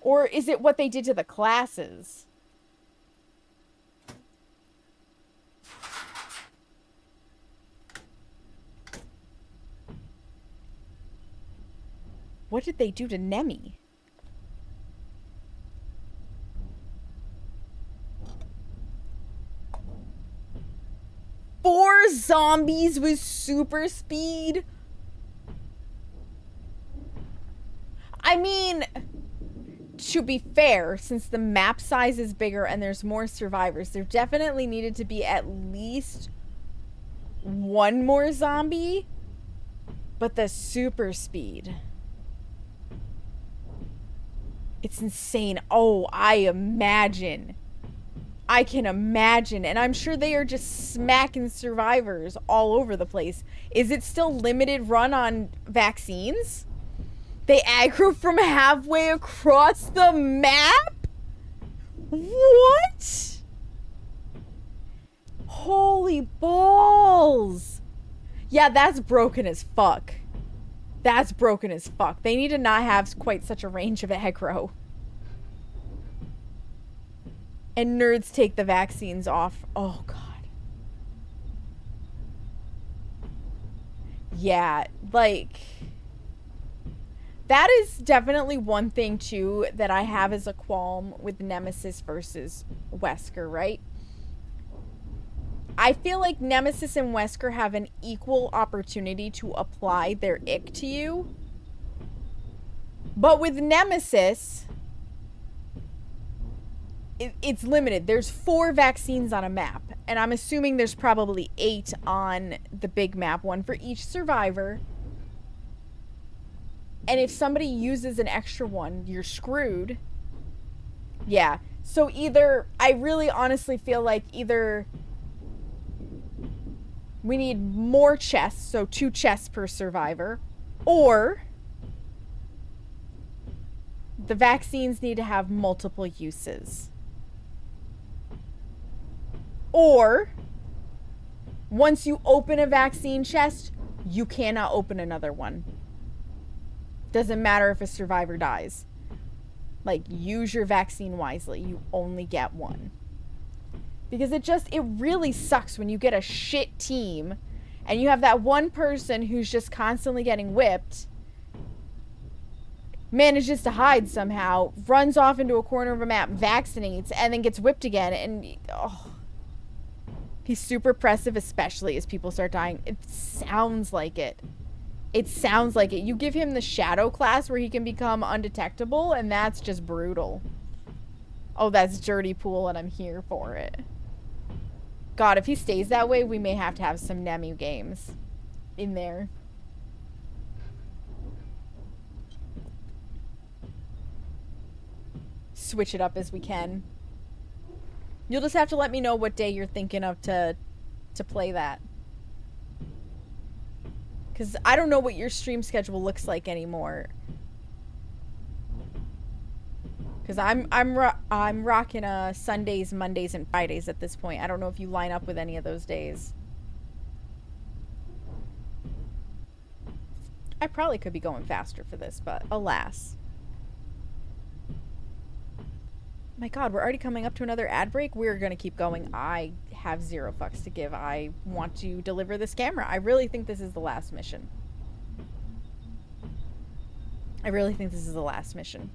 Or is it what they did to the classes? What did they do to Nemi? Four zombies with super speed? I mean, to be fair, since the map size is bigger and there's more survivors, there definitely needed to be at least one more zombie. But the super speed... it's insane. Oh, I can imagine. And I'm sure they are just smacking survivors all over the place. Is it still limited run on vaccines? They aggro from halfway across the map? What? Holy balls. Yeah, that's broken as fuck. That's broken as fuck. They need to not have quite such a range of aggro. And nerds take the vaccines off. Oh, God. Yeah, like... that is definitely one thing, too, that I have as a qualm with Nemesis versus Wesker, right? I feel like Nemesis and Wesker have an equal opportunity to apply their ick to you. But with Nemesis... it's limited. There's 4 vaccines on a map. And I'm assuming there's probably 8 on the big map. One for each survivor. And if somebody uses an extra one, you're screwed. Yeah. So either... I really honestly feel like either... we need more chests. So 2 chests per survivor. Or... the vaccines need to have multiple uses. Or, once you open a vaccine chest, you cannot open another one. Doesn't matter if a survivor dies. Like, use your vaccine wisely. You only get one. Because it really sucks when you get a shit team and you have that one person who's just constantly getting whipped, manages to hide somehow, runs off into a corner of a map, vaccinates, and then gets whipped again, and... oh. He's super oppressive, especially as people start dying. It sounds like it. It sounds like it. You give him the shadow class where he can become undetectable, and that's just brutal. Oh, that's dirty pool, and I'm here for it. God, if he stays that way, we may have to have some Nemu games in there. Switch it up as we can. You'll just have to let me know what day you're thinking of to play that. Because I don't know what your stream schedule looks like anymore. Because I'm rocking Sundays, Mondays, and Fridays at this point. I don't know if you line up with any of those days. I probably could be going faster for this, but alas. My God, we're already coming up to another ad break. We're going to keep going. I have 0 fucks to give. I want to deliver this camera. I really think this is the last mission. I really think this is the last mission.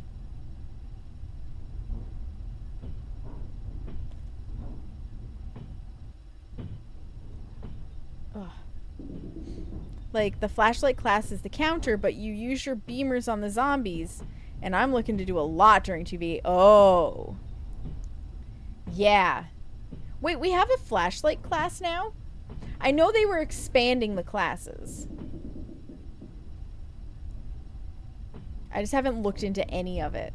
Like, the flashlight class is the counter, but you use your beamers on the zombies. And I'm looking to do a lot during 2v8. Oh. Yeah. Wait, we have a flashlight class now? I know they were expanding the classes. I just haven't looked into any of it.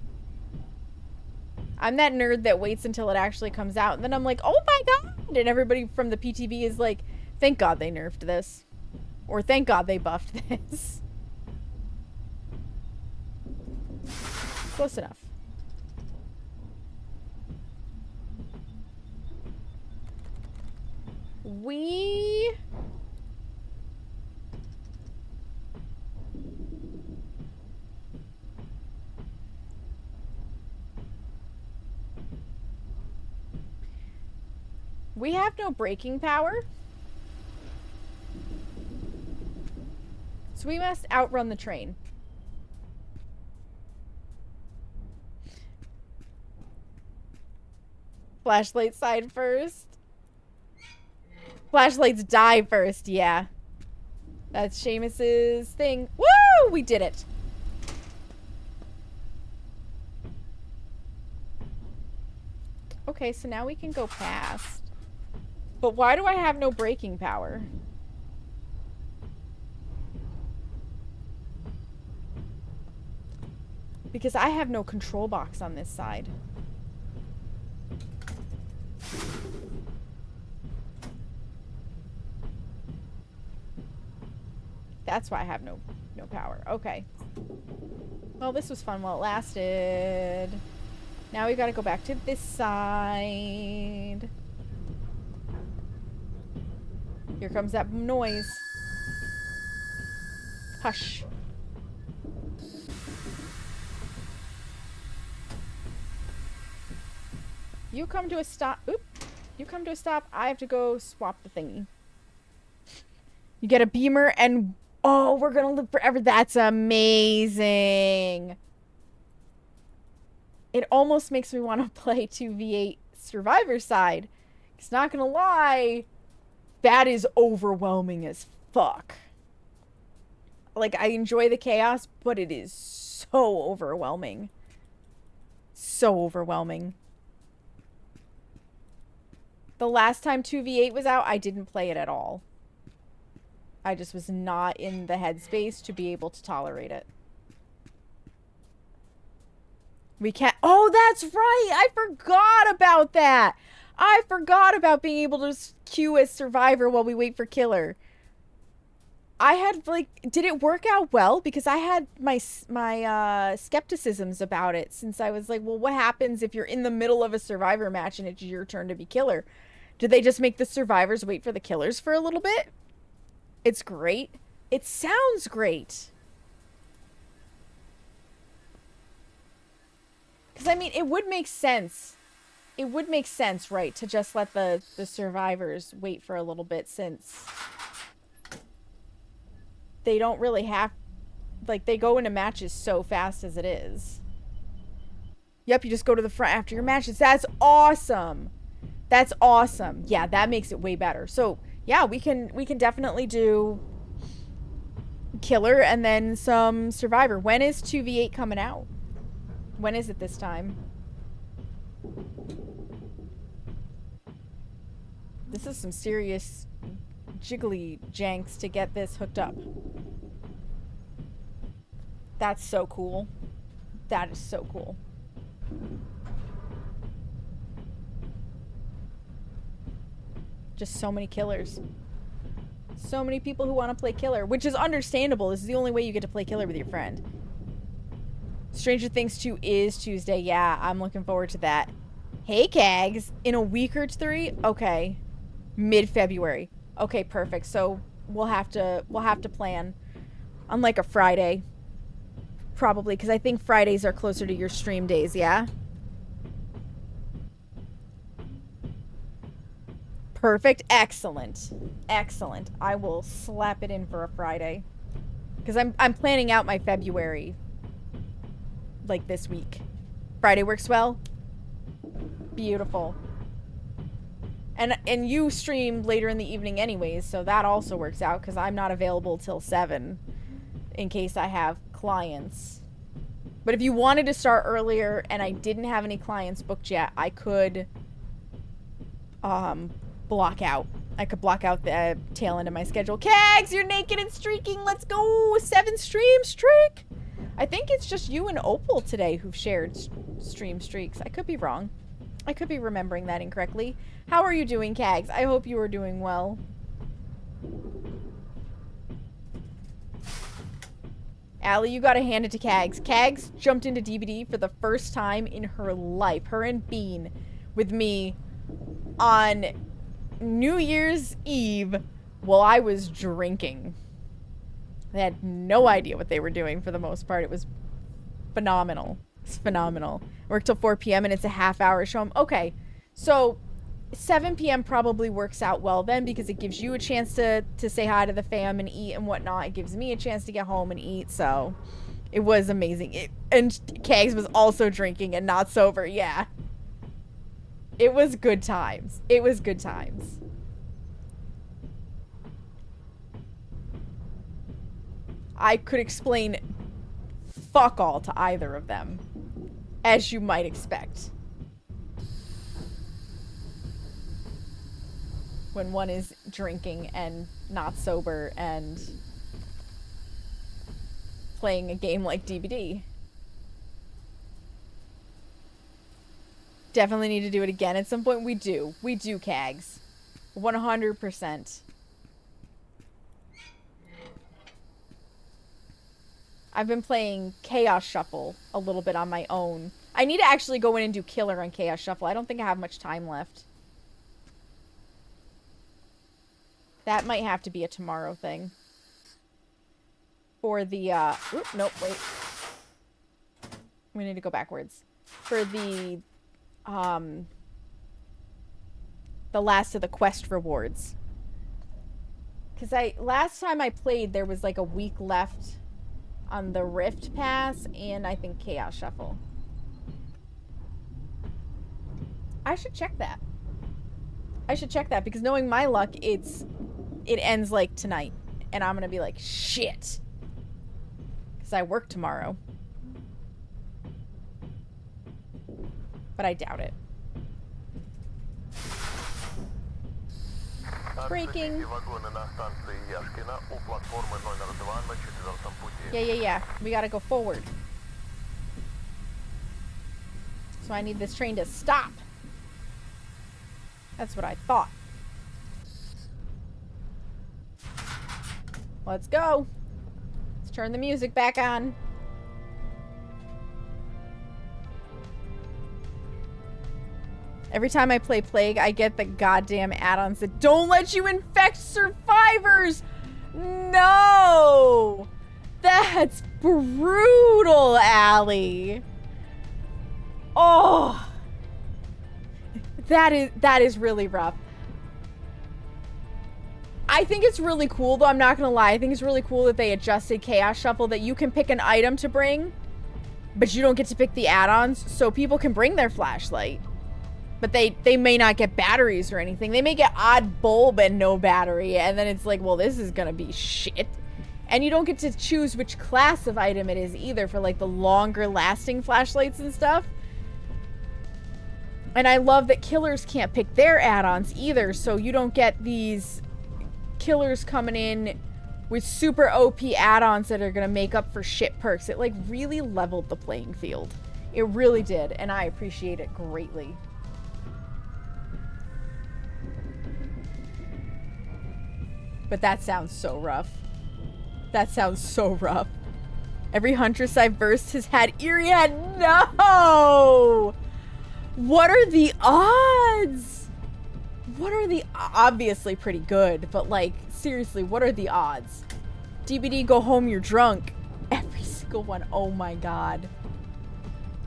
I'm that nerd that waits until it actually comes out, and then I'm like, oh my god! And everybody from the PTV is like, thank god they nerfed this. Or thank god they buffed this. Close enough. We... We have no braking power. So we must outrun the train. Flashlight side first. Flashlights die first, yeah. That's Seamus's thing. Woo! We did it. Okay, so now we can go past. But why do I have no braking power? Because I have no control box on this side. That's why I have no power. Okay. Well, this was fun while it lasted. Now we gotta go back to this side. Here comes that noise. Hush. You come to a stop. Oop. You come to a stop. I have to go swap the thingy. You get a beamer and... Oh, we're gonna live forever. That's amazing. It almost makes me want to play 2v8 Survivor side. It's not gonna lie. That is overwhelming as fuck. Like, I enjoy the chaos, but it is so overwhelming. So overwhelming. The last time 2v8 was out, I didn't play it at all. I just was not in the headspace to be able to tolerate it. We can't... Oh, that's right! I forgot about that! I forgot about being able to queue as Survivor while we wait for Killer. I had, like... Did it work out well? Because I had my skepticisms about it, since I was like, well, what happens if you're in the middle of a Survivor match and it's your turn to be Killer? Did they just make the Survivors wait for the Killers for a little bit? It's great. It sounds great. Because, I mean, it would make sense. It would make sense, right, to just let the Survivors wait for a little bit, since they don't really have... Like, they go into matches so fast as it is. Yep, you just go to the front after your matches. That's awesome. That's awesome. Yeah, that makes it way better. So... Yeah, we can definitely do Killer and then some Survivor. When is 2v8 coming out? When is it this time? This is some serious jiggly janks to get this hooked up. That's so cool. That is so cool. Just so many killers. So many people who want to play Killer, which is understandable. This is the only way you get to play Killer with your friend. Stranger Things 2 is Tuesday. Yeah, I'm looking forward to that. Hey, Kags. In a week or 3? Okay. Mid-February. Okay, perfect. So we'll have to plan on like a Friday. Probably, because I think Fridays are closer to your stream days, yeah? Perfect. Excellent. Excellent. I will slap it in for a Friday. Because I'm planning out my February. Like this week. Friday works well? Beautiful. And you stream later in the evening anyways, so that also works out because I'm not available till 7 in case I have clients. But if you wanted to start earlier and I didn't have any clients booked yet, I could block out. I could block out the tail end of my schedule. Kags, you're naked and streaking. Let's go. 7 stream streak. I think it's just you and Opal today who've shared stream streaks. I could be wrong. I could be remembering that incorrectly. How are you doing, Kags? I hope you are doing well. Allie, you gotta hand it to Kags. Kags jumped into DBD for the first time in her life. Her and Bean with me on New Year's Eve while I was drinking. They had no idea what they were doing for the most part. It was phenomenal. It's phenomenal. Work till 4 p.m. and it's a half-hour show. Okay, so 7 p.m. probably works out well then because it gives you a chance to say hi to the fam and eat and whatnot. It gives me a chance to get home and eat, so it was amazing. And Kags was also drinking and not sober, yeah. It was good times. It was good times. I could explain fuck all to either of them, as you might expect. When one is drinking and not sober and playing a game like DBD. Definitely need to do it again at some point. We do, Kags. 100%. I've been playing Chaos Shuffle a little bit on my own. I need to actually go in and do Killer on Chaos Shuffle. I don't think I have much time left. That might have to be a tomorrow thing. For the, oop, nope, wait. We need to go backwards. For the last of the quest rewards. Because last time I played, there was like a week left on the Rift Pass and I think Chaos Shuffle. I should check that. I should check that because knowing my luck, it ends like tonight. And I'm gonna be like, shit. Because I work tomorrow. But I doubt it. Breaking. Yeah. We gotta go forward. So I need this train to stop. That's what I thought. Let's go. Let's turn the music back on. Every time I play Plague, I get the goddamn add-ons that don't let you infect survivors! No! That's brutal, Allie! Oh! That is really rough. I think it's really cool, though, I'm not gonna lie. I think it's really cool that they adjusted Chaos Shuffle, that you can pick an item to bring, but you don't get to pick the add-ons, so people can bring their flashlight. But they may not get batteries or anything. They may get odd bulb and no battery, and then it's like, well, this is gonna be shit. And you don't get to choose which class of item it is either for, like, the longer lasting flashlights and stuff. And I love that killers can't pick their add-ons either, so you don't get these killers coming in with super OP add-ons that are gonna make up for shit perks. It, like, really leveled the playing field. It really did, and I appreciate it greatly. But that sounds so rough. That sounds so rough. Every huntress I've versed has had eerie head. No! What are the odds? What are the... Obviously pretty good, but like, seriously, what are the odds? DBD, go home, you're drunk. Every single one. Oh my god.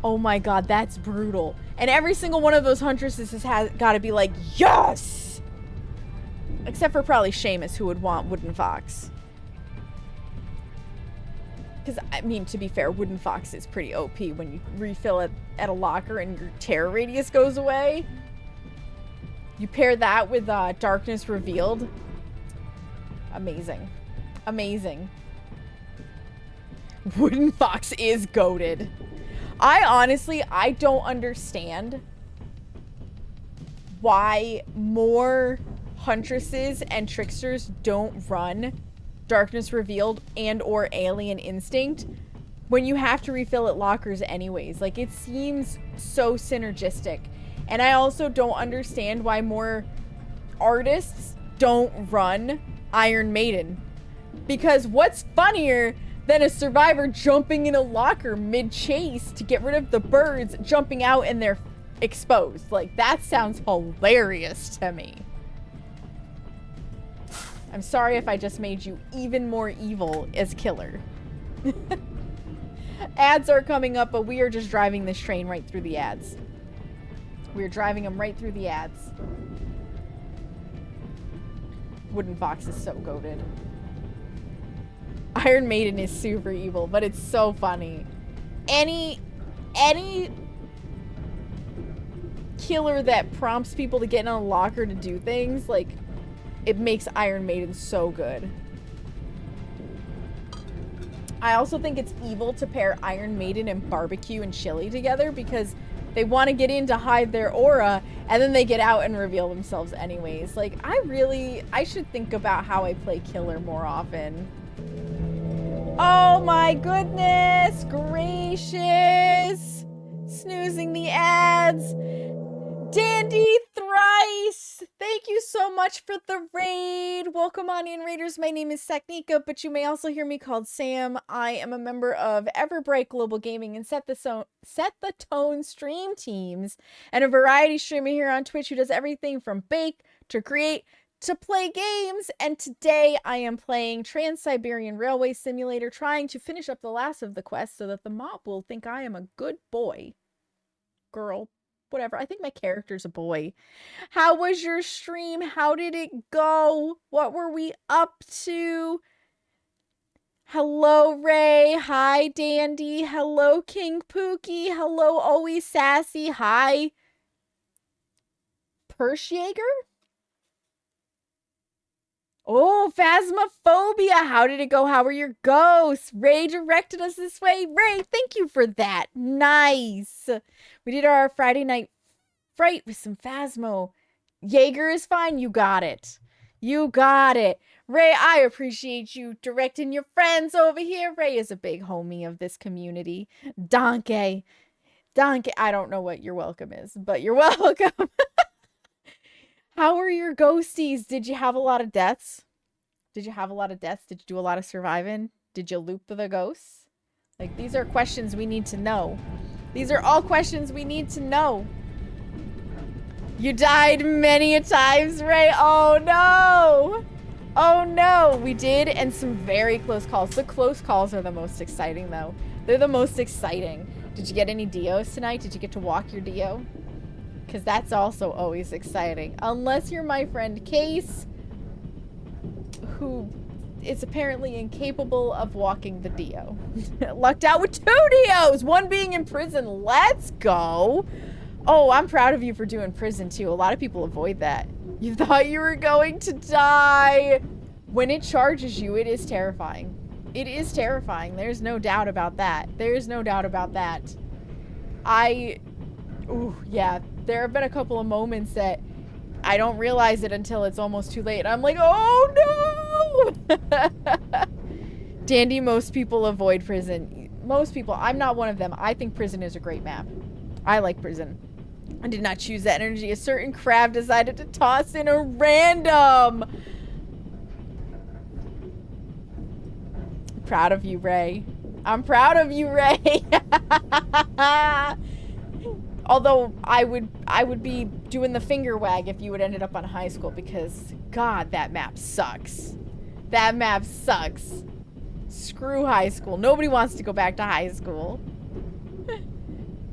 Oh my god, that's brutal. And every single one of those huntresses has got to be like, yes! Except for probably Seamus, who would want Wooden Fox. Because, I mean, to be fair, Wooden Fox is pretty OP when you refill it at a locker and your terror radius goes away. You pair that with Darkness Revealed. Amazing. Amazing. Wooden Fox is goated. I don't understand why more Huntresses and Tricksters don't run Darkness Revealed and or Alien Instinct when you have to refill at lockers anyways. Like, it seems so synergistic. And I also don't understand why more artists don't run Iron Maiden. Because what's funnier than a survivor jumping in a locker mid-chase to get rid of the birds jumping out and they're exposed? Like, that sounds hilarious to me. I'm sorry if I just made you even more evil as killer. Ads are coming up, but we are just driving this train right through the ads. We're driving them right through the ads. Wooden Fox is so goated. Iron Maiden is super evil, but it's so funny. Any killer that prompts people to get in a locker to do things, like, it makes Iron Maiden so good. I also think it's evil to pair Iron Maiden and barbecue and chili together because they want to get in to hide their aura and then they get out and reveal themselves anyways. Like, I should think about how I play killer more often. Oh my goodness gracious. Snoozing the ads. Dandy Thrice, thank you so much for the raid. Welcome on in, Raiders. My name is Saknika, but you may also hear me called Sam. I am a member of Everbright Global Gaming and Set the Tone stream teams, and a variety streamer here on Twitch who does everything from bake to create to play games. And today I am playing Trans-Siberian Railway Simulator, trying to finish up the last of the quests so that the mob will think I am a good boy. Girl. Whatever. I think my character's a boy. How was your stream? How did it go? What were we up to? Hello, Ray. Hi, Dandy. Hello, King Pookie. Hello, Always Sassy. Hi, Pershjaeger? Oh, Phasmophobia. How did it go? How were your ghosts? Ray directed us this way. Ray, thank you for that. Nice. We did our Friday night fright with some Phasmo. Jaeger is fine. You got it. You got it. Ray, I appreciate you directing your friends over here. Ray is a big homie of this community. Donkey. Donkey. I don't know what your welcome is, but you're welcome. How were your ghosties? Did you have a lot of deaths? Did you have a lot of deaths? Did you do a lot of surviving? Did you loop the ghosts? Like, these are questions we need to know. These are all questions we need to know. You died many a times, Ray. Oh, no. Oh, no. We did, and some very close calls. The close calls are the most exciting, though. They're the most exciting. Did you get any Dios tonight? Did you get to walk your Dio? Because that's also always exciting. Unless you're my friend Case, who is apparently incapable of walking the Dio. Lucked out with 2 Dios! One being in prison. Let's go! Oh, I'm proud of you for doing prison, too. A lot of people avoid that. You thought you were going to die. When it charges you, it is terrifying. It is terrifying. There's no doubt about that. There's no doubt about that. Ooh, yeah. There have been a couple of moments that I don't realize it until it's almost too late. I'm like, oh no! Dandy, most people avoid prison. Most people. I'm not one of them. I think prison is a great map. I like prison. I did not choose that energy. A certain crab decided to toss in a random. Proud of you, Ray. I'm proud of you, Ray. Although I would be doing the finger wag if you had ended up on high school, because God, that map sucks. That map sucks. Screw high school. Nobody wants to go back to high school.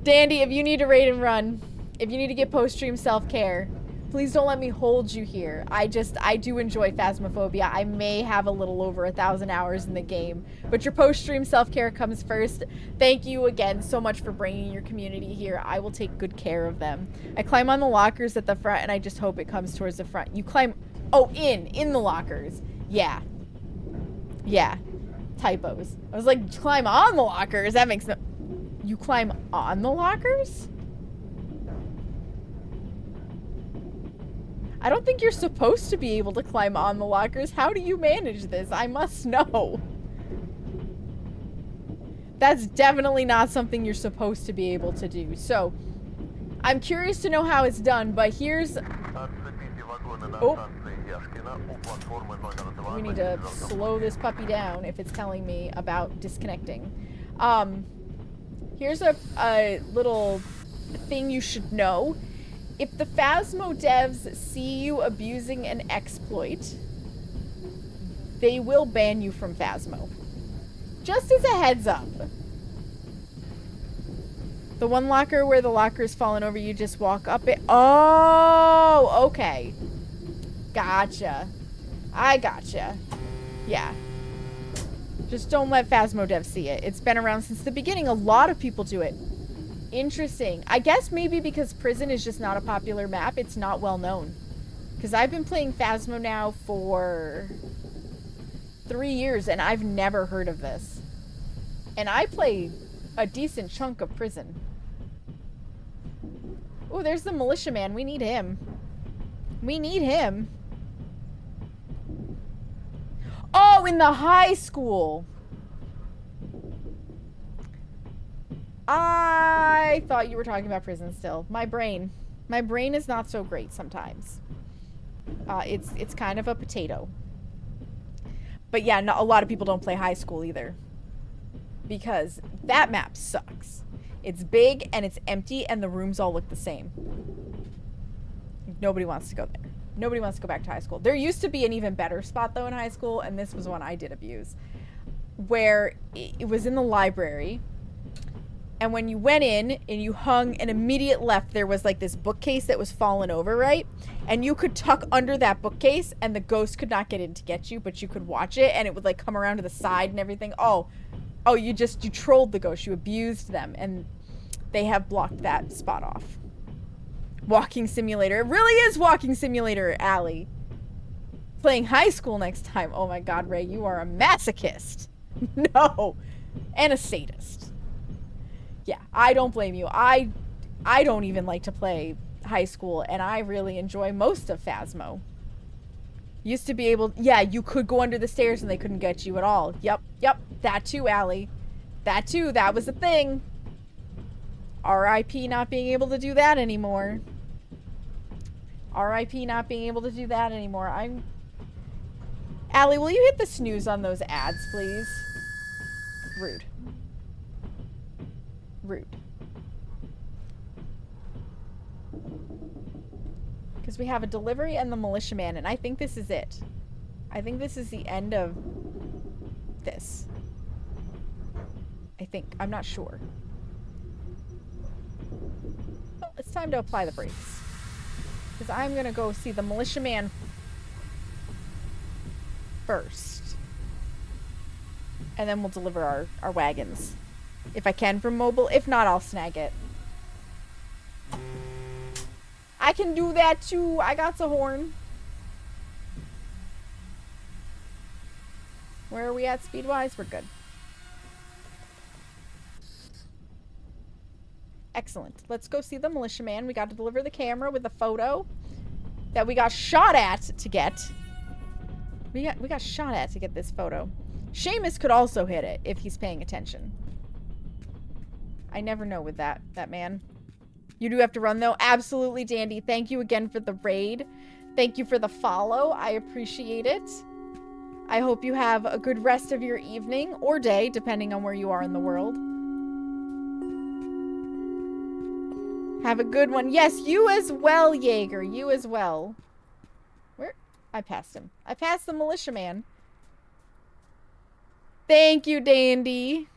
Dandy, if you need to raid and run, if you need to get post-stream self-care, Please don't let me hold you here. I do enjoy Phasmophobia. I may have a little over 1,000 hours in the game, but your post-stream self-care comes first. Thank you again so much for bringing your community here. I will take good care of them. I climb on the lockers at the front, and I just hope it comes towards the front. You climb... Oh, in the lockers. Yeah. Yeah. Typos. I was like, climb on the lockers? That makes no... You climb on the lockers? I don't think you're supposed to be able to climb on the lockers. How do you manage this? I must know. That's definitely not something you're supposed to be able to do. So, I'm curious to know how it's done, but here's... Oh. We need to slow this puppy down if it's telling me about disconnecting. Here's a little thing you should know. If the Phasmo devs see you abusing an exploit, they will ban you from Phasmo. Just as a heads up. The one locker where the locker's fallen over, you just walk up it. Oh, okay. Gotcha. I gotcha. Yeah. Just don't let Phasmo devs see it. It's been around since the beginning. A lot of people do it. Interesting. I guess maybe because prison is just not a popular map, it's not well known. Because I've been playing Phasmo now for 3 years and I've never heard of this. And I play a decent chunk of prison. Oh, there's the militiaman. We need him. We need him. Oh, in the high school. I thought you were talking about prison still. My brain is not so great sometimes. It's kind of a potato. But yeah, a lot of people don't play high school either. Because that map sucks. It's big and it's empty and the rooms all look the same. Nobody wants to go there. Nobody wants to go back to high school. There used to be an even better spot though in high school, and this was one I did abuse. Where it was in the library. And when you went in and you hung an immediate left, there was like this bookcase that was fallen over, right? And you could tuck under that bookcase and the ghost could not get in to get you, but you could watch it and it would like come around to the side and everything. Oh, you trolled the ghost. You abused them and they have blocked that spot off. Walking Simulator. It really is Walking Simulator, Allie. Playing high school next time. Oh my God, Ray, you are a masochist. No. And a sadist. Yeah, I don't blame you. I don't even like to play high school, and I really enjoy most of Phasmo. Used to be able... Yeah, you could go under the stairs and they couldn't get you at all. Yep. That too, Allie. That too, that was a thing. R.I.P. not being able to do that anymore. R.I.P. not being able to do that anymore. Allie, will you hit the snooze on those ads, please? Rude. Because we have a delivery and the militiaman, and I think this is it. I think this is the end of this. I think. I'm not sure. Well, it's time to apply the brakes. Because I'm going to go see the militiaman first. And then we'll deliver our wagons. If I can from mobile. If not, I'll snag it. I can do that too. I got the horn. Where are we at speed-wise? We're good. Excellent. Let's go see the militiaman. We got to deliver the camera with a photo that we got shot at to get. We got shot at to get this photo. Seamus could also hit it if he's paying attention. I never know with that man. You do have to run though. Absolutely, Dandy. Thank you again for the raid. Thank you for the follow. I appreciate it. I hope you have a good rest of your evening or day, depending on where you are in the world. Have a good one. Yes, you as well, Jaeger. You as well. Where? I passed him. I passed the militiaman. Thank you, Dandy.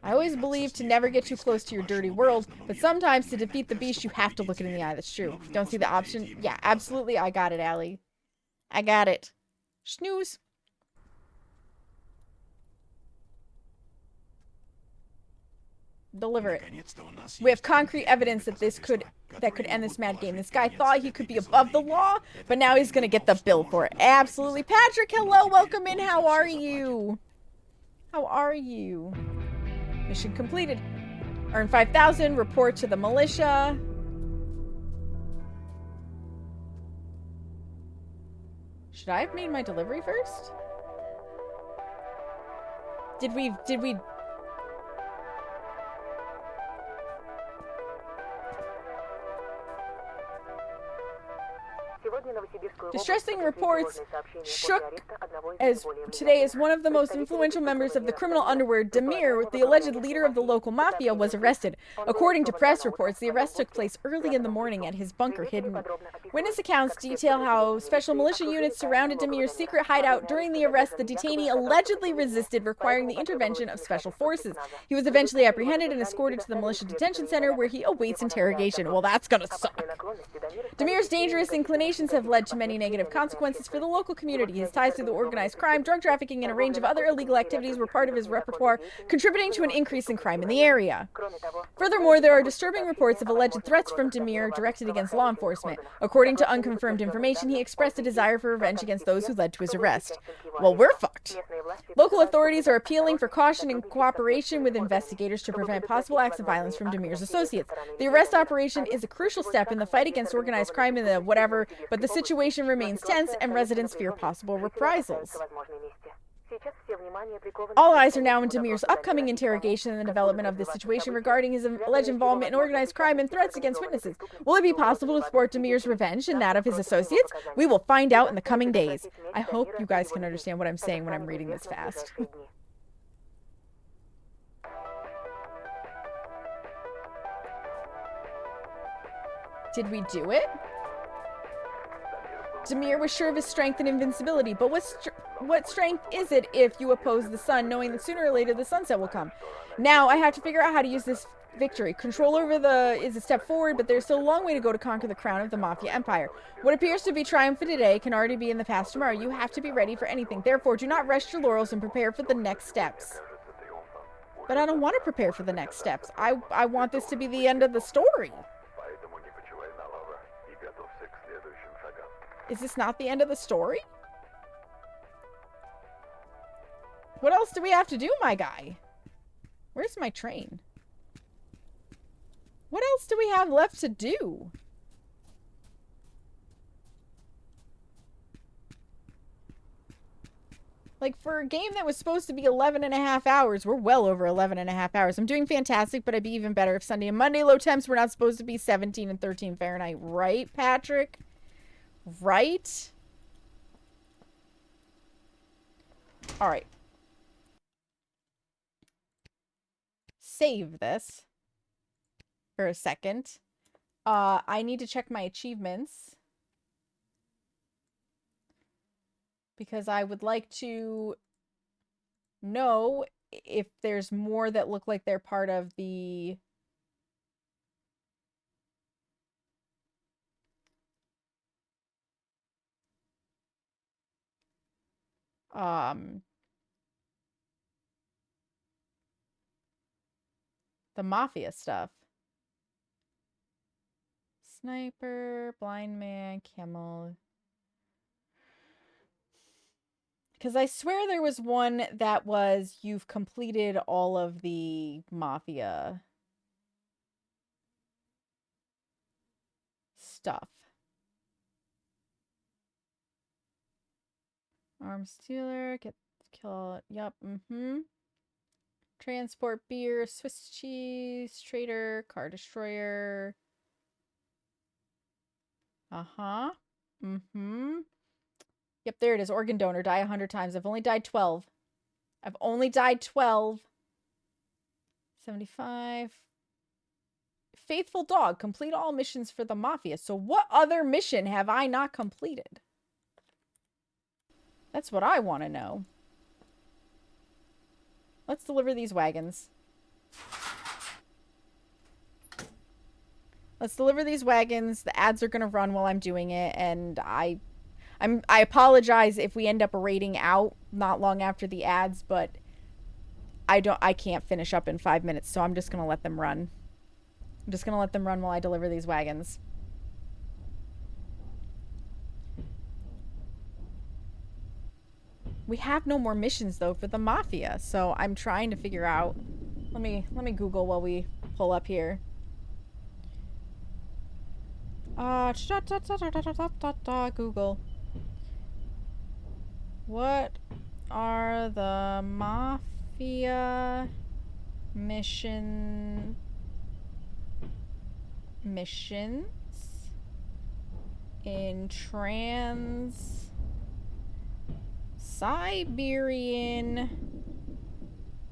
I always believe to never get too close to your dirty world, but sometimes to defeat the beast you have to look it in the eye. That's true. Don't see the option? Yeah, absolutely. I got it, Allie. I got it. Snooze. Deliver it. We have concrete evidence that that could end this mad game. This guy thought he could be above the law, but now he's gonna get the bill for it. Absolutely. Patrick, hello, welcome in. How are you? How are you? Mission completed. Earn 5,000. Report to the militia. Should I have made my delivery first? Did we Distressing reports shook as today as one of the most influential members of the criminal underworld, Demir, the alleged leader of the local mafia, was arrested. According to press reports, the arrest took place early in the morning at his bunker hidden. Witness accounts detail how special militia units surrounded Demir's secret hideout. During the arrest, the detainee allegedly resisted, requiring the intervention of special forces. He was eventually apprehended and escorted to the militia detention center, where he awaits interrogation. Well, that's gonna suck. Demir's dangerous inclinations have led to many negative consequences for the local community. His ties to the organized crime, drug trafficking, and a range of other illegal activities were part of his repertoire, contributing to an increase in crime in the area. Furthermore, there are disturbing reports of alleged threats from Demir directed against law enforcement. According to unconfirmed information, he expressed a desire for revenge against those who led to his arrest. Well, we're fucked. Local authorities are appealing for caution and cooperation with investigators to prevent possible acts of violence from Demir's associates. The arrest operation is a crucial step in the fight against organized crime in the whatever, but the situation remains tense and residents fear possible reprisals. All eyes are now on Demir's upcoming interrogation and the development of this situation regarding his alleged involvement in organized crime and threats against witnesses. Will it be possible to thwart Demir's revenge and that of his associates? We will find out in the coming days. I hope you guys can understand what I'm saying when I'm reading this fast. Did we do it? Demir was sure of his strength and invincibility, but what strength is it if you oppose the sun, knowing that sooner or later the sunset will come? Now I have to figure out how to use this victory. Control over is a step forward, but there's still a long way to go to conquer the crown of the Mafia Empire. What appears to be triumphant today can already be in the past tomorrow. You have to be ready for anything. Therefore, do not rest your laurels and prepare for the next steps. But I don't want to prepare for the next steps. I want this to be the end of the story. Is this not the end of the story? What else do we have to do, my guy? Where's my train? What else do we have left to do? Like, for a game that was supposed to be 11.5 hours, we're well over 11.5 hours. I'm doing fantastic, but I'd be even better if Sunday and Monday low temps were not supposed to be 17 and 13 Fahrenheit. Right, Patrick? Right? Alright. Save this for a second. I need to check my achievements, because I would like to know if there's more that look like they're part of the Mafia stuff. Sniper, blind man, camel. Because I swear there was one that was you've completed all of the Mafia stuff. Arms dealer, kill, yep, Transport beer, Swiss cheese, trader, car destroyer. Yep, there it is. Organ donor, die 100 times. I've only died 12. I've only died 12. 75. Faithful dog, complete all missions for the Mafia. So what other mission have I not completed? That's what I want to know. Let's deliver these wagons. Let's deliver these wagons. The ads are gonna run while I'm doing it, and I apologize if we end up raiding out not long after the ads, but I can't finish up in 5 minutes, so I'm just gonna let them run. I'm just gonna let them run while I deliver these wagons. We have no more missions though for the mafia, so I'm trying to figure out. Let me Google while we pull up here. Google. What are the mafia missions in Trans-Siberian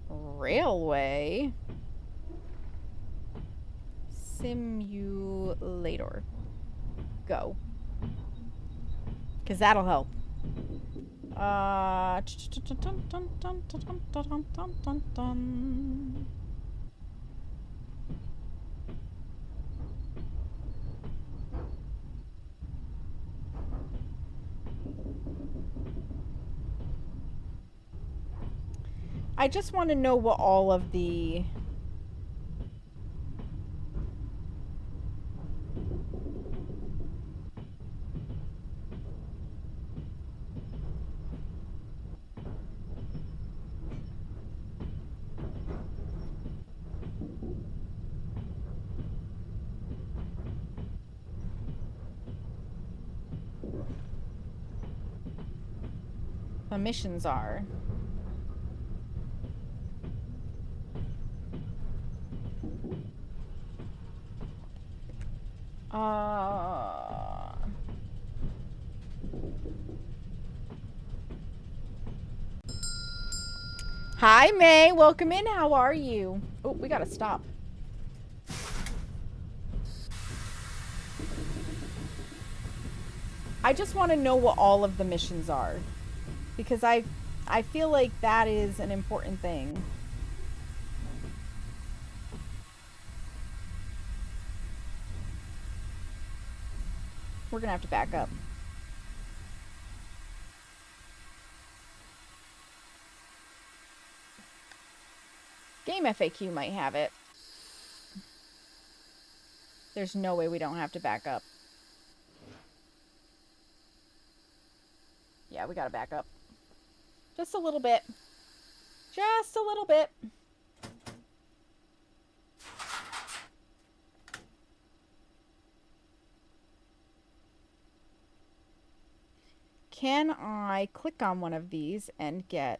Railway Simulator? Go. Because that'll help. I just want to know what all of the missions are. Hi, May. Welcome in. How are you? Oh, we gotta stop. I just want to know what all of the missions are. Because I feel like that is an important thing. We're gonna have to back up. Game FAQ might have it. There's no way we don't have to back up. Yeah, we gotta back up. Just a little bit. Just a little bit. Can I click on one of these and get...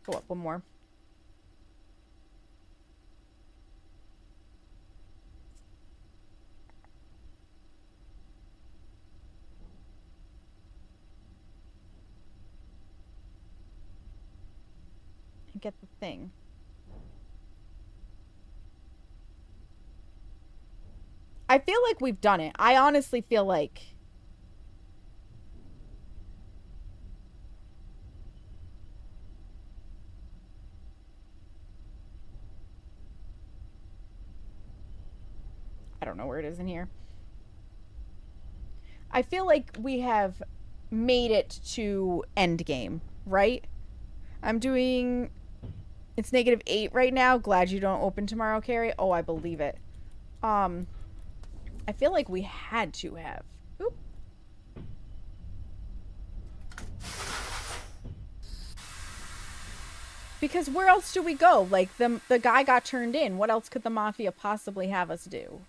Go up one more. And get the thing. I feel like we've done it. I honestly feel like... I don't know where it is in here. I feel like we have made it to end game, right? I'm doing... It's -8 right now. Glad you don't open tomorrow, Carrie. Oh, I believe it. I feel like we had to have. Oop. Because where else do we go? Like, the guy got turned in. What else could the Mafia possibly have us do?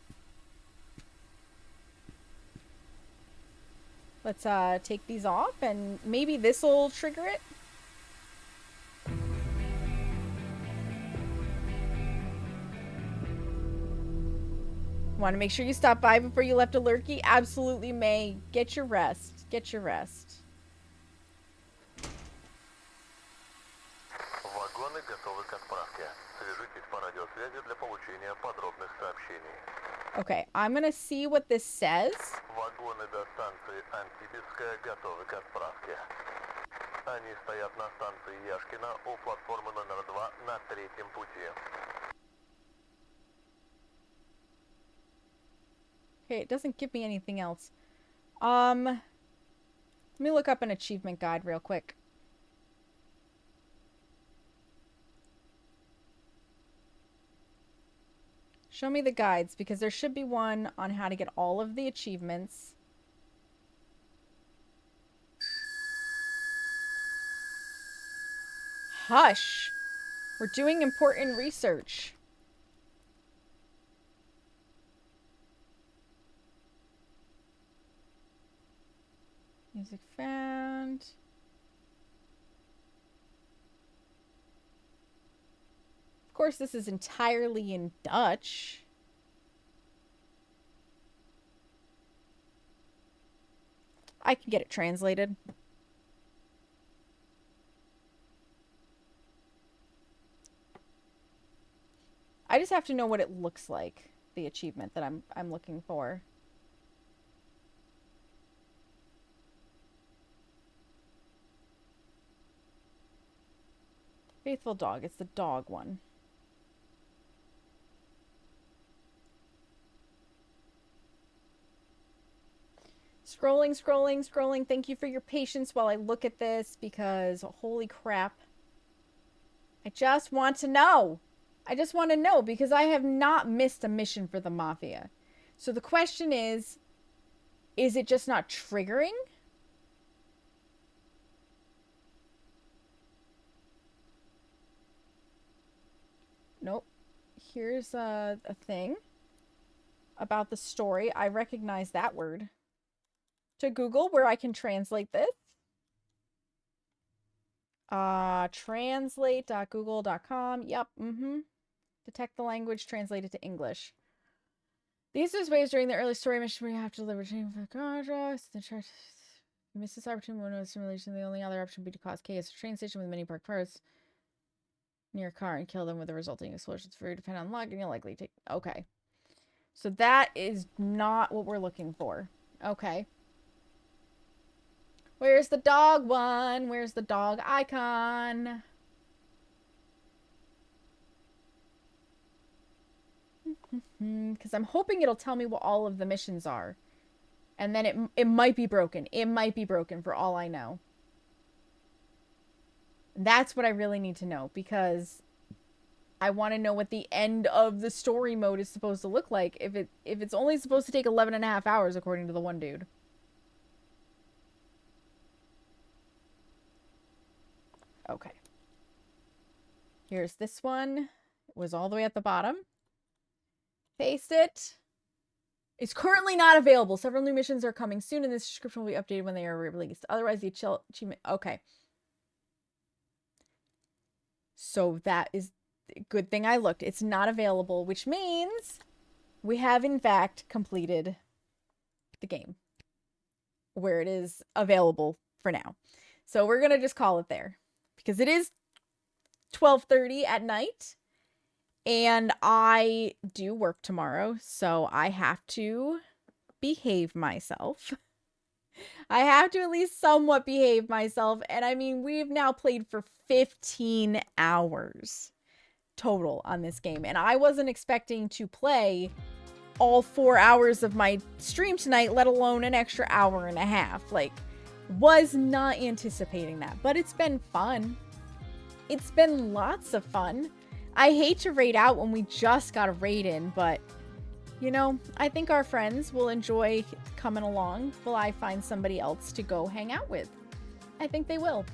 Let's take these off, and maybe this will trigger it. Want to make sure you stop by before you left a lurky? Absolutely, May. Get your rest. Get your rest. по радиосвязи для получения подробных сообщений. Okay, I'm gonna see what this says. Вагоны до станции Антибиская готовы к отправке. Они стоят на станции Яшкина у платформы номер 2 на третьем пути. Okay, it doesn't give me anything else. Let me look up an achievement guide real quick. Show me the guides, because there should be one on how to get all of the achievements. Hush! We're doing important research. Music found. Of course, this is entirely in Dutch. I can get it translated. I just have to know what it looks like, the achievement that I'm looking for. Faithful dog. It's the dog one. Scrolling, scrolling, scrolling. Thank you for your patience while I look at this, because holy crap. I just want to know. I just want to know, because I have not missed a mission for the Mafia. So the question is it just not triggering? Nope. Here's a thing about the story. I recognize that word. To Google, where I can translate this. Translate.google.com. Yep. Detect the language, translate it to English. These are ways during the early story mission where you have to deliver chain for contracts. The church miss this opportunity when no simulation. The only other option would be to cause chaos. A train station with many parked cars near a car and kill them with the resulting explosions. For you depend on luck and you'll likely take. Okay. So that is not what we're looking for. Okay. Where's the dog one? Where's the dog icon? Because I'm hoping it'll tell me what all of the missions are. And then it might be broken. It might be broken for all I know. That's what I really need to know, because I want to know what the end of the story mode is supposed to look like if it's only supposed to take 11.5 hours according to the one dude. Okay. Here's this one. It was all the way at the bottom. Paste it. It's currently not available. Several new missions are coming soon, and this description will be updated when they are released. Otherwise, the achievement... Okay. So that is a good thing I looked. It's not available, which means we have, in fact, completed the game. Where it is available for now. So we're going to just call it there. Because it is 12:30 at night. And I do work tomorrow, so I have to behave myself. I have to at least somewhat behave myself. And I mean, we've now played for 15 hours total on this game. And I wasn't expecting to play all 4 hours of my stream tonight, let alone an extra hour and a half. Like, was not anticipating that. But it's been fun. It's been lots of fun. I hate to raid out when we just got a raid in, but, you know, I think our friends will enjoy coming along while I find somebody else to go hang out with. I think they will.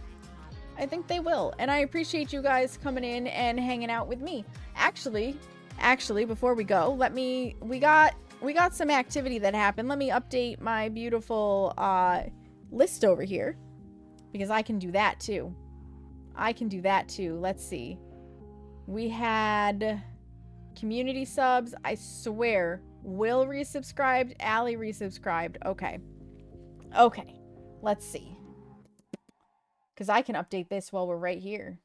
I think they will. And I appreciate you guys coming in and hanging out with me. Actually, before we go, we got some activity that happened. Let me update my beautiful list over here, because I can do that too. Let's see. We had community subs. I swear. Will resubscribed. Allie resubscribed. Okay. Let's see. Because I can update this while we're right here.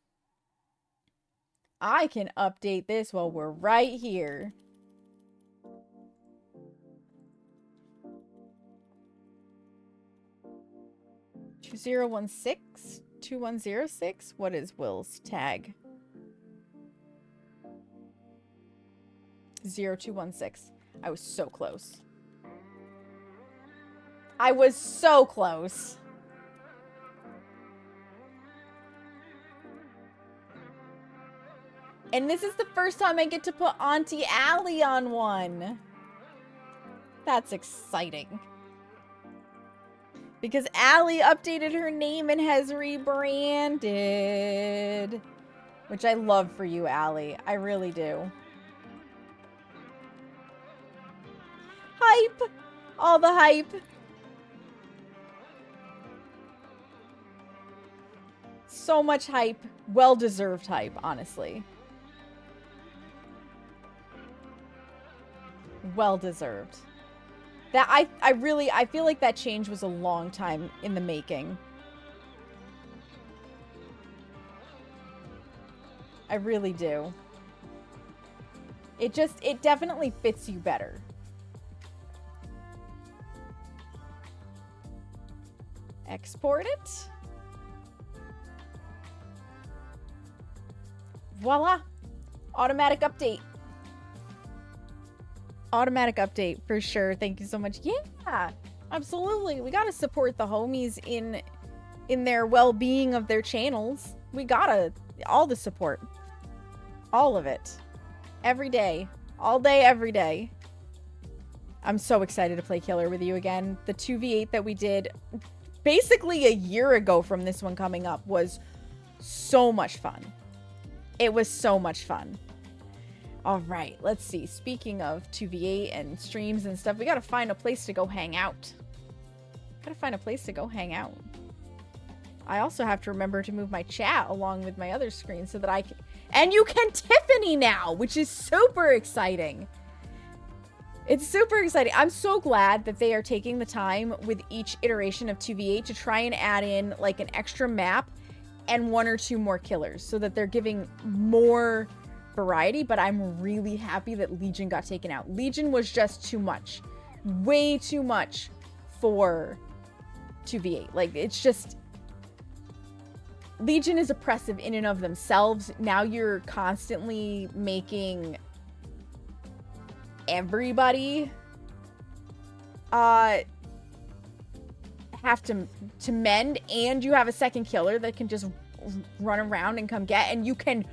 I can update this while we're right here. (2016) 2106. What is Will's tag? 0216. I was so close. I was so close. And this is the first time I get to put Auntie Allie on one. That's exciting. Because Allie updated her name and has rebranded. Which I love for you, Allie. I really do. Hype! All the hype. So much hype. Well-deserved hype, honestly. Well-deserved. That I feel like that change was a long time in the making. I really do. It definitely fits you better. Export it. Voila. Automatic update. Automatic update for sure. Thank you so much. Yeah, absolutely. We gotta support the homies in their well-being of their channels. We gotta, all the support, all of it, every day, all day, every day. I'm so excited to play Killer with you again. The 2v8 that we did basically a year ago from this one coming up was so much fun. It was so much fun. All right, let's see. Speaking of 2v8 and streams and stuff, we gotta find a place to go hang out. Gotta find a place to go hang out. I also have to remember to move my chat along with my other screen so that I can... And you can Tiffany now, which is super exciting. It's super exciting. I'm so glad that they are taking the time with each iteration of 2v8 to try and add in like an extra map and one or two more killers so that they're giving more variety, but I'm really happy that Legion got taken out. Legion was just too much. Way too much for 2v8. Like, it's just... Legion is oppressive in and of themselves. Now you're constantly making everybody have to mend, and you have a second killer that can just run around and come get, and you can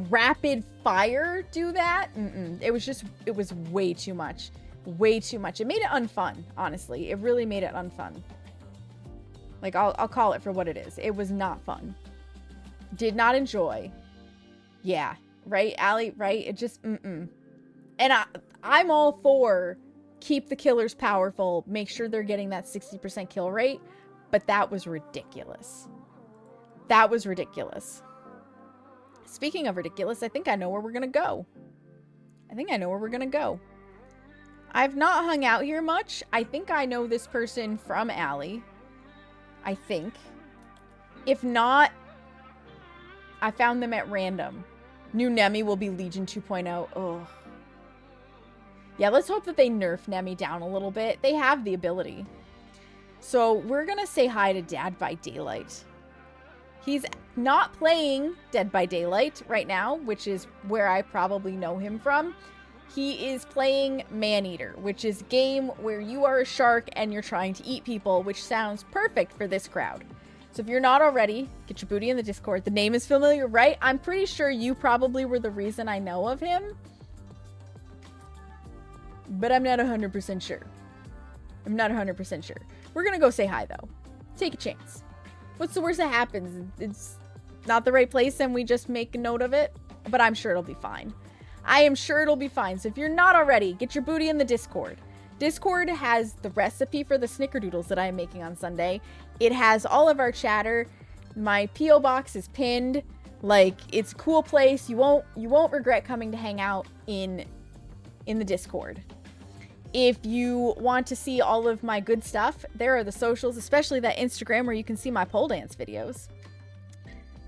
rapid fire do that. It was way too much. Way too much. It made it unfun, honestly. It really made it unfun. Like, I'll call it for what it is. It was not fun. Did not enjoy. Yeah. Right, Allie? Right? It just, And I'm all for keep the killers powerful, make sure they're getting that 60% kill rate, but that was ridiculous. That was ridiculous. Speaking of ridiculous, I think I know where we're gonna go. I've not hung out here much. I think I know this person from Allie. I think. If not, I found them at random. New Nemi will be Legion 2.0. Ugh. Yeah, let's hope that they nerf Nemi down a little bit. They have the ability. So we're gonna say hi to Dead by Daylight. He's not playing Dead by Daylight right now, which is where I probably know him from. He is playing Maneater, which is a game where you are a shark and you're trying to eat people, which sounds perfect for this crowd. So if you're not already, get your booty in the Discord. The name is familiar, right? I'm pretty sure you probably were the reason I know of him. But I'm not 100% sure. We're gonna go say hi, though. Take a chance. What's the worst that happens? It's not the right place and we just make a note of it. But I'm sure it'll be fine. I am sure it'll be fine. So if you're not already, get your booty in the Discord. Discord has the recipe for the snickerdoodles that I am making on Sunday. It has all of our chatter. My P.O. box is pinned. Like, it's a cool place. You won't regret coming to hang out in the Discord. If you want to see all of my good stuff, there are the socials, especially that Instagram where you can see my pole dance videos.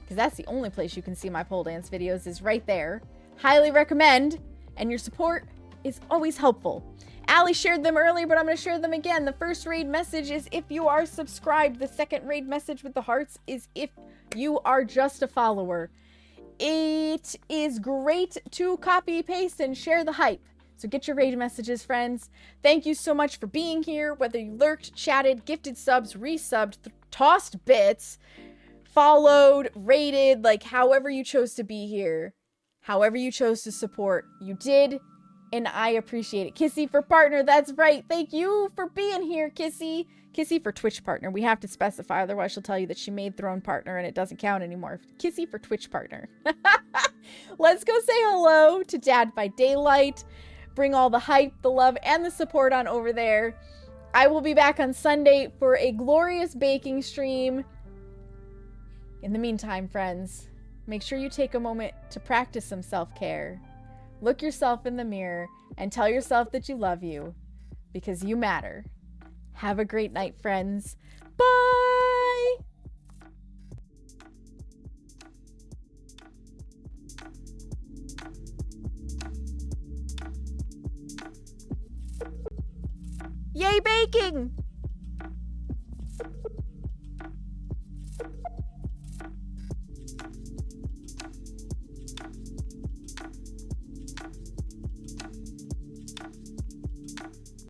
because that's the only place you can see my pole dance videos, is right there. Highly recommend, and your support is always helpful. Allie shared them earlier, but I'm going to share them again. The first raid message is if you are subscribed. The second raid message with the hearts is if you are just a follower. It is great to copy, paste, and share the hype. So get your raid messages, friends. Thank you so much for being here. Whether you lurked, chatted, gifted subs, resubbed, tossed bits, followed, rated, like however you chose to be here, however you chose to support, you did. And I appreciate it. Kissy for partner, that's right. Thank you for being here, Kissy. Kissy for Twitch partner. We have to specify, otherwise she'll tell you that she made Throne partner and it doesn't count anymore. Kissy for Twitch partner. Let's go say hello to Dad by Daylight. Bring all the hype, the love, and the support on over there. I will be back on Sunday for a glorious baking stream. In the meantime, friends, make sure you take a moment to practice some self-care. Look yourself in the mirror and tell yourself that you love you, because you matter. Have a great night, friends. Bye! Yay, baking!